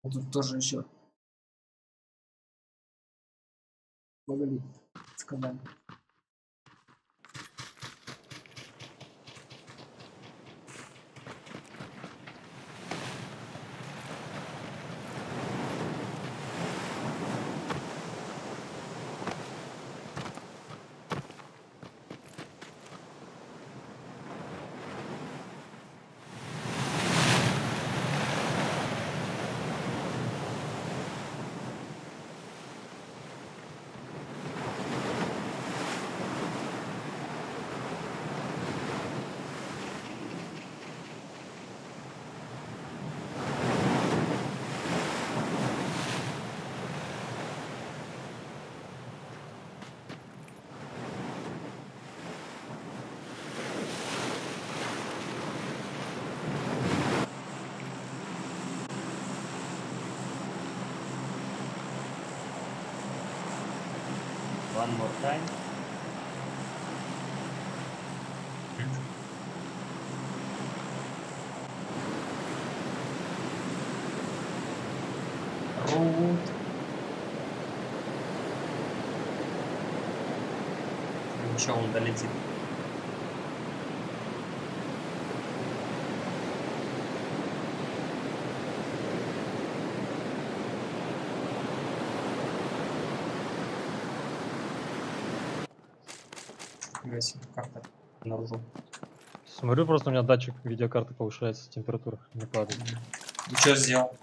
Вот тут тоже еще. Погоди, сказали. One more time. Роуд. Ничего, он долетит. Карта наружу. Смотрю, просто у меня датчик видеокарты повышается, температура не падает. И что сделал?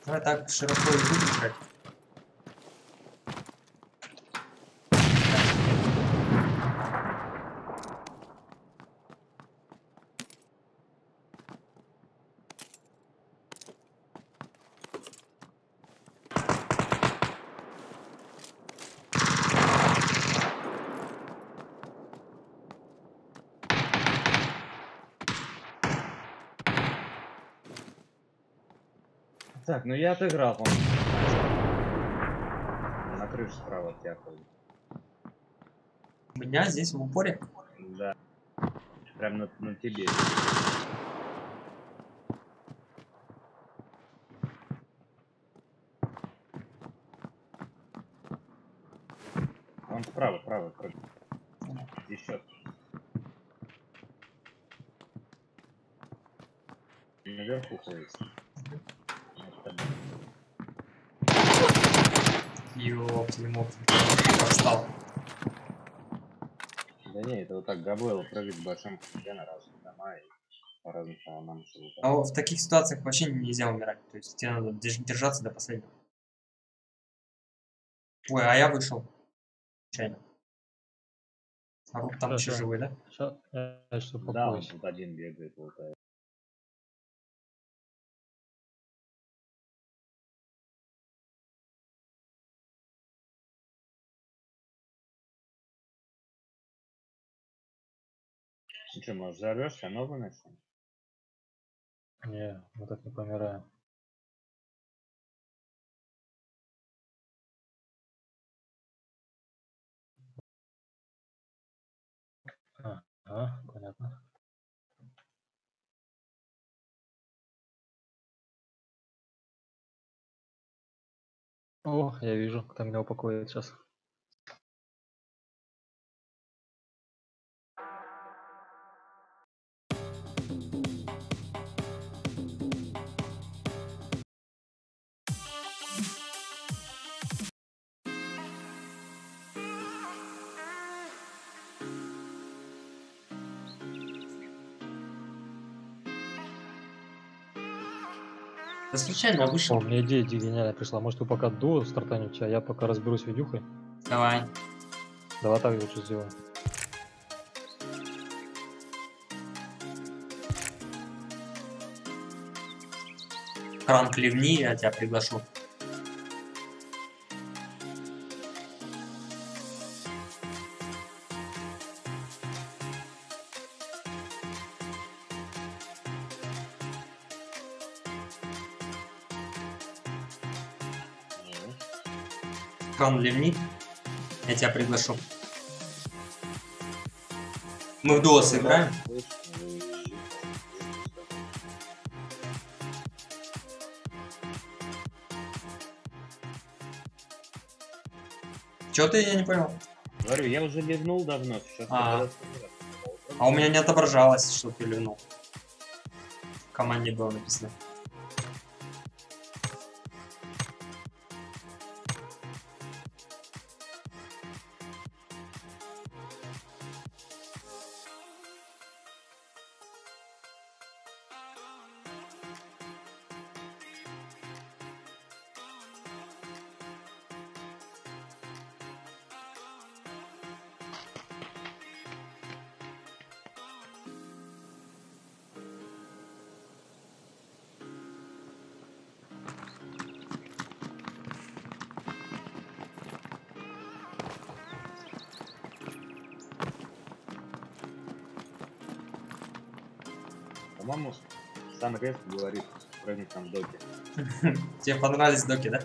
Давай так широко и будем играть. Так, ну я отыграл, по-моему. На крыше справа от тебя ходит. У меня здесь в упоре? Да. Прям на тебе. Он справа, справа. Еще. Наверху ходит. Ёптель-моптель. Достал. Да не, это вот так Габуэлл прыгает с большим КП на разные дома и по разным сторонам. А вот в таких ситуациях вообще нельзя умирать. То есть тебе надо держаться до последнего. Ой, а я вышел. Случайно. А вот там еще живой, да? Сейчас, я что Да, он тут один бегает, вот. Ну что, может, взорвешься, новый начнем? Не, мы так не помираем. Понятно. О, я вижу, кто меня упакует сейчас. Да случайно вышел. О, мне идея гениальная пришла. Может, вы пока дуо стартанете, а я пока разберусь с видюхой. Давай. Давай так лучше сделаем. Франк, ливни, я тебя приглашу. Кран, ливни, я тебя приглашу. Мы в дуо сыграем. Чё ты, я не понял? Говорю, я уже ливнул давно, сейчас... А у меня не отображалось, что ты ливнул. В команде было написано. По-моему, сам Рез говорит, прыгнуть там в доке. Тебе понравились доки, да?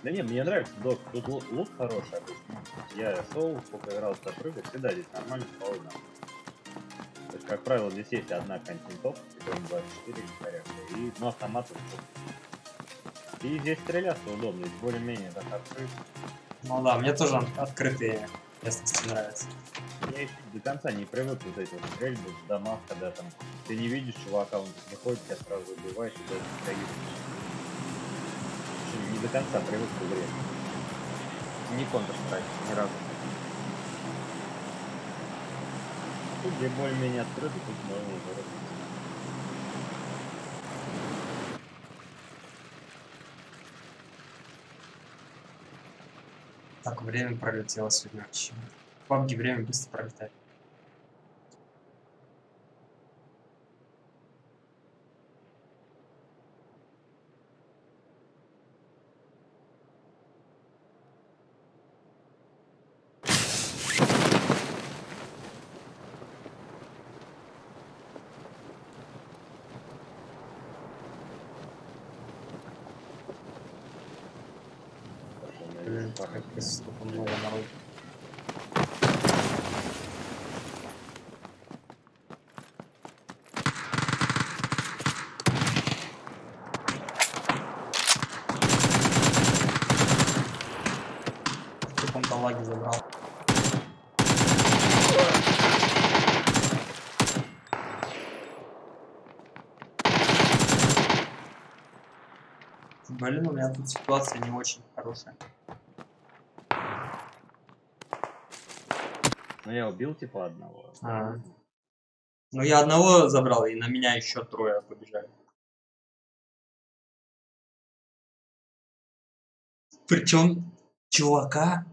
Да не, мне нравится док. Тут лук хороший обычно. Я соул, сколько играл с прыгать, всегда здесь нормально спокойно. То есть, как правило, здесь есть одна континтоп, потом 24 порядка, и ну, автомат. И здесь стреляться удобно, здесь более-менее так открыт. Ну да, мне тоже открытые местности нравятся. Я еще до конца не привык вот эти вот стрельбы в домах, когда там ты не видишь чувака, он приходит, тебя сразу убиваешь и даже реагируешь. Не до конца привык к игре. Не Counter-Strike, ни разу. Тут где более-менее открыто, тут можно уже. Так, время пролетело сегодня вообще. В PUBG время быстро пролетает. Столько много народу. В каком-то лаге забрал. Блин, у меня тут ситуация не очень хорошая. Ну я убил типа одного. Ну я одного забрал, и на меня еще трое побежали. Причем чувак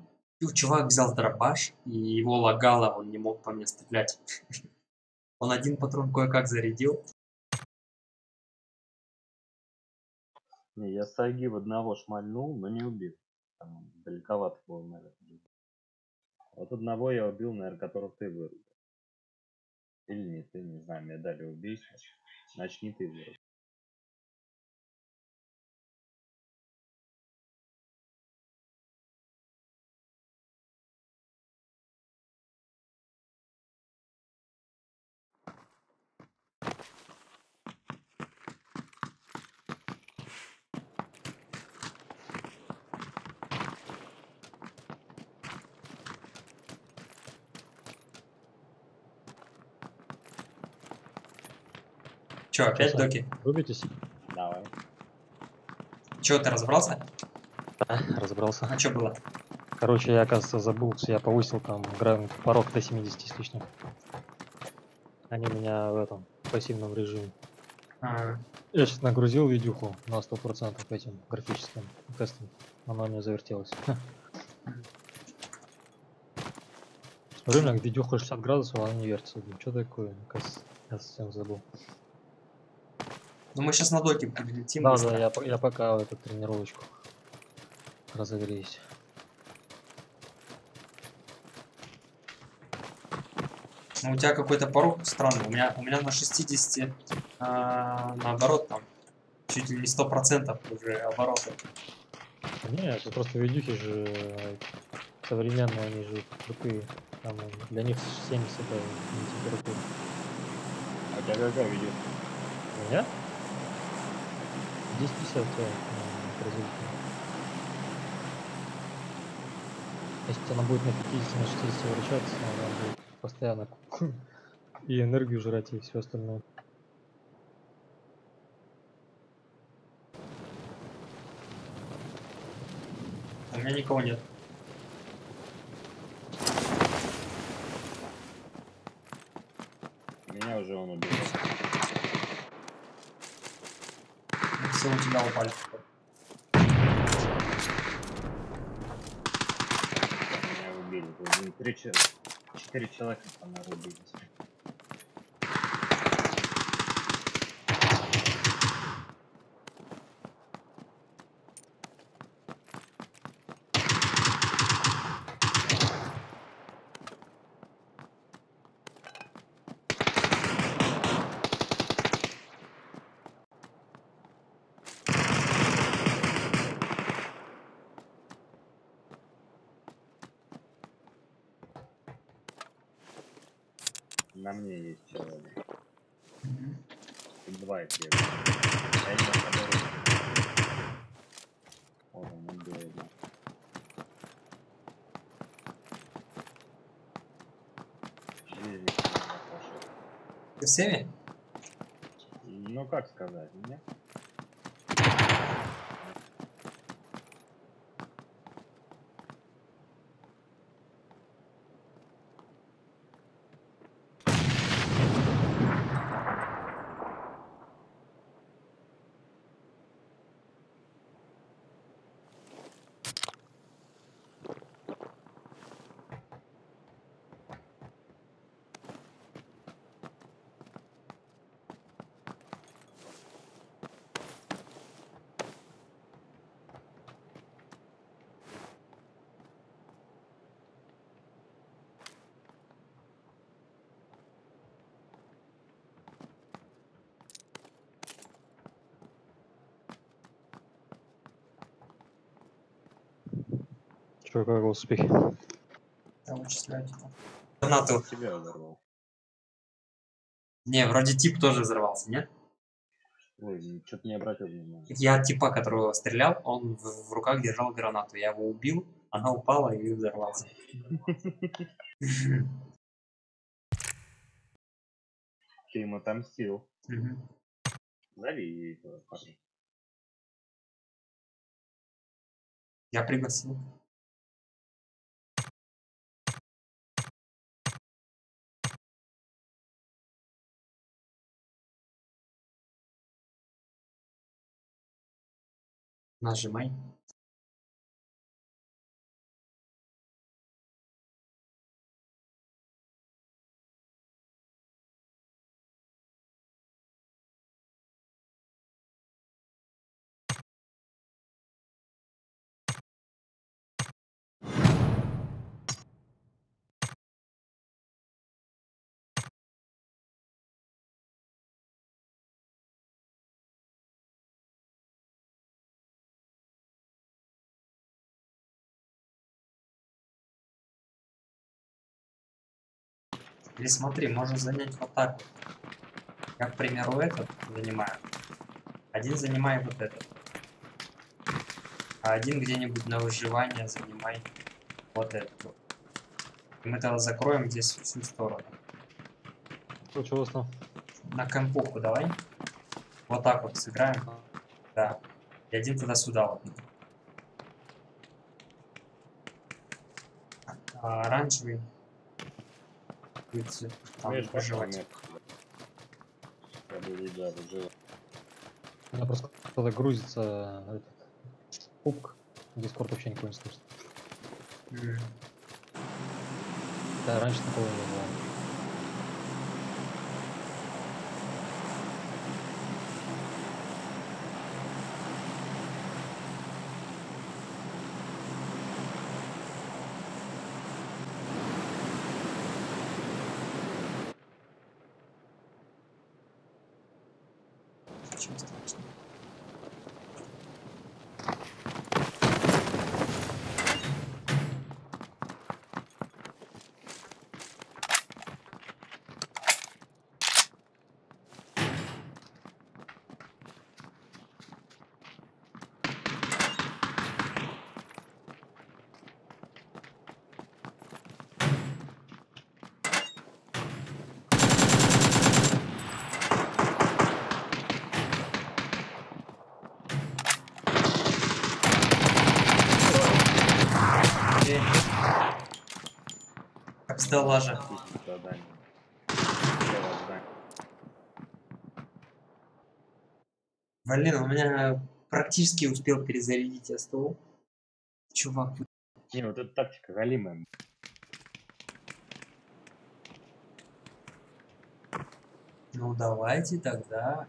взял дробаш, и его лагало, он не мог по мне стрелять. Он один патрон кое-как зарядил. Не, я Сайги в одного шмальнул, но не убил. Там далековато был, наверное. Вот одного я убил, наверное, которого ты вырубил. Или не ты, не знаю, мне дали убийство. Значит, не ты выбрал. Че, опять доки? Рубитесь? Давай. Че, ты разобрался? Да, разобрался. А что было? Короче, я, оказывается, забыл, что я повысил там порог до 70 с лишним. Они меня в этом пассивном режиме. Я сейчас нагрузил видюху на 100% этим графическим тестом. Она у меня завертелась. Смотрю, у меня видюха 60 градусов, а она не вертится. Что такое? Я совсем забыл. Ну мы сейчас на доке прилетим. Да, да, я пока эту тренировочку разогреюсь. Ну, у тебя какой-то порог странный. У меня на 60, наоборот, там, чуть ли не 100% уже обороты. Не, это просто видюхи же современные, они же крутые. Там, для них 70 это не температура. А у тебя какая видео? У меня? 1050 производитель. Если она будет на 50, на 60 вращаться, она будет постоянно и энергию жрать, и все остальное. У меня никого нет. Меня уже он убил. Все у тебя упали. Меня убили. 4 человека там, наверное, убились. На мне есть человек. Два их есть. Я не подорожу. Вот он убил его. Жизнь пошел. Ты в севе? Ну как сказать, нет? Что, как успехи? Да, вычисляю тебя. Гранату. Тебя взорвал. Не, вроде тип тоже взорвался, нет? Ой, что-то не обратил внимания. Я типа, которого стрелял, он в руках держал гранату. Я его убил, она упала и взорвался. Ты ему отомстил. Зови этого парня. Я пригласил. Нажимай. Или смотри, можно занять вот так вот. Я, к примеру, этот занимаю. Один занимай вот этот. А один где-нибудь на выживание занимай вот этот вот. И мы тогда закроем здесь всю сторону. Что у вас там? На компуху давай. Вот так вот сыграем. Да. И один тогда сюда вот. А оранжевый будет там выживать. Я буду, да, выживать. У меня просто когда грузится этот пупк, Дискорд вообще никого не слышит. Да, раньше такого не было. Ничего страшного. Как стеллажа. Блин, у меня практически успел перезарядить СТО. Чувак. Не, вот эта тактика галимая. Ну давайте тогда.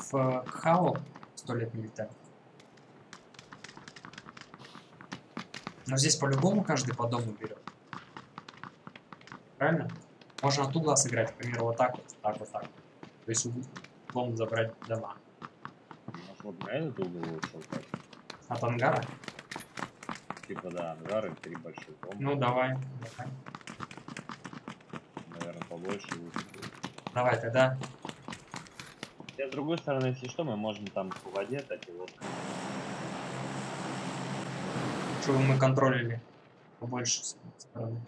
В Хау 100 лет не летает. Но здесь по-любому каждый по дому берет. Правильно? Можно от угла сыграть, к примеру, вот так вот, так вот, так. То есть углом забрать дома. Может, вот на этот угол лучше упасть? От ангара? Типа, да, ангары, 3 больших дома. Ну, давай, давай. Наверное, побольше лучше будет. Давай, тогда. И с другой стороны, если что, мы можем там по воде дать его. Чтобы мы контролили побольше стороны.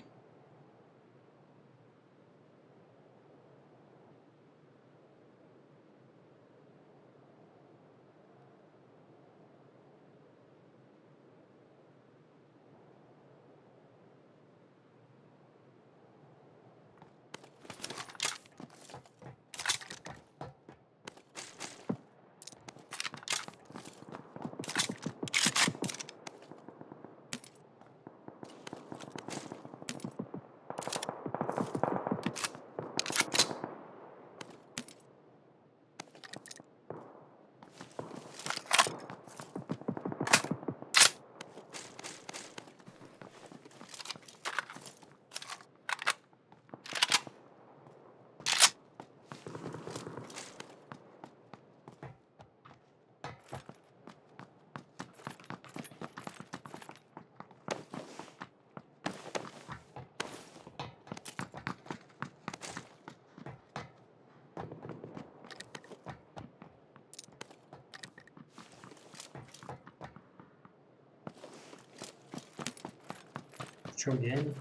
Чё, где они?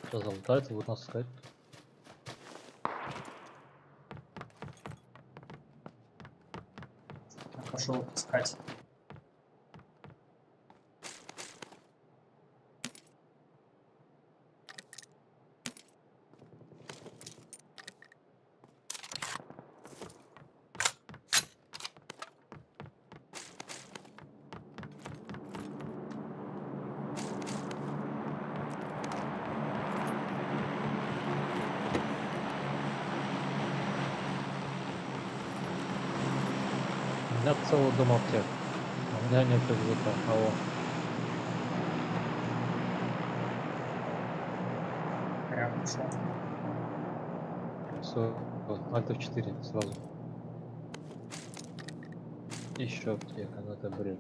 Сейчас залутаются, будут нас искать. Я пошел искать. У меня целый дом аптек. У меня нет языка. Алло. Прям ушел. Все, Альт F4 сразу. Еще аптека, ну это бред.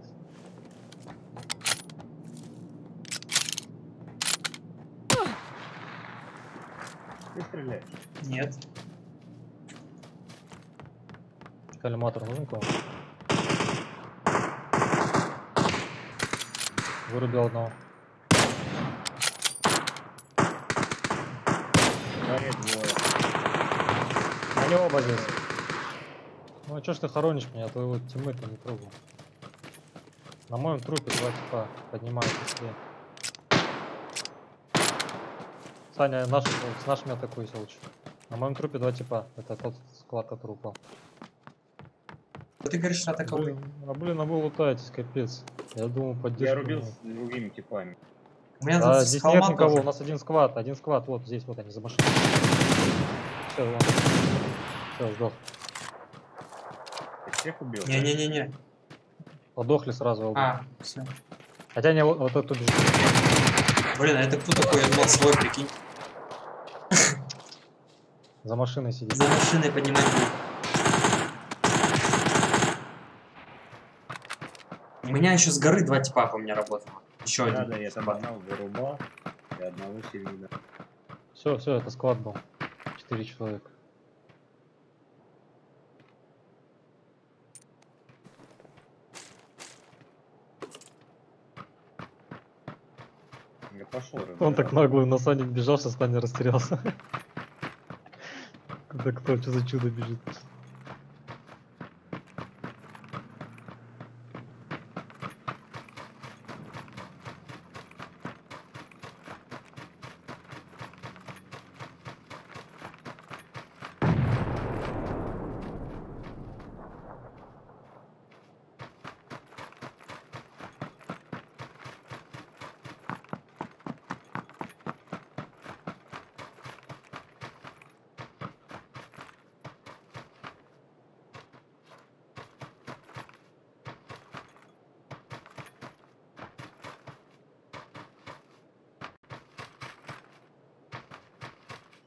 Ты стреляешь? Нет. Коллиматор нужен кому? Вырубил одного. Горит двое. Они оба здесь. Ну а чё ж ты хоронишь меня, а твоего тиммейта не трогал. На моем трупе два типа поднимают быстрее. Саня, с нашими атакуйся лучше. На моем трупе два типа. Это тот склад, который упал. Ты говоришь, атаковый. Блин, а вы лутаетесь, капец. Я думал, поддержку. Я рубил с другими типами. У меня да, тут здесь холма нет никого, тоже. у нас один сквад, вот здесь вот они за машиной. Все, вон. Все, сдох. Ты всех убил? Не-не-не-не. Подохли сразу оба. А, все. Хотя не вот этот бежит. Блин, а это кто такой? Я думал свой, прикинь. За машиной сидит. За машиной поднимать будет. У меня еще с горы два типа по мне работало. Еще один. Да, я там одного вырубал, и одного сильно. Все, это склад был. 4 человека. Я пошел. Он так нагло на Сане бежал, что Саня растерялся. Куда кто, что за чудо бежит?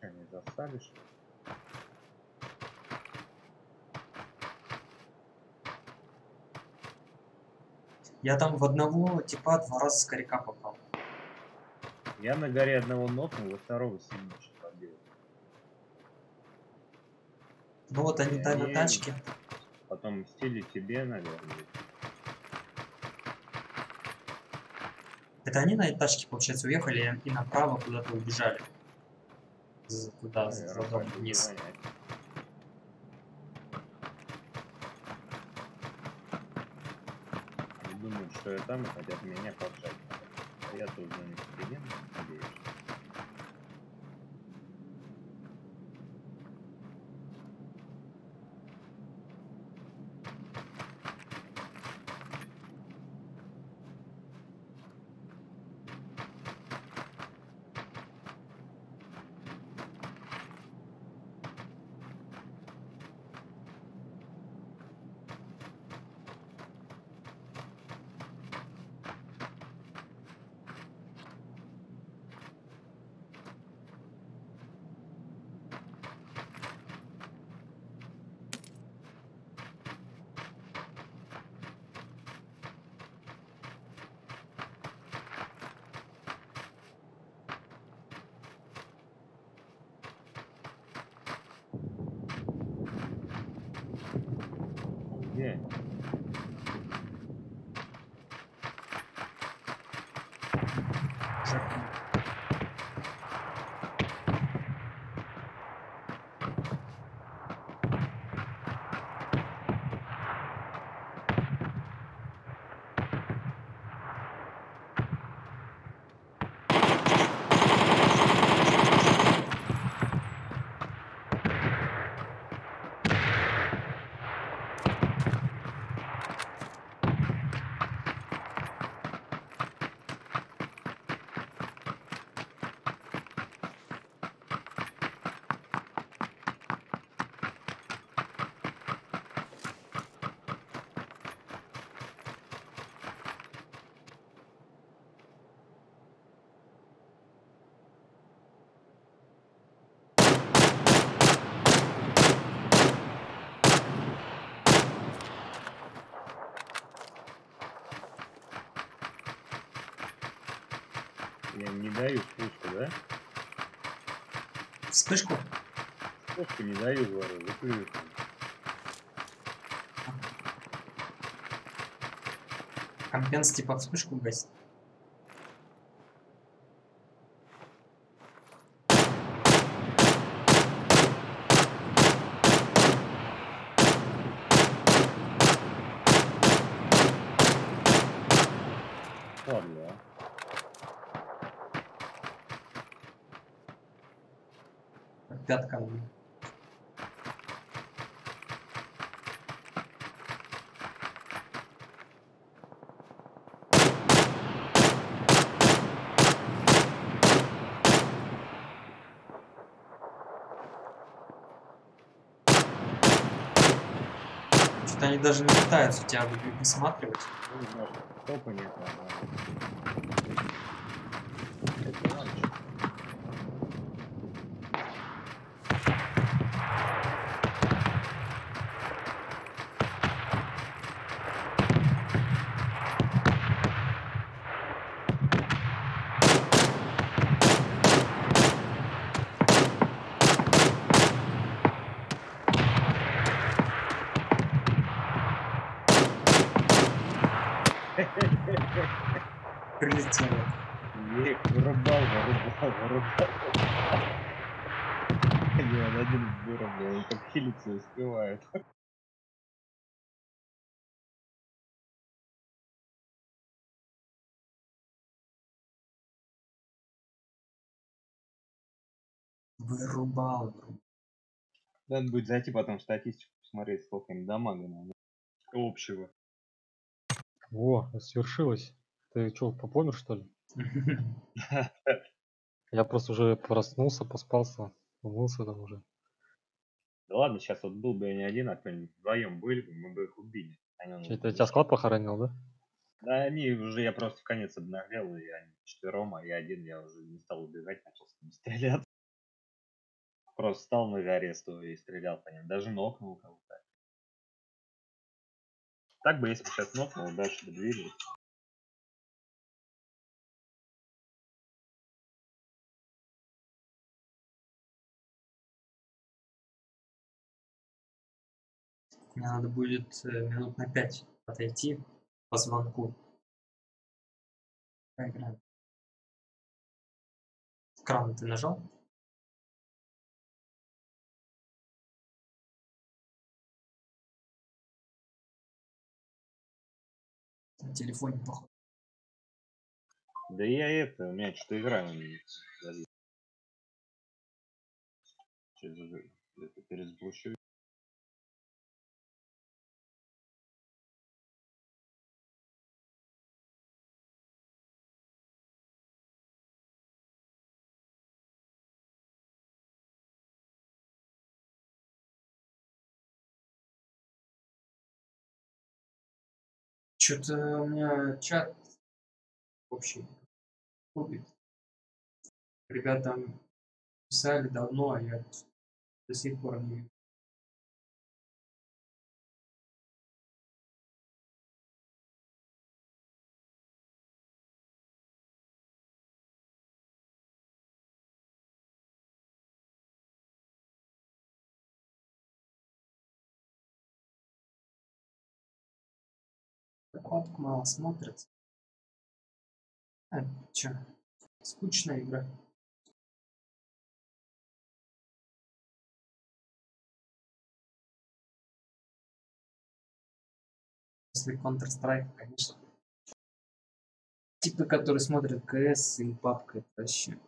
Не заставишь? Я там в одного типа 2 раза с коряка попал. Я на горе одного нокнул, во второго сильно что-то побил. Ну вот они там на тачке. Потом мстили тебе, наверное. Это они на этой тачке, получается, уехали и направо куда-то убежали. Туда, за дом вниз. Они думают, что я там и хотят меня поджать. А я тут за них приеду, надеюсь. Я не даю спуску, да? Вспышку? Спуску не даю, говорю, выплюю. Компенс типа вспышку гасит. Ладно. Пятка. Что-то они даже не пытаются тебя высматривать. Топа нет, Прилетело. Вырубал. Не, он один вырубил, он как хилиться успевает. Вырубал. Надо будет зайти потом в статистику посмотреть, сколько им дамага надо. Общего. Во, свершилось. Ты что, попомер, что ли? Я просто уже проснулся, поспался, умылся там уже. Да ладно, сейчас вот был бы я не один, а кто-нибудь вдвоем были бы, мы бы их убили. Что-то тебя склад похоронил, да? Да, они уже, я просто в конец обнаглел, и они четвером, а я один, я уже не стал убегать, начал с ними стрелять. Просто стал на горе, стоя и стрелял по ним, даже нокнул кого-то. Так бы, если бы сейчас нокнул, дальше бы двигались. Мне надо будет минут на 5 отойти по звонку. Поиграем. Кран ты нажал? На телефоне, походу. Да я это, у меня что-то игра завис. Сейчас уже это перезапущу. Что-то у меня чат общий купит. Ребята писали давно, а я до сих пор не вижу. Катку мало смотрится. Чё? Скучная игра. После Counter-Strike, конечно. Типы, которые смотрят КС и папка, это вообще.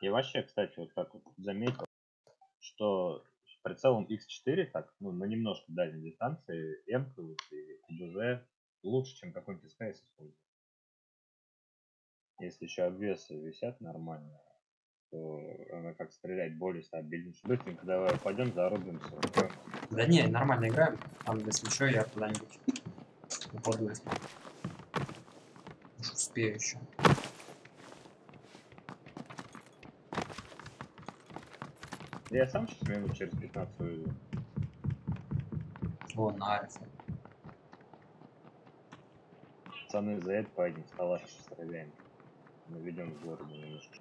И вообще, кстати, вот так вот заметил, что с прицелом X4, так, ну, на немножко дальней дистанции, М и ДЗ лучше, чем какой-нибудь СКС использовать. Если еще обвесы висят нормально, то она как стрелять более стабильно. Быстренько давай упадем, зарубимся. Да не, нормально играем. Там, если что, я куда-нибудь упаду, если уж успею еще. Я сам сейчас минут через 15 увидел. О, на альфа. Пацаны, за это пойдем, с калаша стреляем. Наведем в городе немножко.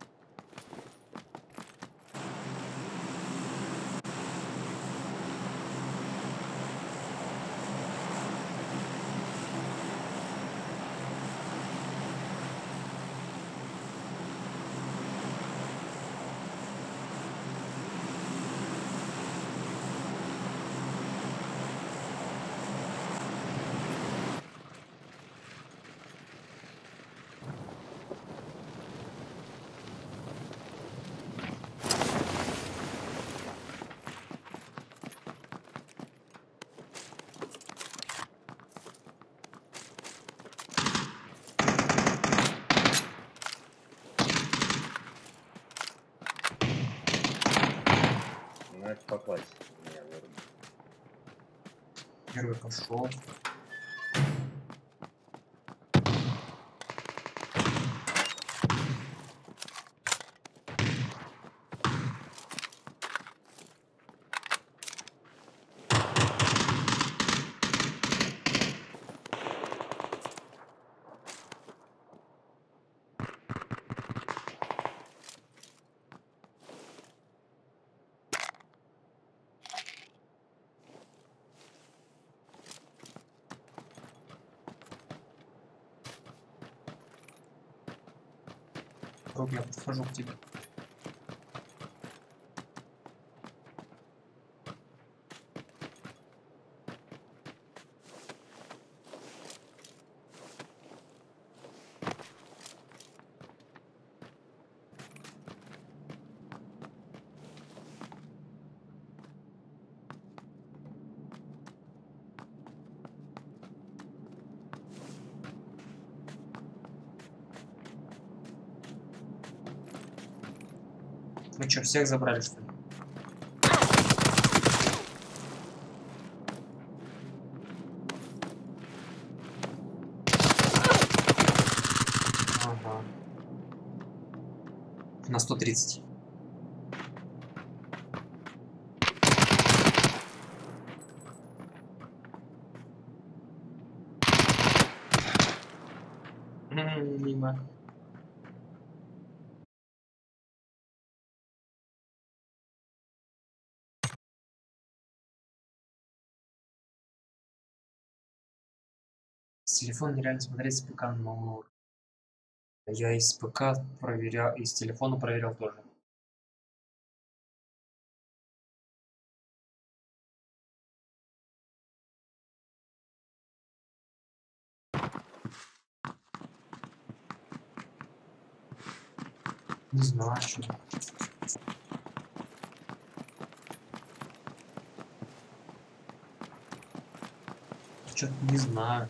Ну это по классике меня вырубил. Первый пошел. Роб, я подхожу к тебе. Вы что, всех забрали, что ли? Ага. На 130. Мимо. С телефона нереально смотреть с ПК, но я из ПК проверял, из телефона проверял тоже. Не знаю, что. Что-то не знаю.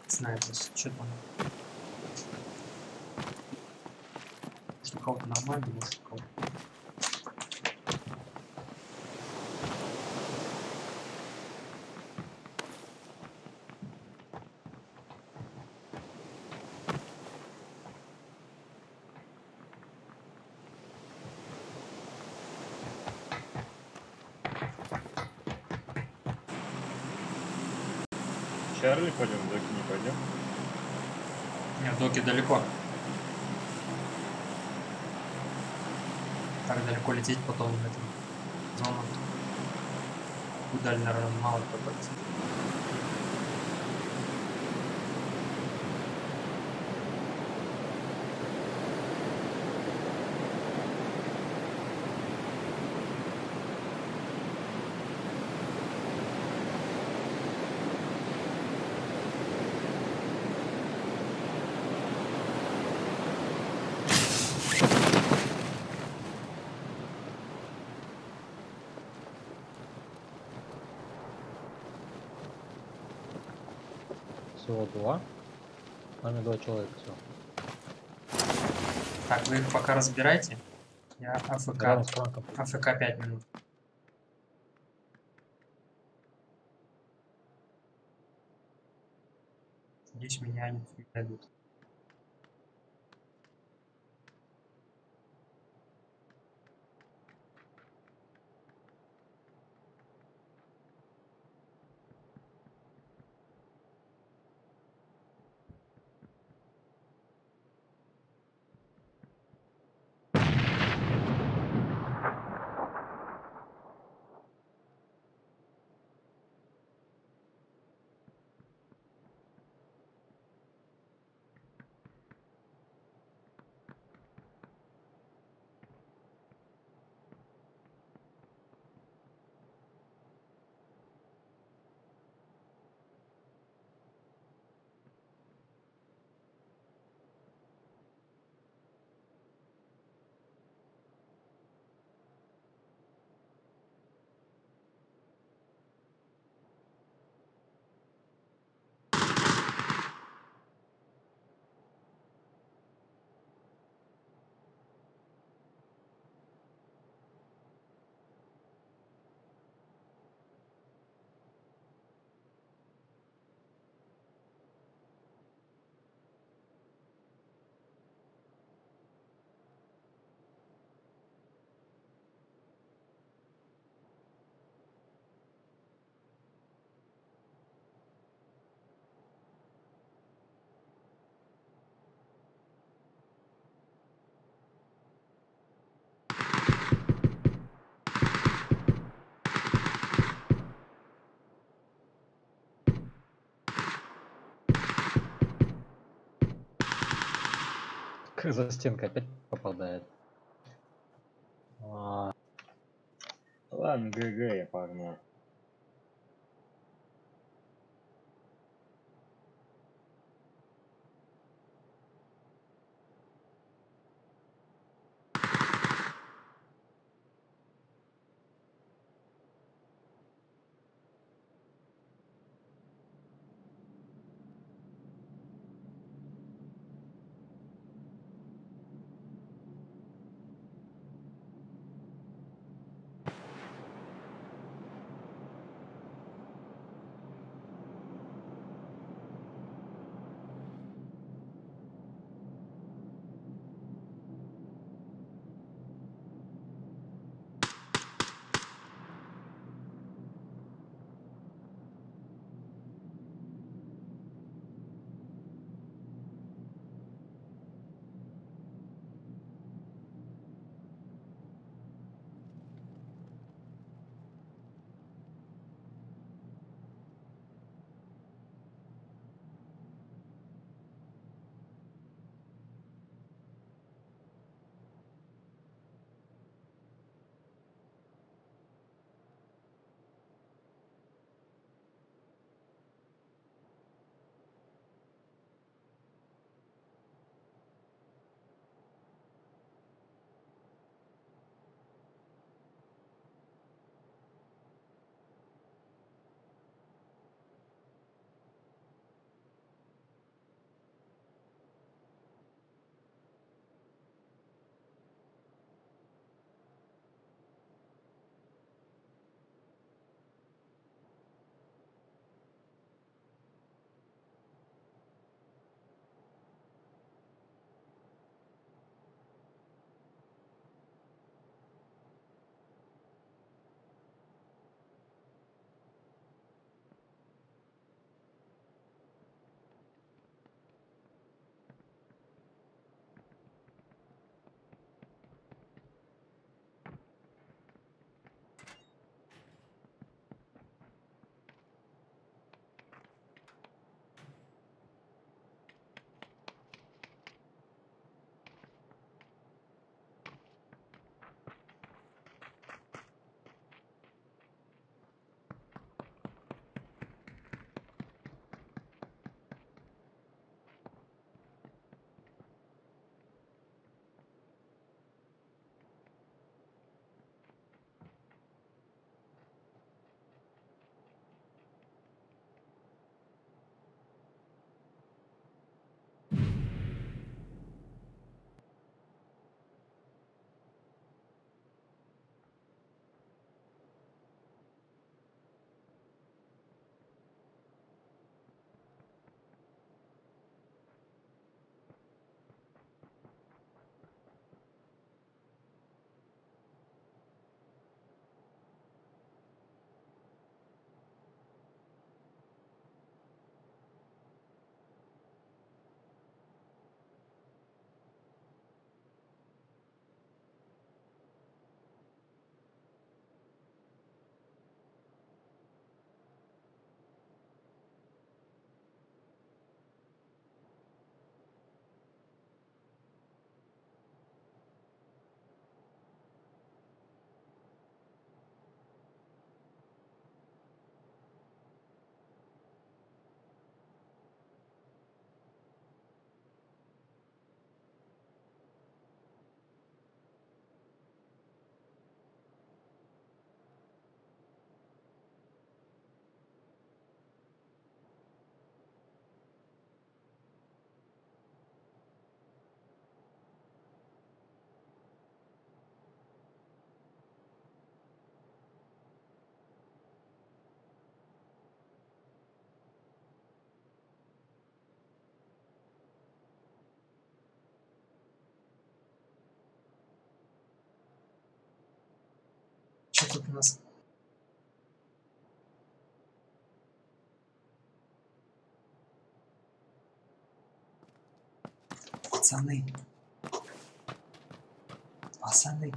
Знаю, что там. Может, у кого-то нормально, может, у кого-то. Чарли пойдем, доки не пойдем. Нет, доки далеко. Так далеко лететь потом в эту зону. Куда, наверное, мало попасть. всего 2. С нами 2 человека всего. Так, вы их пока разбирайте. Я Рядом с АФК. Франком. АФК 5 минут. Здесь меня они не дадут. За стенкой опять попадает. А, Ладно, ГГ, я погнал. нас. Пацаны. Пацаны.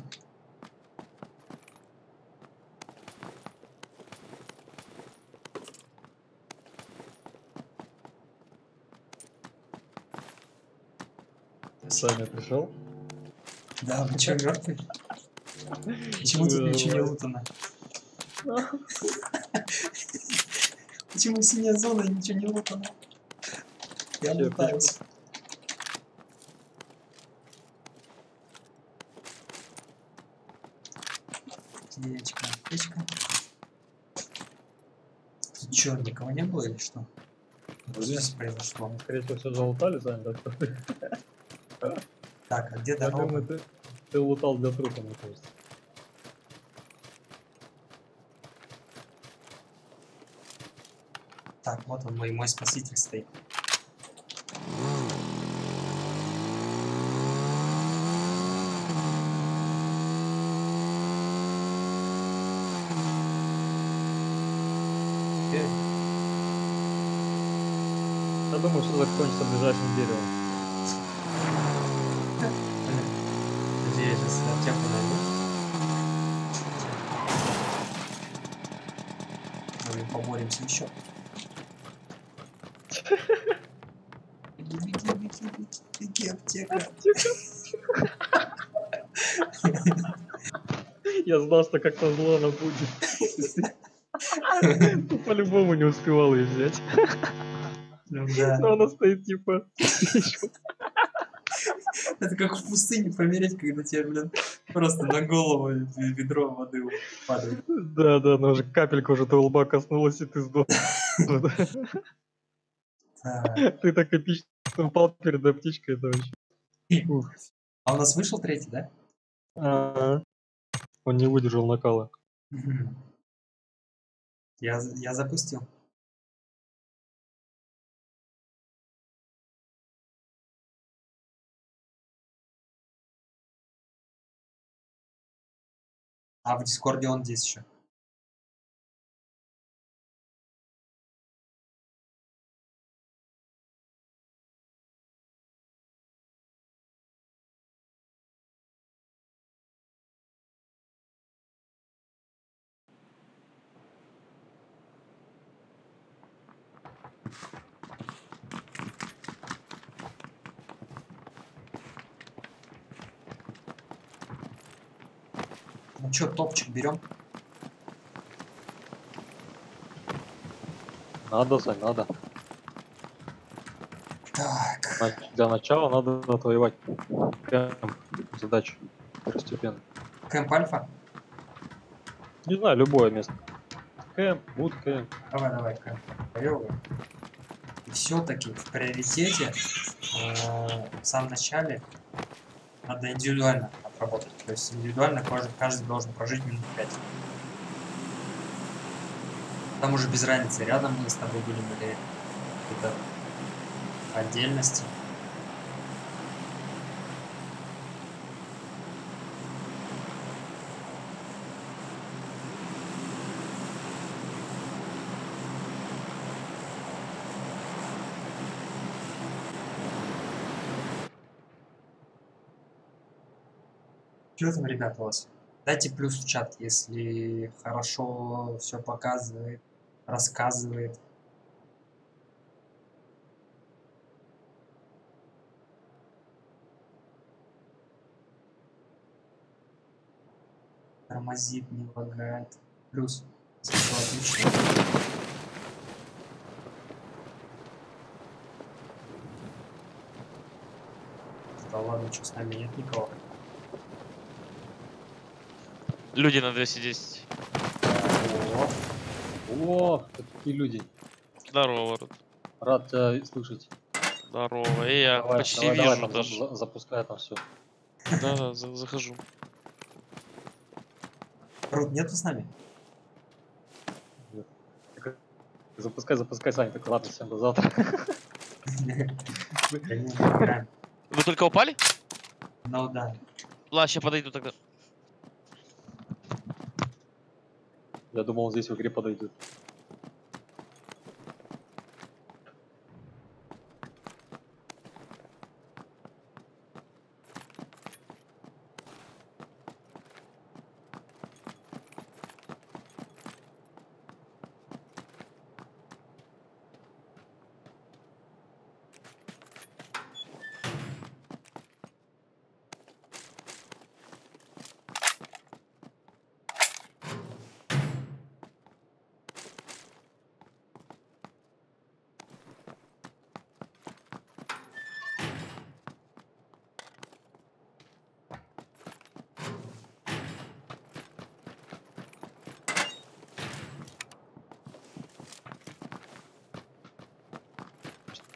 Саня пришел? Да, вы чё, мертвый? Почему тут ничего не лутано? Почему синяя зона и ничего не лутано? Я лутаюсь. Аптечка, аптечка. Тут чё, никого не было или что? Что здесь произошло? Скорее всего, все залутали, Саня, так? Так, а где Я дорога? думаю, ты лутал для трупа, мне кажется. Так, вот он, мой спаситель стоит. Я думаю, все закончится ближайшим деревом. Я сейчас аптеку найду. Мы поборемся еще. Беги, аптека. Я знал, что как-то зло она будет. По-любому не успевал ее взять. Ну да. Но она стоит типа... Это как в пустыне помереть, когда тебе, блин, просто на голову ведро воды падает. Да, она уже капелька уже до лба коснулась, и ты сдох. Ты так эпично упал перед аптечкой, это вообще. А у нас вышел третий, да? Он не выдержал накала. Я запустил. А в Дискорде он здесь еще. Ну чё, топчик берем? Надо, Сань, надо. Так. Для начала надо отвоевать кэмп. Задача постепенно. Кэмп Альфа? Не знаю, любое место. Кэмп, буткэмп. Давай, кэмп. Поёвываем. И все-таки в приоритете в самом начале надо индивидуально отработать. То есть индивидуально каждый должен прожить минут 5. Там уже без разницы, рядом мы с тобой будем или это отдельности. Что там, ребята, у вас? Дайте плюс в чат, если хорошо все показывает, рассказывает. Тормозит, не лагает. Плюс. Все отлично. Да ладно, что с нами нет никого. Люди на 210. О, какие люди. Здорово, Рот. Рад тебя слышать. Здорово. И я Давай, почти давай, вижу давай, даже. Запускай там все. Да, захожу. Рут, нету с нами? Запускай, Саня, так ладно, всем до завтра. Вы только упали? Ну да. Ладно, сейчас подойду тогда. Я думал, он здесь в игре подойдет.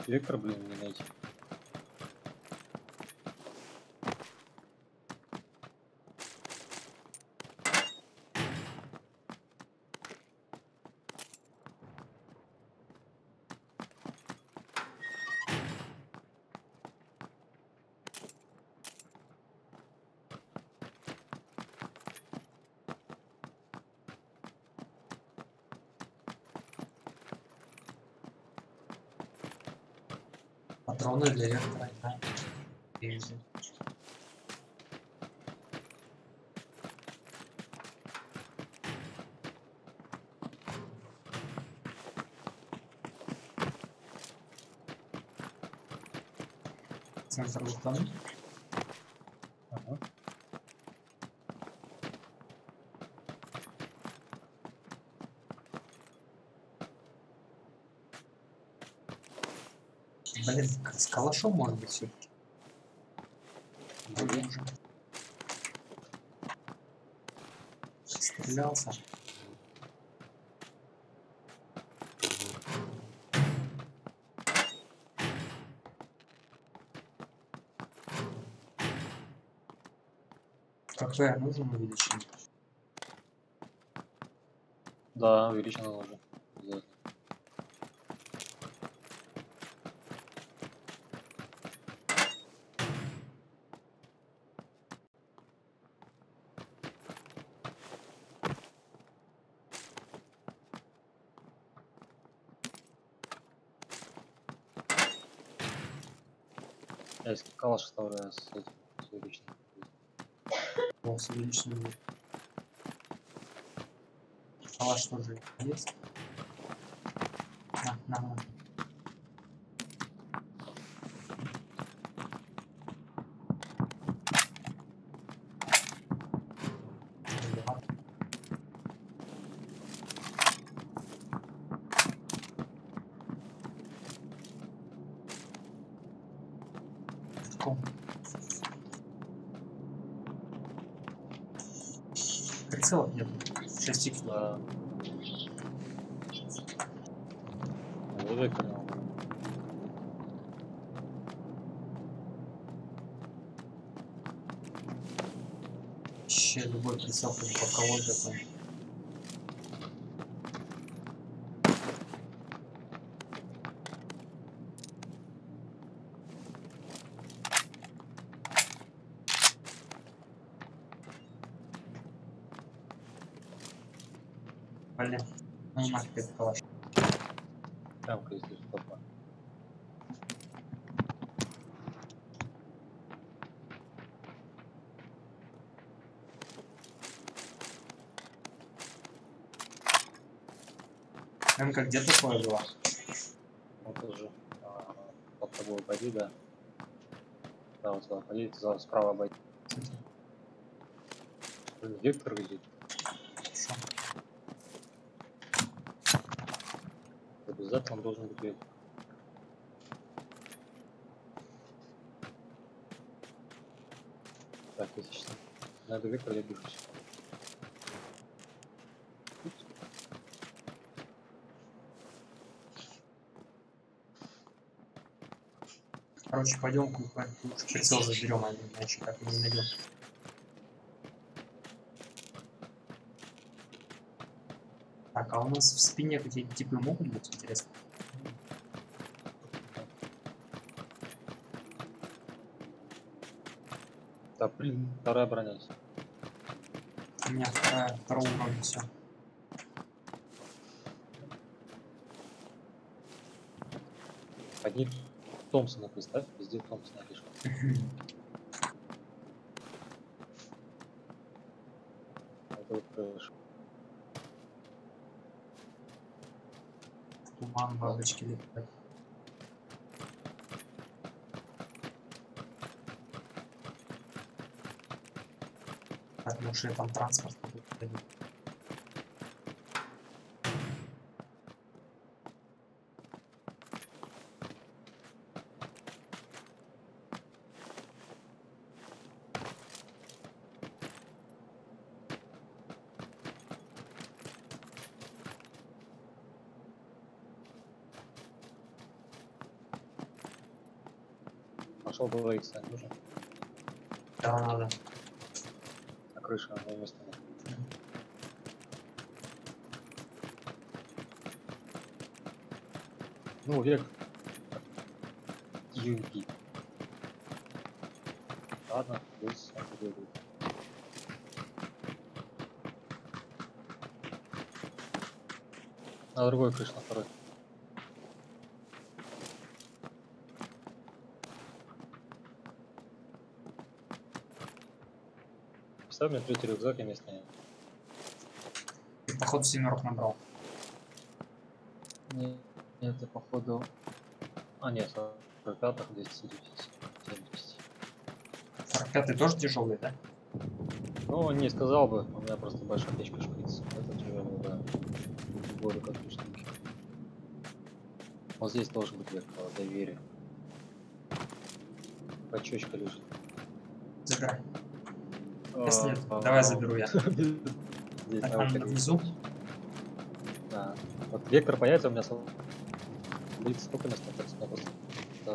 Вектор, блин, не найти. Патроны для вектора, да. Вижу. Центр лутануть. Ага. Блин, с калашом может быть все-таки. Стрелялся. Какое нужно увеличение? Да, увеличено уже. Да. Я если калаш оставляю с этим, с увеличенным. О, с увеличенным. Калаш тоже есть. На. Прицелов нет. 6 икс. Да. Вектор. Вообще любой прицел хоть боковой такой. Блин, ну нафиг это калаш. Прям-ка здесь попа. МК где такое было? Вот уже. Под тобой обойди, да. Да, вот сюда обойди, справа обойди. Вектор видит. Обязательно он должен быть вектор. Так, если что. Надо вектор, я движусь. Короче, пойдем прицел заберем, иначе как мы не найдем. Так, а у нас в спине какие-то типы могут быть, интересно? Да, блин, вторая броня. У меня второго уровня все. Одни Томпсона представь, везде Томпсона лишь. Это вот хорошо. Туман, бабочки летают. Потому что там транспорт будет ходить. Пошел двоих стать нужно. Да, надо. На крыше одно место. Ну, вверх. UMP. Ладно, здесь он победит. На другой крыше, на второй. Поставь мне третий рюкзак и места нет. Ты, походу, 7 набрал. Нет, это походу... А, нет, 45-х 270. 45-й тоже тяжелый, да? Ну, не сказал бы, у меня просто большая печка шприц. Это тяжелый, да. Более как штуки. Вот здесь должен быть зеркало доверия. Пачочка лежит. Забирай. Если нет, давай заберу я. Здесь Так, там внизу. Да. Вот вектор появится, у меня блиц сколько места остается? У меня просто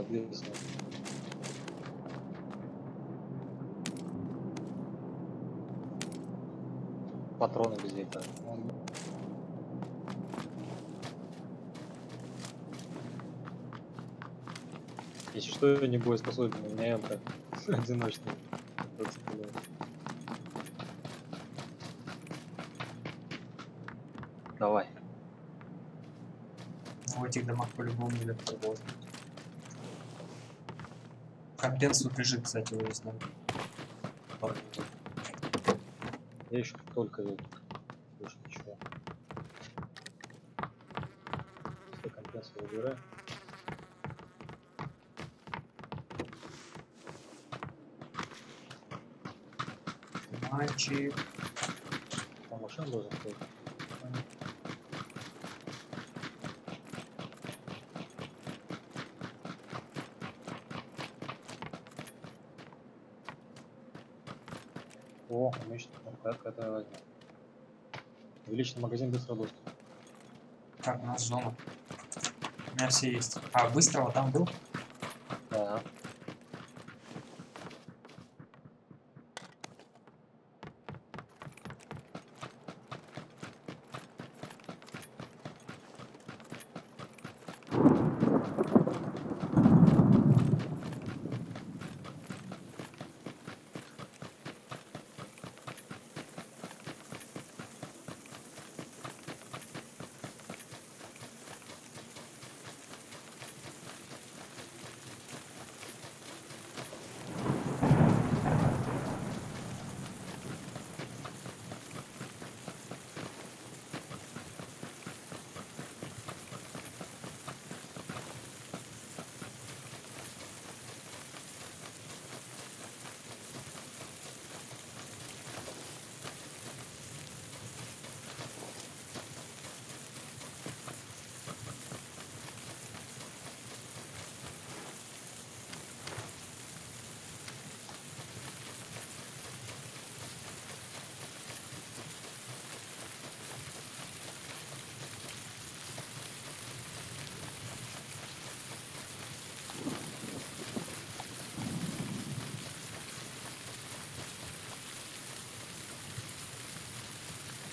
двигаться. Патроны без вектора. Если что, не будет способен, у меня МП одиночный. Давай. В этих домах по-любому электро будет. Компенс тут лежит, кстати, я знаю. Я еще только электро. Больше ничего. Все компенсы выбираю. Мальчик. Там машина должен стоять. О, умеешь рукоятка, это возьму. Увеличенный магазин быстро доступ. Так, у нас зона. У меня все есть. А, быстрого там был? Да.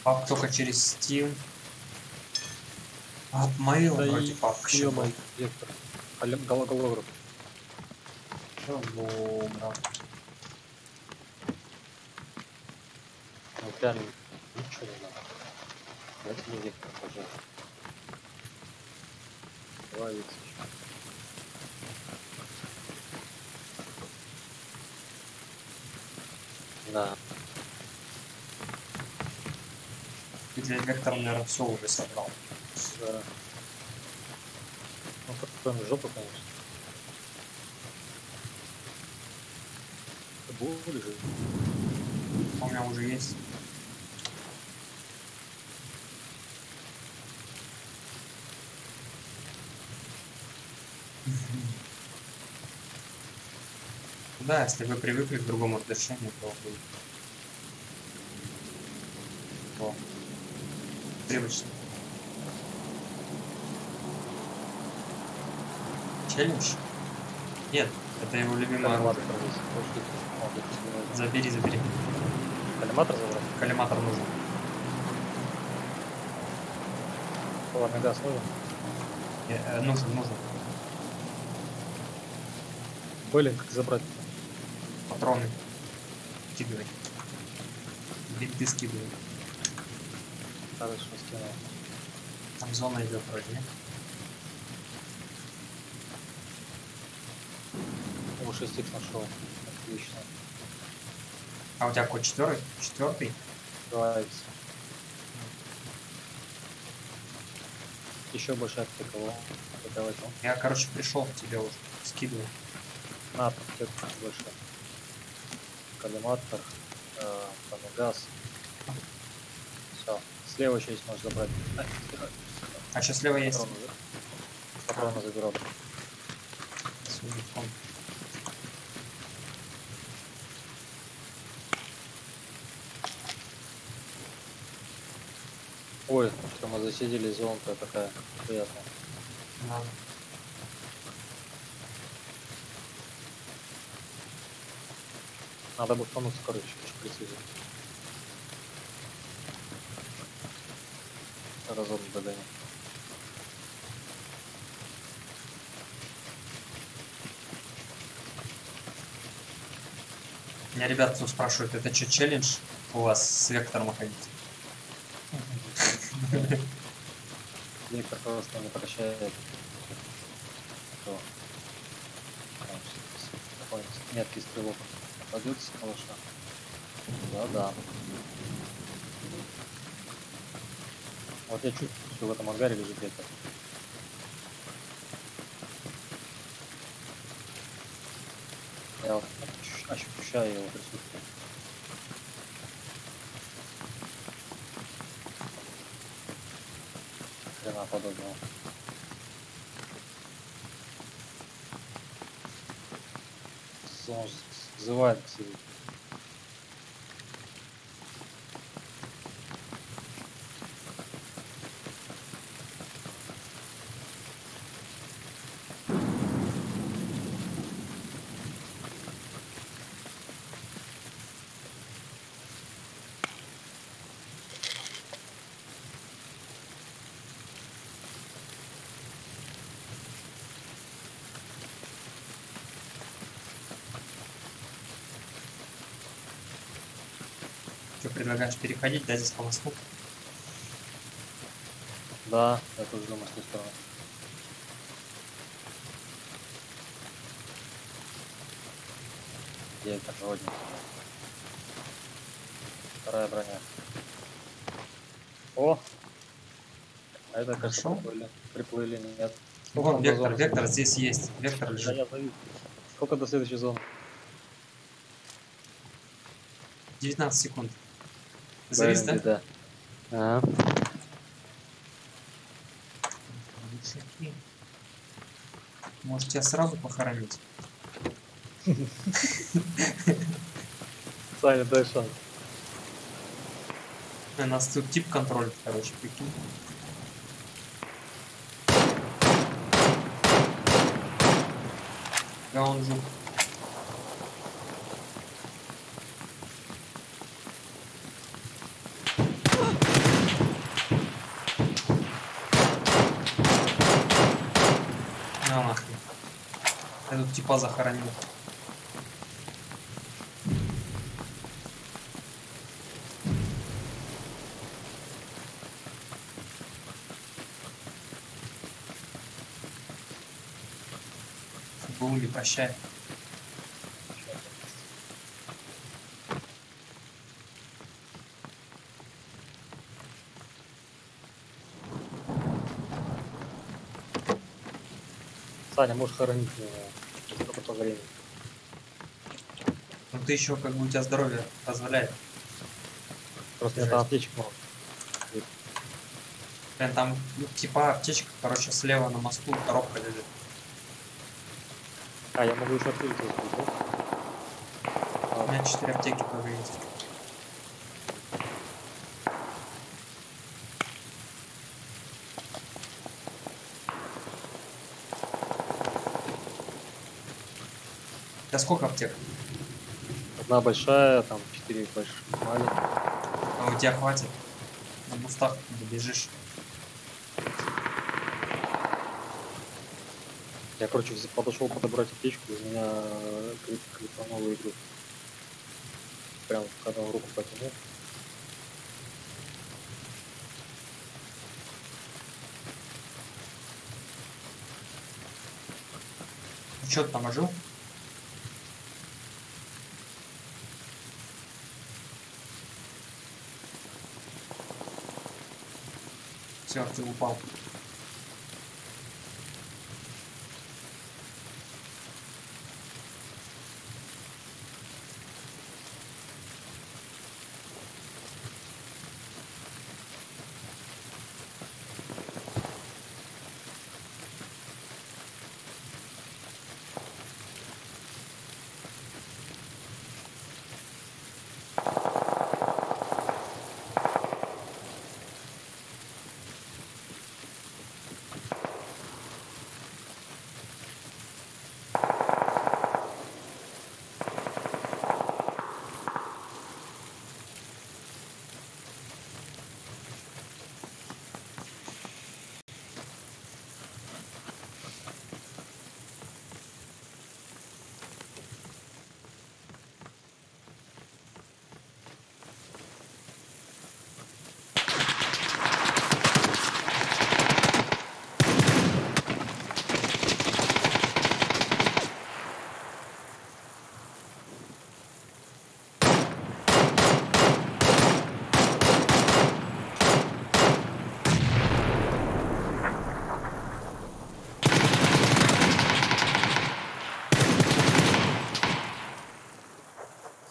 Пап только через Steam. От Mail Да вроде папка еще был. Вектор. Голограф. Чего, брат? Вот реально ничего не надо. Дайте мне вектор, пожалуйста. Два вектора. Да. Ты для вектора, наверное, все уже собрал. Да. Ну, кроме жопы, конечно. Будешь же. У меня уже есть. Да, если вы привыкли к другому разрешению, то будет. О. Привычно. Челлендж? Нет, это его любимое оружие. Забери, забери. Коллиматор забрать? Коллиматор нужен. Ладно, газ нужен? Нужен. Блин, как забрать? Патроны. Скидывай. Бинты скидывай. Хорошо, скинул. Там зона идет вроде, нет? О, 6х нашел. Отлично. А у тебя какой четвертый? Четвертый? 2х. Еще больше от такого. Я, короче, пришел к тебе уже. Скидывай. На, пакет больше. Коллиматор. Там газ. Все. Слева еще есть, можешь забрать. А сейчас слева есть. Патроны заберу. Ой, что мы засидели, зона-то такая приятная. Да. Надо бы фануться, короче, шприцы. Разом догоним. Меня ребята тут спрашивают, это что, челлендж у вас с вектором ходить? Вектор просто не прощает. Меткий стрелок попадет с калаша. Да. Вот я чувствую, что в этом ангаре лежит вектор. Я вот ощущаю его присутствие. Хрена подобного. Он взывает к себе. Что, предлагаешь переходить, да, здесь по мосту? Да, я тоже думаю, с той стороны. Где это родник? Вторая броня. О! А это, кажется, приплыли, нет. Вон вектор здесь есть. Вектор лежит. Да, я завис. Сколько до следующей зоны? 19 секунд. Завис, да? Да. Ага. Может, тебя сразу похоронить? Саня, дай шанс. У нас тут тип контроль, короче, прикинь. Да он жук. На нахрен. Я тут типа захоронил. Були, прощай. Саня, можешь хоронить меня. Сколько по времени. Ну ты еще как бы у тебя здоровье позволяет. Просто мне там аптечек много. Блин, там ну, типа аптечка, короче, слева на мосту коробка лежит. А, я могу еще открыть здесь, да? У меня 4 аптеки тоже есть. Да сколько аптек? Одна большая, там 4 больших, маленьких. А у тебя хватит? На мустах добежишь. Я, короче, подошел подобрать аптечку, и у меня крипанул игру. Прям когда он руку потянул. Что ты там ожил? Все, ты упал.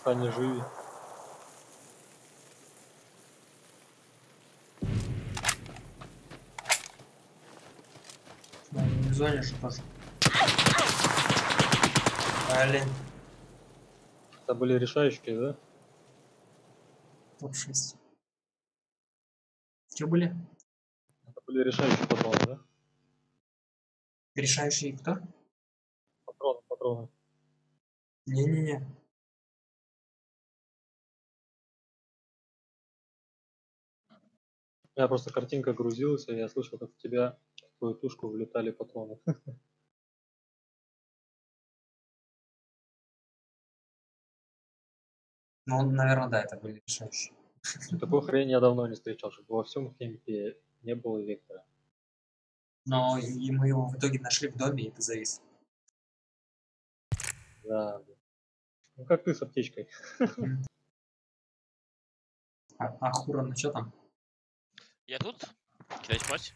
Саня, живи. Не звонишь тоже. Блин. Это были решающие, да? Топ-6. Что были? Это были решающие патроны, да? Решающие кто? Патроны. Не-не-не. У меня просто картинка грузилась, и я слышал, как в тебя, в твою тушку влетали патроны. Ну, наверное, да, это были решающие. Такой хрень я давно не встречал, чтобы во всем кемпе не было вектора. Но и мы его в итоге нашли в доме, и ты завис. Да. Ну как ты с аптечкой? А Хура, ну что там? Я тут? Кидать мать?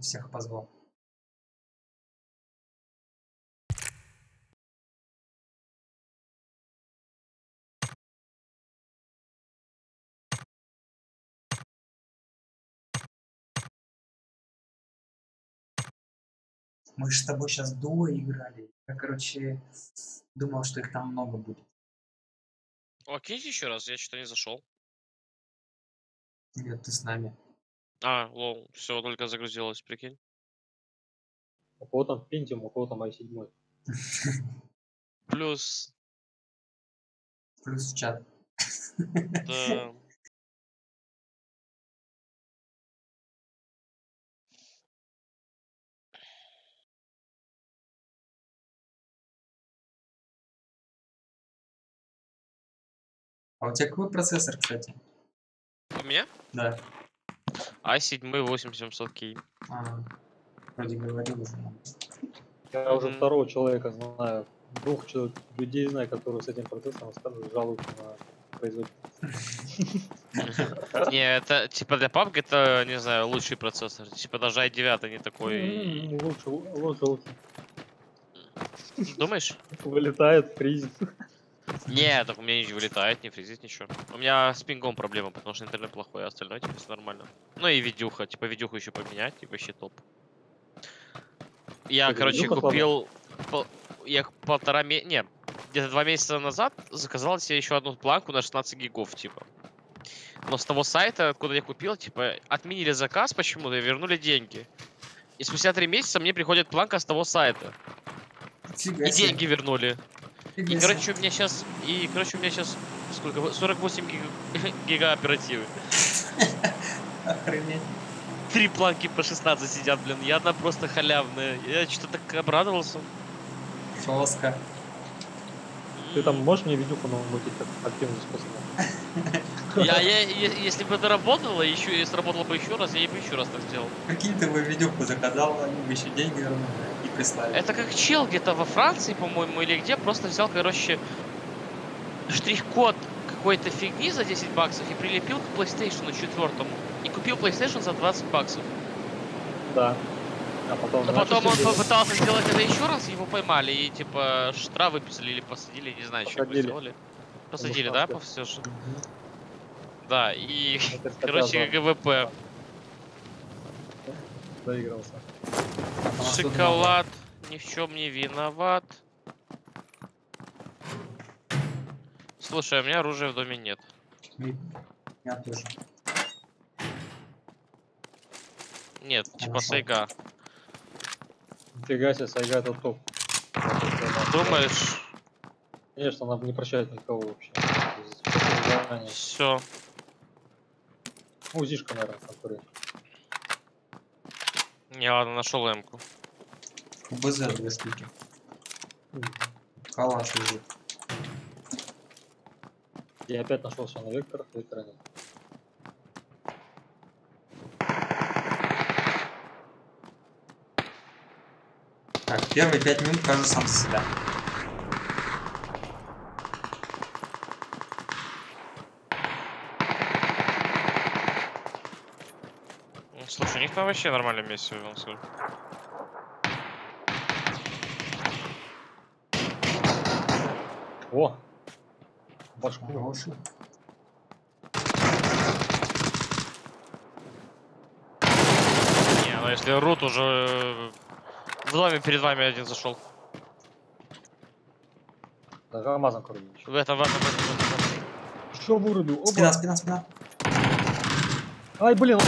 Всех позвал. Мы же с тобой сейчас дуо играли. Я, короче, думал, что их там много будет. О, киньте еще раз, я что-то не зашел. Нет, ты с нами. А, лол, все, только загрузилось, прикинь. У кого там Pentium, у кого там i7. Плюс. Плюс в чат. Да. А у тебя какой процессор, кстати? У меня? Да. i7 8700K. Вроде говорил уже. Я уже второго человека знаю. Двух людей знаю, которые с этим процессором жалуются на производит. Не, это типа для PUBG это, не знаю, лучший процессор. Типа даже i9 не такой. Лучше. Думаешь? Вылетает, фризит. Не, так у меня не вылетает, не фризит, ничего. У меня с пингом проблема, потому что интернет плохой, а остальное типа всё нормально. Ну и видюха, типа видюху еще поменять, и вообще топ. Я, Кстати, короче, видюха купил... Я полтора месяца... Не, где-то 2 месяца назад заказал себе еще одну планку на 16 гигов, типа. Но с того сайта, откуда я купил, типа, отменили заказ почему-то и вернули деньги. И спустя 3 месяца мне приходит планка с того сайта. Фига И себе. деньги вернули. Фига И, себе. короче, у меня сейчас... Сколько? 48 гига оперативы. Охренеть. 3 планки по 16 сидят, блин. И одна просто халявная. Я что-то так обрадовался. Жестко. Ты там можешь мне видюху намутить как активным способом? Если бы это работало, если работало бы еще раз, я бы еще раз так сделал. Прикинь, ты бы видюху заказал, они бы еще деньги вернули и прислали. Это как чел где-то во Франции, по-моему, или где, просто взял, короче, штрих-код какой-то фигни за 10 баксов и прилепил к PlayStation 4 и купил PlayStation за 20 баксов. Да. А потом, Но потом он попытался сделать это еще раз, его поймали и типа штраф выписали или посадили, не знаю, что его сделали. Посадили, да, по все же? Да, и, короче, ГВП. Доигрался. Шоколад ни в чем не виноват. Слушай, у меня оружия в доме нет. Я тоже. Нет, типа сайга. Нифига себе, сайга это топ. Думаешь? Конечно, она не прощает никого вообще. Все. Узишка, наверное, конкурент. Не, ладно, нашел эмку. БЗ 2 штуки. Калаш лежит. Я опять нашел все на векторах, вектора нет. Так, первые 5 минут кажу сам за себя. Слушай, у них там вообще нормальная миссия, я скажу. О! Башку. Хороший. Не, ну если рут уже в доме перед вами один зашел. Даже Амазон кормит. В этом. Что вырубил? Спина, спина, спина. Ай, блин,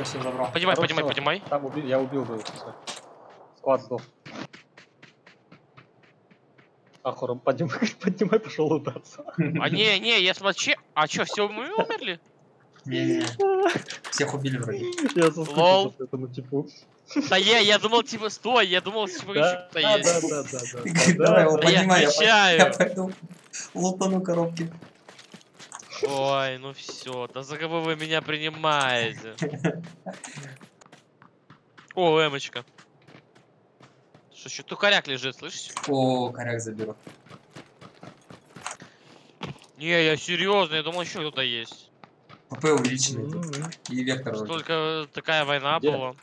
Все забрал. Поднимай. Там я убил бы. Склад сдох. Ахура, поднимай, пошел лутаться. А не, я смотрю. А чё, все мы умерли? Не. Всех убили вроде. Я соскучился этому типу. Да я думал, типа, стой, я думал, типа, еще кто-то есть. Давай его поднимай, я отвечаю. пойду лутану коробки. Ой, ну все, да за кого вы меня принимаете? О, эмочка. Что, еще тукаряк лежит, слышишь? О, коряк заберу. Не, я серьезно, я думал, еще кто-то есть. ПП увеличенный тут. И вектор вроде. Только такая война Где? была.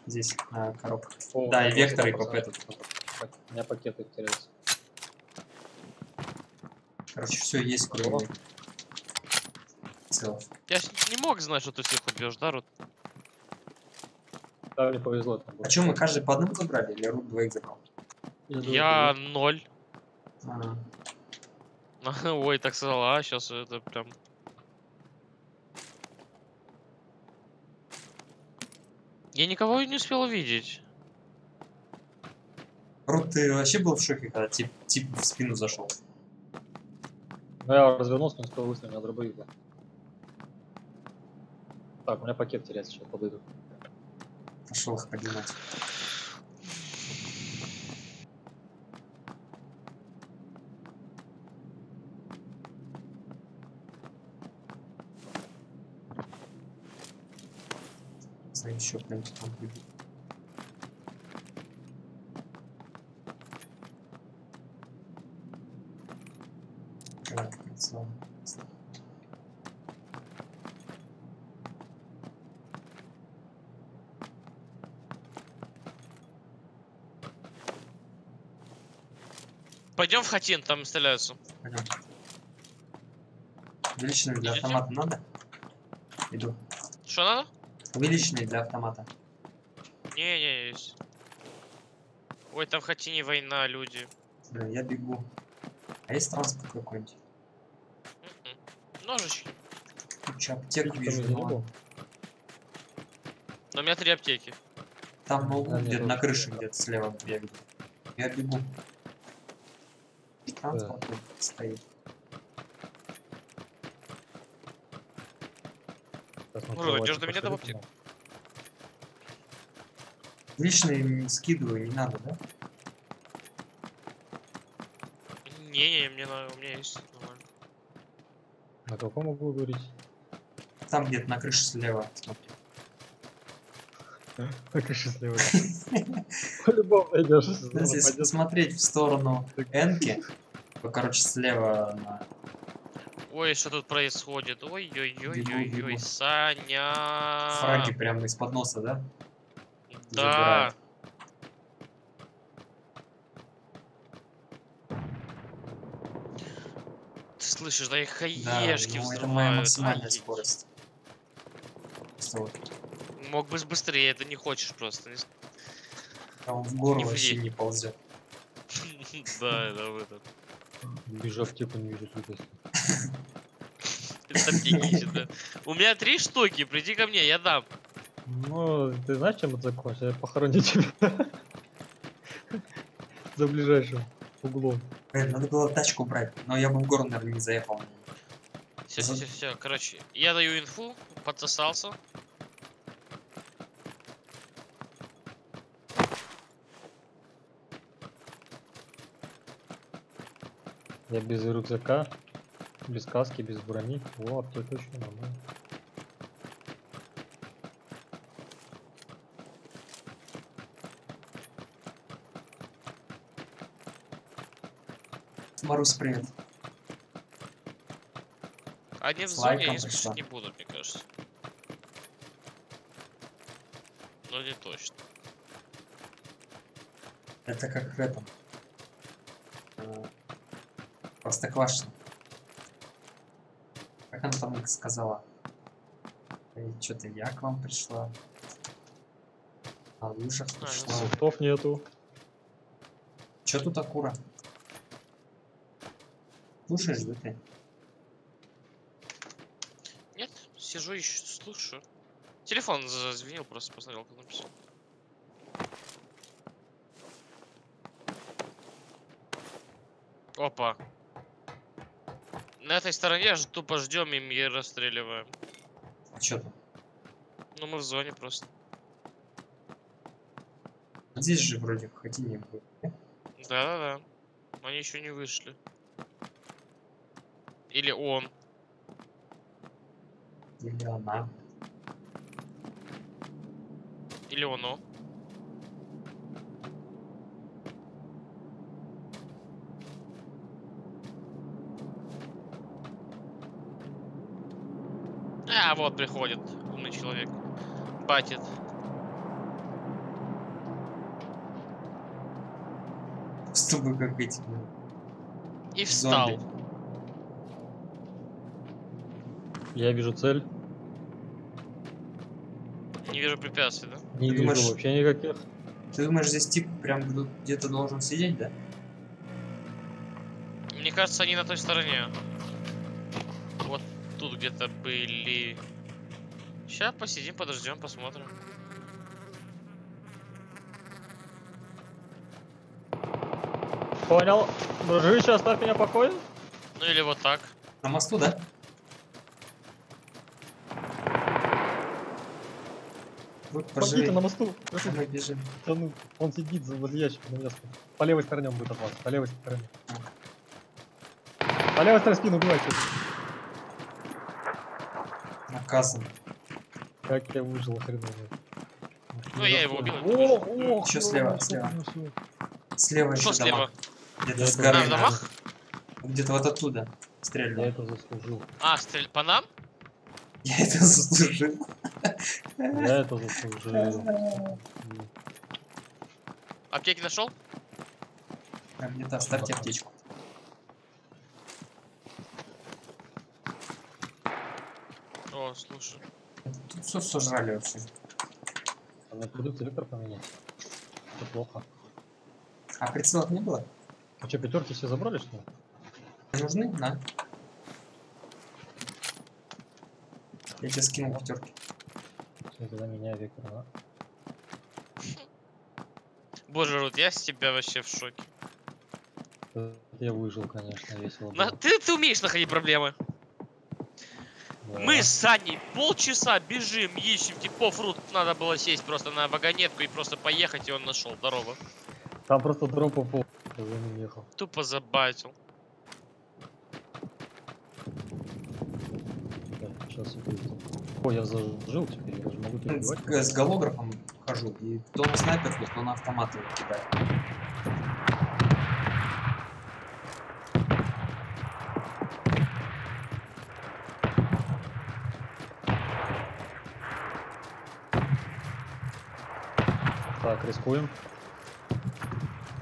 Здесь коробка. О, Да, и вот вектор, и это ПП тут. У меня пакеты теряются. Короче, все есть, кроме целых. Я ж не мог знать, что ты всех убьешь, да, Рут? Да, мне повезло. А что, мы каждый по одному забрали или Рут двоих забрал? Я 0. А. Ой, так сказал, а сейчас это прям... Я никого не успел увидеть. Рут, ты вообще был в шоке, когда тип в спину зашел? Ну я развернулся, не успел выстрелить, у меня дробовик был. Так, у меня пакет теряется, сейчас подойду. Пошел их поднимать. За еще прям там будет. Пойдем в хатин, там стреляются. Пойдем. Увеличенный для Идете? автомата надо? Иду. Что надо? Увеличенный для автомата. Не, есть. Ой, там в хатине война, люди. Да, я бегу. А есть транспорт какой-нибудь? Ножички. Куча аптек Там вижу. не Ну, было? Но у меня 3 аптеки. там на углу, Да, где-то нет, на тоже. крыше, где-то слева я видел. Я бегу. Транспорт тут стоит. Ну, идешь до меня до аптек. Личный скидываю, не надо, да? Не, мне надо, у меня есть. Нормально. На каком углу говорить? Там где-то на крыше слева, смотри. На крыше слева. По-любому найдешь. Если смотреть в сторону Энки, то, короче, слева на... Ой, что тут происходит? Бегу, Ой-ой-ой-ой-ой, бегу. Саня. Фраги прямо из-под носа, да? Да. Забирает. Ты слышишь, да их Да, хаешки ну это моя взрывают. максимальная Ай, скорость. Просто вот Мог бы быстрее, это не хочешь просто. там в гору Не вообще ври. не ползет. Да, это в этот. Вижу аптеку, не вижу тут. Это аптеки ищет, да. У меня 3 штуки, приди ко мне, я дам. Ну, ты знаешь, чем это закончится? Я похороню тебя. За ближайшим углом. Надо было тачку брать, но я бы в гору, наверное, не заехал. Все. Короче, я даю инфу, подсосался. Я без рюкзака, без каски, без брони. О, аптека еще нормально. Марусь, привет. Они в С зоне, лайком они пришла. спешить не будут, мне кажется. Но не точно. Это как в этом. Простоквашино. Как она там сказала? Что-то я к вам пришла. На лыжах пришла. Цветов нету. Чё тут Акура? Слушаешь, да ты? Нет, сижу еще, слушаю. Телефон зазвенел, просто посмотрел, как написал. Опа. На этой стороне же тупо ждем и расстреливаем. А чё там? Ну мы в зоне просто. Здесь же вроде в хатине будет. Да. Они еще не вышли. Или он. Или она. Или оно. А, вот приходит умный человек. Батит. Чтобы как эти. И встал. Зомби. Я вижу цель. Не вижу препятствий, да? Не Ты вижу думаешь- вообще никаких. Ты думаешь, здесь тип прям где-то должен сидеть, да? Мне кажется, они на той стороне. Вот тут где-то были. Сейчас посидим, подождем, посмотрим. Понял. Дружище, оставь меня в покое. Ну или вот так. На мосту, да? Вот Помните, поживи. на мосту. Мы бежим. Да ну, он сидит возле ящика на месте. По левой стороне он будет от вас. По левой стороне. По левой стороне спину убивайте. Наказан. Как я выжил, хреново. Ну я его убил. О, Еще слева, слева. Слева Что еще дома. слева? Где-то Я с это горы. А, в домах? Где-то вот оттуда. Я Стрельнул. это заслужил. А, стрель по нам? Я это заслужил. Я это заслужил. Аптеки нашел? Прям где-то оставьте аптечку. О, слушай. Тут все сожрали вообще. А мне придется вектор поменять. Это плохо. А прицелов не было? А что, пятерки все забрали, что ли? Нужны? На. Я тебе скинул пятерки. Все, тогда меняю вектор, да? Боже, Рут, я с тебя вообще в шоке. Я выжил, конечно, весело. Ты умеешь находить проблемы. Да. Мы с Саней полчаса бежим, ищем типов, Рут, надо было сесть просто на вагонетку и просто поехать, и он нашел. Здорово. Там просто дроп упал, я за ним ехал. Тупо забайтил. Так, сейчас я приду. О, я зажил теперь, я даже могу перебивать. С голографом хожу, и то на снайперку, то на автоматы кидаю. Так, рискуем.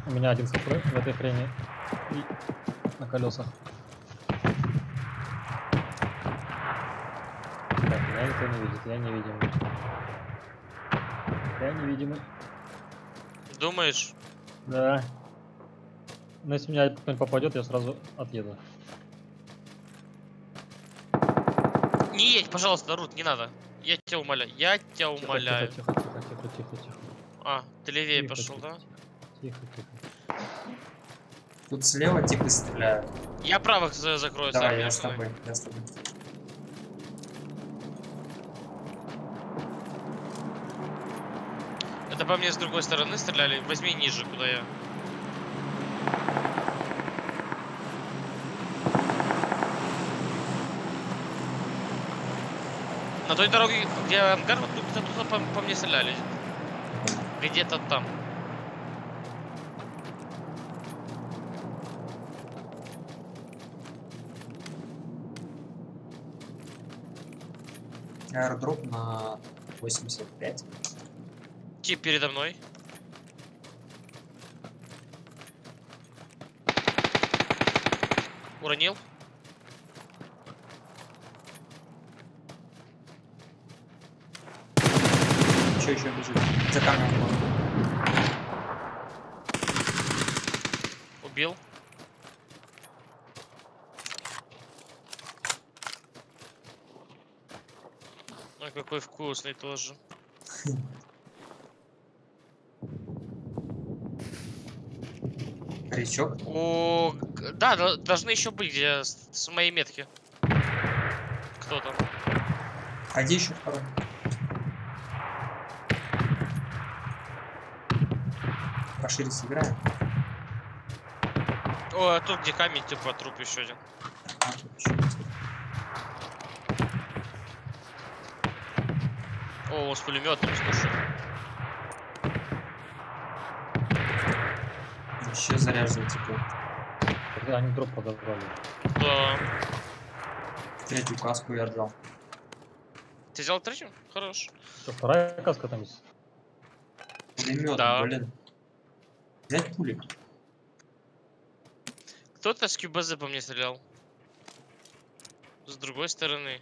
У меня один хп в этой хрени. И на колесах. Так, меня никто не видит, я невидимый. Я невидимый. Думаешь? Да. Но если меня кто-нибудь попадет, я сразу отъеду. Не едь, пожалуйста, Рут, не надо. Я тебя умоляю, я тебя умоляю. Тихо, тихо, тихо, тихо, тихо. А, ты левее Тихо, пошел, тихо, да? Тихо, тихо. Тут слева типы стреляют. Я правых закрою. Давай, сам, я с тобой, я с тобой. Это по мне с другой стороны стреляли. Возьми ниже, куда я. На той дороге, где ангар, вот тут по мне стреляли. Где-то там. Аэродроп на 85. Тип передо мной. Уронил. Еще бежит. За камнем. Убил. Ой, какой вкусный тоже. Крючок? О, да, должны еще быть где с моей метки. Кто там? А где еще второй? Пошире сыграем. О, а тут где камень, типа труп еще один. А, тут еще один. О, с пулеметом, слушай. Еще заряжен, типа. Когда они дроп подобрали. Да. Третью каску я отжал. Ты взял третью? Хорош. Что, вторая каска там есть? Пулемет, Да. блин. Взять пули. Кто-то с QBZ по мне стрелял. С другой стороны.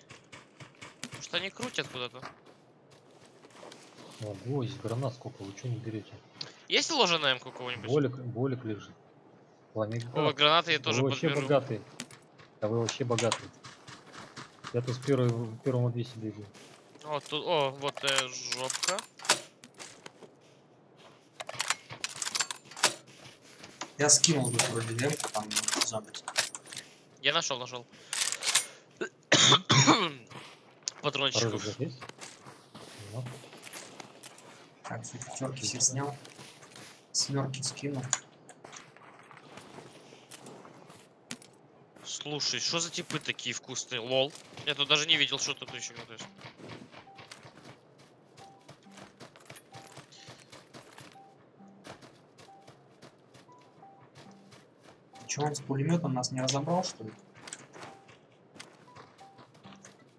Может, они крутят куда-то. Ого, здесь гранат сколько, вы что не берете? Есть ложа на М-ку кого-нибудь? Болик лежит. Фламинго. О, гранаты я тоже Вы вообще подберу. богатый. Да вы вообще богатый. Я тут с первым от 200 бегу. О, тут, о, вот жопка. Я скинул тут вроде демку, там зомби. Я нашел. Патрончиков. Оружие есть? Ну. Так, все пятерки все снял. Семерки скинул. Слушай, что за типы такие вкусные? Лол. Я тут даже не видел, что тут еще готовишь. Че, он с пулеметом нас не разобрал, что ли?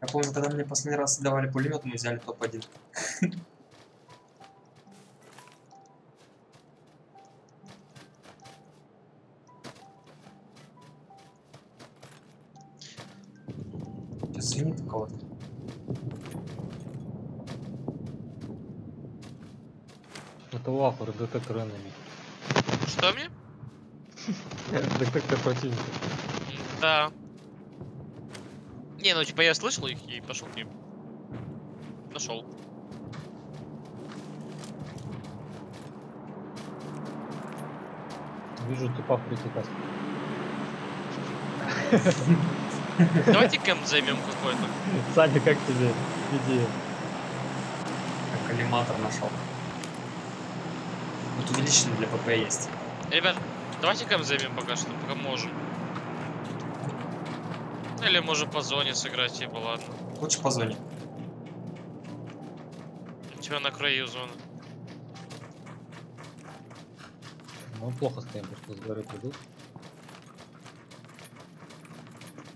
Я помню, когда мне последний раз давали пулемет, мы взяли топ-1. Это лапор, детектор enemy. Что мне? Детектор противника. Да. Не, ну типа я слышал их и пошел к ним. Нашел. Вижу типа в притекас. Давайте кемп займем какой-то. Саня, как тебе идея? Как коллиматор нашел. Вот увеличенный для ПП есть. Ребят, давайте кемп займем пока что, пока можем. Или можем по зоне сыграть, типа, ладно. Лучше по зоне. У тебя на краю зоны. Мы плохо стоим, потому что с горы придут.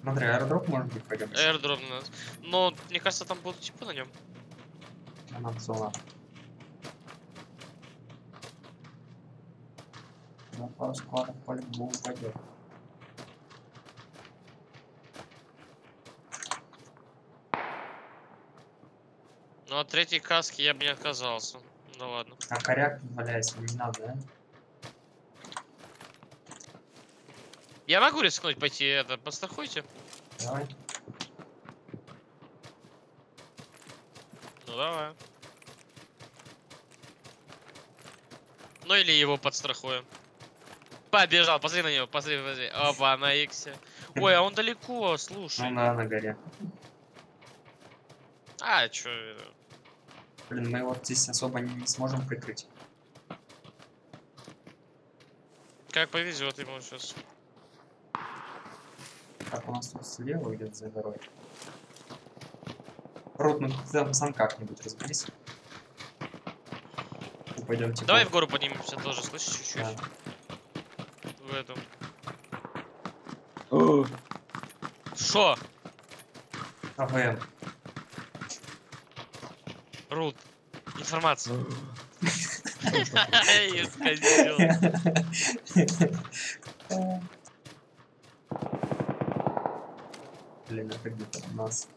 Смотри, аэродроп может быть пойдем. Airdrop на нас. Но мне кажется, там будут типа на нем. Нам зона. Ну, пару складов по-любому пойдет. Ну от третьей каски я бы не отказался. Да ладно. А коряк валяется, не надо, да? Я могу рискнуть пойти это, подстрахуйте? Давай. Ну давай. Ну или его подстрахуем. Побежал, посмотри на него, посмотри, посмотри. Опа, на иксе. Ой, а он далеко, слушай. Ну да, на горе. А, чё? Блин, мы вот здесь особо не сможем прикрыть. Как повезет ему сейчас. Так, у нас тут слева где-то за горой. Рот, ну ты там сам как-нибудь разберись. Пойдем типа. Давай в гору поднимемся тоже, слышишь, чуть-чуть. Да. В этом. Шо? АВМ. Рут. Информация. Блин, это где-то у нас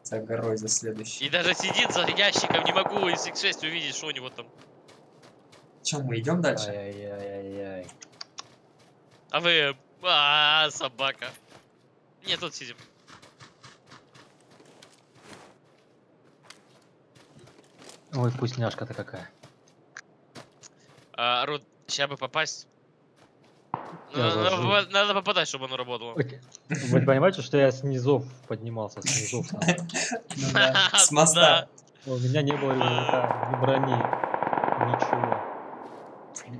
за горой, за следующей. И даже сидит за ящиком, не могу из X6 увидеть, что у него там. Че, мы идем дальше? Ай-яй-яй-яй. А вы... собака. Нет, тут сидим. Ой, вкусняшка-то какая. Рут, сейчас бы попасть. Я зажру. Надо попадать, чтобы оно работало. Вы понимаете, что я с низов поднимался, с низов. Ну да, с моста. У меня не было рюкзака, ни брони, ничего.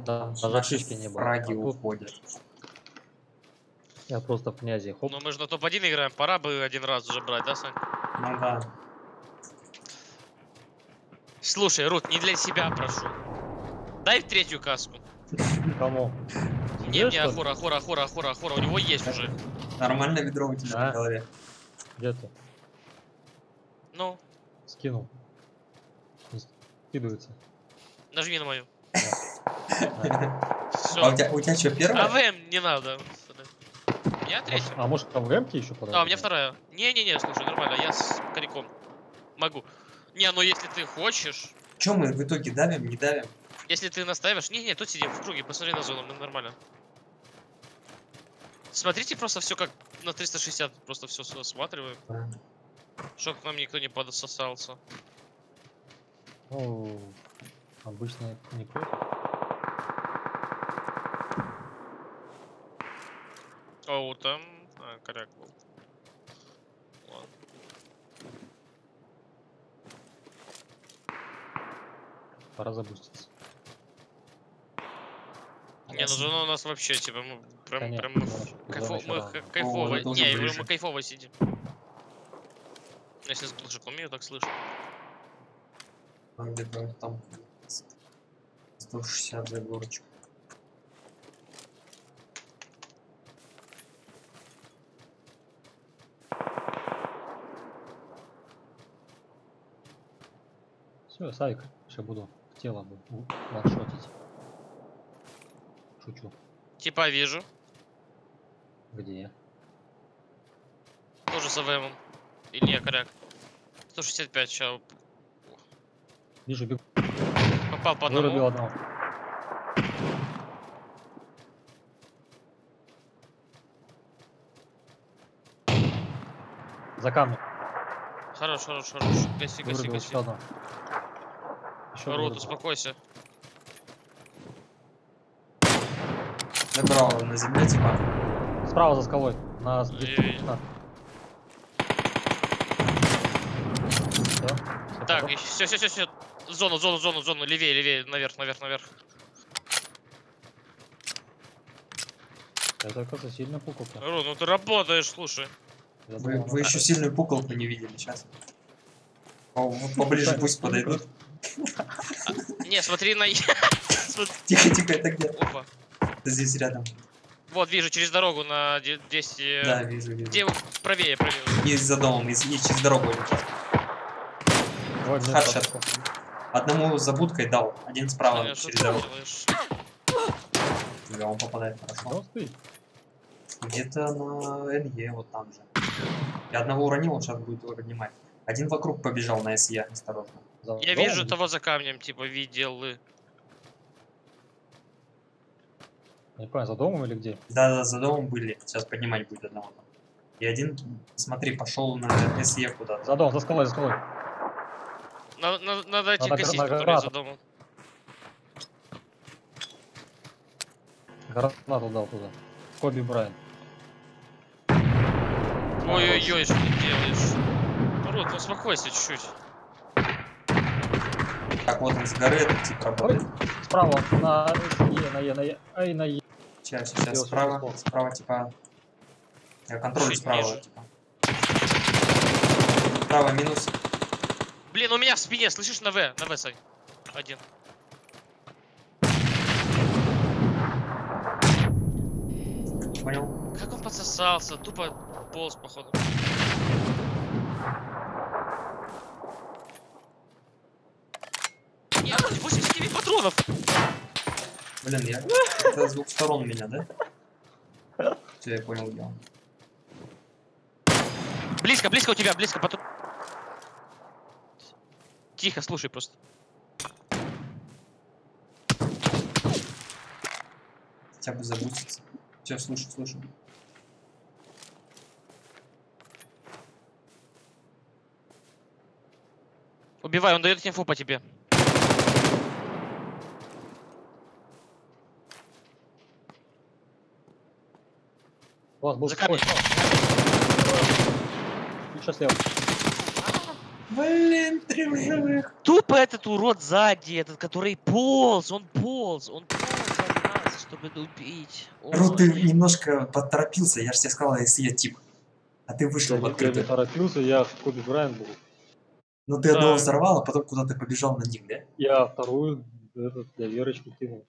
Да, даже шишки не было. Фраги уходят. Я просто в князе. Хоп. Ну мы же на топ-1 играем, пора бы один раз уже брать, да, Сань? Ну да. Слушай, Рут, не для себя прошу. Дай в третью каску. Кому? Не, Ахура, у него есть уже. Нормальное ведро у тебя на голове. Где ты? Ну? Скинул. Скидывается. Нажми на мою. А у тебя что, первая? АВМ не надо. У меня третья. А может там ВМ-ки еще подать? А, у меня вторая. Не-не-не, слушай, нормально, я с коряком могу. Не, ну если ты хочешь... Че мы в итоге давим, не давим? Если ты наставишь... Не-не, тут сидим в круге, посмотри на зону, мы нормально. Смотрите просто все как на 360, просто все осматриваем. Чтоб к нам никто не подсосался. Ну, обычно не против. О, там... А, коряк был. Ладно. Пора запуститься. Не, ну зона у нас вообще, типа, мы прям Конечно, кайфово. Не, мы кайфово сидим. Если с глушаком умею, так слышу. Где-то там 160 за горочку. Все, Савик, сейчас буду в тело ваншотить. Шучу. Типа вижу. Где? Тоже с АВМом. Или не, коряк. 165, сейчас. Вижу, бегу. Попал по Вырубил одному. одного. За камнем. Хорош. Гаси. Вырубил еще одного. Еще Рут, вырубил. успокойся. Набрал на земле, типа. Справа за скалой. На Ой-ой-ой. Так, все. Зону, левее, наверх. Это, оказывается, сильно пукалка. Ру, ну ты работаешь, слушай. Вы еще сильную пуколку не видели сейчас. Поближе пусть подойдут. Не, смотри на... Тихо, это где? Опа. Ты здесь рядом. Вот, вижу, через дорогу на 10... Да, вижу. Где? Правее. И за домом, и через дорогу летят. Хадшот. Одному за будкой дал, один справа через дорогу. Да, он попадает хорошо. Где-то на НЕ, вот там же. Я одного уронил, он сейчас будет его поднимать. Один вокруг побежал на СЕ, осторожно. Я вижу того за камнем, типа, видел. Не понял, за домом или где? Да, за домом были. Сейчас поднимать будет одного. И один, смотри, пошел на СЕ куда-то. За домом, за скалой. Надо эти косить, которые за домом. Гранату дал туда. Коби Брайан. Ой-ой-ой, что ты делаешь? Рут, ну успокойся чуть-чуть. Так, вот он с горы этот тип работает. Справа, на Е. Сейчас, справа, типа... Я контролю Чуть справа, ниже. типа. Справа минус. Блин, у меня в спине, слышишь, на В, Сань. Один. Понял? Как он подсосался, тупо полз, походу. Нет, 89 патронов! Блин, это с двух сторон меня, да? Все, я понял, где он. Близко у тебя, потом. Тихо, слушай просто. Хотя бы забудется. Все, слушай. Убивай, он дает инфу по тебе. У вас был За камень. Сейчас слева. Блин, 3 в живых. Тупо этот урод сзади, этот, который полз сзади нас, чтобы убить. Ру, ты немножко поторопился, я же тебе сказал, если я тип. А ты вышел в Я не открытую. торопился, я в Коби Брайан был. Ну ты одного взорвал, а потом куда-то побежал на них, да? Я вторую для Верочки кинул.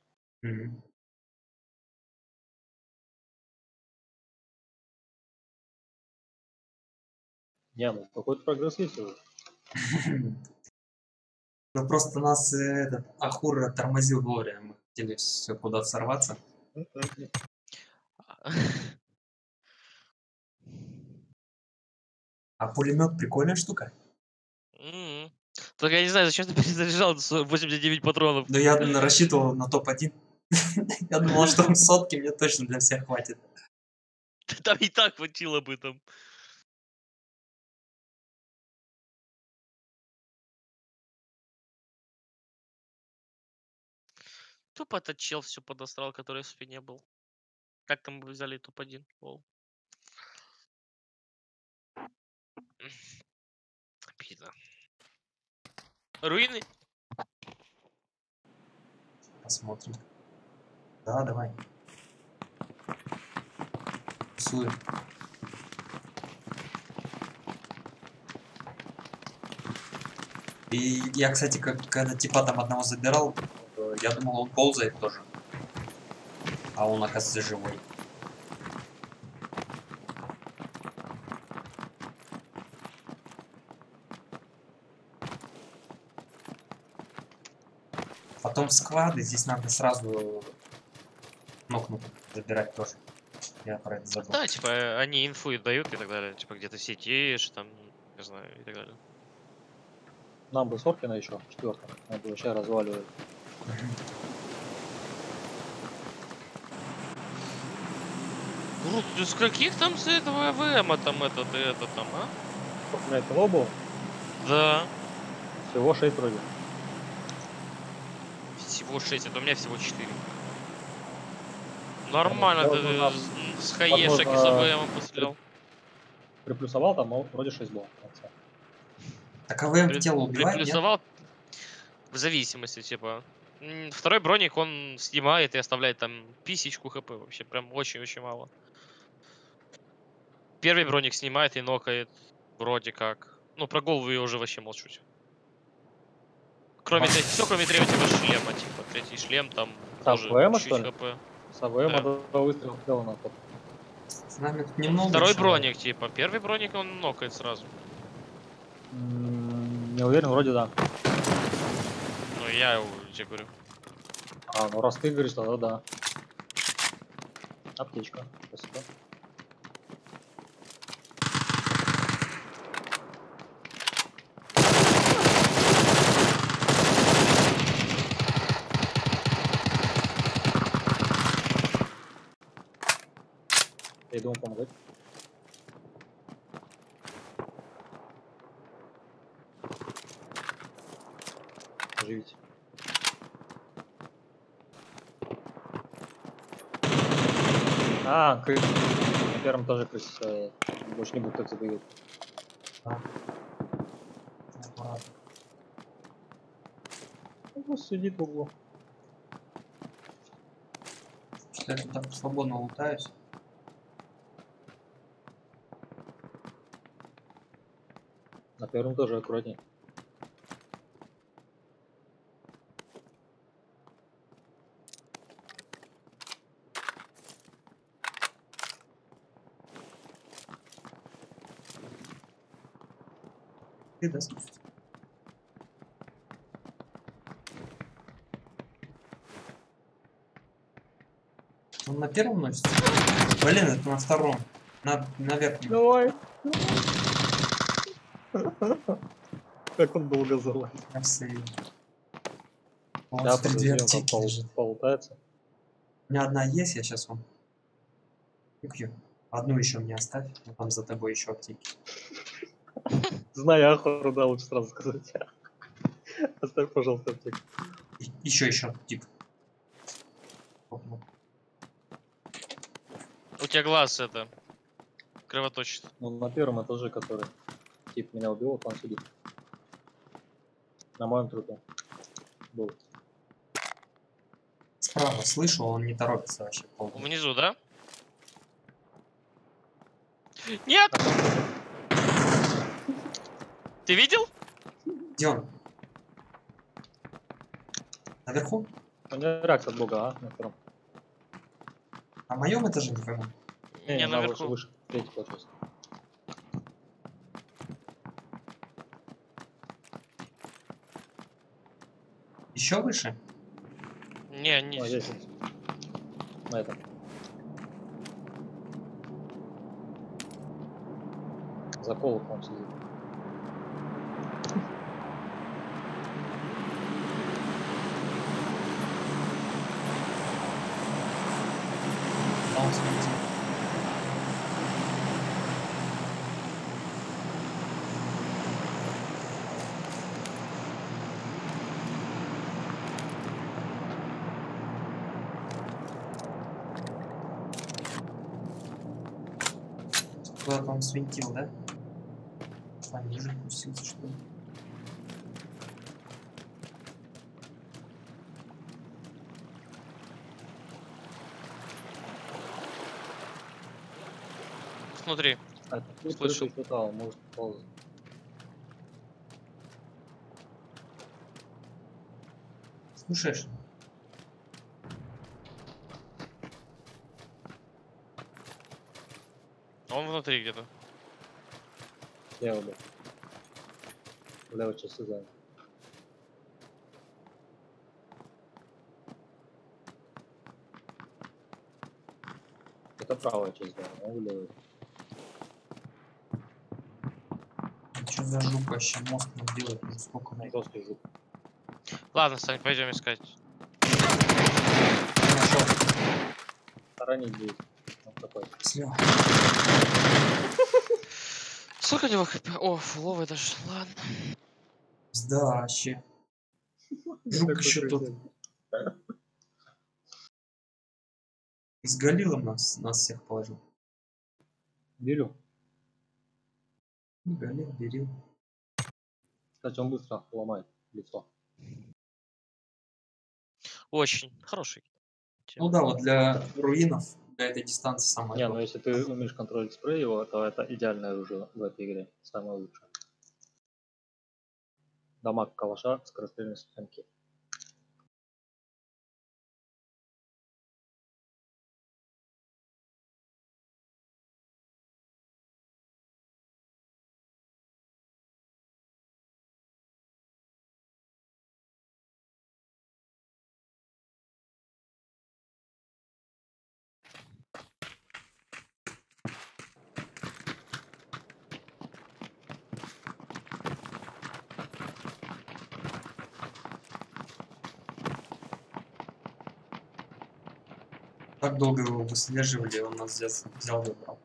Не, ну какой-то прогресс есть уже. Ну просто нас этот Ахур тормозил вовремя. Мы хотели все куда-то сорваться. А пулемет прикольная штука. Только я не знаю, зачем ты перезаряжал 89 патронов. Но я рассчитывал на топ-1. Я думал, что сотки мне точно для всех хватит. Там и так хватило бы там. Тупо этот чел все подосрал, который в спине был. Как там мы взяли топ-1? Лол. Обидно. Руины? Посмотрим. Да, давай. Рисуем. И я, кстати, когда типа там одного забирал, я думал, он ползает тоже. А он, оказывается, живой. Потом склады, здесь надо сразу нокнуть, забирать тоже. Я про это забыл. Да, типа, они инфу и дают и так далее. Типа, где ты сидишь, там, не знаю, и так далее. нам бы Соркина еще, 4-м. Он бы вообще разваливает. Брут, ты с каких там с этого АВМа там этот и это там, а? Сколько, блядь, кило было? Да. Всего 6 вроде. Всего 6, это у меня всего 4. Нормально, Я ты вот на- с хаешек из АВМа пострелял. Приплюсовал там, вроде 6 было. в конце. Так АВМ тело убивает, нет? Приплюсовал в зависимости, типа. Второй броник он снимает и оставляет там писечку хп, вообще прям очень-очень мало. Первый броник снимает и нокает, вроде как. Ну, про голову я уже вообще молчу. Кроме все, кроме третьего шлема, типа. Третий шлем там С тоже АВМа, чуть что ли? хп. С АВМа Да. до выстрела сделано. С нами тут немного Второй человек. броник, типа. Первый броник он нокает сразу. Не уверен, вроде да. Ну, я тебе говорю. А, ну раз ты говоришь, тогда да. Аптечка. Спасибо. Я иду вам помогать. Живите. А, крыс. На первом тоже крыс. Больше не будет так забегать. Ну, сидит в углу. Что я тут так свободно лутаюсь. На первом тоже аккуратней. Ты да, слушай. Он на первом носится? Блин, это на втором. На верхнем. Давай. Как он долго залазит. Вот Сейчас две подожди, он аптеки там лежит. полутается. У меня одна есть, я сейчас вам купью. Одну еще мне оставь, а там за тобой еще аптеки. Знаю Ахуру, да, лучше сразу сказать. Оставь, пожалуйста, аптеку. Еще тип. У тебя глаз это кровоточит. Ну, на первом этаже, который тип меня убил, вот он сидит. На моем трупе. Был. Справа слышу, он не торопится вообще полностью. Внизу, да? Нет! Ты видел? Где он? Наверху? У него реакция от бога, а? На втором. На моем этаже не пойму. Не, наверху. Выше. Третий получился. Еще выше? Не, не. О, есть. На этом. За колоколом сидит. Он светит. Куда-то он свинтил, да? Пониже пустился, что ли? Смотри. А тут Слышал. крыша хватало, может ползать. Слушаешь? Он внутри где-то. Слева, да. Лево часы занят. Это правая часть, да, а в левой. Что за жук вообще мозг нам делает? Ну, сколько на Жесткий жук. Ладно, Сань, пойдем искать. Ранить будет. Вот такой. Слева. Сколько у него хп? О, фуловый даже. Ладно. Сдачи. Жук еще тут. С Галилом нас всех положил. Беру. Галил, берил. Кстати, он быстро ломает лицо. Очень хороший. Ну да, вот для руинов, для этой дистанции самое. Не, ну если ты умеешь контролить спрей его, то это идеальное оружие в этой игре. Самое лучшее. Дамаг калаша, скорострельность МК. Так долго его выслеживали, он нас взял и убрал.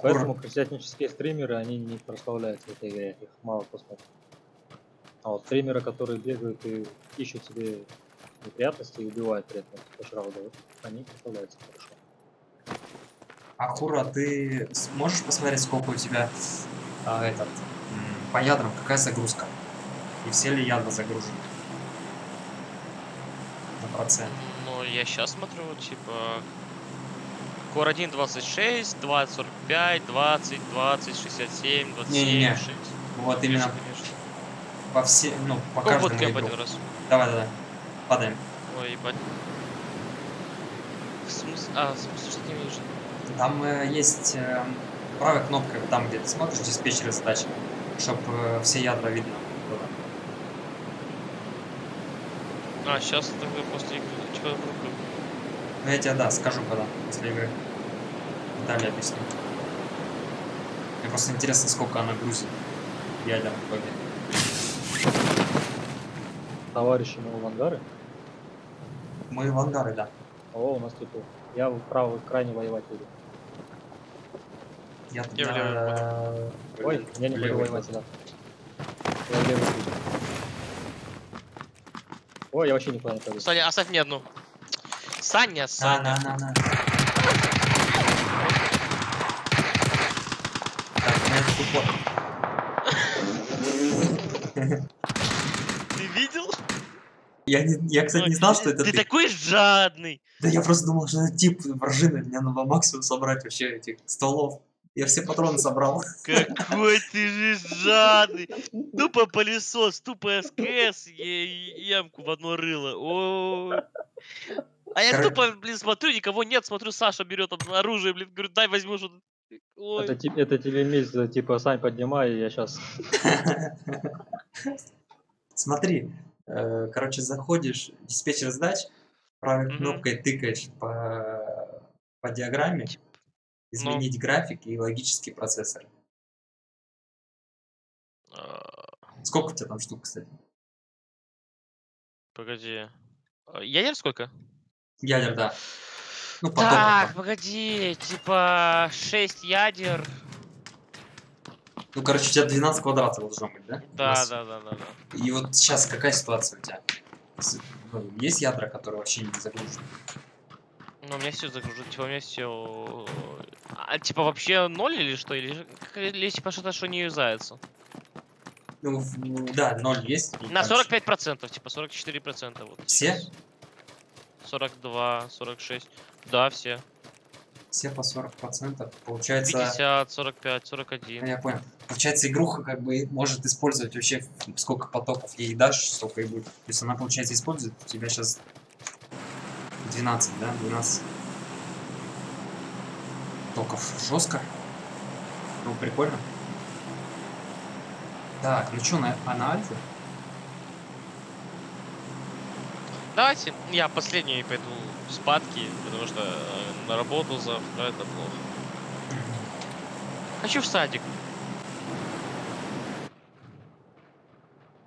Поэтому крестьянические стримеры, они не прославляются в этой игре, их мало кто смотрит. А вот стримеры, которые бегают и ищут себе неприятности и убивают при этом пошрауда, вот они прославляются хорошо. Ахура, ты можешь посмотреть, сколько у тебя по ядрам, какая загрузка? И все ли ядра загружены? На процент. Ну, я сейчас смотрю, типа... Core 1 26, 20, 45, 20, 20, 67, 27, Не-не-не. 6. Вот Конечно, именно конечно. по все, ну, по О, вот каждому кэмп ядру. один раз. Давай. Падаем. Ой, ебать. В смысле? А, в смысле, что ты имеешь? Там есть правой кнопкой, там где ты смотришь диспетчер задач, чтобы все ядра видно было. А, сейчас тогда после игры. Чего? Ну я тебе, да, скажу когда, после игры. Далее объясню. Мне просто интересно, сколько она грузит ядер в итоге. Товарищи, мы в ангары? Мы в ангары, да. О, у нас типа. Я вправо крайне воевать буду. Я в левый буду. Ой, я не буду воевать сюда. Я в левый буду. Ой, я вообще никуда не пойду. Саня, оставь мне одну. Саня. На. Так, у меня тут упор. Ты видел? Я, кстати, не знал, что это ты. Ты такой жадный. Да я просто думал, что это тип вражины, мне надо максимум собрать вообще этих стволов. Я все патроны собрал. Какой ты же жадный. Тупо пылесос, тупо СКС, ямку в одно рыло. Ой. А я тупо, блин, смотрю, никого нет, смотрю, Саша берет оружие, блин, говорю, дай возьму что-то. Это тебе месть, типа, Сань, поднимай, я сейчас... Смотри, короче, заходишь, диспетчер задач, правой кнопкой тыкаешь по диаграмме, изменить график и логический процессор. Сколько у тебя там штук, кстати? Погоди. Ядер сколько? Ядер, да. Ну, так, погоди, типа 6 ядер. Ну, короче, у тебя 12 квадратов должно быть, да? Да. И вот сейчас какая ситуация у тебя? Есть ядра, которые вообще не загружены? Ну, у меня все загружено, типа у меня все... типа вообще 0 или что? Или типа что-то, что не юзается? Ну, да, 0 есть. На 45%, типа 44%. Вот. Все? 42, 46. Да, все. Все по 40%. Получается... 50, 45, 41. Ну, я понял. Получается, игруха как бы может использовать вообще сколько потоков ей дашь, столько и будет. То есть она, получается, использует у тебя сейчас 12, да? 12 токов. Жестко. Ну, прикольно. Так, ну что, на Альфе? Давайте я последний пойду спадки, потому что на работу завтра это плохо. Хочу в садик.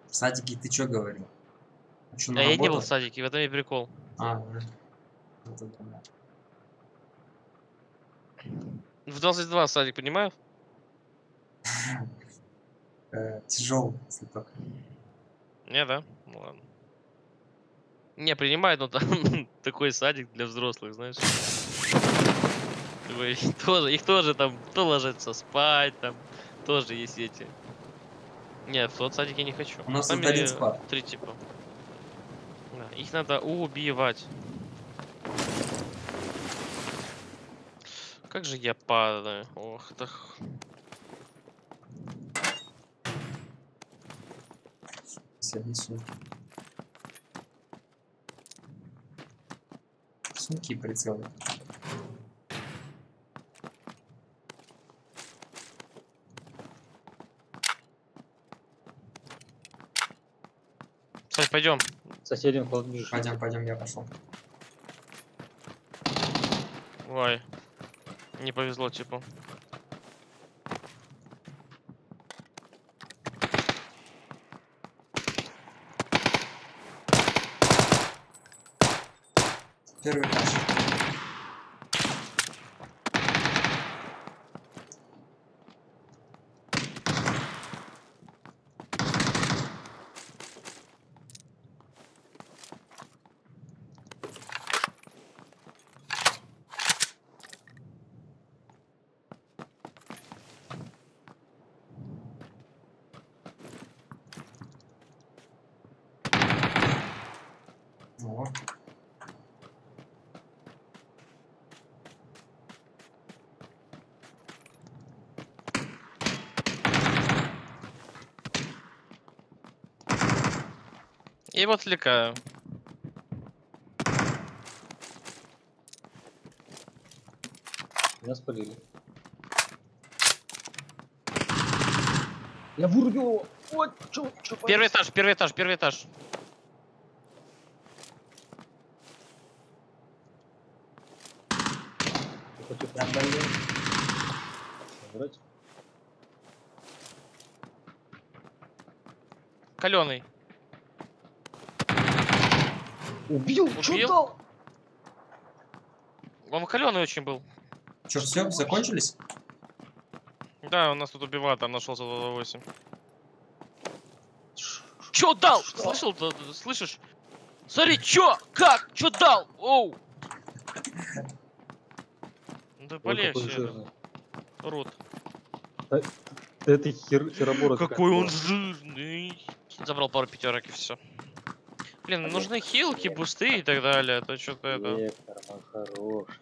В садике ты что говорил? Хочу на А я не был работу? в садике, в этом и прикол. А, да. Вот это да. В 22 садик, понимаю? Тяжелый, если только. Не, да? Ну ладно. Не, принимают, но там такой садик для взрослых, знаешь. Их тоже там, то ложится спать, там тоже есть эти. Нет, в тот садик я не хочу. У нас Там тут один спад. 3 типа. Да, их надо убивать. Как же я падаю. Ох, так. Сумки и прицелы. Сань, пойдем. Соседям вход ближе. Пойдем, я пошел. Ой. Не повезло, типа. Первый этаж. О. Я его отвлекаю. Меня спалили. Я вырубил его. Вот, чё Первый этаж, первый этаж, первый этаж. Каленый. Убил? Чё дал? Он каленый очень был. Че, все, закончились? Да, у нас тут убивают, там нашелся 8. Чё дал? Слышал? Слышишь? Смотри, чё? Как? Чё дал? Оу! Да полегче. Рот. Это хероборот. Какой он жирный. Забрал пару пятерок и все. Блин, нужны хилки, бусты и так далее. Это что-то это. Вектор, он хороший.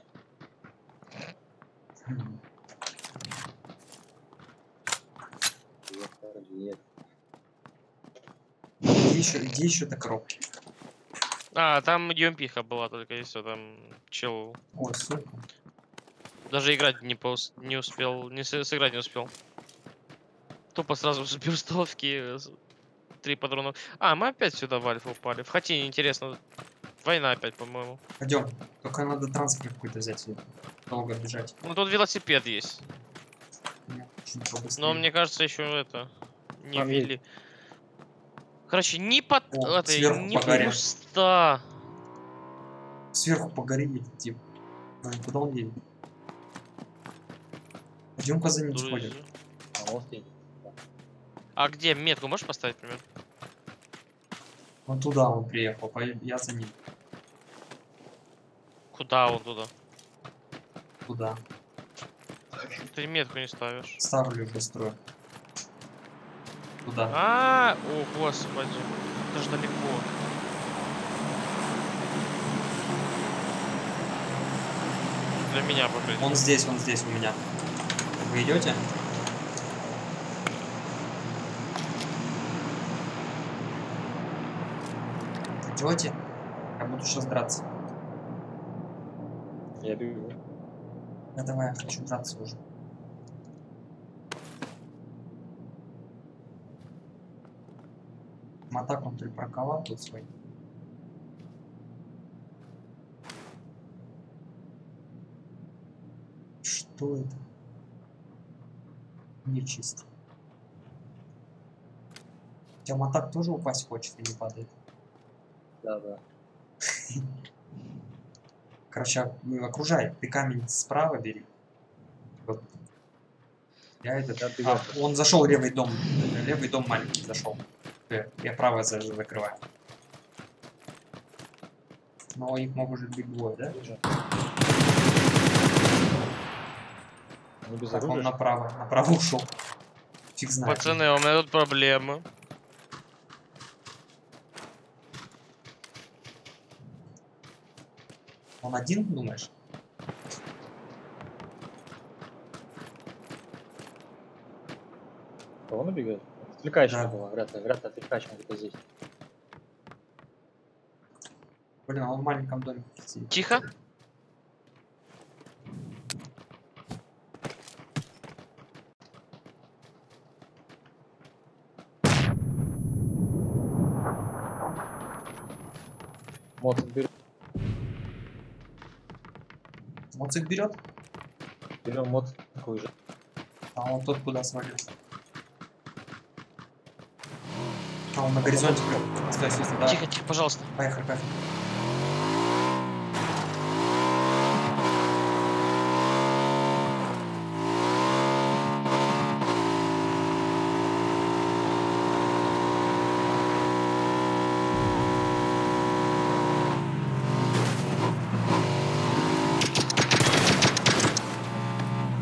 Где еще та коробка? А, там UMP-ха была только и все, там чел. Ой, сука. Даже играть не успел, сыграть не успел. Тупо сразу с бюрстовки 3 патрона. А, мы опять сюда в альфа упали. В Хатине, интересно. Война опять, по-моему. Пойдем. Только надо транспорт какой-то взять. Долго бежать. Ну тут велосипед есть. Но мне кажется, еще это не ввели. Короче, не под не пуста. Сверху погори, типа. Куда он едет? Пойдем-ка за ним сходим. А где метку можешь поставить, например? Вот туда он приехал, я за ним. Куда он туда? Туда. Ты метку не ставишь. Ставлю, быстро. Туда. О, господи. Это же далеко. Для меня покрыть. Он здесь у меня. Вы идете? Идете? Я буду сейчас драться. Я бегу. Да давай, я хочу драться уже. Мотак он припарковал тут свой. Что это? Нечисть. У тебя мотак тоже упасть хочет и не падает? Да, да. Короче, окружай. Ты камень справа бери. Вот. Я этот... он зашел левый дом. Левый дом маленький зашел. Я правый закрываю. Но их может быть двое, да? Так, он направо ушел. Фиг знает. Пацаны, у меня тут проблемы. Он один, думаешь? Кого он убегает? Отвлекающая была, вряд ли отвлекающая где-то здесь. Блин, он в маленьком домике сидит. Тихо. Моцик берет. Моцик берет? Берем моцик такой же. А он тот куда свалился? А он на горизонте. Стой, да. Тихо, тихо, пожалуйста. Поехали, поехали.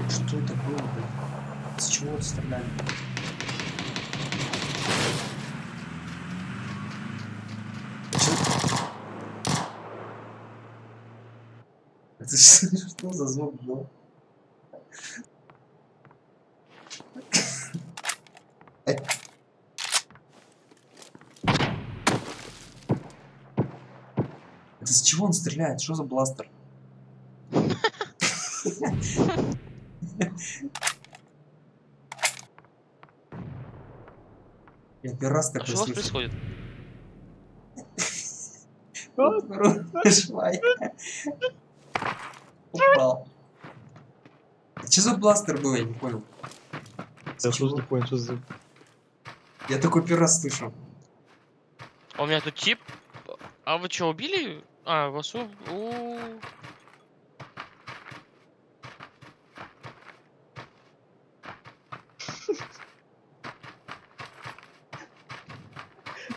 Что это было, блин? С чего стреляли? Это что за звук был? Это с чего он стреляет? Что за бластер? Я первый раз такой Что у вас слышу. происходит? Швай. Упал. Что за бластер был, я не понял. Я тоже не понял, что за... Я такой первый раз слышу. У меня тут тип. А вы что, убили? А, вас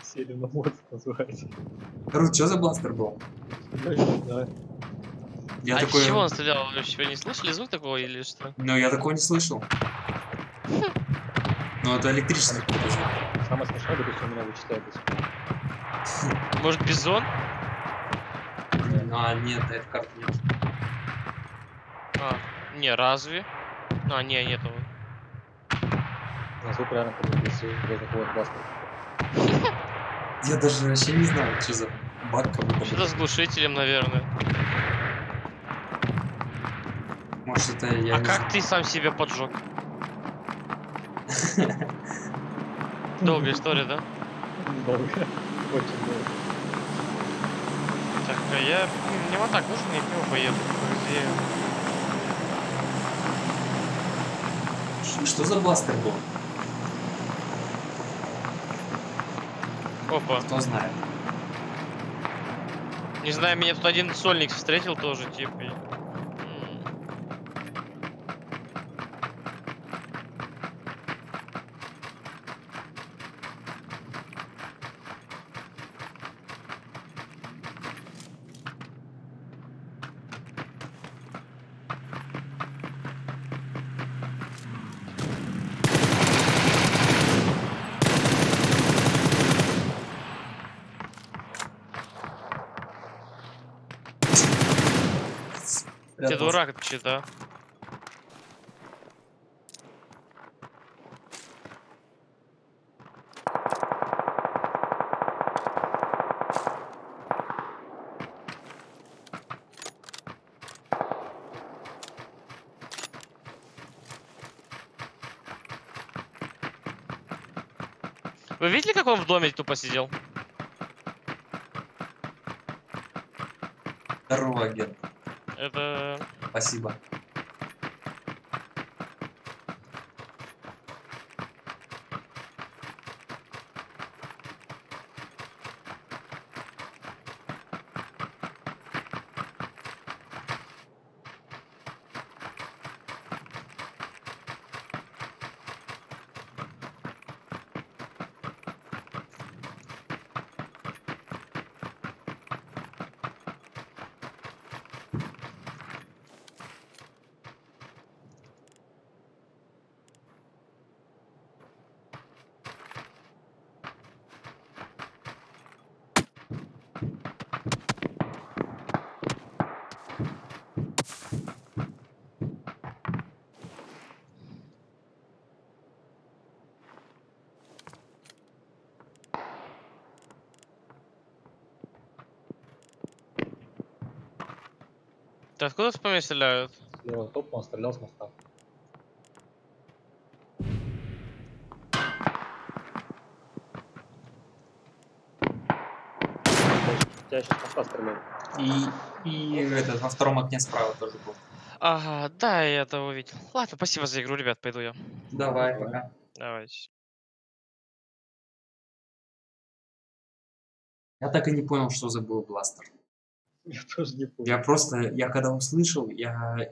Сели на моцик называется. Рут, что за бластер был? Я а такой... с чего он стрелял? Вы что, не слышали звук такого или что? Ну, я такого не слышал. Ну, это электрический какой-то звук. Самое смешное, допустим, у меня вычитает до сих пор. Может, бизон? А, нет, этой карты нет. А, не, разве? А, не, нету. На звук реально если такой бластер. Я даже вообще не знаю, что за баг какой-то. Что-то с глушителем, наверное. Может, это я А не как знаю. ты сам себя поджег? Долгая история, да? Долго. Очень долго. Так, а я... Мне вот так нужно, я к нему поеду. Где... Что за бластер был? Опа. Кто знает. Не знаю, меня тут один сольник встретил тоже, типа. Ты дурак вообще, да? Вы видели, как он в доме тупо сидел? Здорово, агент. Это... Спасибо. Ты откуда по мне стреляют? Слева топ, он стрелял с моста. Тебя сейчас с моста стреляют. И этот во втором окне справа тоже был. Ага, да, я это увидел. Ладно, спасибо за игру, ребят, пойду я. Давай, пока. Давайте. Я так и не понял, что за был бластер. Я тоже не понял. Я просто, я когда услышал, я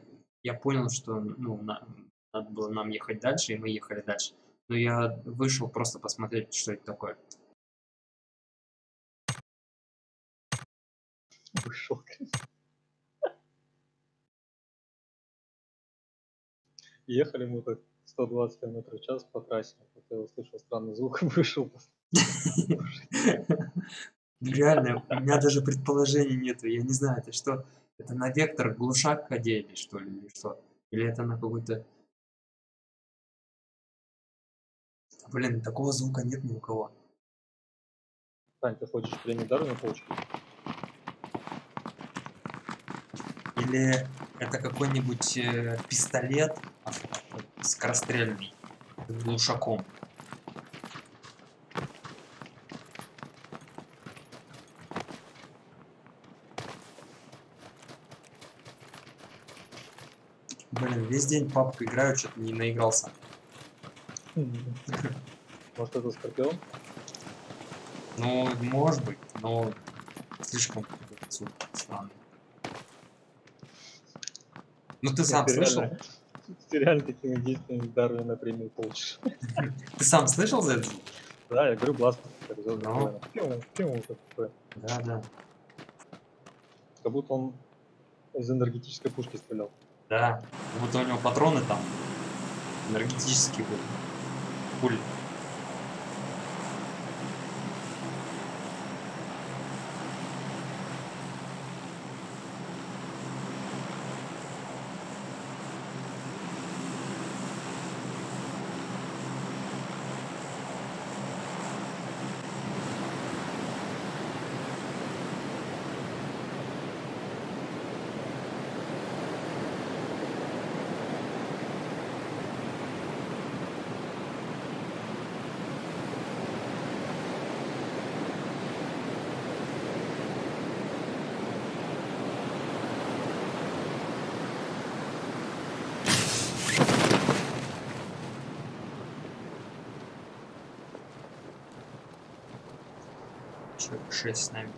понял, что ну, надо было нам ехать дальше, и мы ехали дальше. Но я вышел просто посмотреть, что это такое. Вышел. Ехали мы так 120 км в час по трассе. Я услышал странный звук и вышел. Реально, у меня даже предположений нету. Я не знаю, это что? Это на вектор глушак одели, что ли, или что? Или это на какой-то... Блин, такого звука нет ни у кого. Тань, ты хочешь премию Дарвина получить? Или это какой-нибудь пистолет скорострельный с глушаком. Блин, весь день папку играю, что-то не наигрался. Может, это Скорпион? Ну, может быть, но слишком странный. Ну ты сам слышал? Ты реально такими действиями Дарвина премию получишь. Ты сам слышал за это? Да, я говорю, бластер. Ну. Такое. Да. Как будто он из энергетической пушки стрелял. Да, как будто у него патроны там энергетические были. Пули. Человек 6 с нами.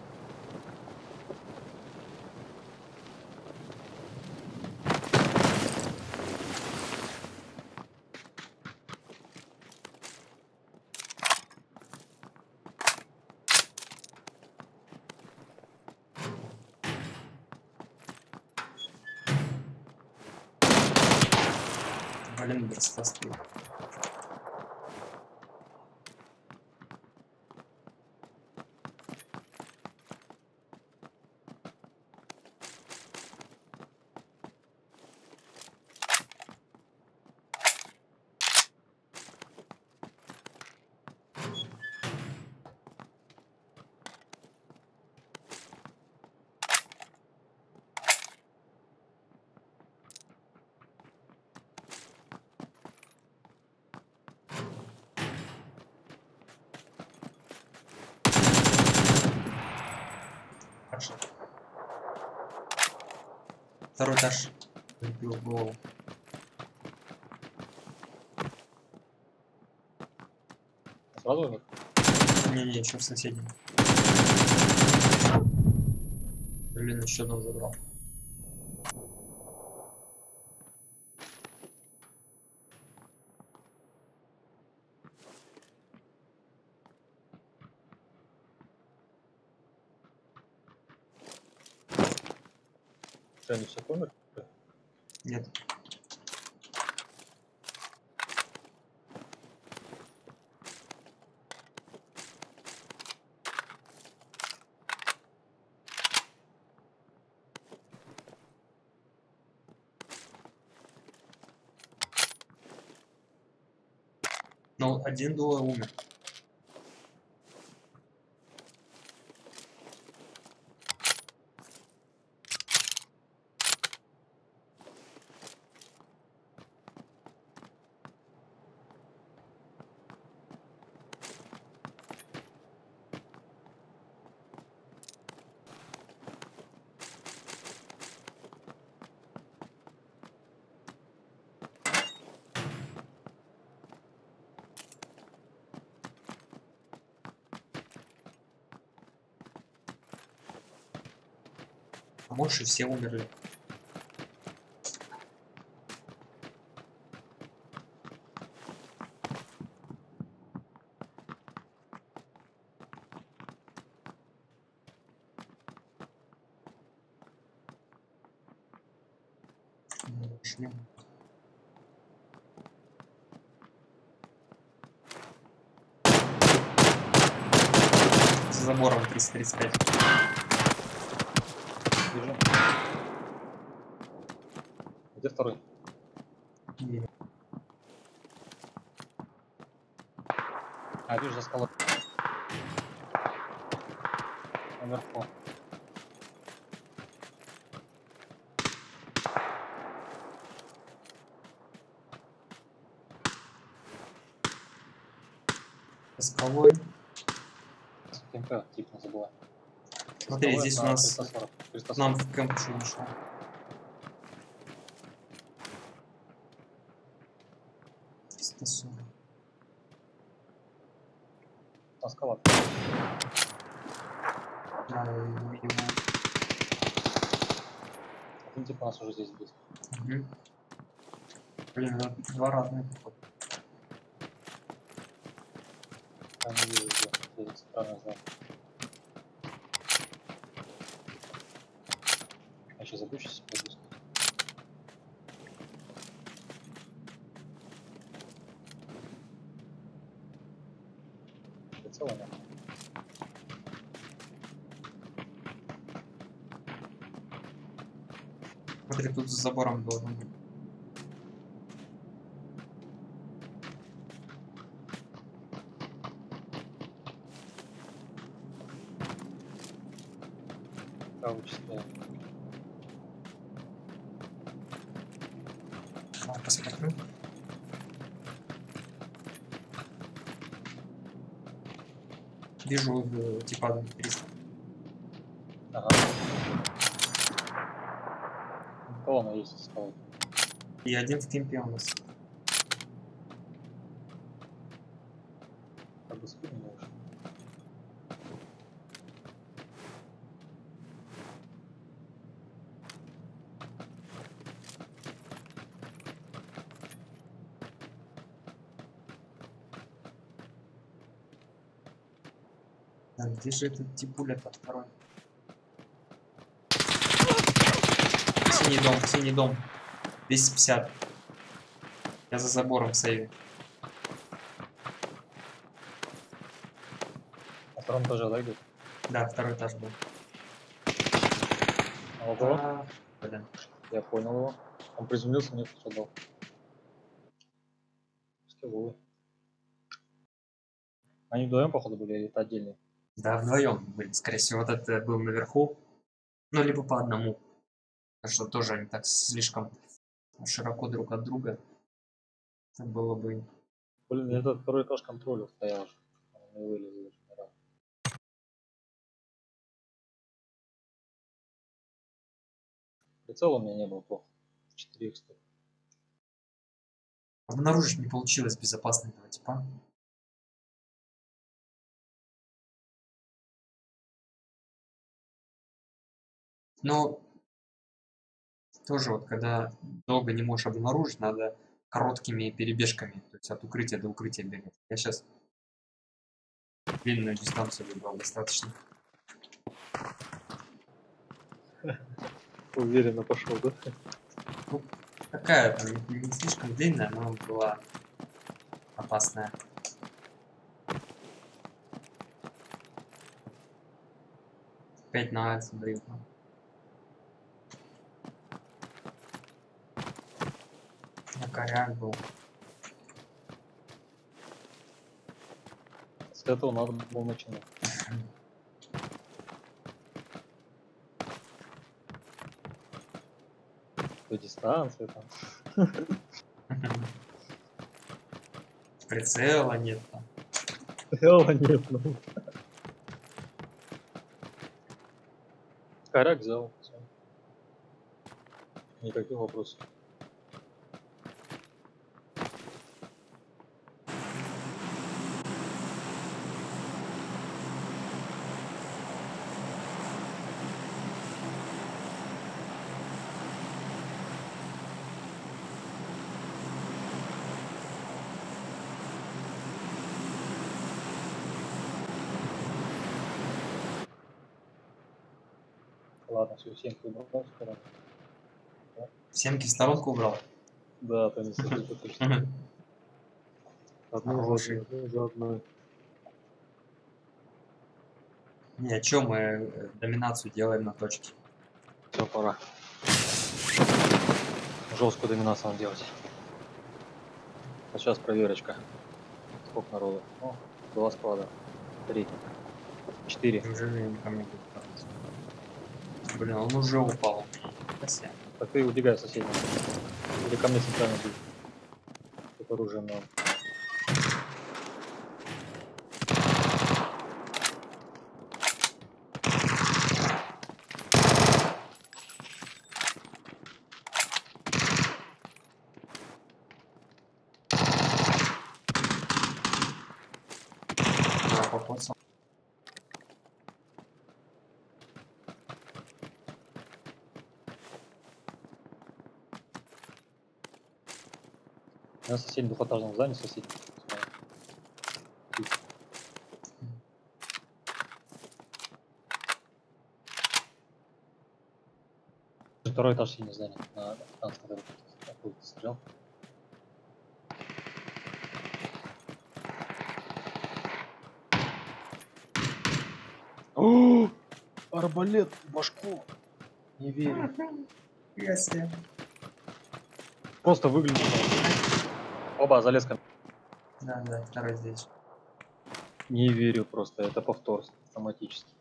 Блин, брасластый. Второй этаж. Вбил в голову. Сразу умер? Не-не, еще в соседнем. Блин, еще одного забрал. Что, они все умер? Нет. Ну, один дуо умер. А больше все умерли. Шлем. За забором 335. Бежим. Где второй? А, вижу за скалой. Наверху. Скалой. КМП, тип не забывай. Смотри, Скалой здесь у на нас 340, 340. нам в кемп еще нашел. На скалах. Да, видимо. Один тип у нас уже здесь близко. Угу. Блин, это два разных. Я не вижу, где я центральный знак. Я сейчас запущусь, пойду искать. Прицела нет. Смотри, тут за забором должен быть. Да, вычисляю. Посмотрю. Вижу типа 300. Ага. Колонна есть, скала. И один в кемпе у нас. Как бы спину не ушел. Так, где же этот типуля-то второй? Синий дом. 250. Я за забором сейве. На втором этаже зайдут? Да, второй этаж был. Ого. Блин. Я понял его. Он приземлился, мне что дал. Скилловый. Они вдвоем, походу, были или это отдельные? Да, вдвоем были. Скорее всего, вот этот был наверху. Ну, либо по одному. Потому что тоже они так слишком широко друг от друга. Это было бы... Блин, я этот второй этаж контролил, стоял же. Он не вылез даже ни разу. Прицел у меня не был плохо. 4 х. Обнаружить не получилось безопасно этого типа. Но тоже вот когда долго не можешь обнаружить, надо короткими перебежками, то есть от укрытия до укрытия бегать. Я сейчас длинную дистанцию выбрал достаточно. Уверенно пошел, да? Ну, такая там не слишком длинная, но была опасная. Опять на альфа дают. На коряк был. С этого надо было начинать. По дистанции там. Прицела нет там. Прицела нет, ну. Коряк взял. Всё. Никаких вопросов. Ладно, все, 7 убрал в сторону. Семки в сторонку убрал? Да, то не точно. Одну за одной. Не, о чем мы доминацию делаем на точке? Все, пора. Жесткую доминацию надо делать. А сейчас проверочка. Сколько народу? О, 2 склада. 3. 4. Неужели ко мне будет падать? Блин, он уже упал. Спасибо. Так ты убегай в соседнюю. Или ко мне центральный бить. Тут оружие много. Да, попался. На соседнем двухэтажном здании соседнем. Второй этаж синего здания. На танцевом дороге. Откуда ты стрелял? О, арбалет в башку. Не верю. Ясно. Просто выглядит. Оба, залез ко мне. Да, да, второй здесь. Не верю просто, это повтор автоматически.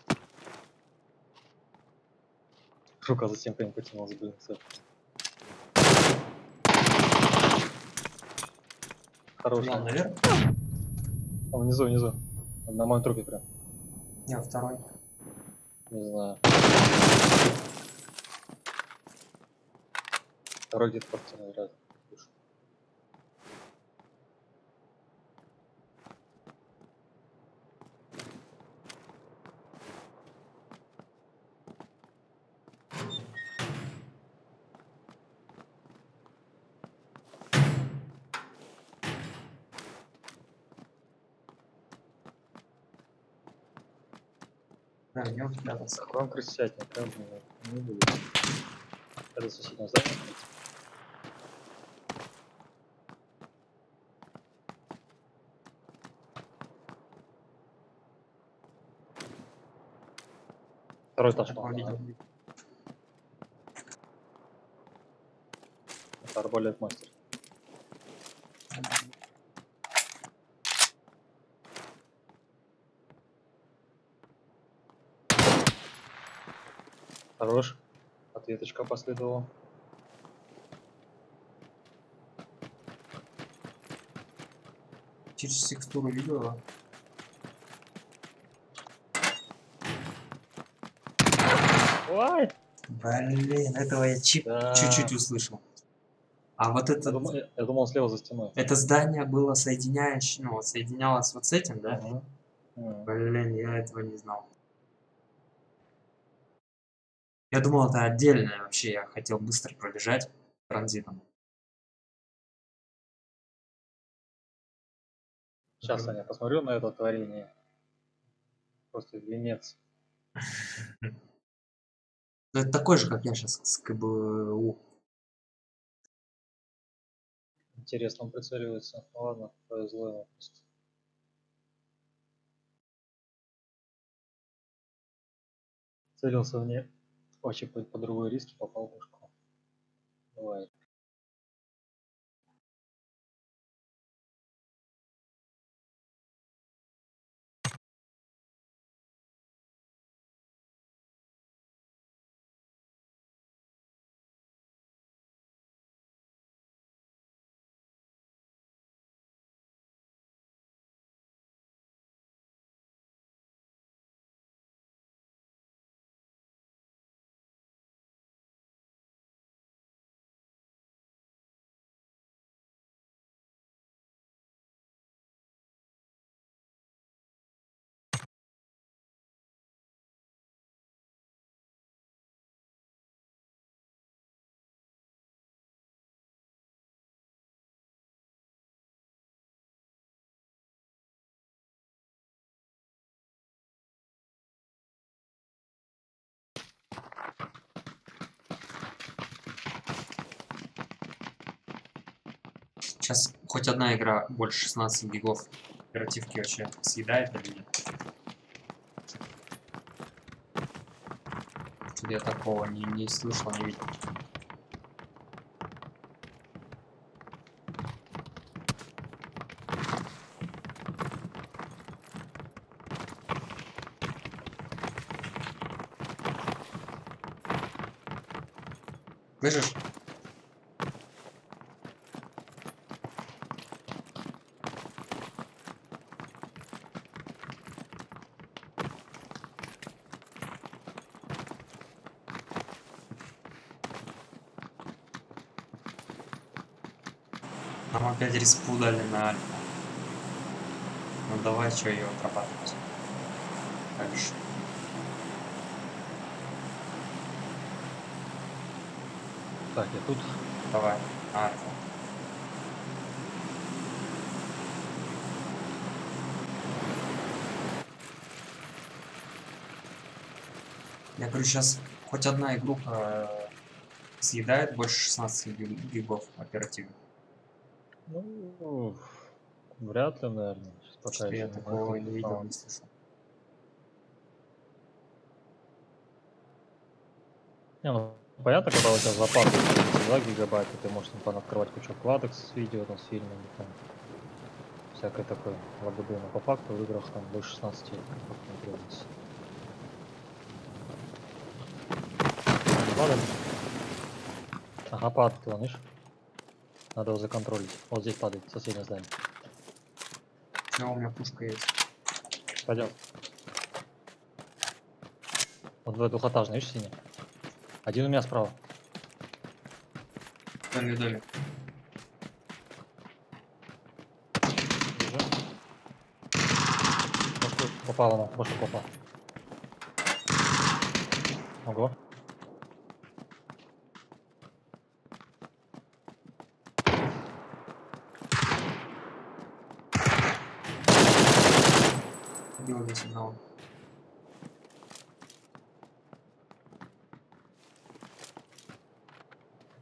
Рука за 7 КМ потянулась, блин, все. Хороший. Я наверх? Он внизу. На моем трупе прям. Я второй. Не знаю. Второй где-то подтянул рядом. Да, я спрятался. К вам крысятник, прям не будет. Это соседнее здание. Второй этаж. Это арбалет мастер. Хорош. Ответочка последовала. Через текстуру видел его? Ой! Блин, этого я чуть-чуть услышал. А вот это... Я думал, он слева за стеной. Это здание было соединяющее, ну, вот соединялось вот с этим, да? Блин, я этого не знал. Я думал, это отдельное вообще, я хотел быстро пробежать транзитом. Сейчас я посмотрю на это творение. Просто венец. Ну, это такой же, как я сейчас с КБУ. Интересно, он прицеливается. Ну, ладно, повезло ему просто. Целился вне. Очень по другой риске, попал в пушку. Бывает. Сейчас хоть одна игра больше 16 гигов оперативки вообще съедает или нет? Что-то я такого не слышал, не видел. Слышишь? Нам опять респу дали на альфа. Ну давай, что ее отрабатывать. Дальше. Так, я тут. Давай, альфа. Я говорю, сейчас хоть одна игруха съедает больше 16 гигов оперативно. Ну, вряд ли, наверное. Пока я такого не видел, не слышал. Не, ну, понятно, когда у тебя запас 2 гигабайта, ты можешь там открывать кучу вкладок с видео, там, с фильмами, там, всякое такое лагоды, но по факту в играх там больше 16 не требуется. Ладно. Ага, падает, слышишь? Надо его законтролить. Вот здесь падает, соседнее здание. Да, у меня пушка есть. Пойдем. Вот в двухэтажный, видишь, синий? Один у меня справа. Доме. Попал она, башку попал. Ого. Убил здесь одного.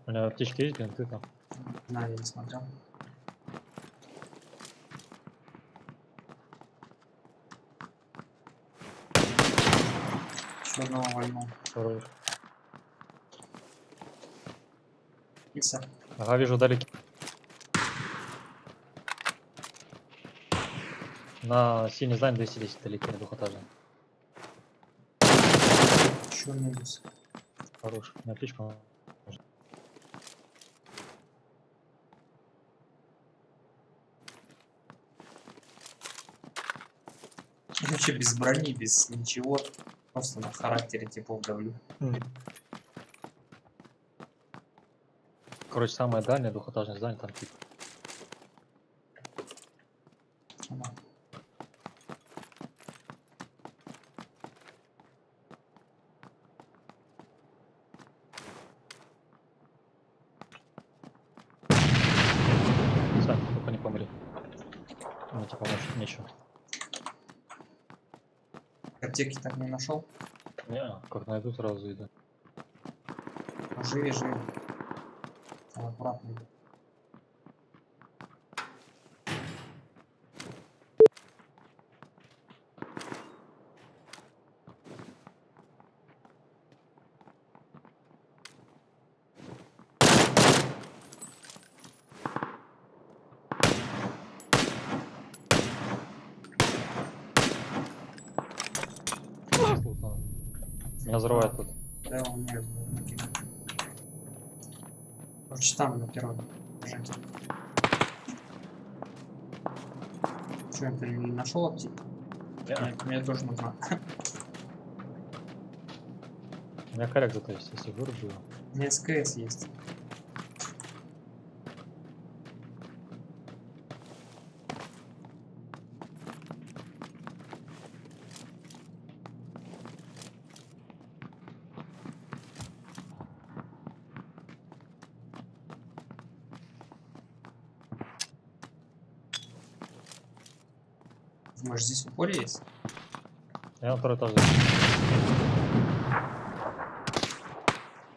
У меня аптечки есть, бинты там? На, я не смотрел. Еще одного вольнул. Хорош. Иса. Ага, вижу вдалеке. На синий здание 210 вдалеке, двухэтажный. Еще минус. Хорош. На аптечку. Я вообще без брони, без ничего. Просто на характере типов давлю. Короче, самое дальнее двухэтажное здание, там типа. Сань, только не помри. Мне типа помочь нечего. Аптеки так не нашел? Не, как найду, сразу зайду. Живи, живи. Там аккуратно. Меня взрывает тут. Да, у меня. Короче, там на первом этаже. Что, ты не нашел аптеку? Мне тоже нужна. У меня коряк зато есть, если вырублю. У меня СКС есть. Может, здесь упор есть? Я на второй этаж.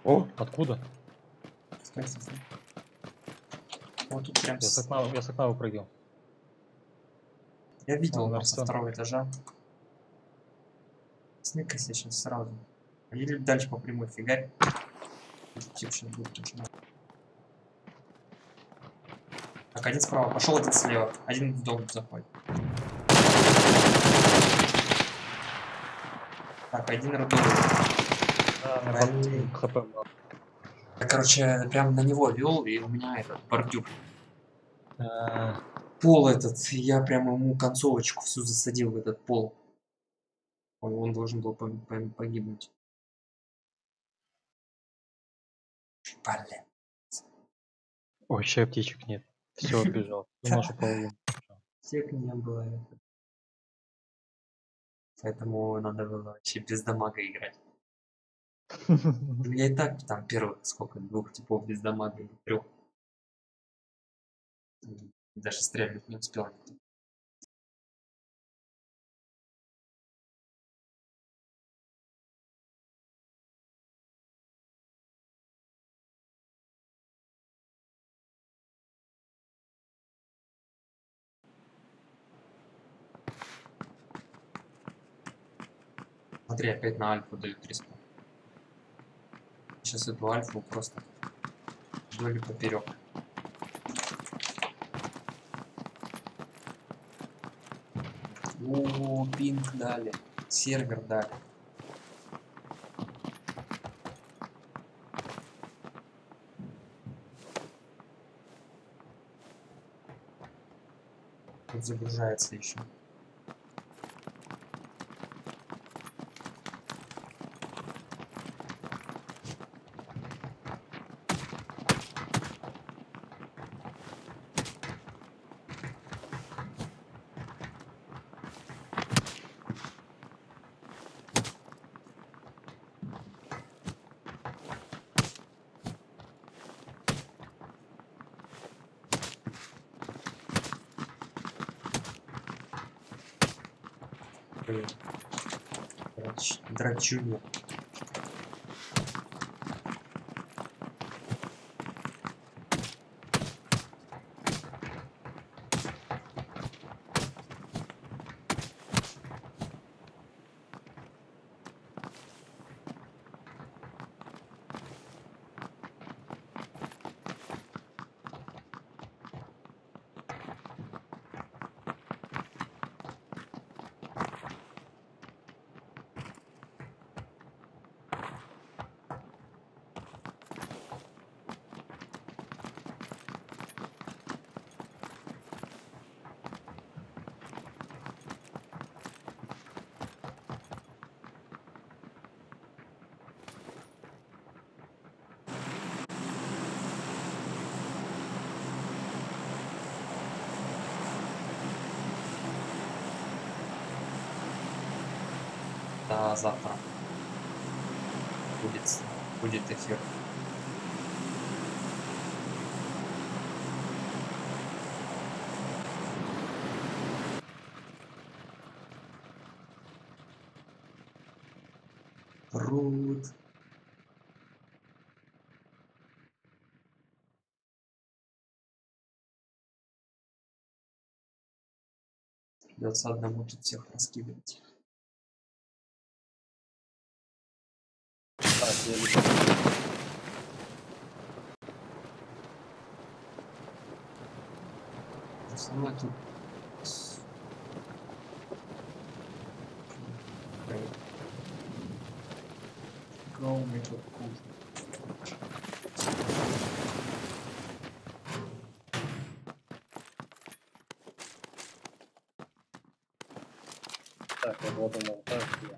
О, откуда? Стой. Вот тут прям... Я с окна выпрыгивал. Я видел его со второго этажа. Сныкай сейчас сразу. Или дальше по прямой фигарь. Тип сейчас будет начинать. Так, один справа пошел, один слева. Один в дом заходит. Так, один родовый. Я, короче, прям на него вел, и у меня этот бордюр. Пол этот, я прям ему концовочку всю засадил в этот пол. Он должен был погибнуть. Блин. Ой, еще аптечек нет. Все, отбежал. Думал, что половину. Аптек не было. Поэтому надо было вообще без дамага играть. У меня и так там первых сколько, 2 типов без дамага или 3. Даже стрелять не успел. Смотри, опять на альфу дают респу. Сейчас эту альфу просто вдоль и поперек. О, пинг дали. Сервер дали. Тут загружается еще. Драчу я. до завтра. Будет эфир. Труд. Придется одному тут всех раскидывать. Со мной тут главный тут Так, я вот думал, так я.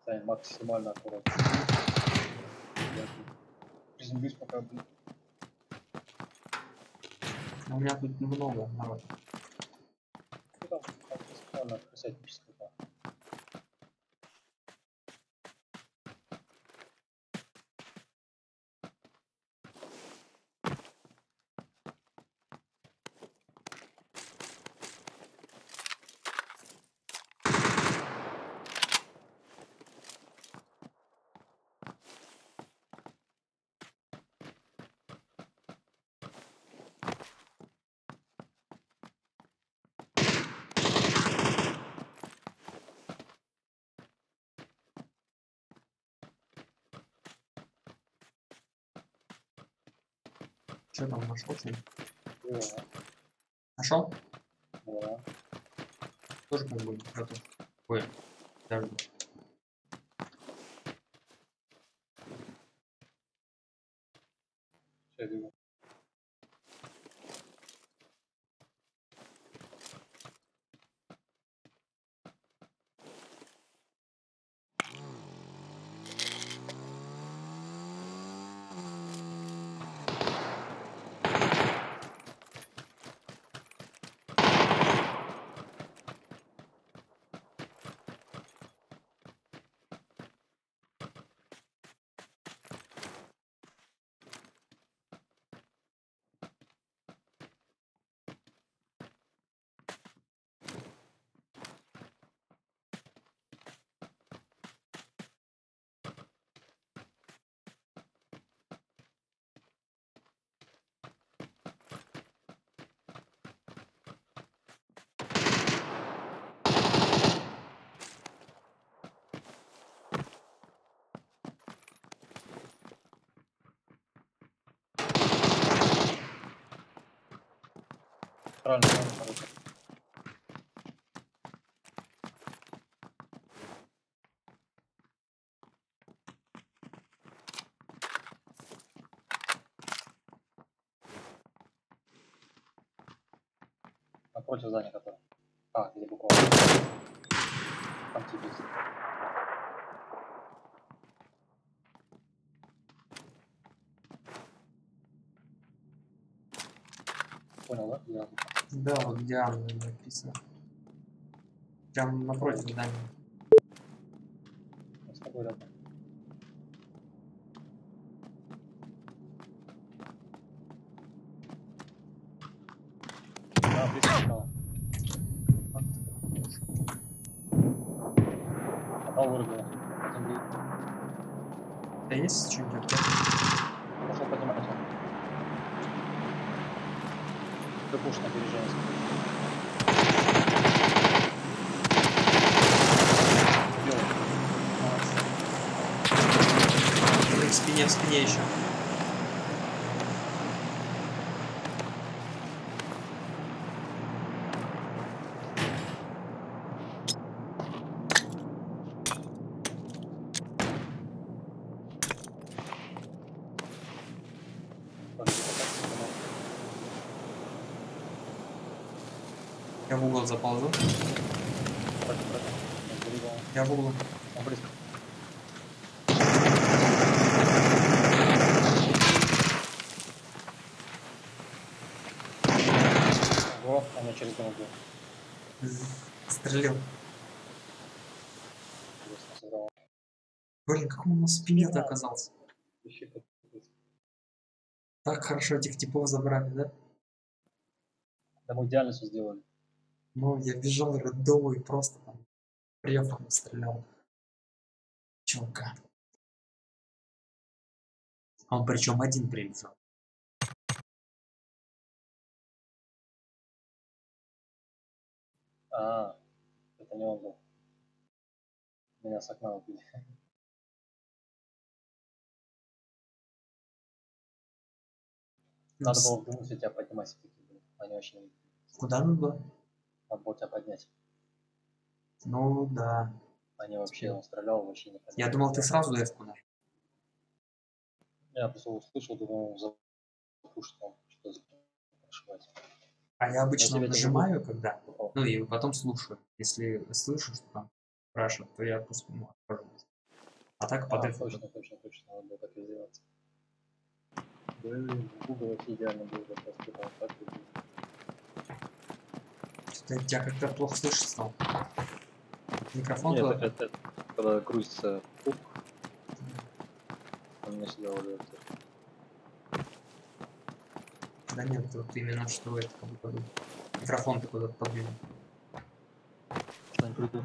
Сань, максимально аккуратно. Приземлюсь пока, блин. У меня тут много народа. Ну там максимально красавчески. Что там нашел? Да. Нашел? Да. Тоже как бы готов. Ой, даже. Сейчас иду. Правильно, хорошо. Напротив здания которое. А, где буквально. Там тебе. Понял, да? Я... Да, вот где Анна написано. Прям напротив здания. С тобой рядом. Да, ты сначала. Попал вырубил. Да есть что-нибудь? Пошел поднимать его. Ты пуш на опережение. В спине еще. Я в угол заползу. Я в угол. Он близко. через дом был. Стрелил. Блин, как он на спине-то оказался? Так хорошо этих типов забрали, да? Да мы идеально все сделали. Ну, я бежал рядовой и просто там рефом стрелял. Чувака. Он причем один прилетел. А, это не он был. Меня с окна убили. Надо было вдуматься тебя поднимать все-таки. Они вообще не... Куда надо? Надо было тебя поднять. Ну да. Они вообще, он стрелял, вообще не поднял. Я думал, ты сразу F-ку нажал. Я просто услышал, думал, запушить там, что за прошивать. А я обычно нажимаю, когда, ну и потом слушаю. Если слышу, что там спрашивают, то я просто отхожу. А так под F. Точно, надо было так и сделать. Блин, Google вообще идеально был, я просто там так и... Что-то тебя как-то плохо слышишь стал. Микрофон Нет, туда? это когда грузится пуп, он меня сюда уже... Да нет, вот именно что это как будто бы. Микрофон ты куда-то подвинул. Что-нибудь приду.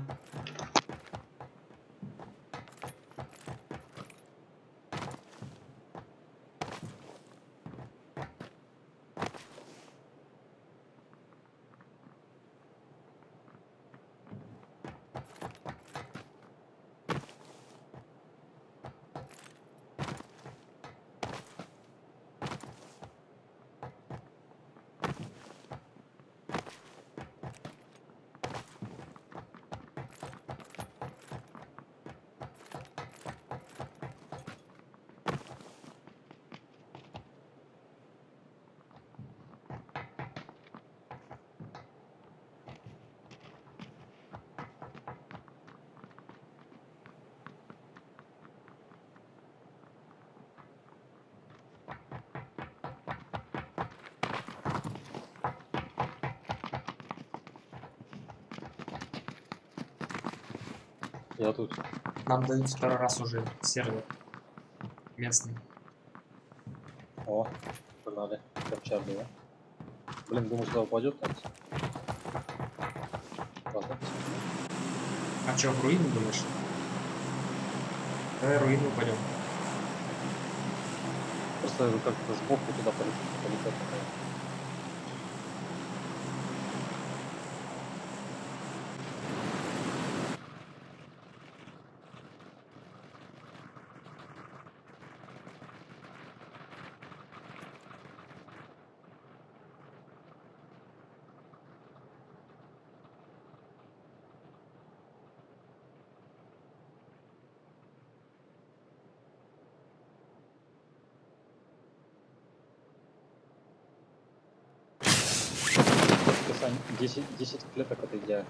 Я тут. Нам дают второй раз уже сервер местный. О, погнали. Капчар, да? Блин, думаю, сюда упадет там. Ладно. А чё, в руины думаешь? Давай в руины упадем. Просто как-то сбоку туда полетел. Сань, 10 клеток это идеально.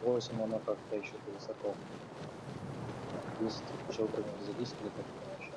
8 оно как-то еще высоко. 10 еще примерно за 10 клеток это вообще.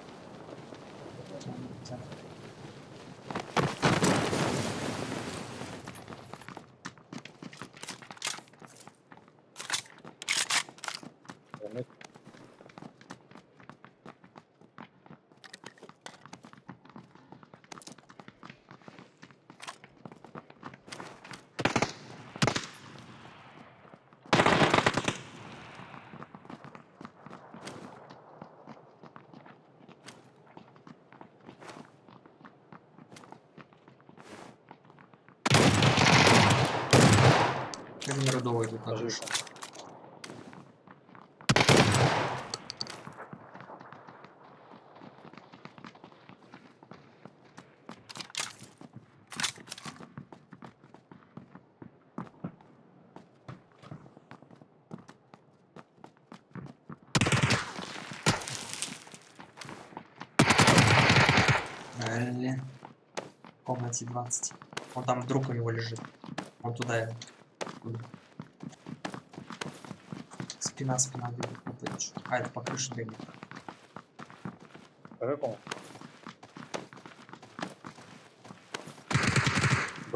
Один родовой тут нажишь. Блин. В комнате 20. Он там друг у него лежит. Он туда. Спина бегает. А, это по крыше бегает. По какому?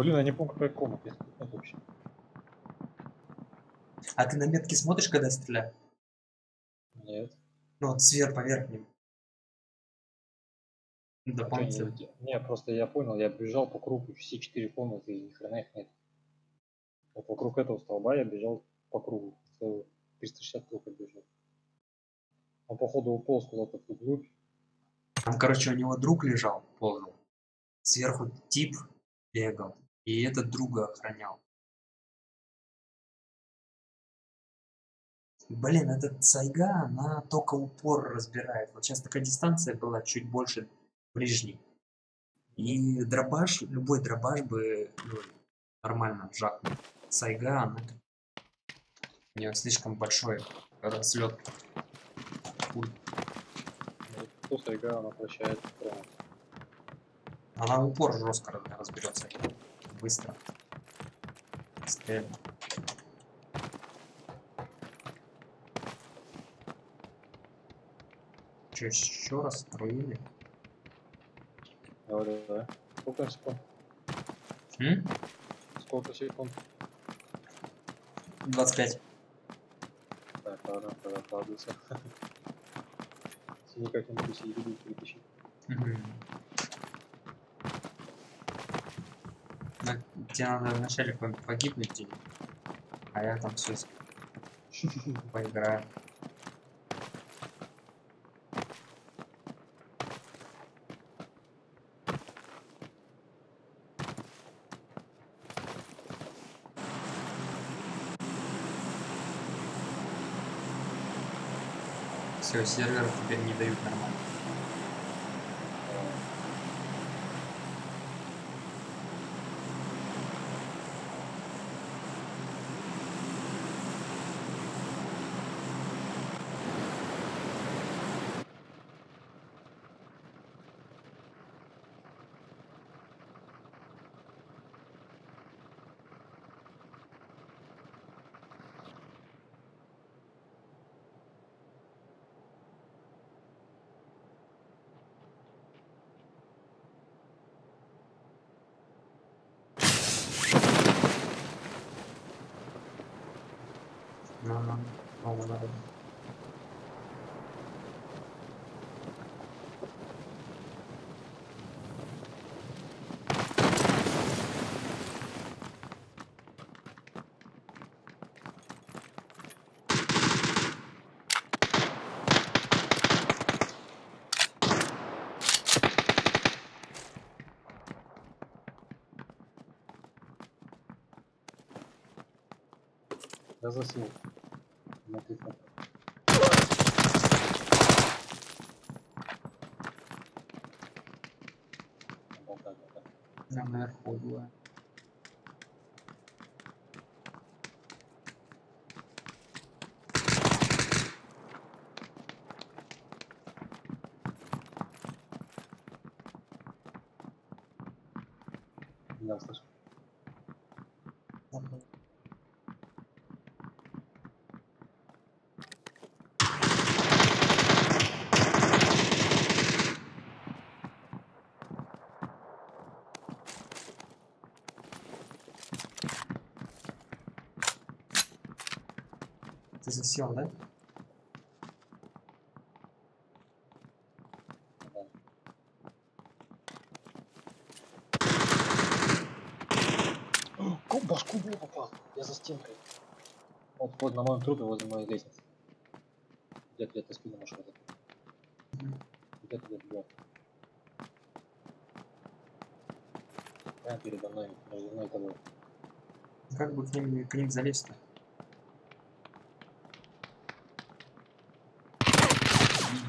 Блин, я не помню, какая комната. Если нет вообще. А ты на метке смотришь, когда я стреляю? Нет. Ну вот сверху по верхнему. А чё, Дополнительно. не, просто я понял, я бежал по кругу все 4 комнаты, и ни хрена их нет. Вот вокруг этого столба я бежал по кругу. Целый 360 кругов бежал. Он, походу, уполз куда-то вглубь. Там, короче, у него друг лежал, ползал. Сверху тип бегал. И этот друга охранял. Блин, этот сайга, она только упор разбирает. Вот сейчас такая дистанция была чуть больше ближней. И дробаш, любой дробаш бы ну, нормально жахнул. Сайга, она у нее слишком большой разлет. Кто сайга, она прощает прямо. Она упор жестко разберется. Быстро. Стрельно. Че, еще раз руины? Да. Сколько секунд? Сколько секунд? 25. Так, ладно, тогда откладывается. Если никак не могу себе еду перетащить. Тебе надо вначале погибнуть где-нибудь, а я там все поиграю. Все, серверы теперь не дают нормально. Много народу. Я засел. На телефон. Там наверху было. Я слышу. Ты засел, да? Башку был попал. Я за стенкой. Вот вход на моем трупе возле моей лестницы. Где-то спину нашел. Где-то бьет. Прямо передо мной, между мной и тобой. Как бы к ним залезть-то?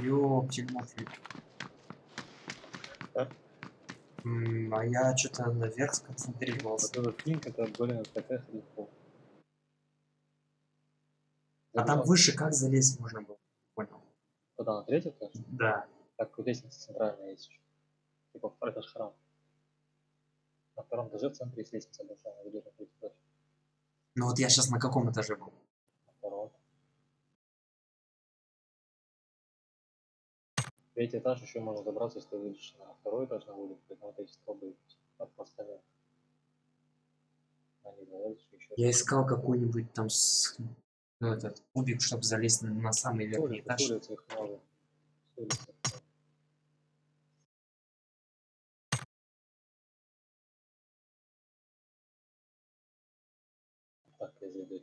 Ёптиль-мотль. А я что-то наверх сконцентрировался. Вот этот пинг, это, блин, такая хрень. А там выше как залезть можно было? Понял. Куда, на третий этаж? Да. Так, лестница центральная есть еще. Типа второй этаж храм. На втором этаже в центре есть лестница большая, она ведет на третий этаж. Ну вот я сейчас на каком этаже был? На втором. Третий этаж еще можно добраться, если ты выйдешь на второй этаж на улицу, там вот эти столбы от моста нет. Я искал какой-нибудь там ну, этот кубик, чтобы залезть на самый верхний этаж. С улицы их много. С улицы их много. Так, я зайду.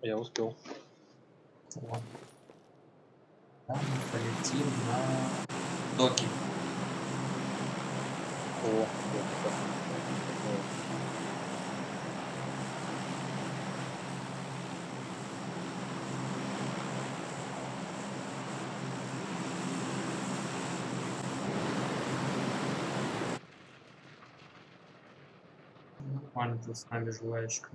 Я успел. Вот. Да, мы полетим на доки. О, Нормально, тут с нами желающих.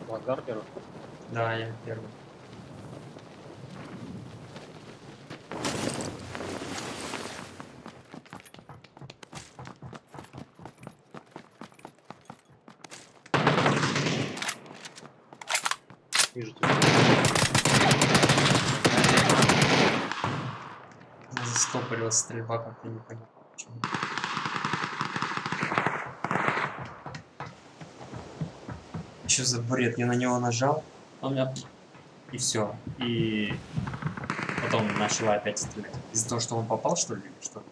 Лагар первый. Да, я первый. Вижу тебя. Застопорилась стрельба, как-то непонятно почему. Что за бред? Я на него нажал, он меня... И все. И потом начала опять стрелять. Из-за того, что он попал, что ли, или что?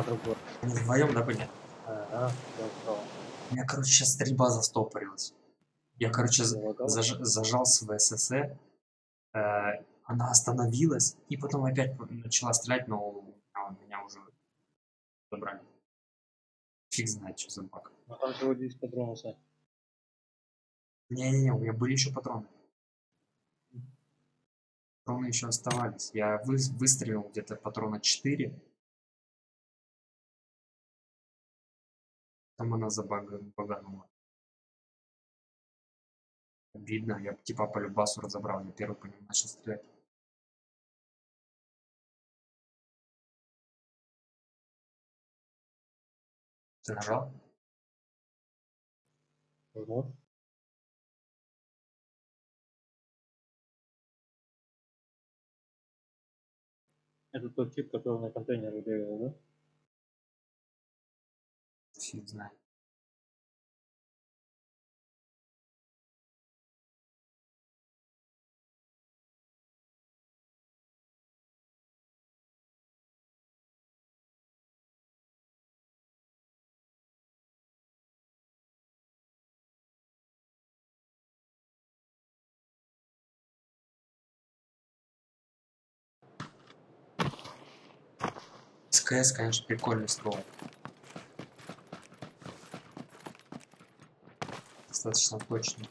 Другой. Они вдвоем, да, были? Ага, У меня, короче, сейчас стрельба застопорилась. Я, короче, зажал с ВСС, она остановилась, и потом опять начала стрелять, но меня уже забрали. Фиг знает, что за баг. А там всего 10 патронов, Сань. Не-не-не, у меня были еще патроны. Патроны еще оставались. Я выстрелил где-то патрона 4. Там она забаганула. Обидно, я типа по любасу разобрал, я первый по нему начал стрелять. Ты нажал? Вот. Это тот тип, который на контейнере бегал, да? Фиг знает. СКС, конечно, прикольный ствол. Достаточно точно.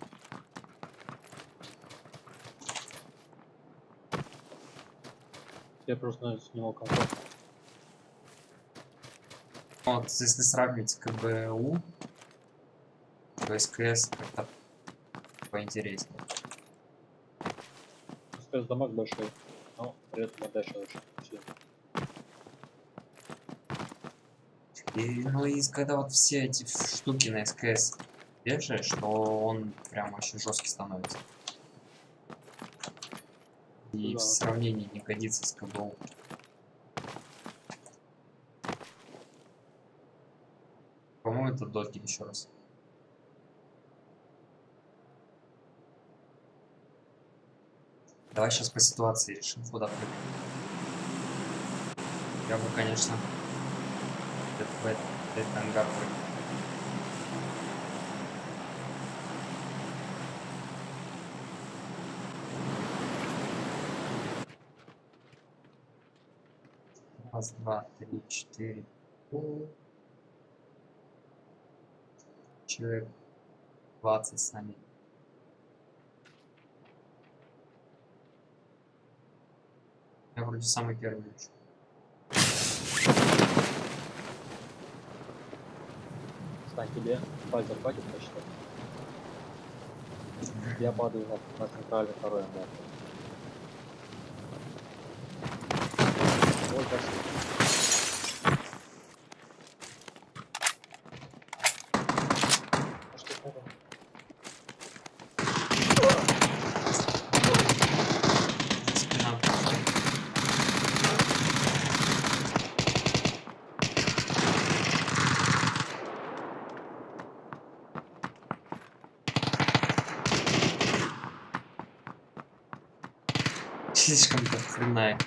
Я просто снимал комфорт. Вот, если сравнить КБУ, то СКС как-то поинтереснее. СКС дамаг большой, но при этом отдача очень сильная. И, ну и когда вот все эти штуки на СКС вешаешь, то он прям очень жесткий становится. И в сравнении не годится с КБУ. По-моему, это дотки еще раз. Давай сейчас по ситуации решим, куда прыгать. Я бы, конечно, в этот ангар прыгал. Раз, два, три, четыре. Человек 20 с нами. Я вроде самый первый еще. Стань, тебе пальцем хватит посчитать? Я падаю на центральный второй ангар. Вот так. Слишком-то хреная.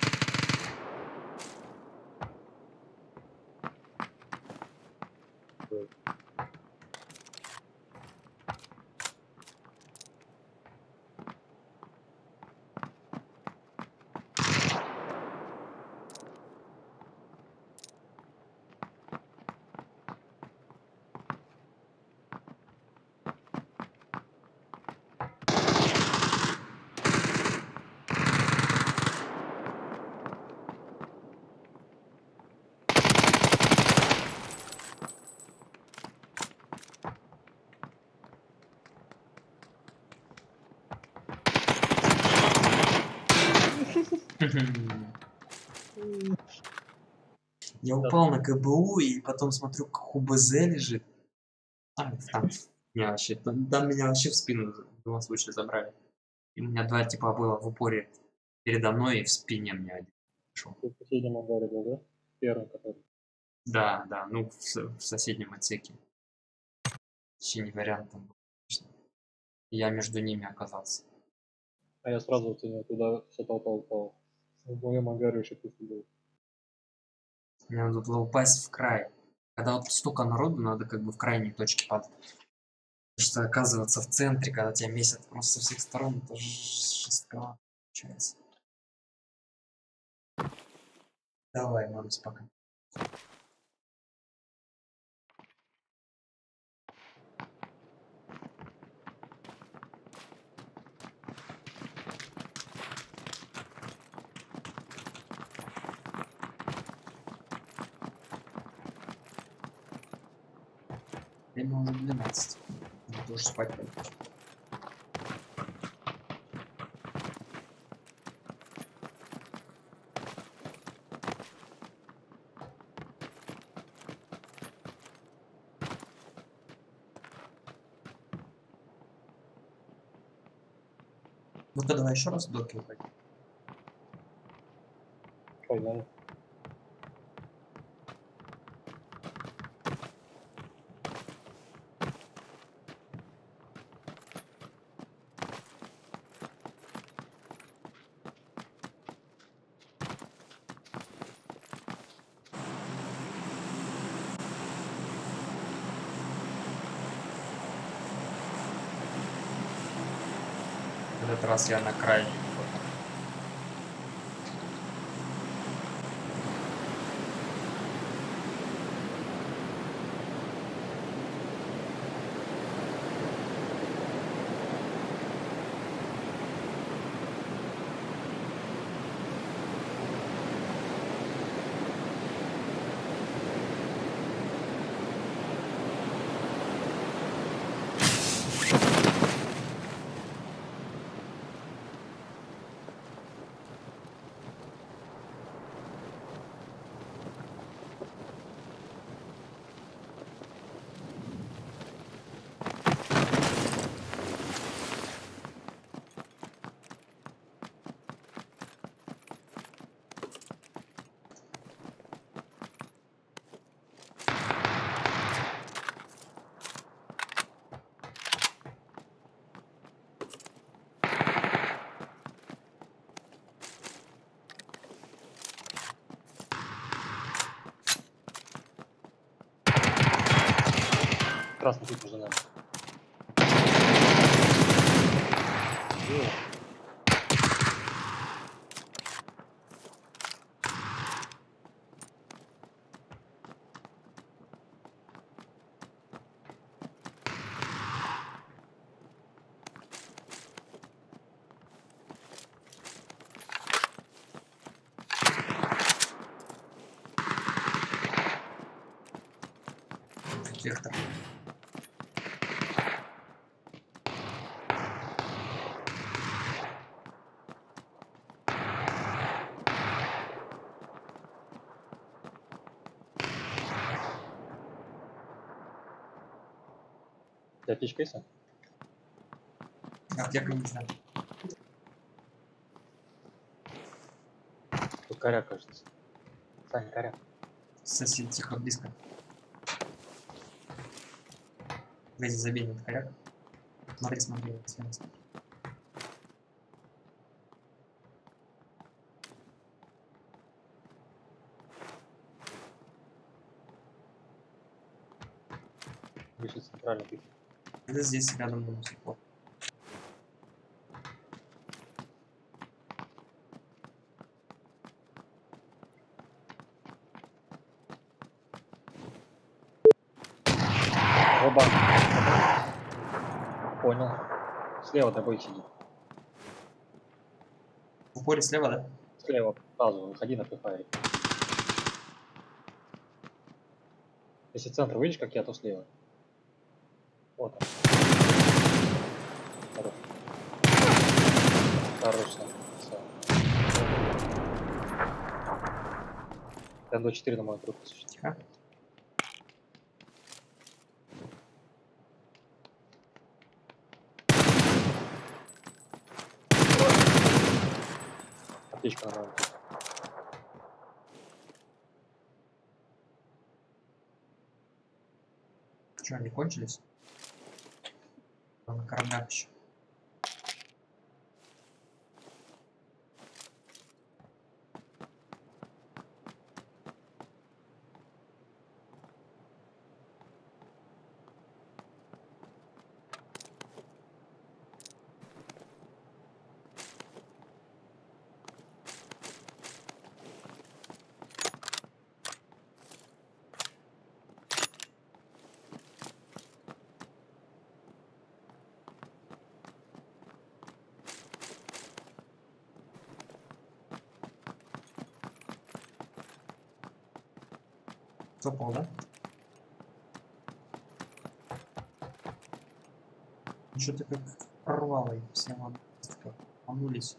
Я упал на КБУ и потом смотрю, как УБЗ лежит. Там меня вообще в спину в любом случае забрали. И у меня два типа было в упоре передо мной и в спине мне один шел. Ты в соседнем ангаре был, да? Первый, который. Да, да, ну в соседнем отсеке. Вообще не вариант там был. Я между ними оказался. А я сразу оценил, туда вся толпа упала. В моем ангаре еще пусто был. Мне надо было упасть в край. Когда вот столько народу, надо как бы в крайней точке падать. Потому что оказываться в центре, когда тебя месят просто со всех сторон, это жестко получается. Давай, Марусь, пока. Время уже 12. Надо тоже спать пойти. Ну-ка, давай еще раз доки упади. Погнали. В этот раз я на крайней. красный тип уже, наверное. Вектор. У тебя птичка есть? Аптека не знаю. Тут коряк, кажется. Саня, коряк. Сосед тихо, близко. Вези, забей этот коряк. Смотри, смотри, смотри. Выше центральный пик. Это здесь рядом у нас упор. Оба. Понял. Слева тобой сидит. В упоре слева, да? Слева, сразу выходи на ПФ. Если центр выйдешь, как я, то слева. Вот он. Хорош. Хорош. Все. 4 на мою трубку существует. Тихо. Аптечка на мою. Что, они кончились? На кораблях еще. Топал, да? Что-то как прорвало их все, ладно. Помнулись.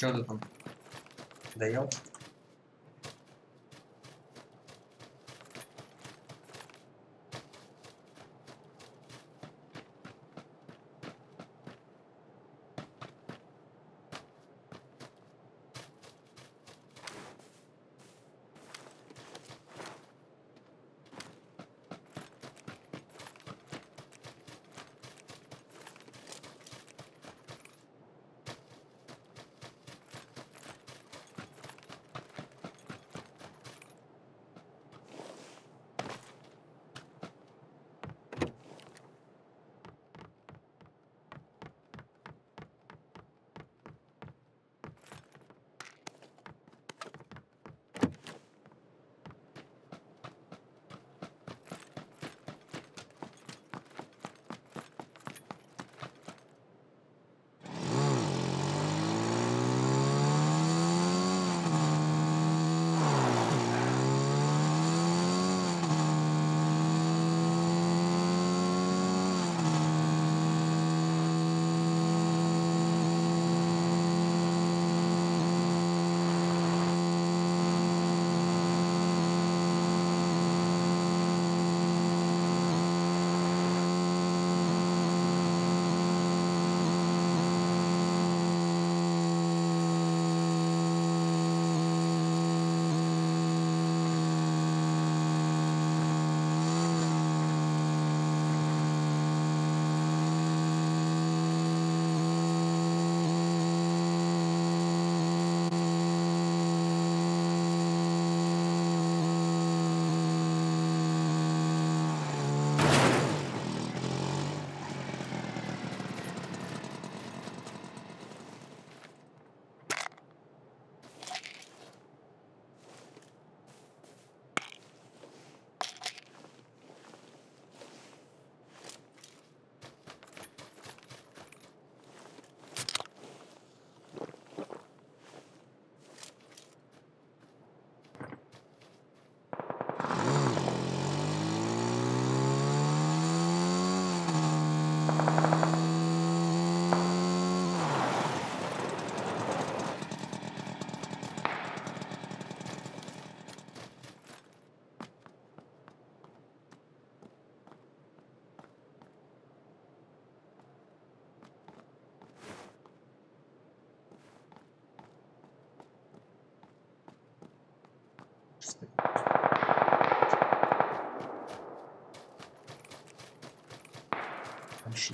Чё ты там? Доел?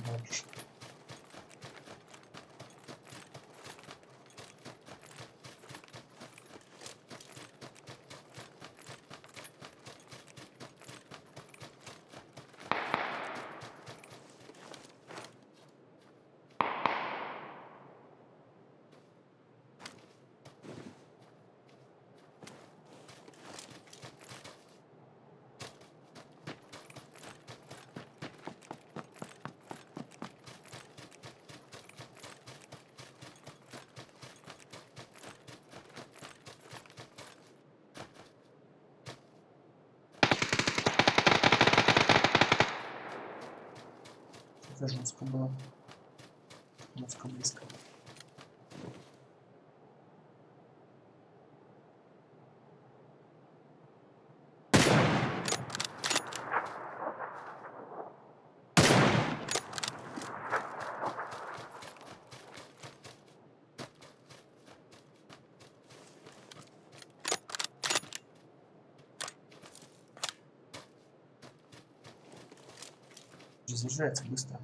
Дальше. Это жестко было. Жестко близко. Заряжается быстро.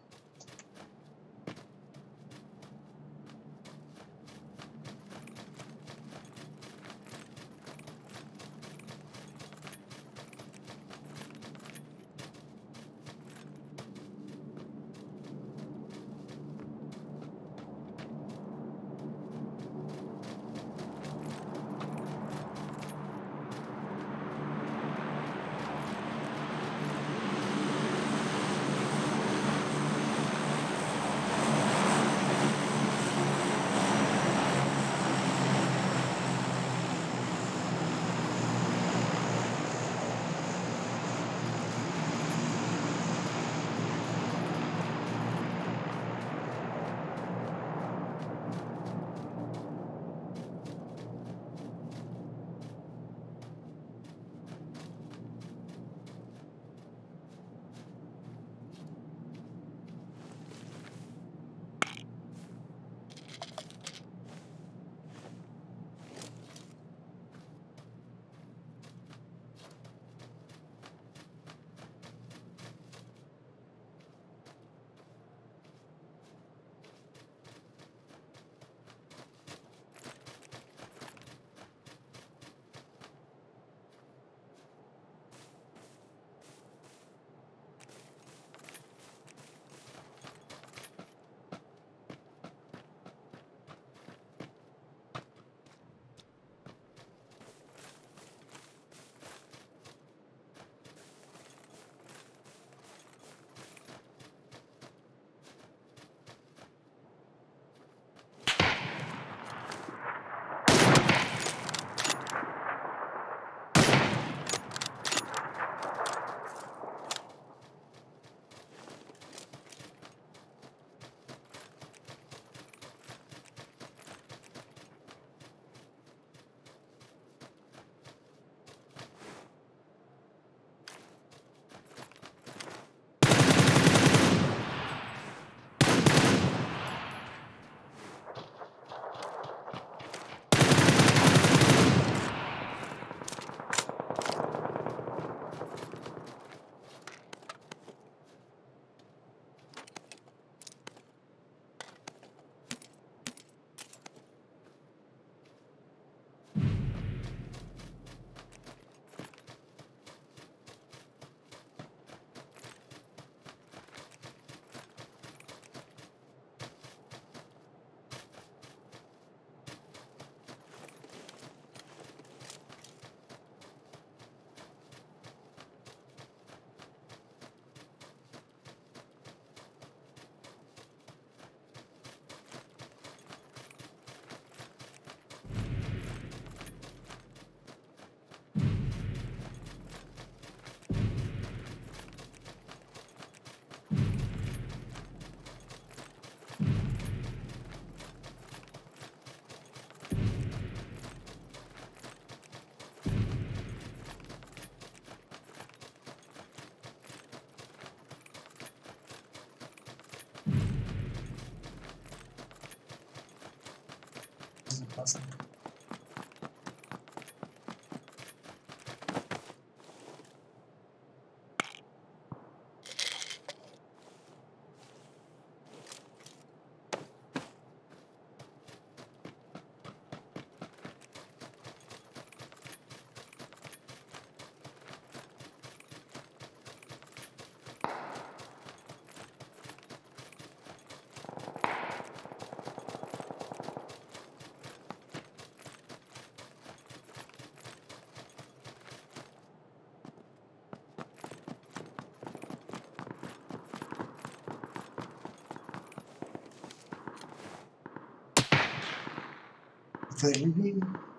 безопасно.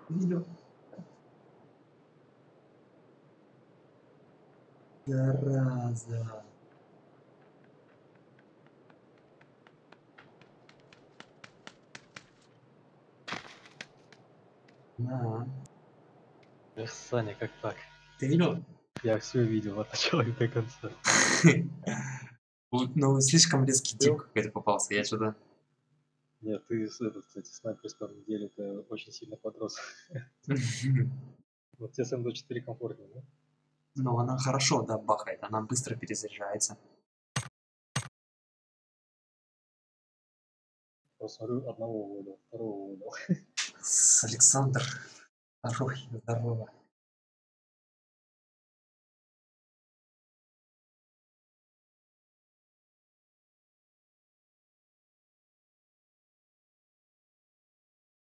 Видел. Зараза. На. Саня, как так? Ты видел? Я все видел от начала и до конца. Ну, слишком резкий тип какой-то попался. Я что-то... Нет, ты, кстати, с снайперском неделю-то очень сильно подрос. Вот тебе с МД4 комфортнее, да? Ну, она хорошо, да, бахает. Она быстро перезаряжается. Посмотрю, одного выдал, второго выдал. Александр. Здорово, здорово.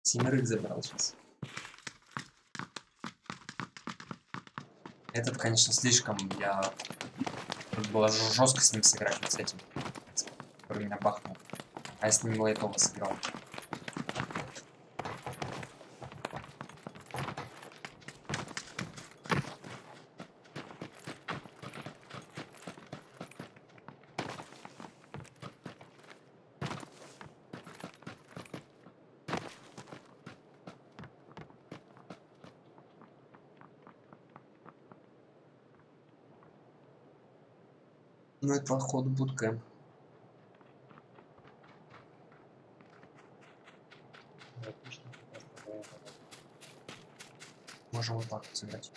Семерых забрал сейчас. Этот, конечно, слишком. Тут было жестко с ним сыграть, вот с этим. Который меня бахнул. А я с ним лайтово сыграл. Ну, это походу буткэмп. Можем вот так вот сыграть.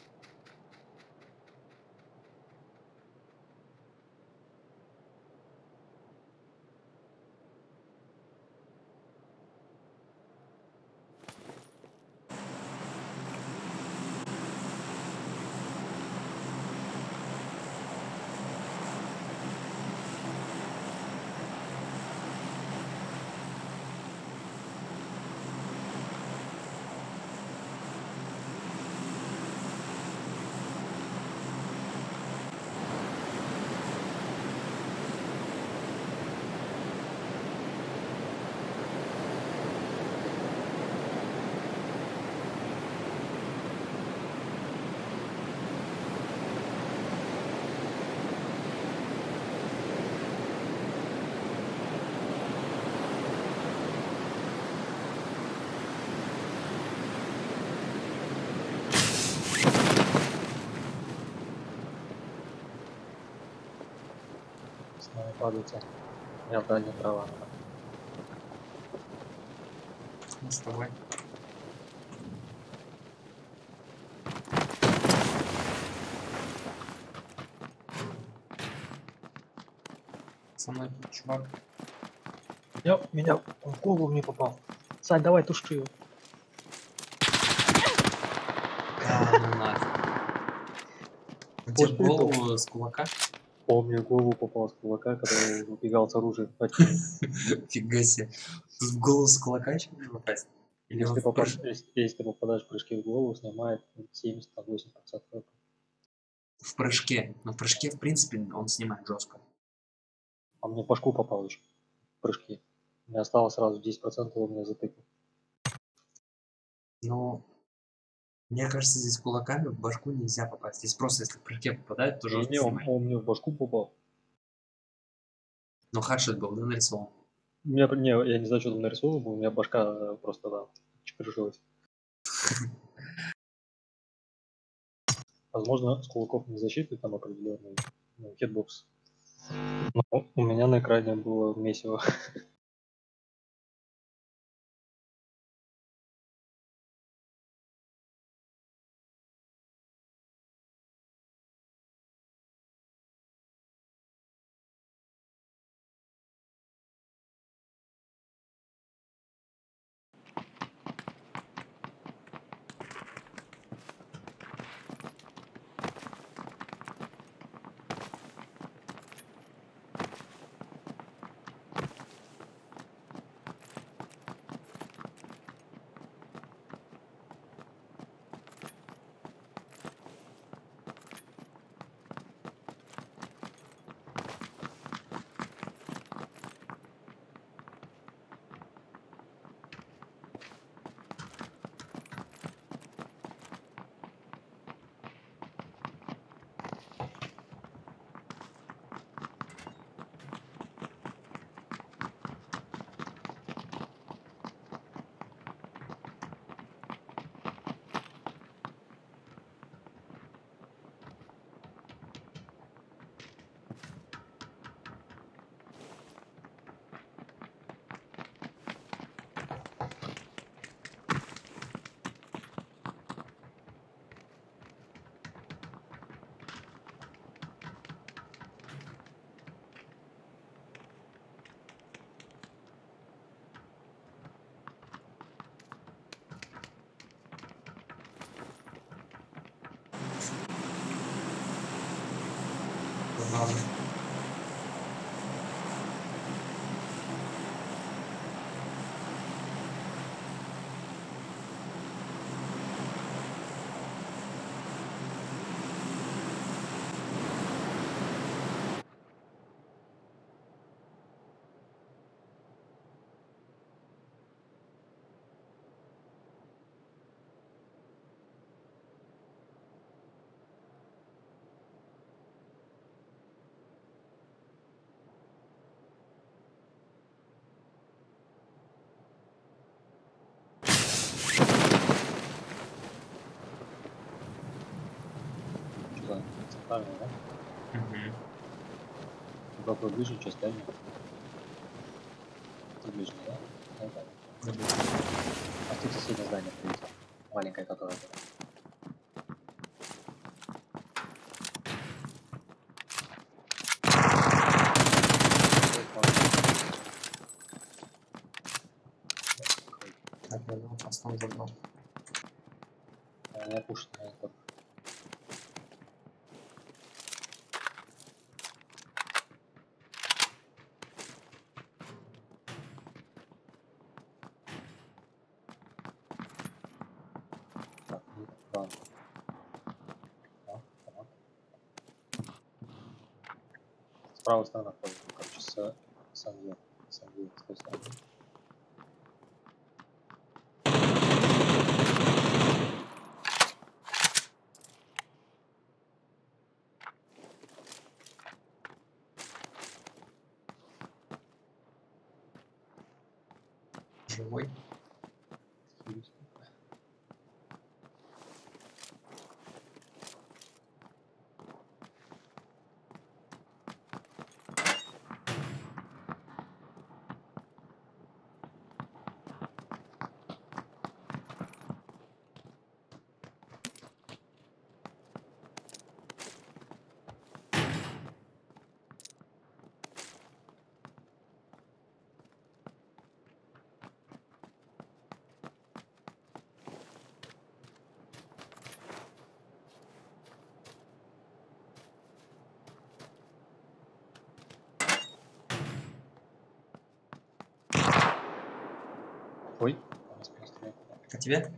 С нами падайте. Я в дальнюю права. Мы с тобой. Со мной тут чувак. Меня в голову не попал. Сань, давай туши его. А, ну нафиг. Он тебе в голову с кулака? Он мне в голову попал с кулака, когда я убегал с оружием. Фига себе. Тут в голову с кулака еще можно попасть? Или Если ты попадаешь в прыжке в голову, снимает 70-80%. В прыжке. Но в прыжке, в принципе, он снимает жестко. А мне в башку попал еще. В прыжке. У меня осталось сразу 10%, он меня затыкал. Ну, мне кажется, здесь кулаками в башку нельзя попасть. Здесь просто, если в прыжке попадает, то жестко снимает. Он мне в башку попал. Но хедшот был, да, нарисован? Я не знаю, что там нарисовано было, у меня башка просто, да, чекрыжилась. Возможно, с кулаков не защиты там определенный хитбокс. Но у меня на экране было месиво. Ладно. Что, центральный, да? Угу. Попробуй ближе, что дальний. Ты ближе, да? Ну да. А тут соседнее здание прилетело. Маленькое, которое было. Так, я его фастом забрал. Я пушу на это. Так, ну, да. Так. С правой стороны ходит, короче, с самью, с той стороны. Живой. Ой, у нас перестреляет. По тебе?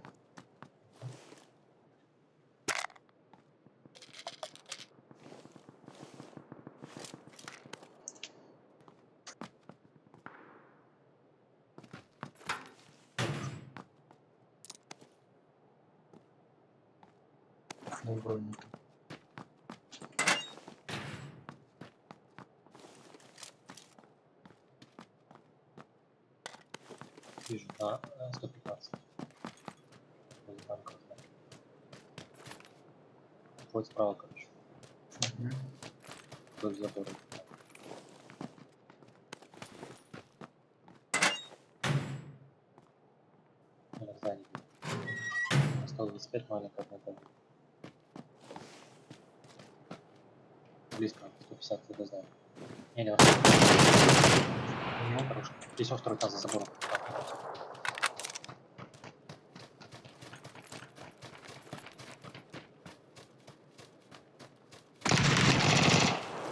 Ну, вроде. Вижу, да, 115. Возле танка. Вот справа, короче. Вдоль забора. На здании. 125 маленькая одна. Близко, 150 до здания. Не, хорош. Здесь во второй этаж за забором.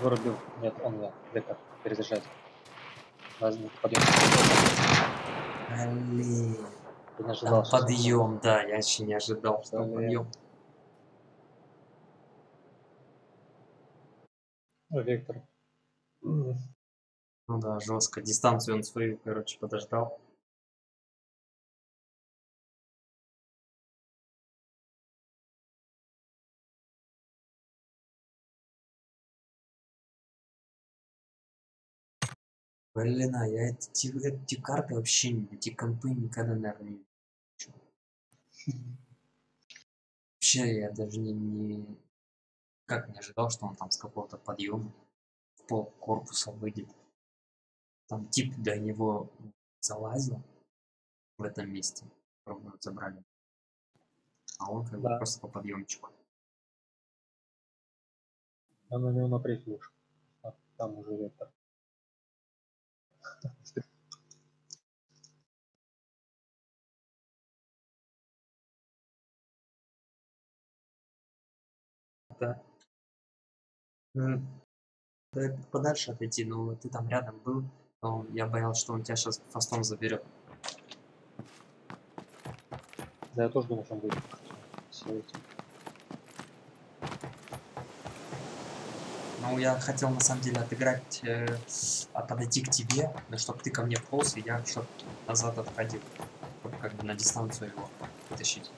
Вырубил. Нет, он нет. Вектор. Перезаряжается. Подъем. Блин. Я не ожидал, там подъем, да, я еще не ожидал, что там подъем. Вектор. Ну да, жестко. Дистанцию он свою, короче, подождал. Блин, а я эти карты вообще, эти компы никогда, наверное, не видел. Вообще, я даже как не ожидал, что он там с какого-то подъема в пол корпуса выйдет. Там тип до него залазил в этом месте, пробуют забрали. А он как бы просто по подъемчику. Я на него напрячь лучше. А там уже вектор. Да. Да, подальше отойти, но ты там рядом был, но я боялся, что он тебя сейчас фастом заберет. Да, я тоже думал, что он будет. Ну, я хотел на самом деле отыграть, подойти к тебе, но чтобы ты ко мне полз, и я чтоб назад отходил. Чтобы как бы на дистанцию его вытащить.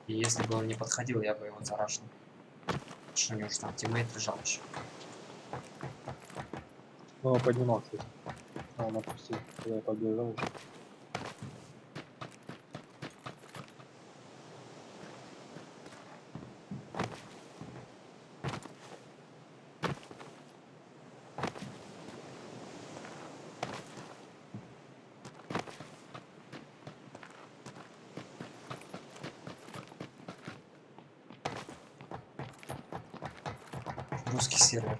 И если бы он не подходил, я бы его зарашил. Что у него же там тиммейт лежал еще. Ну, он поднимал, кстати. А, он отпустил, когда я побежал уже. Русский сервер.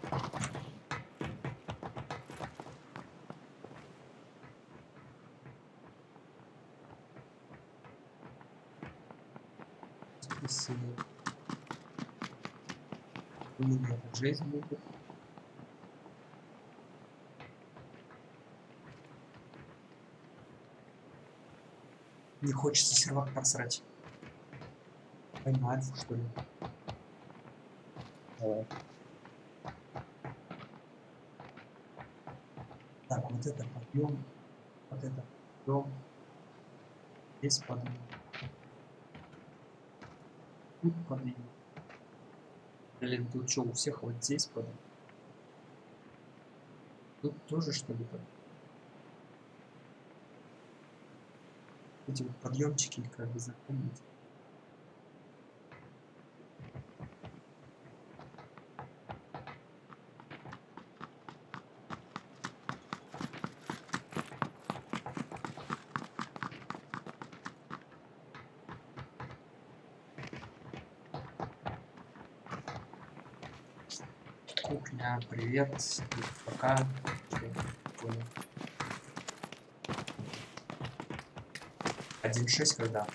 Спасибо. У меня жизнь будет. Не хочется сервак просрать. Поймать, что ли? Давай. Так, вот это подъем. Вот это подъем. Здесь подъем. Тут подъем. Блин, тут что, у всех вот здесь подъем? Тут тоже что ли подъем? Эти вот подъемчики как бы запомнить. Кухня, привет, пока. 1.6 когда?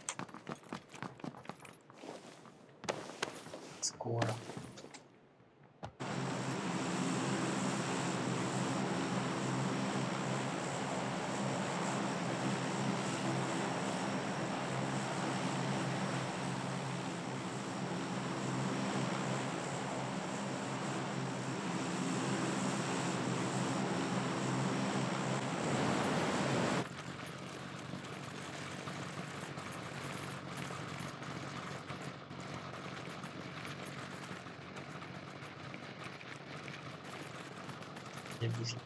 Скоро. Не нужно.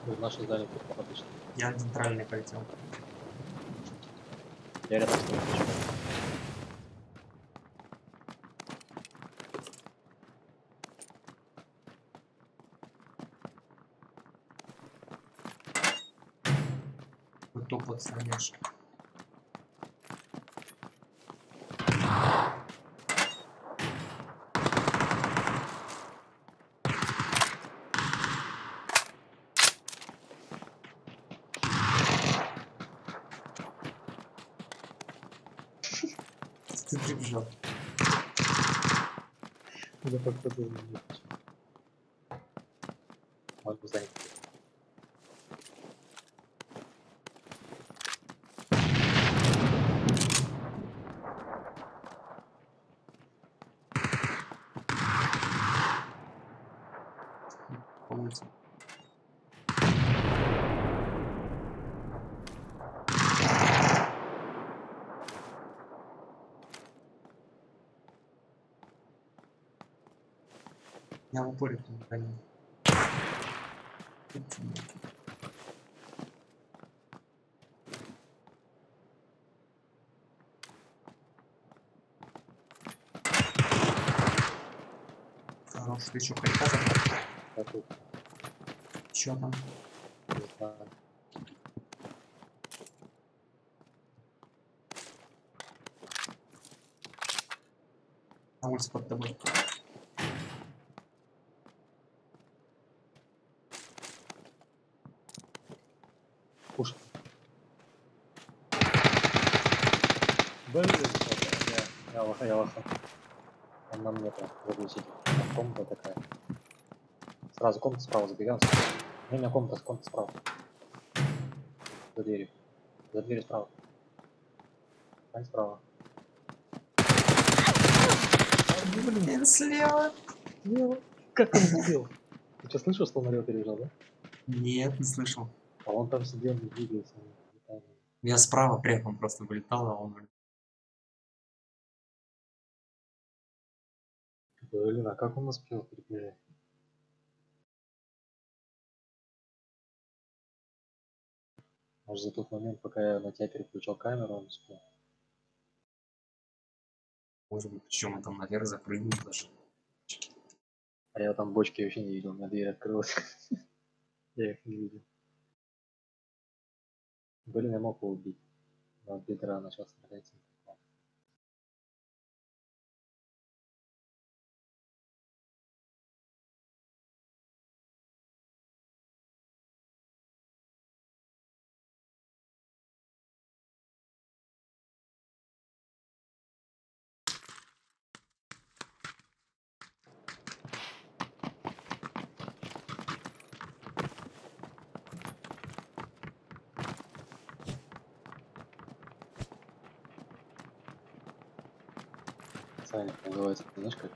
В наше здание отлично. Я нейтральный полетел. Я рядом с тобой. Вот топ отстанешь. Ты прибежал. Да как-то должен быть. Ладно, здание. По улице. Я в упоре тут не гонял. Хорош, ты что, хайка забрал? Чё там? На улице под тобой. Пушка. Блин, я лоха. Он на мне прям возле сети. Там комната такая. Сразу комната справа забегаем. У меня комната справа. За дверью. За дверью справа. Ань справа. Блин, слева. Как он сделал? Ты что, слышал, что он орёт перебежал, да? Нет, не слышал. А он там сидел, не двигался. Я справа прям просто вылетал, а он... Блин, а как он успел перебежать? Может, за тот момент, пока я на тебя переключал камеру, он успел. Может быть, причем он там наверх запрыгнул даже. А я там бочки вообще не видел, у меня дверь открылась. Я их не видел. Блин, я мог его убить. Но от бедра начал стрелять. Саня, называется, знаешь как?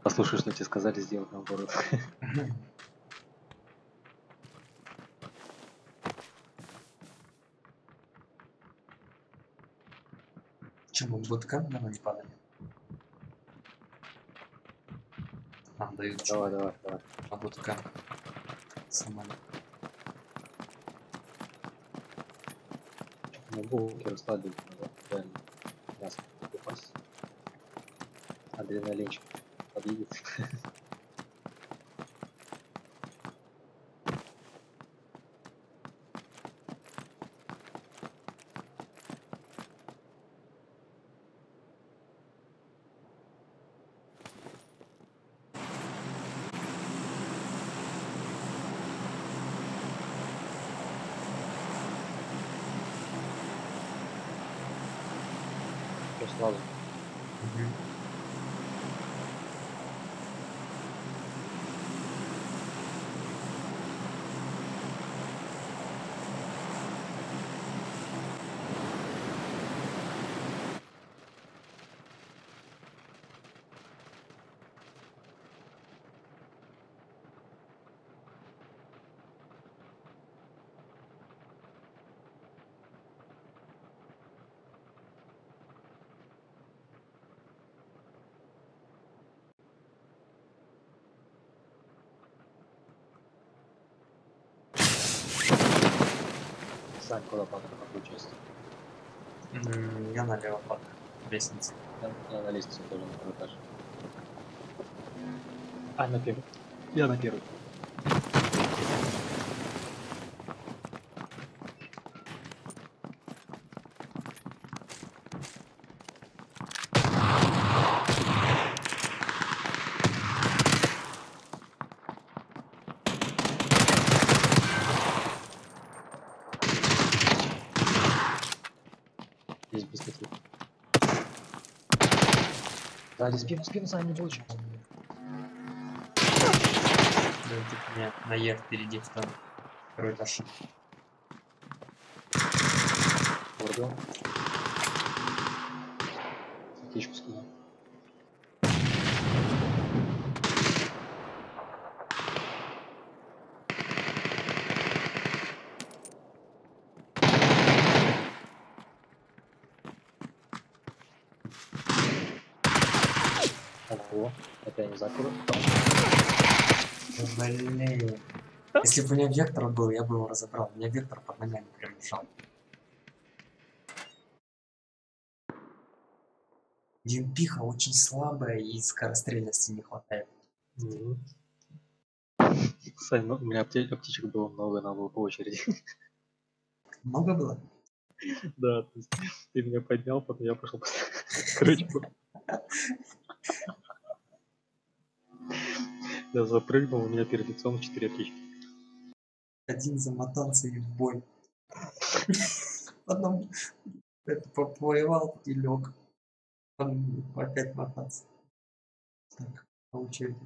Послушай, что тебе сказали сделать наоборот. Чему буткам давай не падали? Нам дают. Давай. А буткам. Самолет. На булке расслабить надо, реально. Мясо упасть. Адреналинчик подъедет. Сразу. Сань, куда падал, на какую часть? Я налево падаю. Лестница. Я на лестнице тоже на второй этаж. А, на первый. Я на первый. Здесь без таких. Сзади спину, Саня, не получится. Да, тут у меня наезд впереди второй этаж. Вырубил. Птичку скинул. Ого, это я не закрою. Блин. Если бы у меня вектор был, я бы его разобрал. У меня вектор под ногами прям лежал. Юмпиха очень слабая и скорострельности не хватает. Сань, ну, у меня аптечек было много, надо было по очереди. Много было? Да, то есть ты меня поднял, потом я пошел. Короче, Я запрыгнул, у меня перфекцион 4 отлички. Один замотался и в бой. Потом это повоевал и лег. Потом опять мотаться. Так, получается.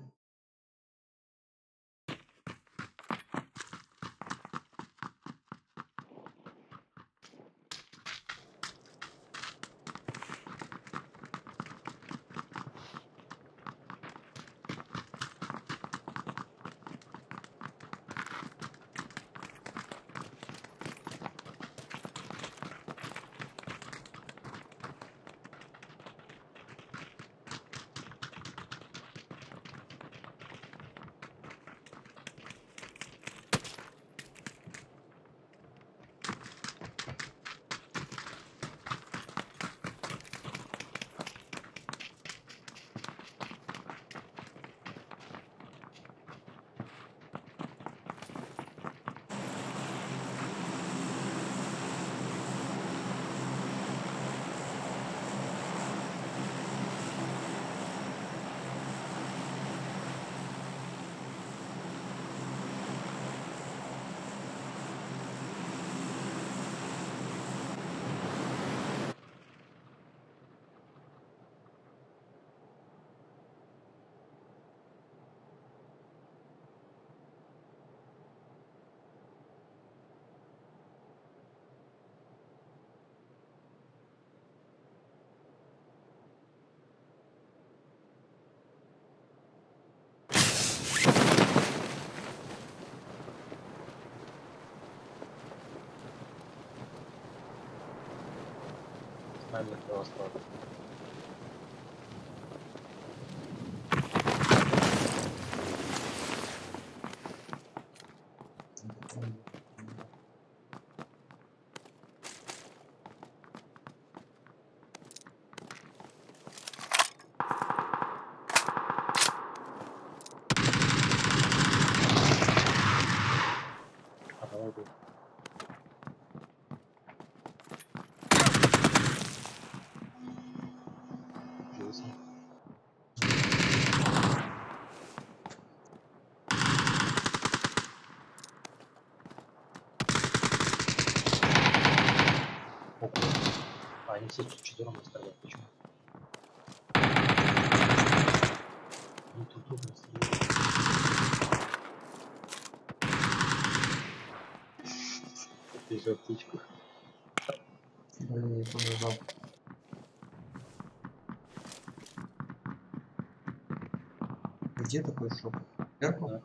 Нами просто. Они все четвером стреляют. Почему? Ну тут трудно стрелять. Ты же птичку. Блин, не побежал. Где такой шоп? Вверху? Да.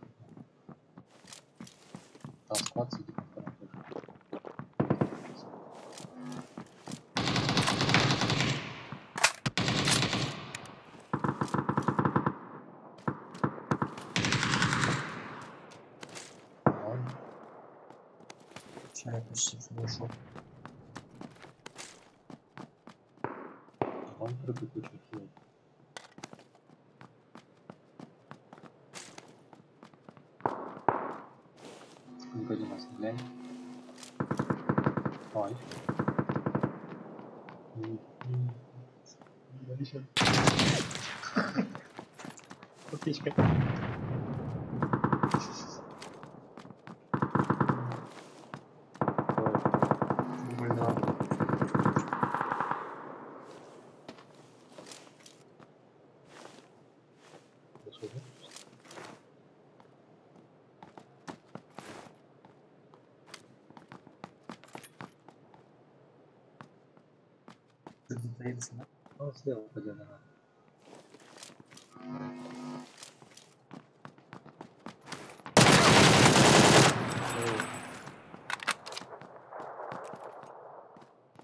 Там склад сидит на втором этаже. Сейчас я почти нашел. Он прыгает очень хило. Один оставляем. Ой. Птичка. Ты затаился, да? Он слева упадет на нас.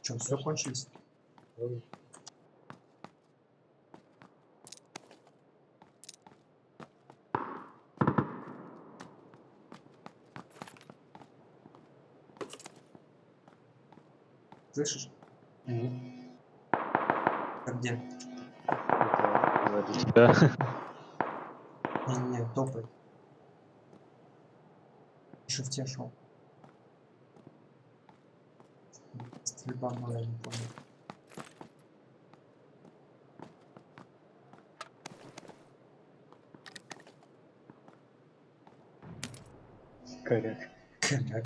Что, все кончились? Слышишь? Как где? Сзади тебя. Не, топай. Шифте шел. Стрельба моя, не понял. Коряк. Коряк.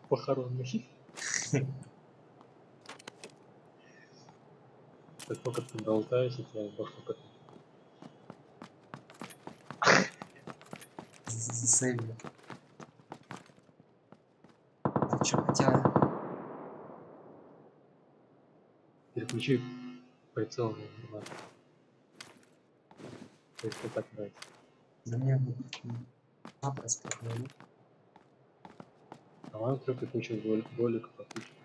Похоронный. Как только ты болтаешь, у тебя бахука. Засейвил. А что хотел? Переключи прицел на нормально. То есть вот так нравится. Да мне напрочь подняли. А он только включил болик подключил.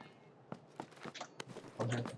Вот это.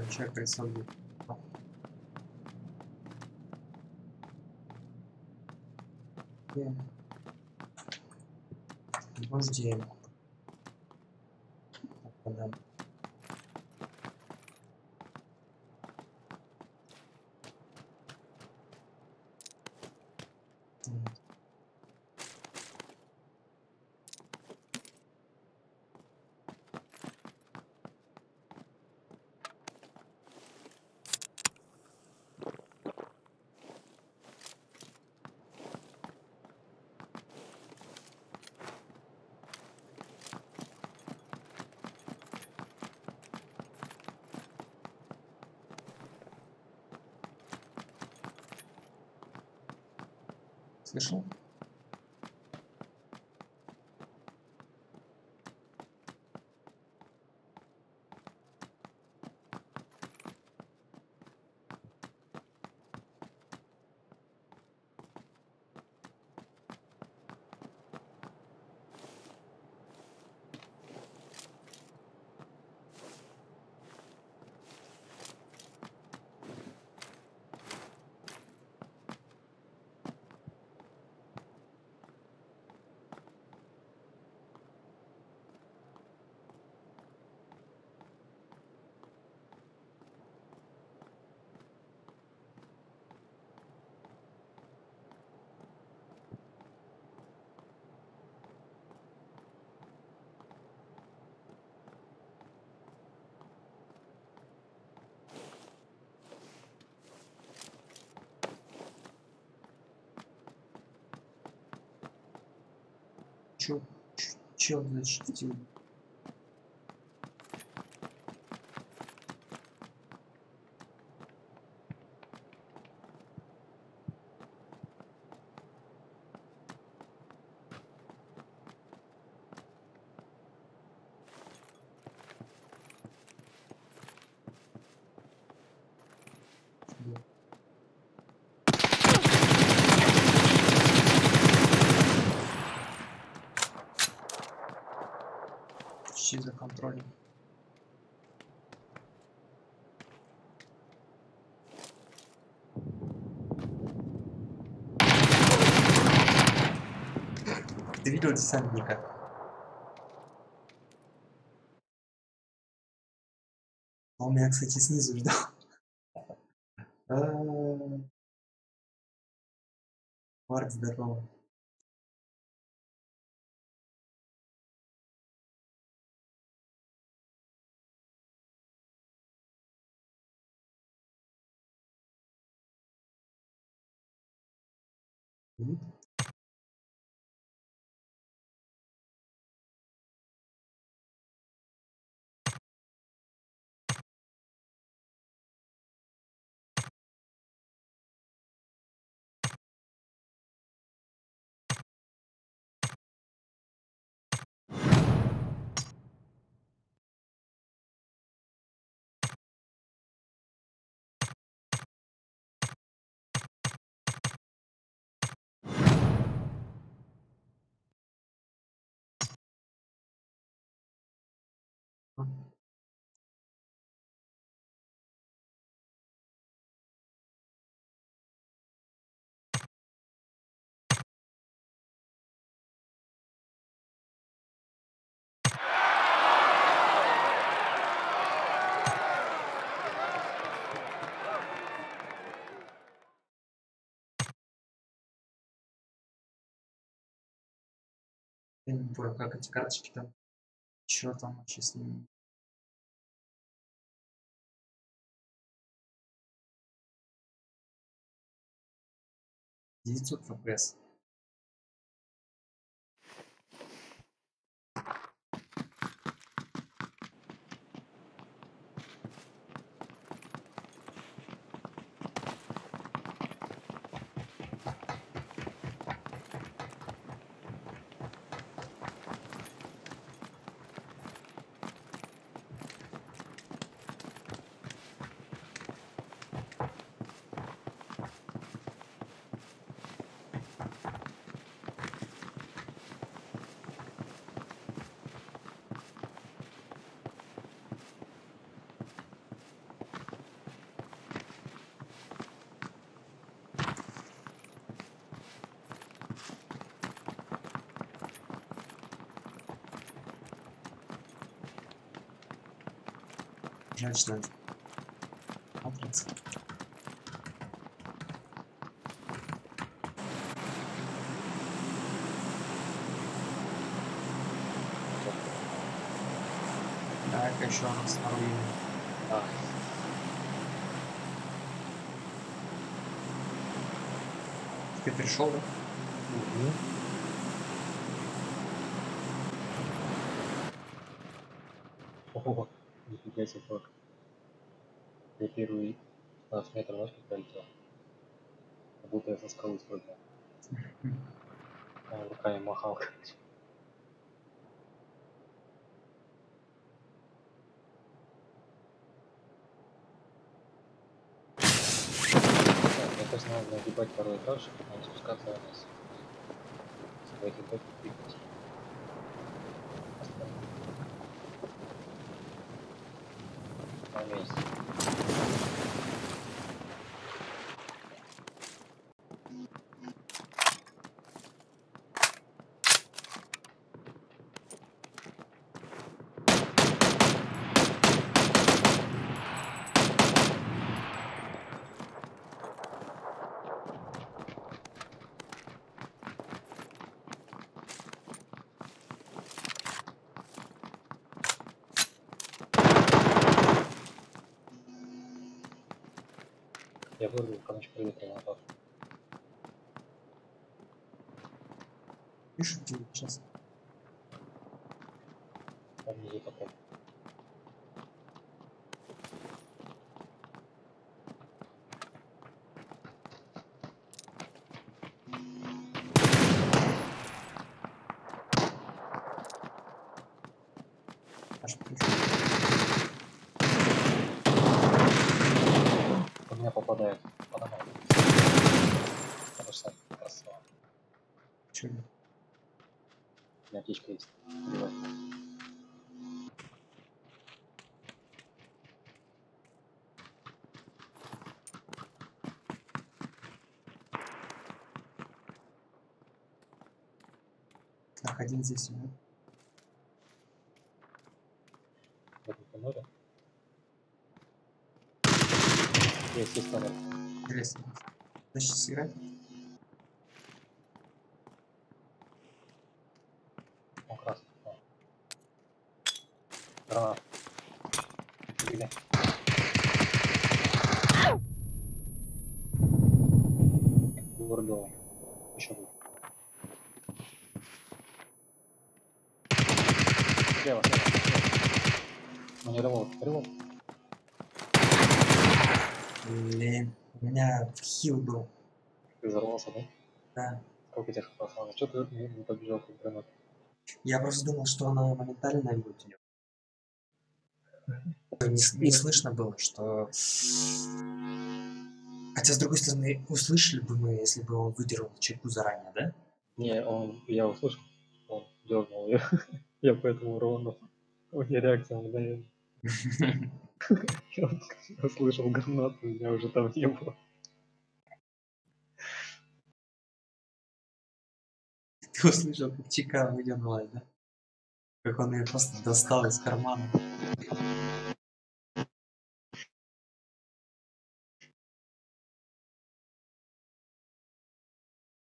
Человек рисует. Возбуждение. Да. Слышал? Чё зашифтил? Почти за контролем. Ты видел десантника? Он меня, кстати, снизу ждал. Марк, здорово. Я не понял, как эти карточки там. Чё там вообще с ними? $900 FPS. Жаль, что это матрица. Так, еще у нас на руине. Ты пришел, да? Ого, нифига себе как. Я первый 15 метров ночью пролетел. Как будто я со скалы спрыгнул. Он руками махал, короче. Мне кажется, надо нагибать второй этаж, надо спускаться вниз. В этих бэках двигаться. На месте. Я вырвал, короче, прилетел назад. Пишут тебе сейчас. Там внизу потом. У меня попадает. Подавай. Хорошо, красава. Чё? У меня птичка есть. Убивай. Находить здесь, да? В этом тоннеле. Есть тоннель. Интересно. Значит, сыграть? Он красный. Гранат. Где? Вырубил. Еще будет. Слева. Ну не револт. Блин, у меня хил был. Ты взорвался, да? Да. Сколько тебе хватало? Что ты не побежал как гранат? Я просто думал, что она моментально будет идет. Не слышно было, что... Хотя, с другой стороны, услышали бы мы, если бы он выдернул чеку заранее, да? Не, я услышал, он дернул ее. Я поэтому рванул. У меня реакция мгновенная. Я услышал гранату, меня уже там не было. Ты услышал, как чека выдернулась, да? Как он ее просто достал из кармана.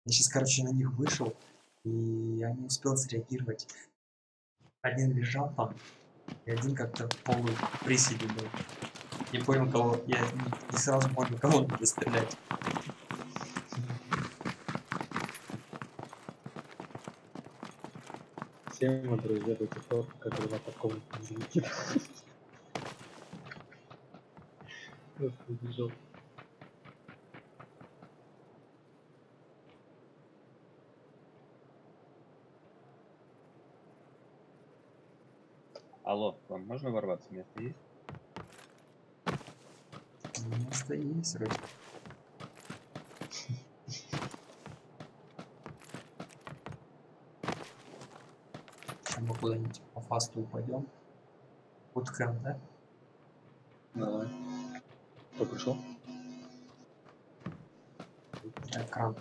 Я сейчас, короче, на них вышел И я не успел среагировать. Один лежал там, и один как-то в полу приседе был. Не понял, кого... Я не сразу понял, кого надо стрелять. Всем мы, друзья, до тех пор, который на таком залетит. Просто убежал. Алло, вам можно ворваться? Место есть? Место есть вроде. Сейчас мы куда-нибудь по фасту упадем. Bootcamp, да? Давай. Кто пришел? Экран.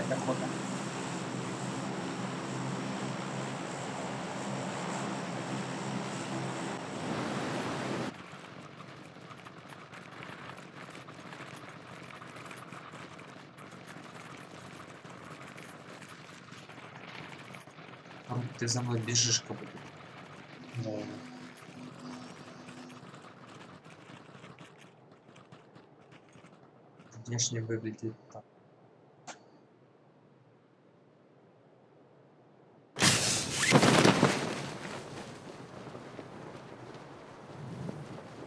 Охота. Ты за мной бежишь как будто. Да. Внешне выглядит так.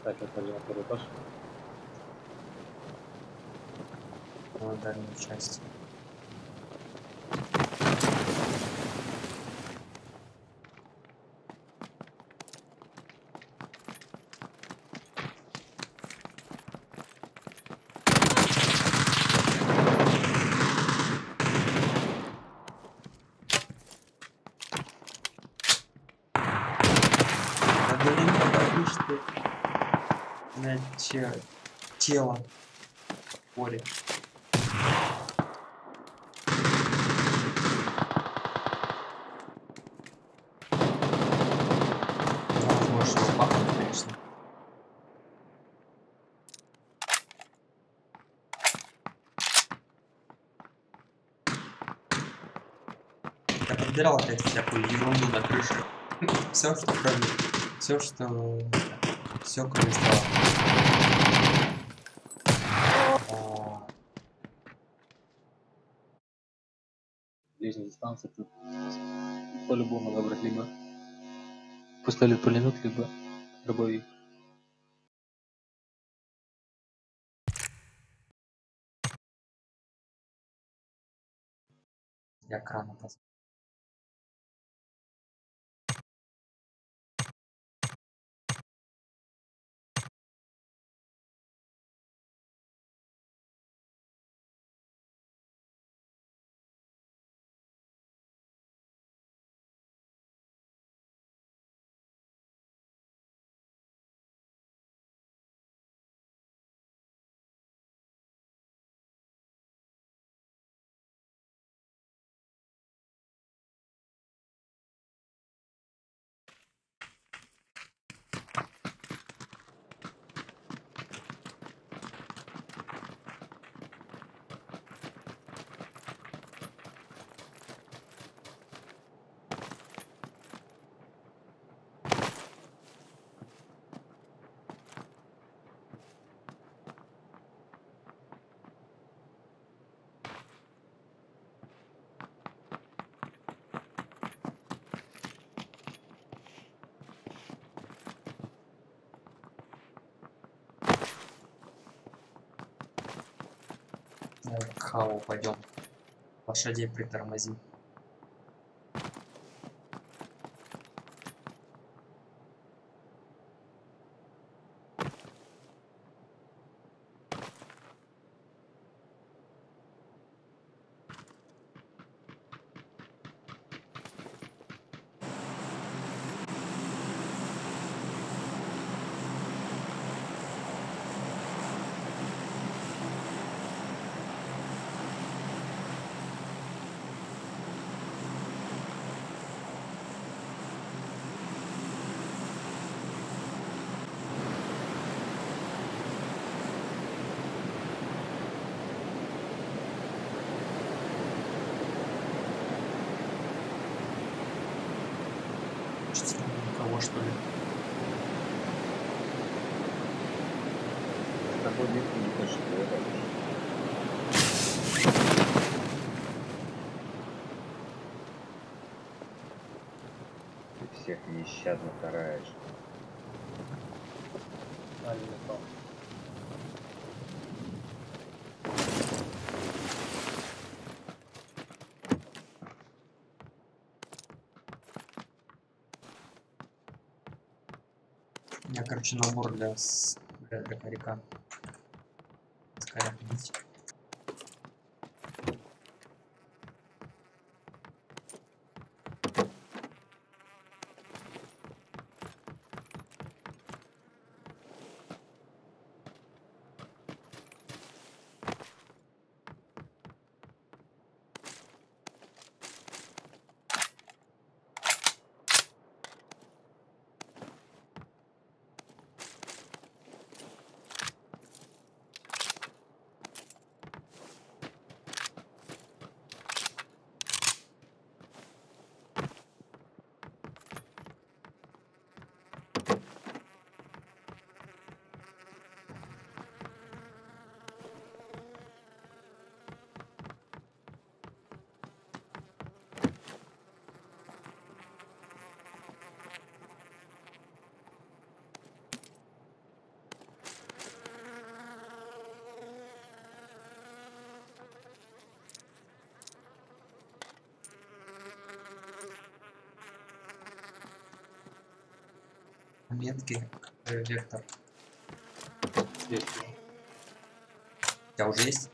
Так, я пойду на второй этаж. На дальнюю часть. Тело в поле. Возможно, его бахнуть, конечно. Я подбирал опять всякую ерунду на крыше. Все, что кроме... Все, кроме стола. Ближняя дистанция тут по-любому забрать либо пистолет-пулемет, либо дробовик. Я крана посмотрел. К хаву пойдем. Лошадей притормозим. дома, что ли? Такой битвы не хочешь проиграть. Ты всех нещадно караешь. У меня, короче, набор для хорька. Скорее, метки, вектор. Есть. У тебя уже есть?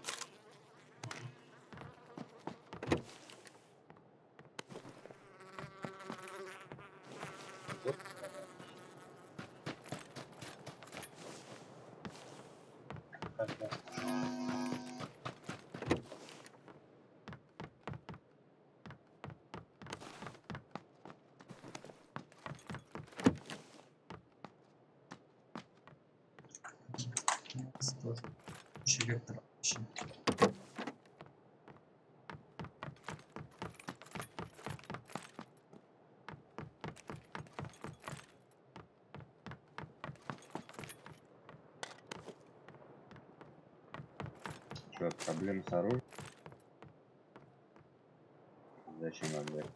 Еще вектор. Что, проблемы с оружием? Зачем вам вектор?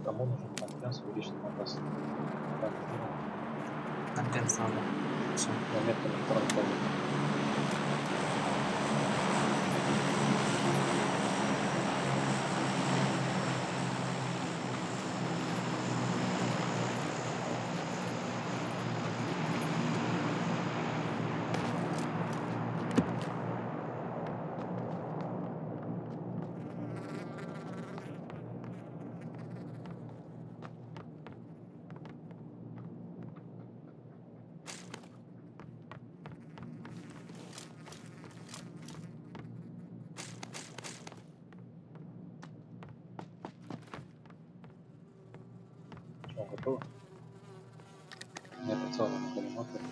Кому нужен компенс, увеличить компас? Компенс надо. Все. Заметка на втором поле. Что, готово? Нет, операционного коллиматора.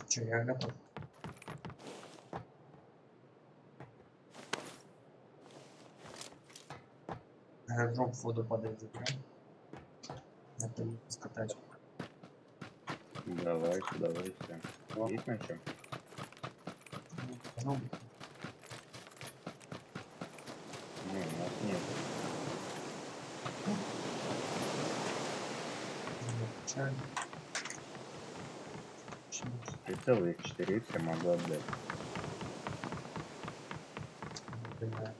Че, я готов. Дроп в воду падает, забираем. Это скатать. Давайте, давайте. Есть на чем? Ну, Не, у нас нет. печально. Прицелы их 4 я могу отдать. Понимаю.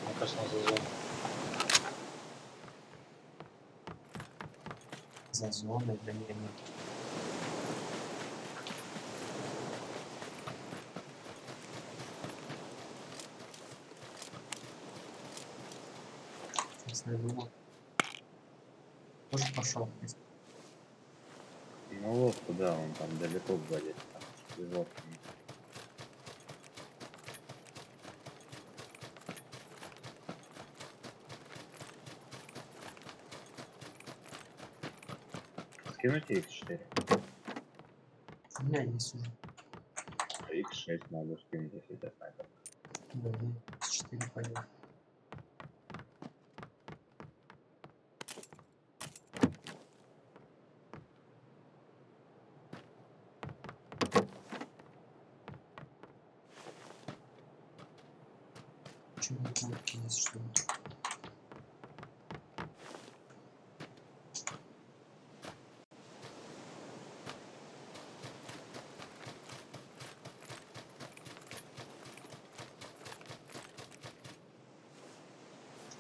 Мне кажется, он зазон. За зоной для меня нет. Сейчас найду. Тоже пошел. Ну вот куда он там далеко сзади. Вот. Скинуть X4. У меня есть уже. X6 могу скинуть, если это снайпер. Да, 4 пойдет. Почему куртки есть, что ли?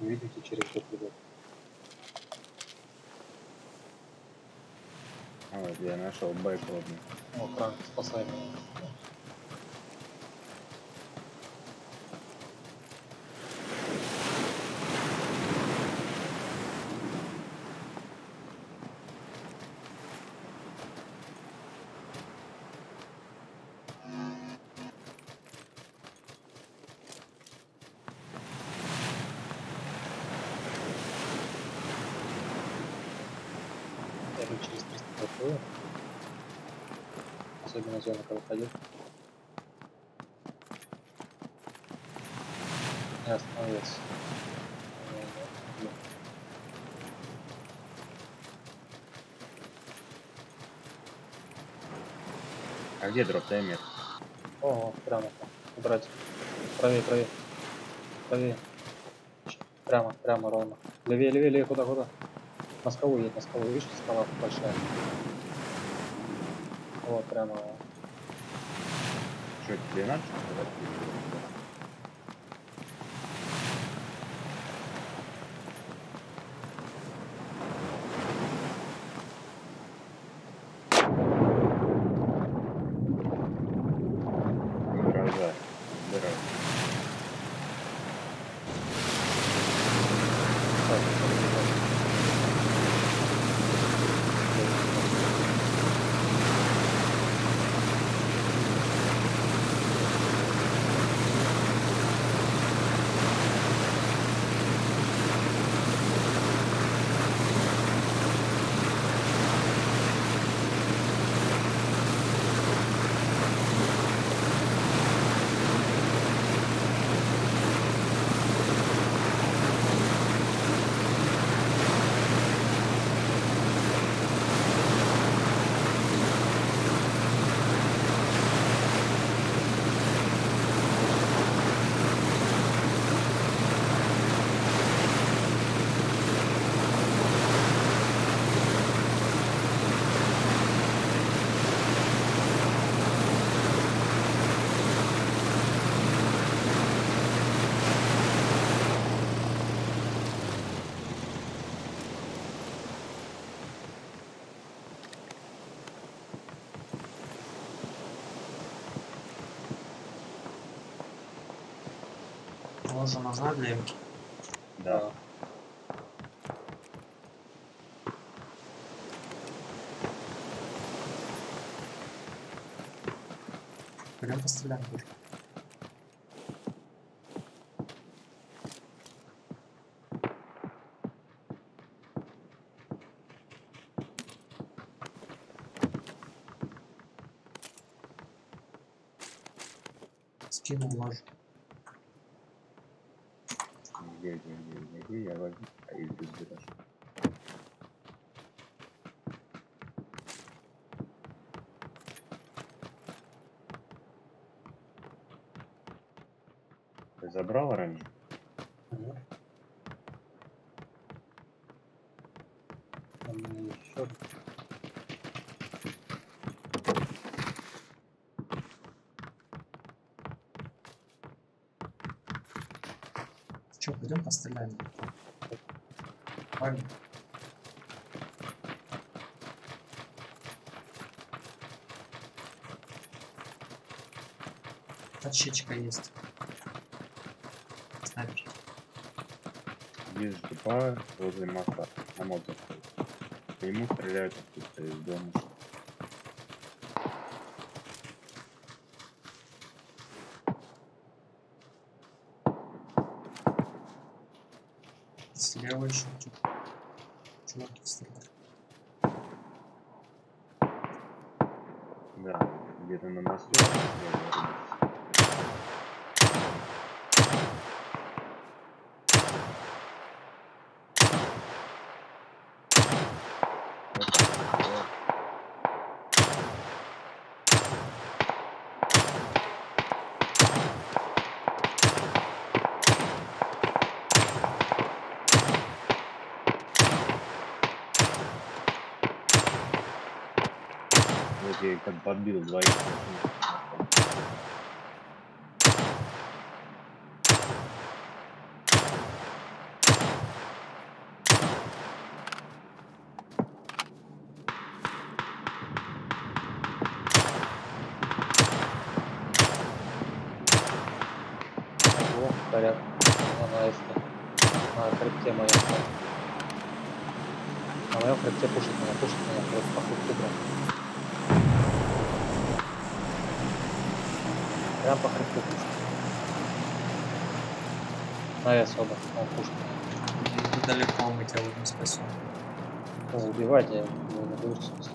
Видите, через что придет. А вот я нашел байк родный. О, Франк, спасай меня. Я иду через 300 ПП. Особенно зона, когда пойдет. Не остановился. А где дроп таймер? О, прямо там. Убрать. Правее, правее. Правее. Прямо, прямо, ровно. Левее, левее, левее, куда, куда? На скалу едет, на скалу. Видишь, скала большая. Вот, прямо. Что, тебе надо? Гроза. Здорово. Ложа нужна для эмки? Да. Пойдем постреляем тоже. Кинул ложь. Не, я возьму, а и ты заберешь. Ты забрал ранее? Еще. Че, пойдем постреляем? Ладно. Тачечка есть. Снайпер. Вижу типа возле моста на моде. По ему стреляют откуда-то из дома. Слева еще чуваки стреляют. Да, где-то на мосту. слева. Вот я их как подбил двоих. Ого, порядок. На эске. На хребте моем. На моем хребте пушит меня, просто по хребту прям. Прям по хребту пушит. На эс оба, он пушит меня. Ты далеко, мы тебя вот не спасем. Убивать я его не буду, в смысле.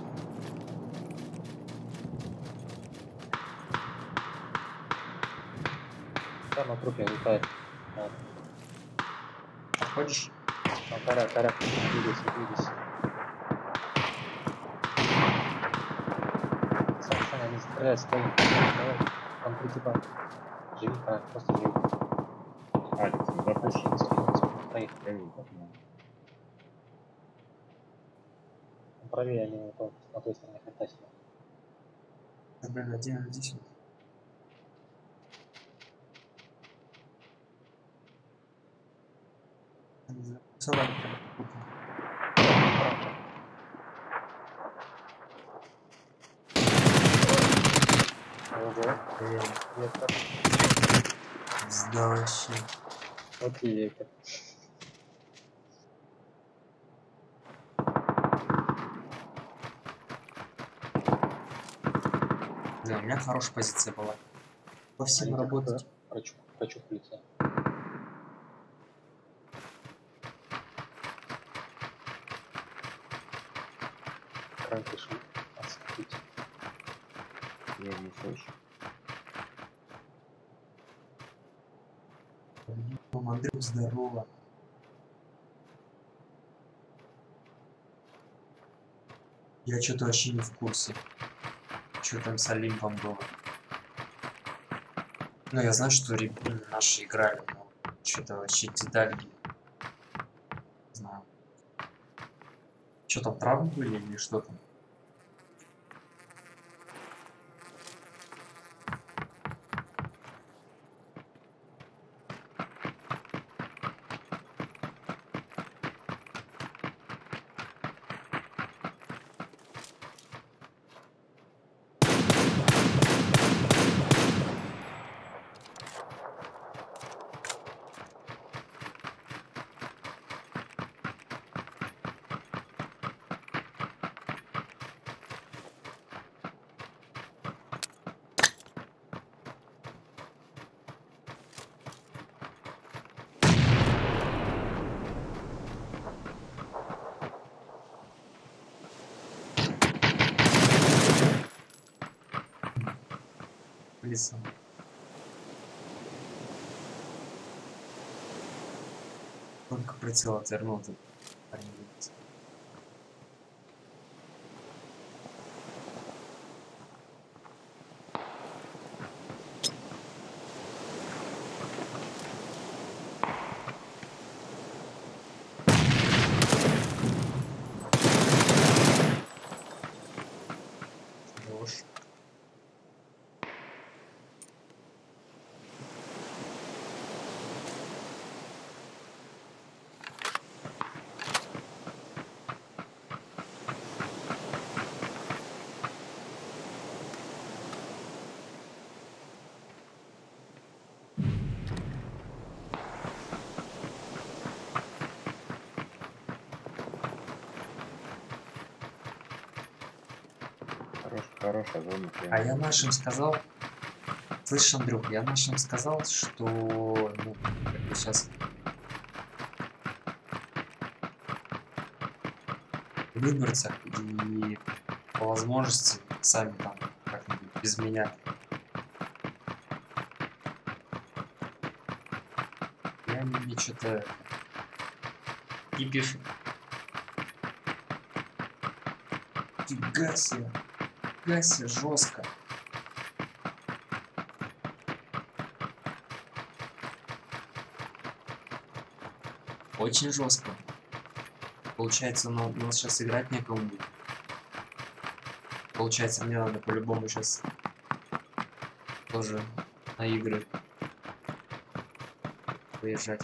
Там на трупе летает. Ходишь? Там коряк, двигайся. Саня, не стреляй, стой. Давай. Там 3 типа. Живи, просто живи. А, ты запущен. Троих. Правее они на той стороне хребта сидят. Блин, один здесь. Ого, вектор. Да, вообще. Вот и вектор. Да, у меня хорошая позиция была. По всем работать. Прочух лица. Кранки шли. Отступить. Я не слышу. Андрюх, здорово. Я что-то вообще не в курсе. Что там с Олимпом было. Ну, я знаю, что наши играли, но что-то вообще детали. Не знаю. Что там, травмы были или что там? Лесом. Только прицел отвернул, тут парень видится. Хорош. Хорошая зона. А я нашим сказал, слышишь, Андрюх, я нашим сказал, что ну, сейчас выбраться и по возможности сами там как-нибудь без меня. Я мне что-то не пишу. Фига себе жестко. Очень жестко. Получается, у нас сейчас играть некому будет. Получается, мне надо по-любому сейчас тоже на игры выезжать.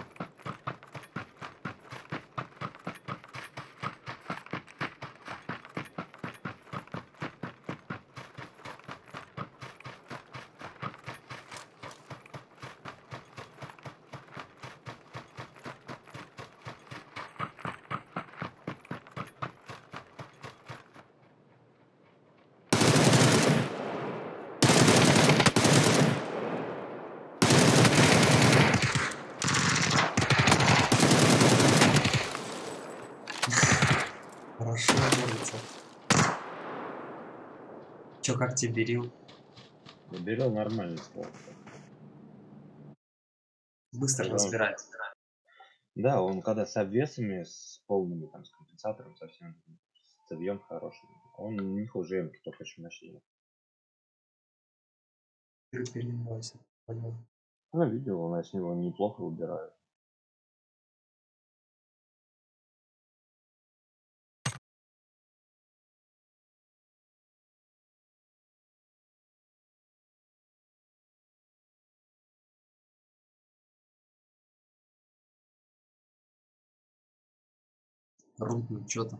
Хорошо борется. Чё, как тебе Берил? Берил нормальный ствол. Быстро разбирает. Да, он когда с обвесами, с полными, там, с компенсатором, совсем, с объем хороший. Он не хуже эмки, только очень мощнее. Переливайся, понял. Ну, видел, она с него неплохо убирает. Рутный, чё там?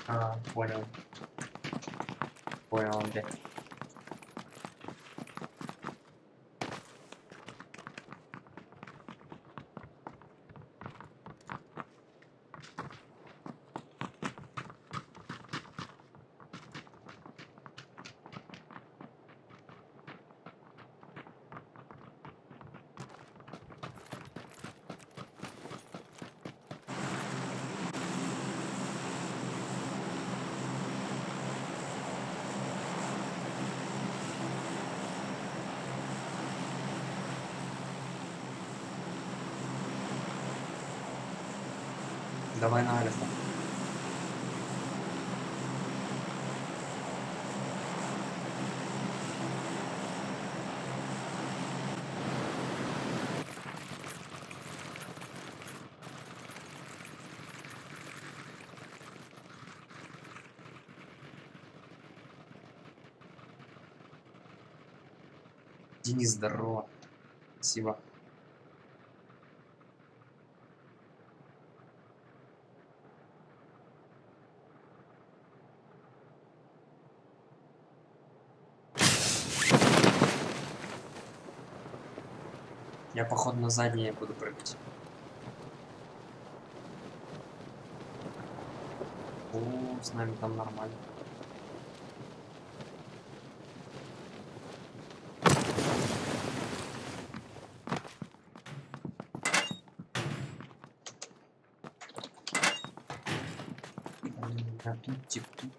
А, понял. Понял, Андрей. Давай на альфа. Денис, здорово. Спасибо. Я походу на задние буду прыгать. О, с нами там нормально. А тут тип-туп.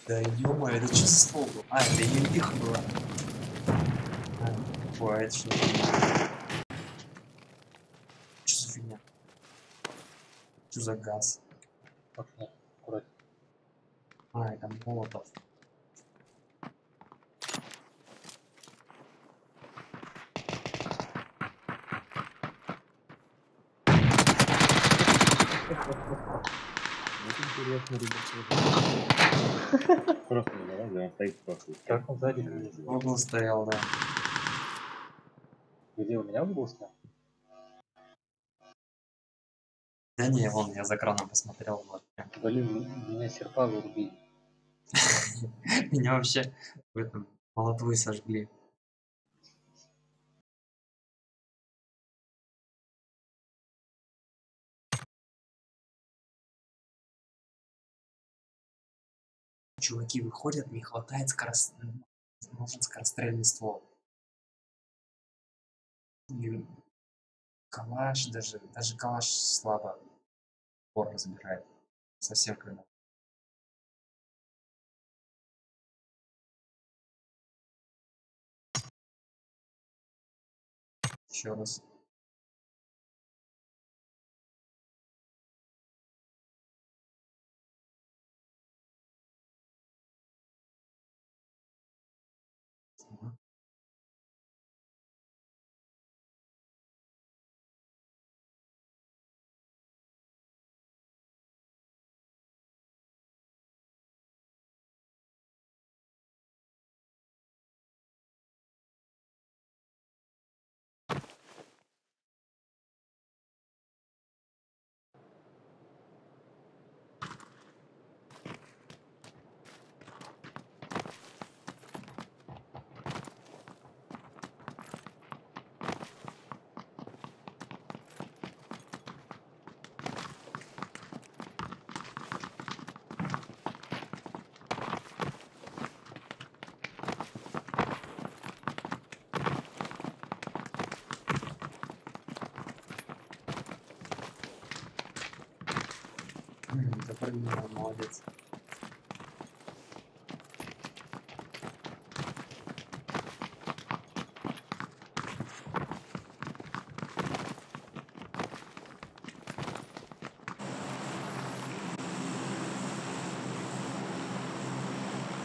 Да ё-моё, это что за слово? А, это Емиха была. Ой, это что? Что за фигня? Что за газ? Аккуратно. А, это молотов. Интересно, ребята. Просто не надо, он стоит просто. Как он сзади? В углу стоял, да. Где у меня в углу стоял? Да не, вон, я за краном посмотрел. Вот. Блин, меня серпа вырубили. Меня вообще в этом молотвы сожгли. Чуваки выходят, не хватает нужен скорострельный ствол. И калаш, даже калаш слабо пор разбирает. Совсем когда. Еще раз. Запрыгнул, молодец.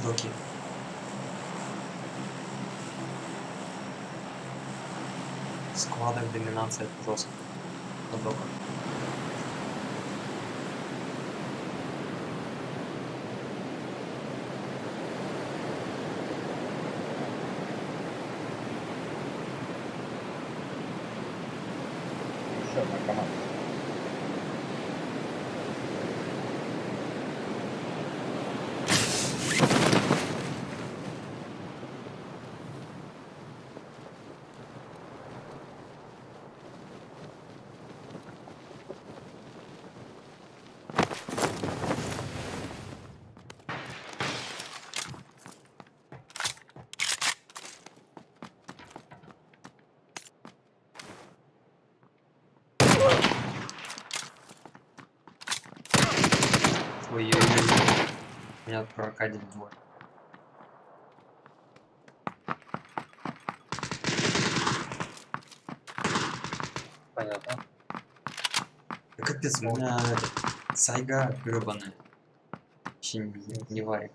Доки. В складах доминация жестко. На доках. Еще одна команда. Ой-ой-ой. Меня прокатит двое. Понятно. Да капец, у меня сайга гребаная. Вообще не варит.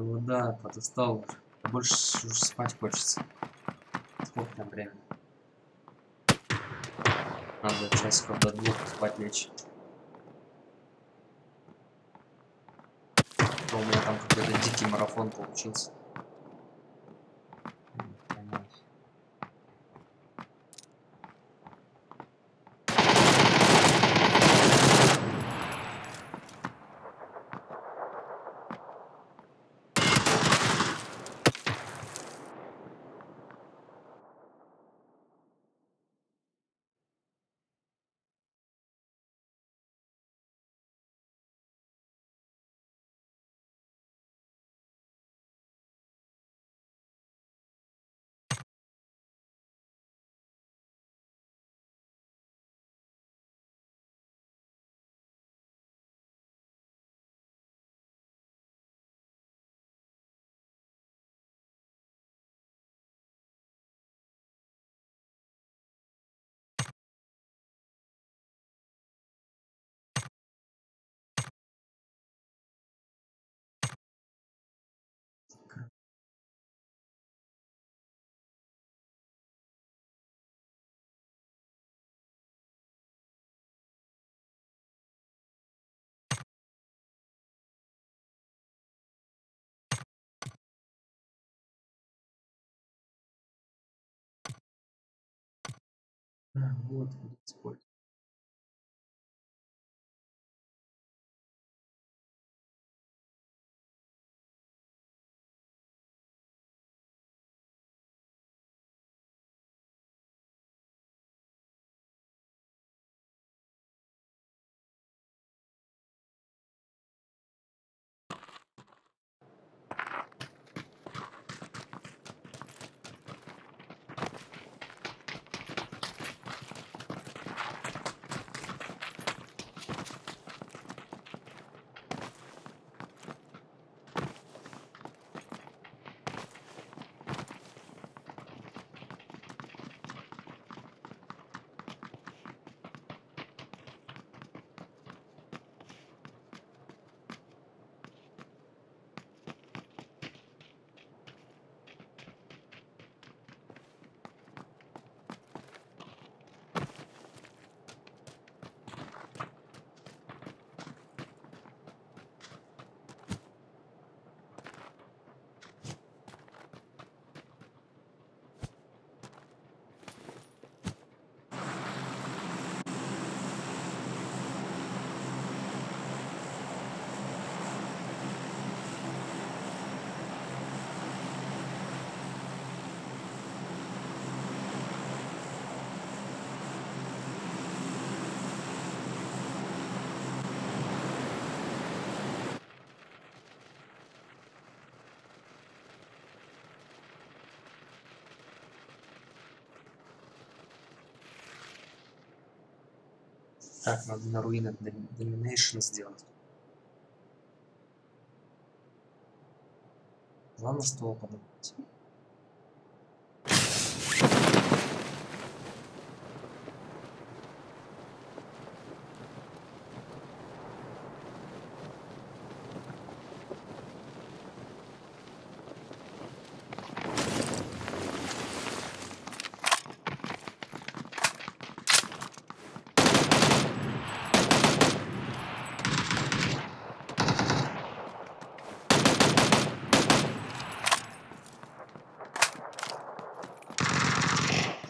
Ну да, подустал уже. Больше уже спать хочется. Сколько там времени? Надо часиков до 2 спать лечь. А у меня там какой-то дикий марафон получился. Вот, спорт. Так, надо на руинах доминейшн сделать. Ладно, стол подумать.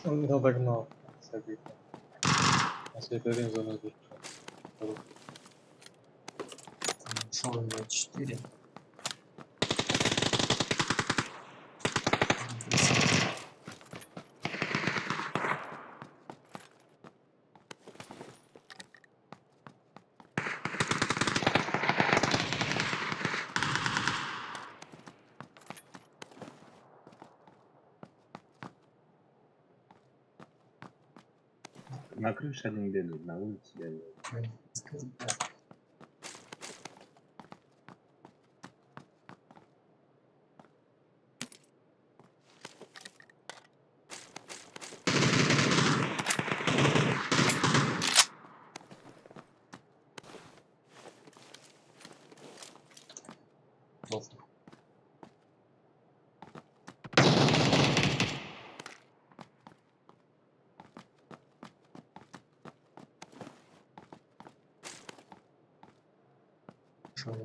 Он меня догнал. На святое за мной Шел на 4. На крыше один бегает, на улице бегает. Плохо. Шо?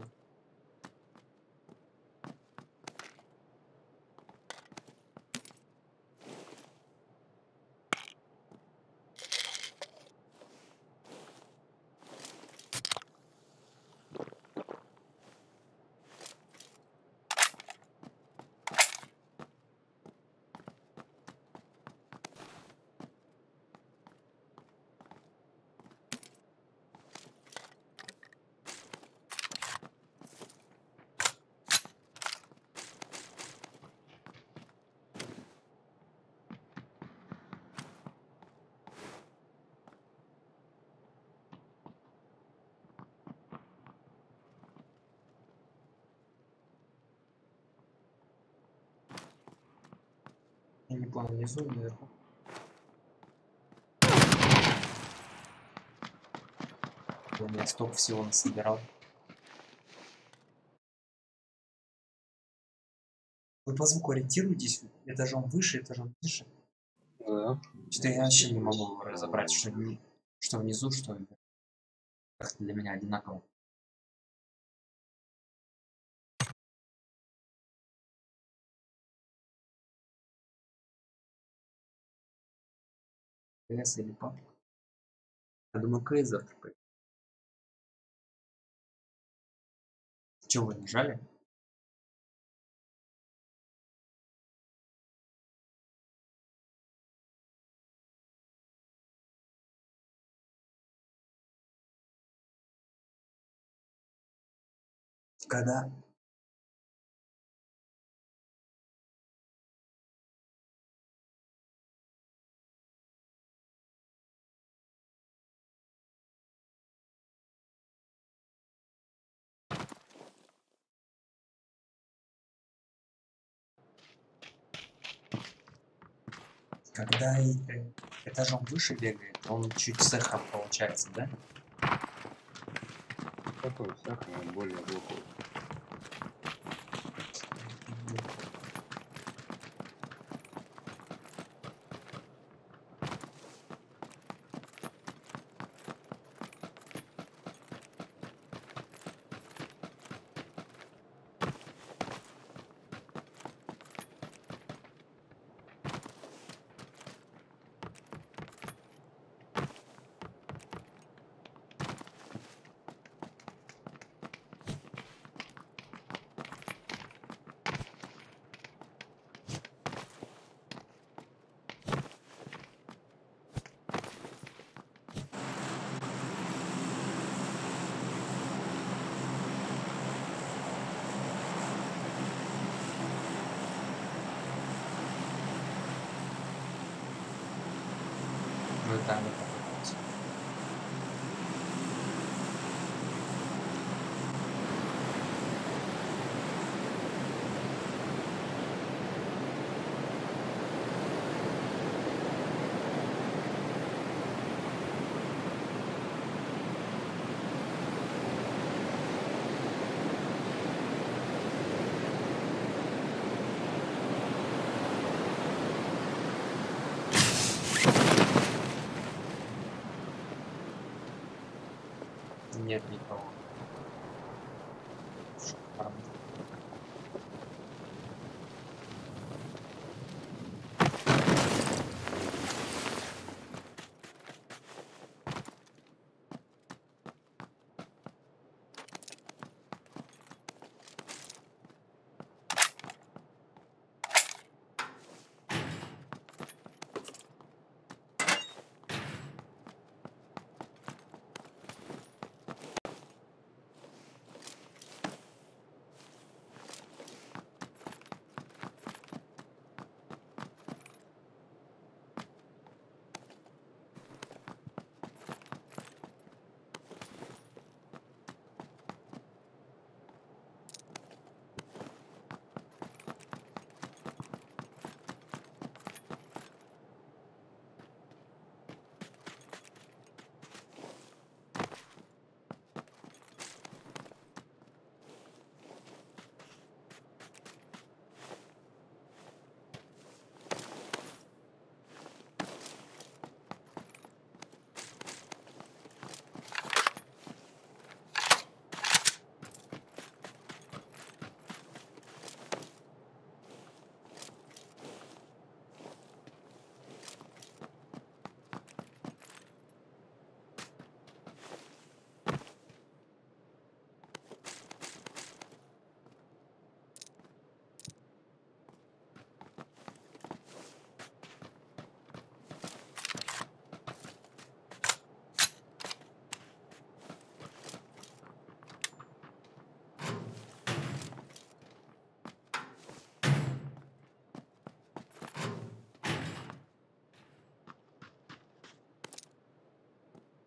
Я не понял, внизу или наверху? У меня столько всего насобирал. Вы по звуку ориентируетесь? Этажом выше, этажом ниже? Да. Что я вообще не могу разобрать, что внизу, что как-то для меня одинаково. КС или пап? Я думаю, КС завтра пойдет. Чего вы нажали? Когда? Когда этажом выше бегает, он чуть сахар получается, да? Какой сахар, он более глухой. Ну и там это. Нет никого. Шикарно.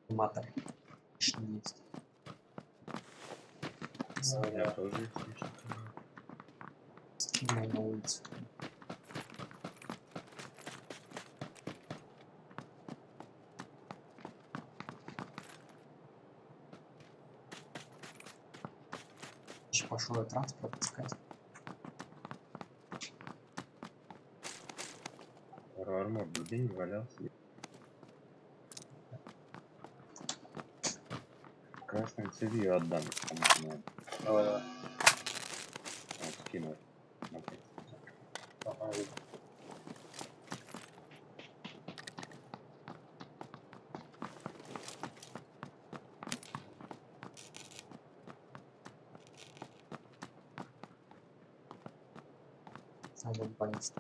Матор. Есть. Я тоже Скинул на улицу. Еще пошел я транспорт искать. Армор где не валялся. Красным целью отдам, кому надо. Давай, давай. Вот, скинул. Самый баллист.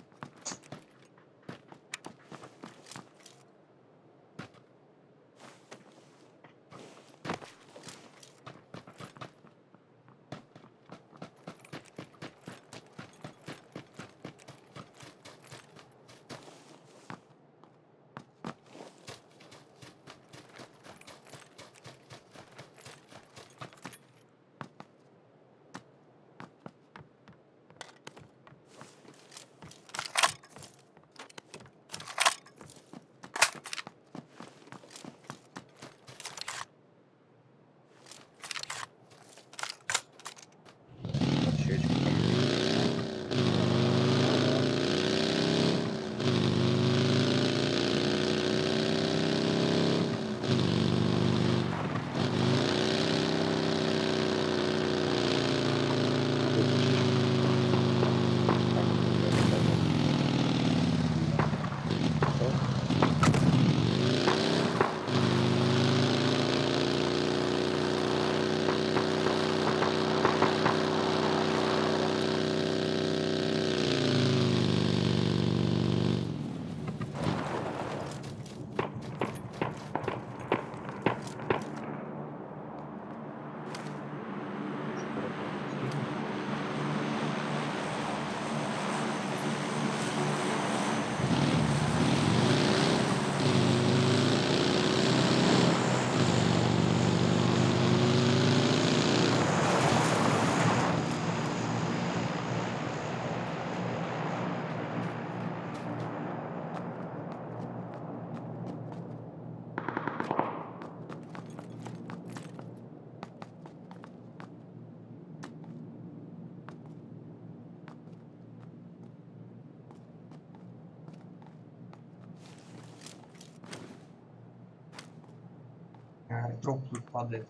Труп тут падает.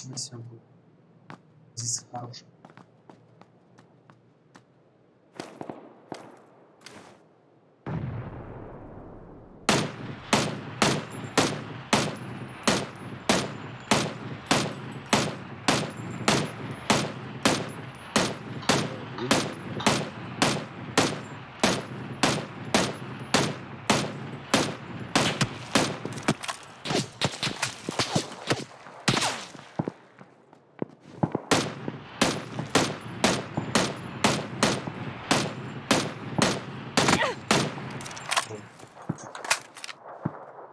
Не все будет. Позиция хорошая.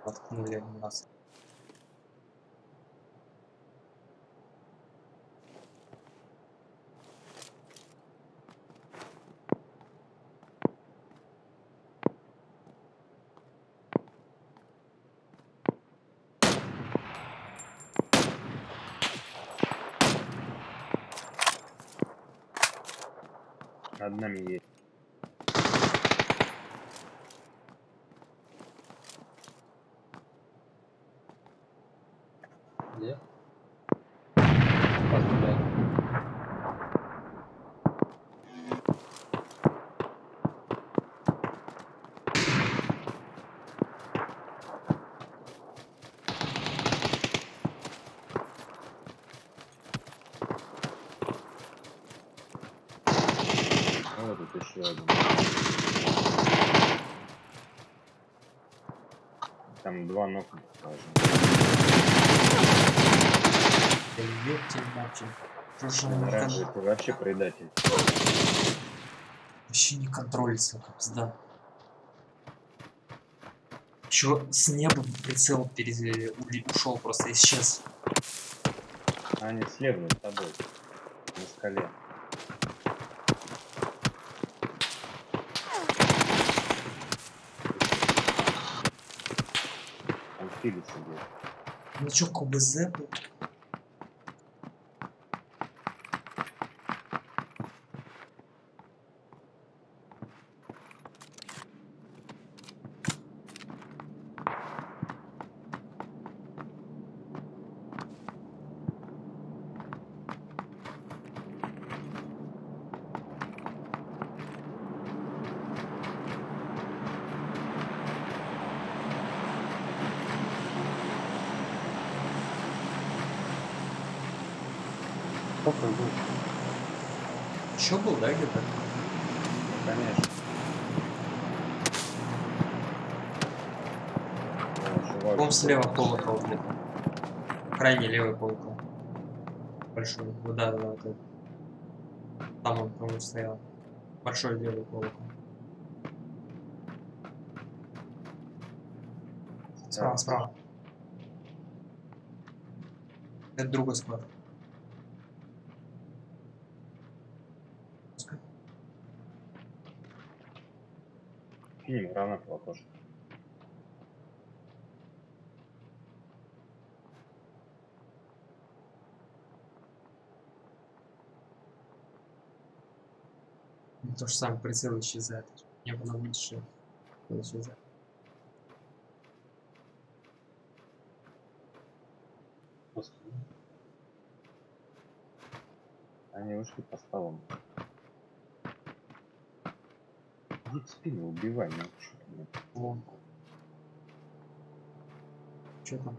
Воткнули нас. Над нами есть. Где? Поздравляю. Вот тут еще один. Там два нока должны. Да ёптель-моптель. Что же он Оранжевый, ты вообще предатель. вообще не контролится, как пизда. Еще с неба прицел ушел, просто исчез. Они слева над тобой. На скале. Он филится где-то. Ну чё, КБЗ был? Сколько был? Еще был, да, где-то? Конечно. Он слева колокол где-то. Крайне левый колокол. Большой. Вот, да, вот этот. Там он, по-моему, стоял. Большой левый колокол. Справа, справа. Это другой склад. Кинем гранату в окошко. То же самое, прицел исчезает. Не было лучше. Исчезает. Они ушли по столам. Иди в спину убивай, ну что ты, блин. Вон. Что там?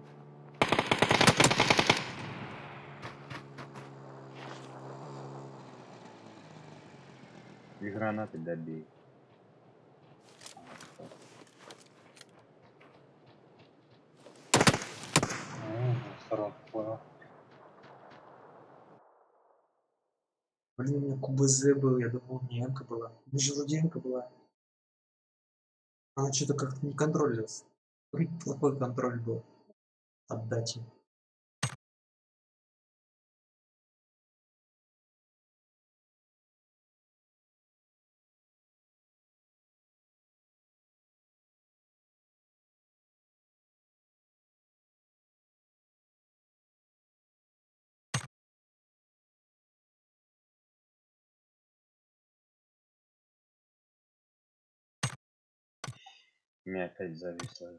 И гранаты добей. Сторонку понял. Блин, у меня КБЗ был, я думал, у меня М-ка была. У меня же вроде М-ка была. Она что-то как-то не контролилась. Плохой контроль был. Отдачи. У меня опять зависло.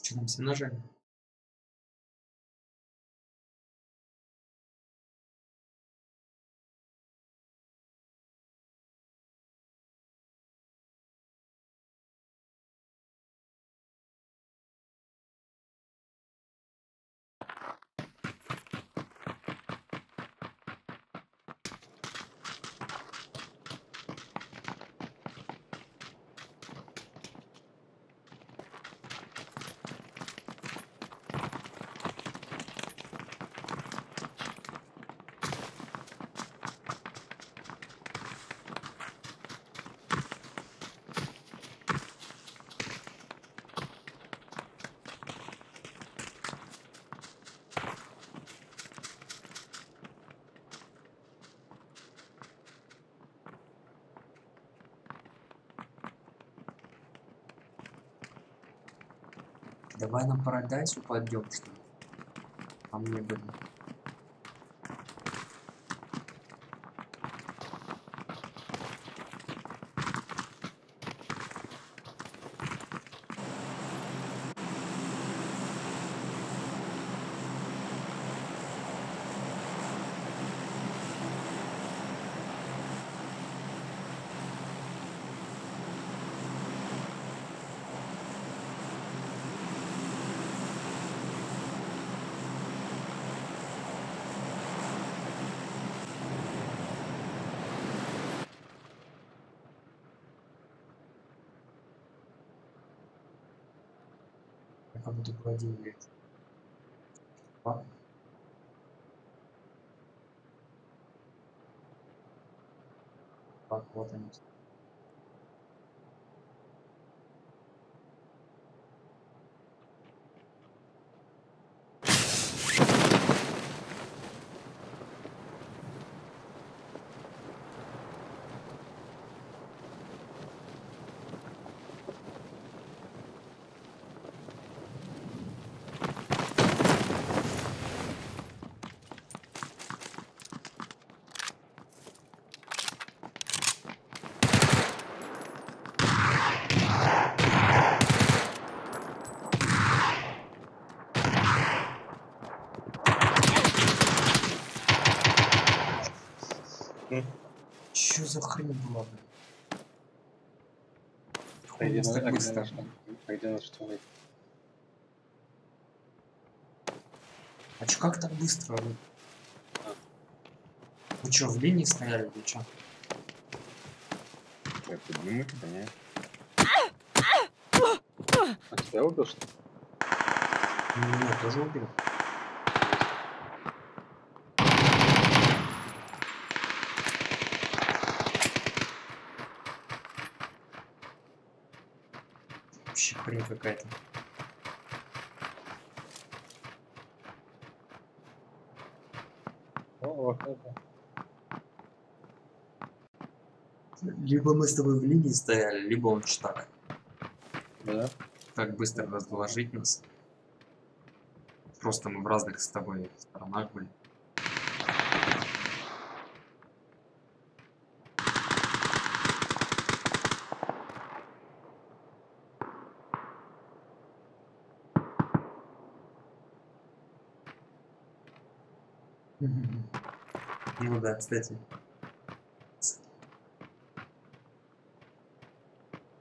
Что там все нажали? Давай на Парадайс упадем, что ли? А мне бы... Я как будто проводил лет. Так, вот они. Чё за хрень была, блин? Хуй так быстро. А чё, как так быстро? Вы чё, в линии стояли или чё? Я подниму тебя, не? А тебя убил, что ли? Меня тоже убил. Вообще хрень какая-то. Либо мы с тобой в линии стояли, либо он читак. Да? Так быстро разложить нас. Просто мы в разных с тобой сторонах были. Ну да, кстати.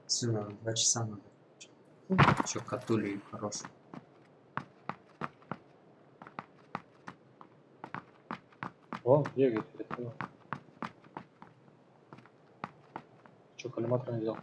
Все, надо 2 часа надо. Еще катули хороший. Вон, бегает перед тобой. Че, коллиматор не взял?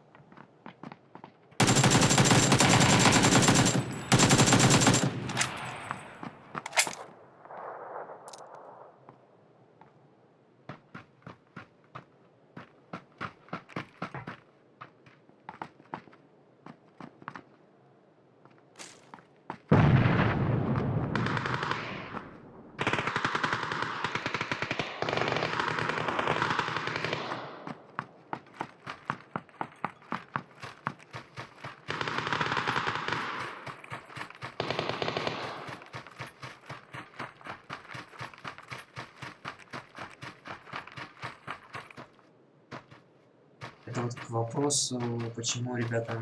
Это вот к вопросу, почему ребята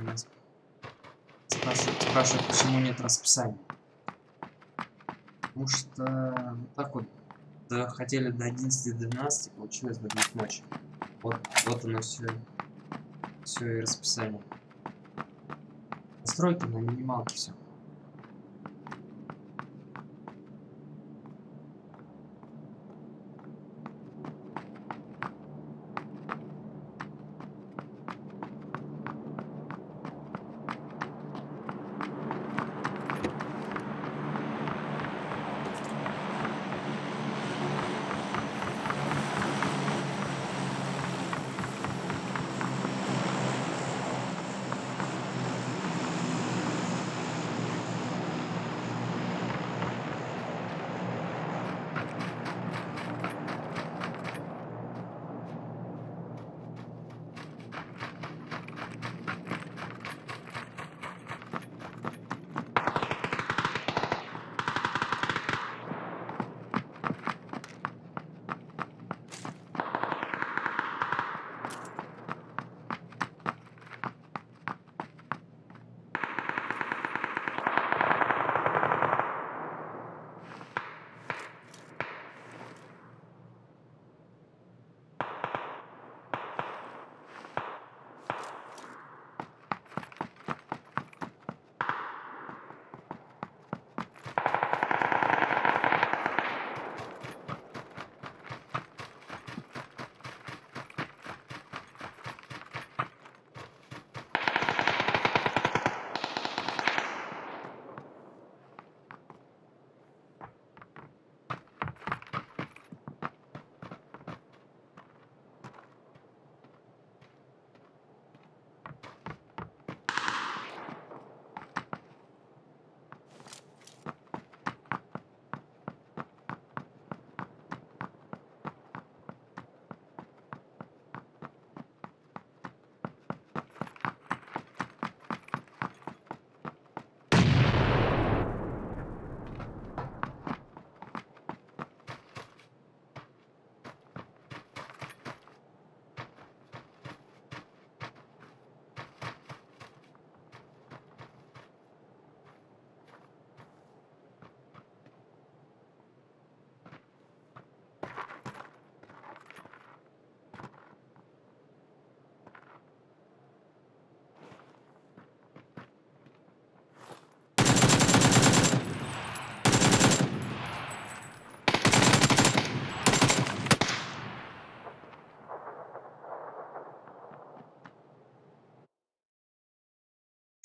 с Спрашивают, почему нет расписания. Потому что так вот хотели до 11-12, получилось до 2 ночи. Вот оно все и расписание. Настройки на минималке все.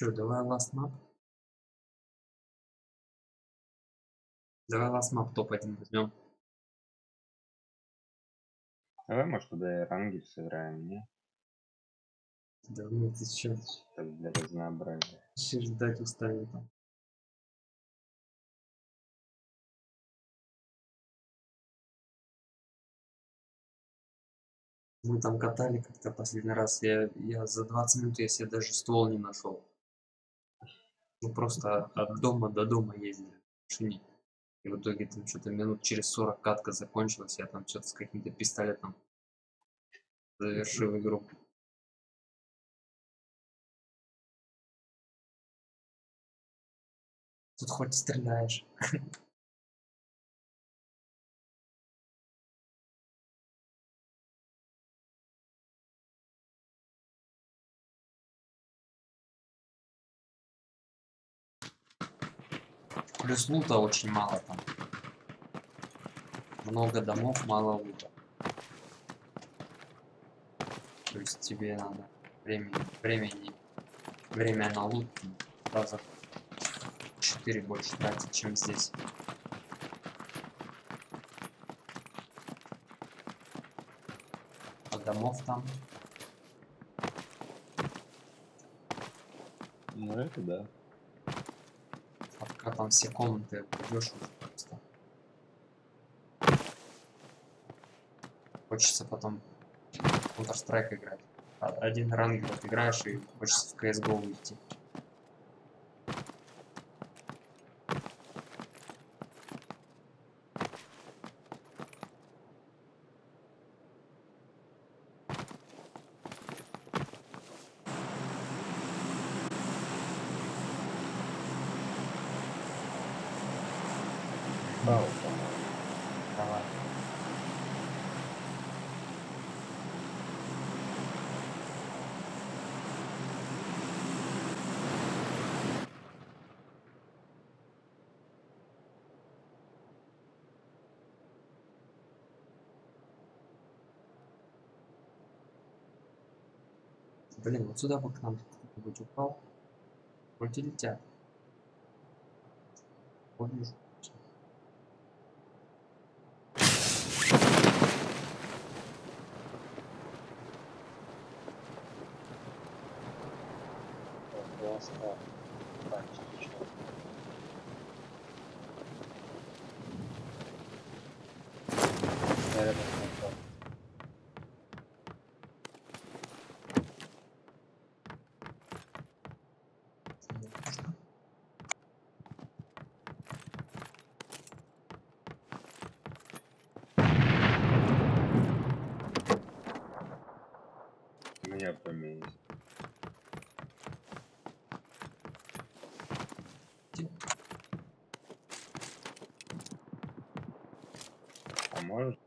Что, давай last map? Давай last map топ-1 возьмем. Давай, может, туда и ранги сыграем, не? Да ну ты чё? Так, для разнообразия. Еще ждать устали там. Мы там катали как-то последний раз. Я за 20 минут я себе даже ствол не нашел. Мы просто от дома до дома ездили в машине. И в итоге там что-то минут через 40 катка закончилась. Я там что-то с каким-то пистолетом завершил игру. Тут хоть стреляешь. Плюс лута очень мало там. Много домов, мало лута. То есть тебе надо время на лут раза 4 больше тратить, чем здесь. А домов там? Ну это да. А пока там все комнаты идешь уже просто. Хочется потом Counter-Strike играть. Один ранг играешь и хочется в CSGO уйти. Справа. Давай. Блин, вот сюда бы к нам кто-нибудь упал. Вроде летят. Вот вижу. У меня поменьше. А может?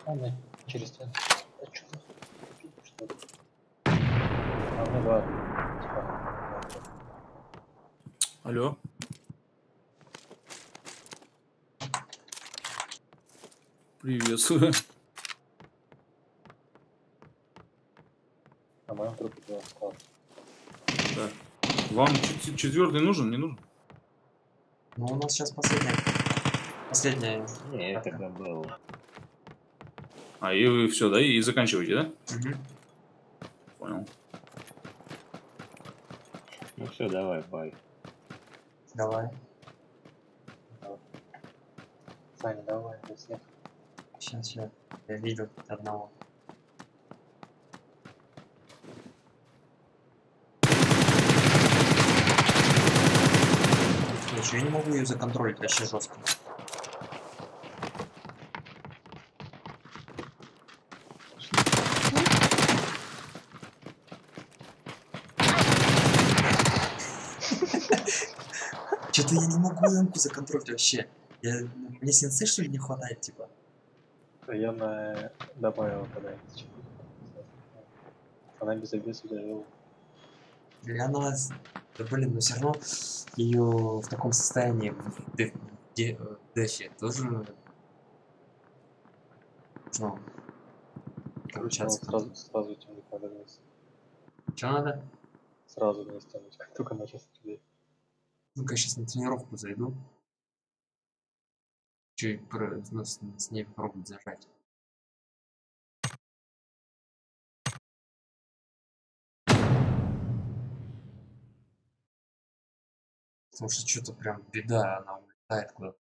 Ладно, через стену. А чё за хуй? Что ли? А, ну да. Алло. Приветствую. На моем трупе был склад. Да. Вам четвертый нужен, не нужен? Ну, у нас сейчас последняя. Не, это когда был. А, и вы все, да? И заканчиваете, да? Угу. Понял. Ну все, давай, бай. Давай. Саня, давай, до всех. Сейчас. Я видел одного. Я не могу ее законтролить вообще жестко. Что-то я не могу эмку законтролить вообще. Мне сенсы, что ли, не хватает, типа? Я добавил когда-нибудь. Она без обвеса даже. Или она... Да блин, но все равно ее в таком состоянии в дефе тоже... Ну, получается. Сразу тянуть надо вниз. Что надо? Сразу вниз тянуть, как только начал стрелять. Ну-ка, я сейчас на тренировку зайду. Чуть с ней попробовать зажать. Потому что что-то прям беда, она улетает куда-то.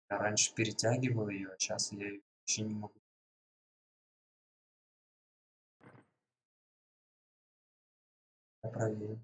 Я раньше перетягивал ее, а сейчас я ее вообще не могу. Я проверю.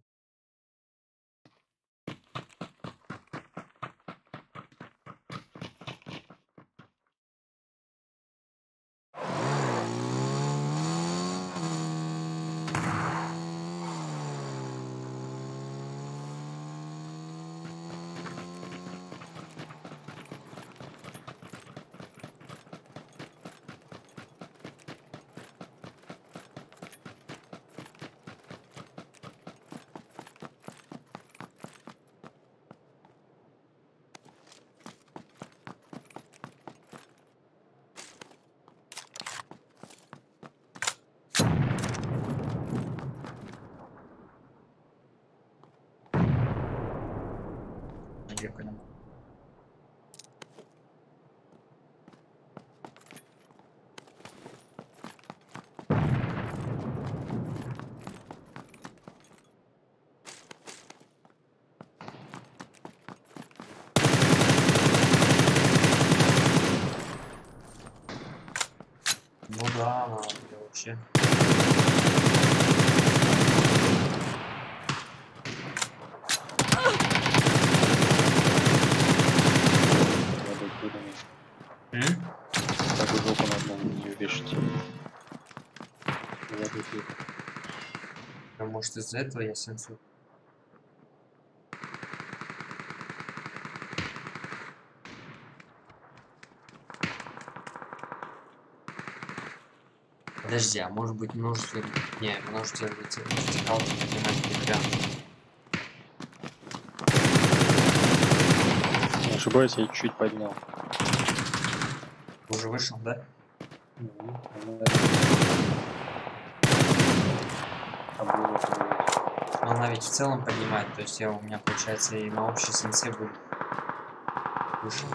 Я понимаю. Ну да, она вообще. Так жопу на одном не вешать. Может, из-за этого я сенсу. Подожди, а может быть множество... Не, множество вертикалки поднимать не вариант. Не ошибаюсь, я чуть поднял. Уже вышел, да? Но она ведь в целом поднимает, то есть я, у меня получается и на общей сенсе будет выше.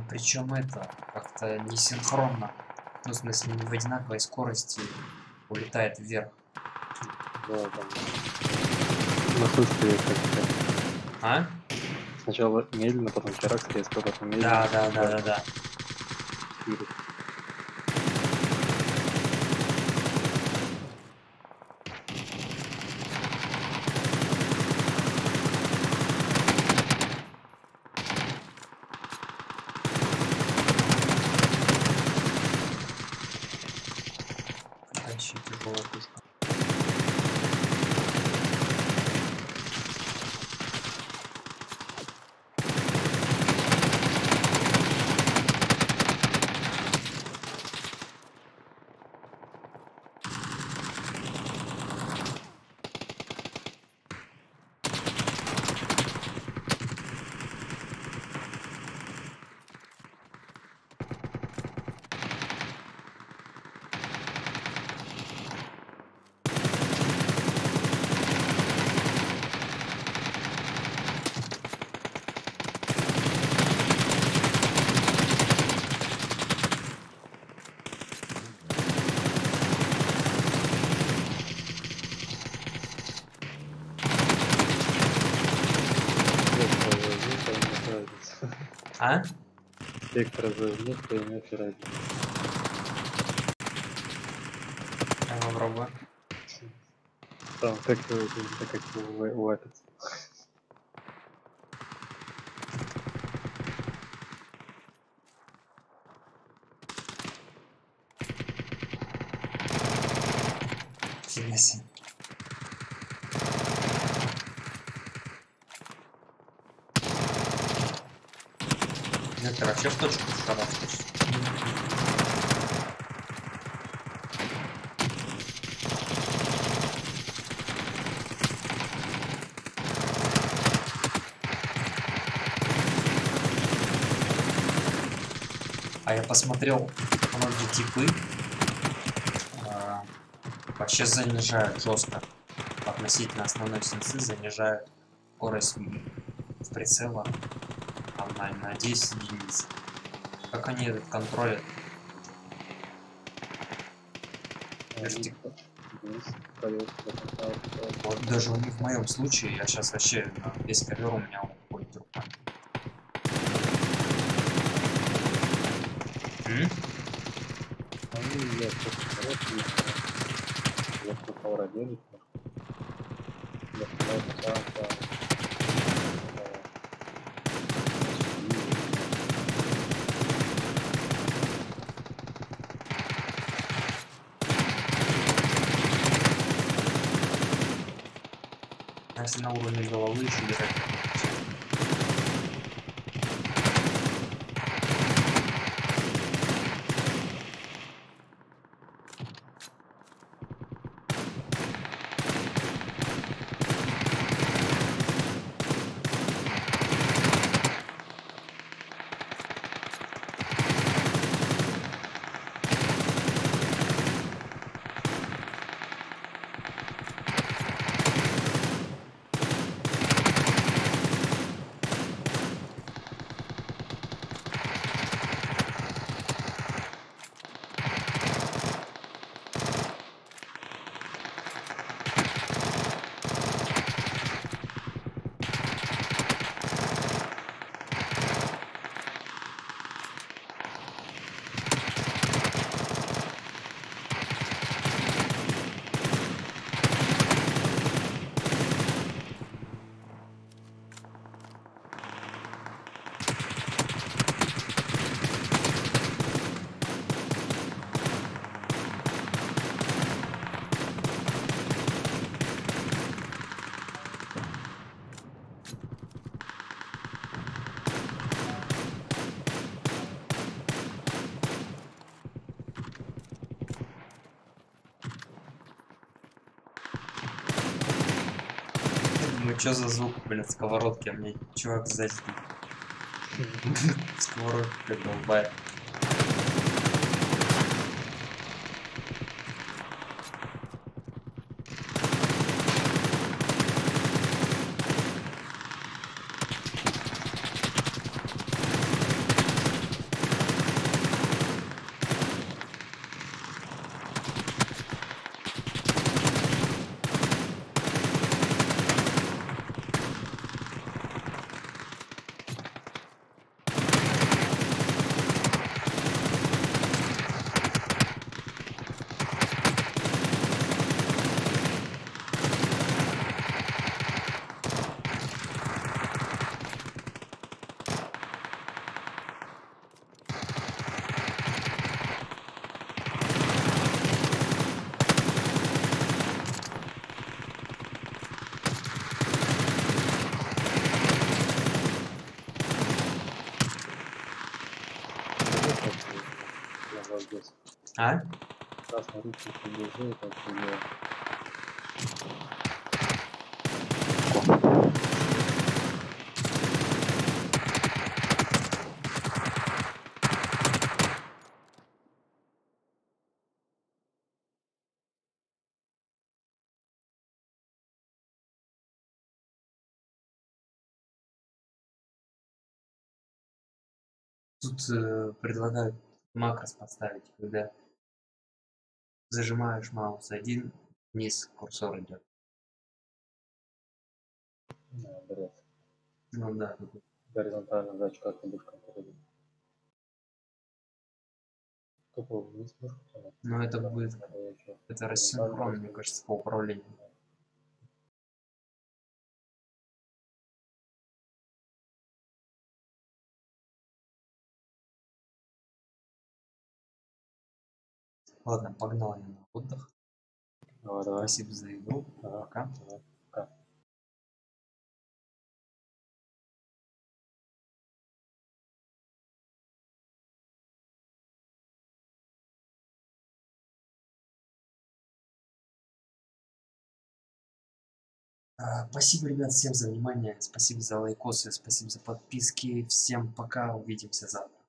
Причем это как-то не синхронно. Ну, в смысле, не в одинаковой скорости улетает вверх. Да, там. Наслышали, как. А? Сначала медленно, потом херакс, резко, потом медленно. Да. Тяжелая пушка. А? Вектор разложник, поймешь разницу. Я попробую. Там как у этот. Фига себе. Вектор вообще в точку шарахнешь. А я посмотрел, многие типы вообще занижают жестко относительно основной сенсы, занижают скорость в прицелах на 10 единиц. Как они этот контролят? Вот даже в моем случае, я сейчас вообще на весь ковер у меня уходит рука. Если на уровне головы еще держать. чё за звук, блин, сковородки? А мне чувак сзади. Сковородка как долбает. А? Красный ручник держи, это тебе. Тут предлагают макрос поставить, когда зажимаешь маус один, вниз курсор идет. Наоборот. Ну да. Горизонтальная задача, как ты будешь контролировать. Тупо вниз можешь потянуть. Но это будет... Это рассинхрон, мне кажется, по управлению. Ладно, погнал я на отдых. Давай. Спасибо за игру. Пока. Пока. Спасибо, ребят, всем за внимание. Спасибо за лайкосы, спасибо за подписки. Всем пока. Увидимся завтра.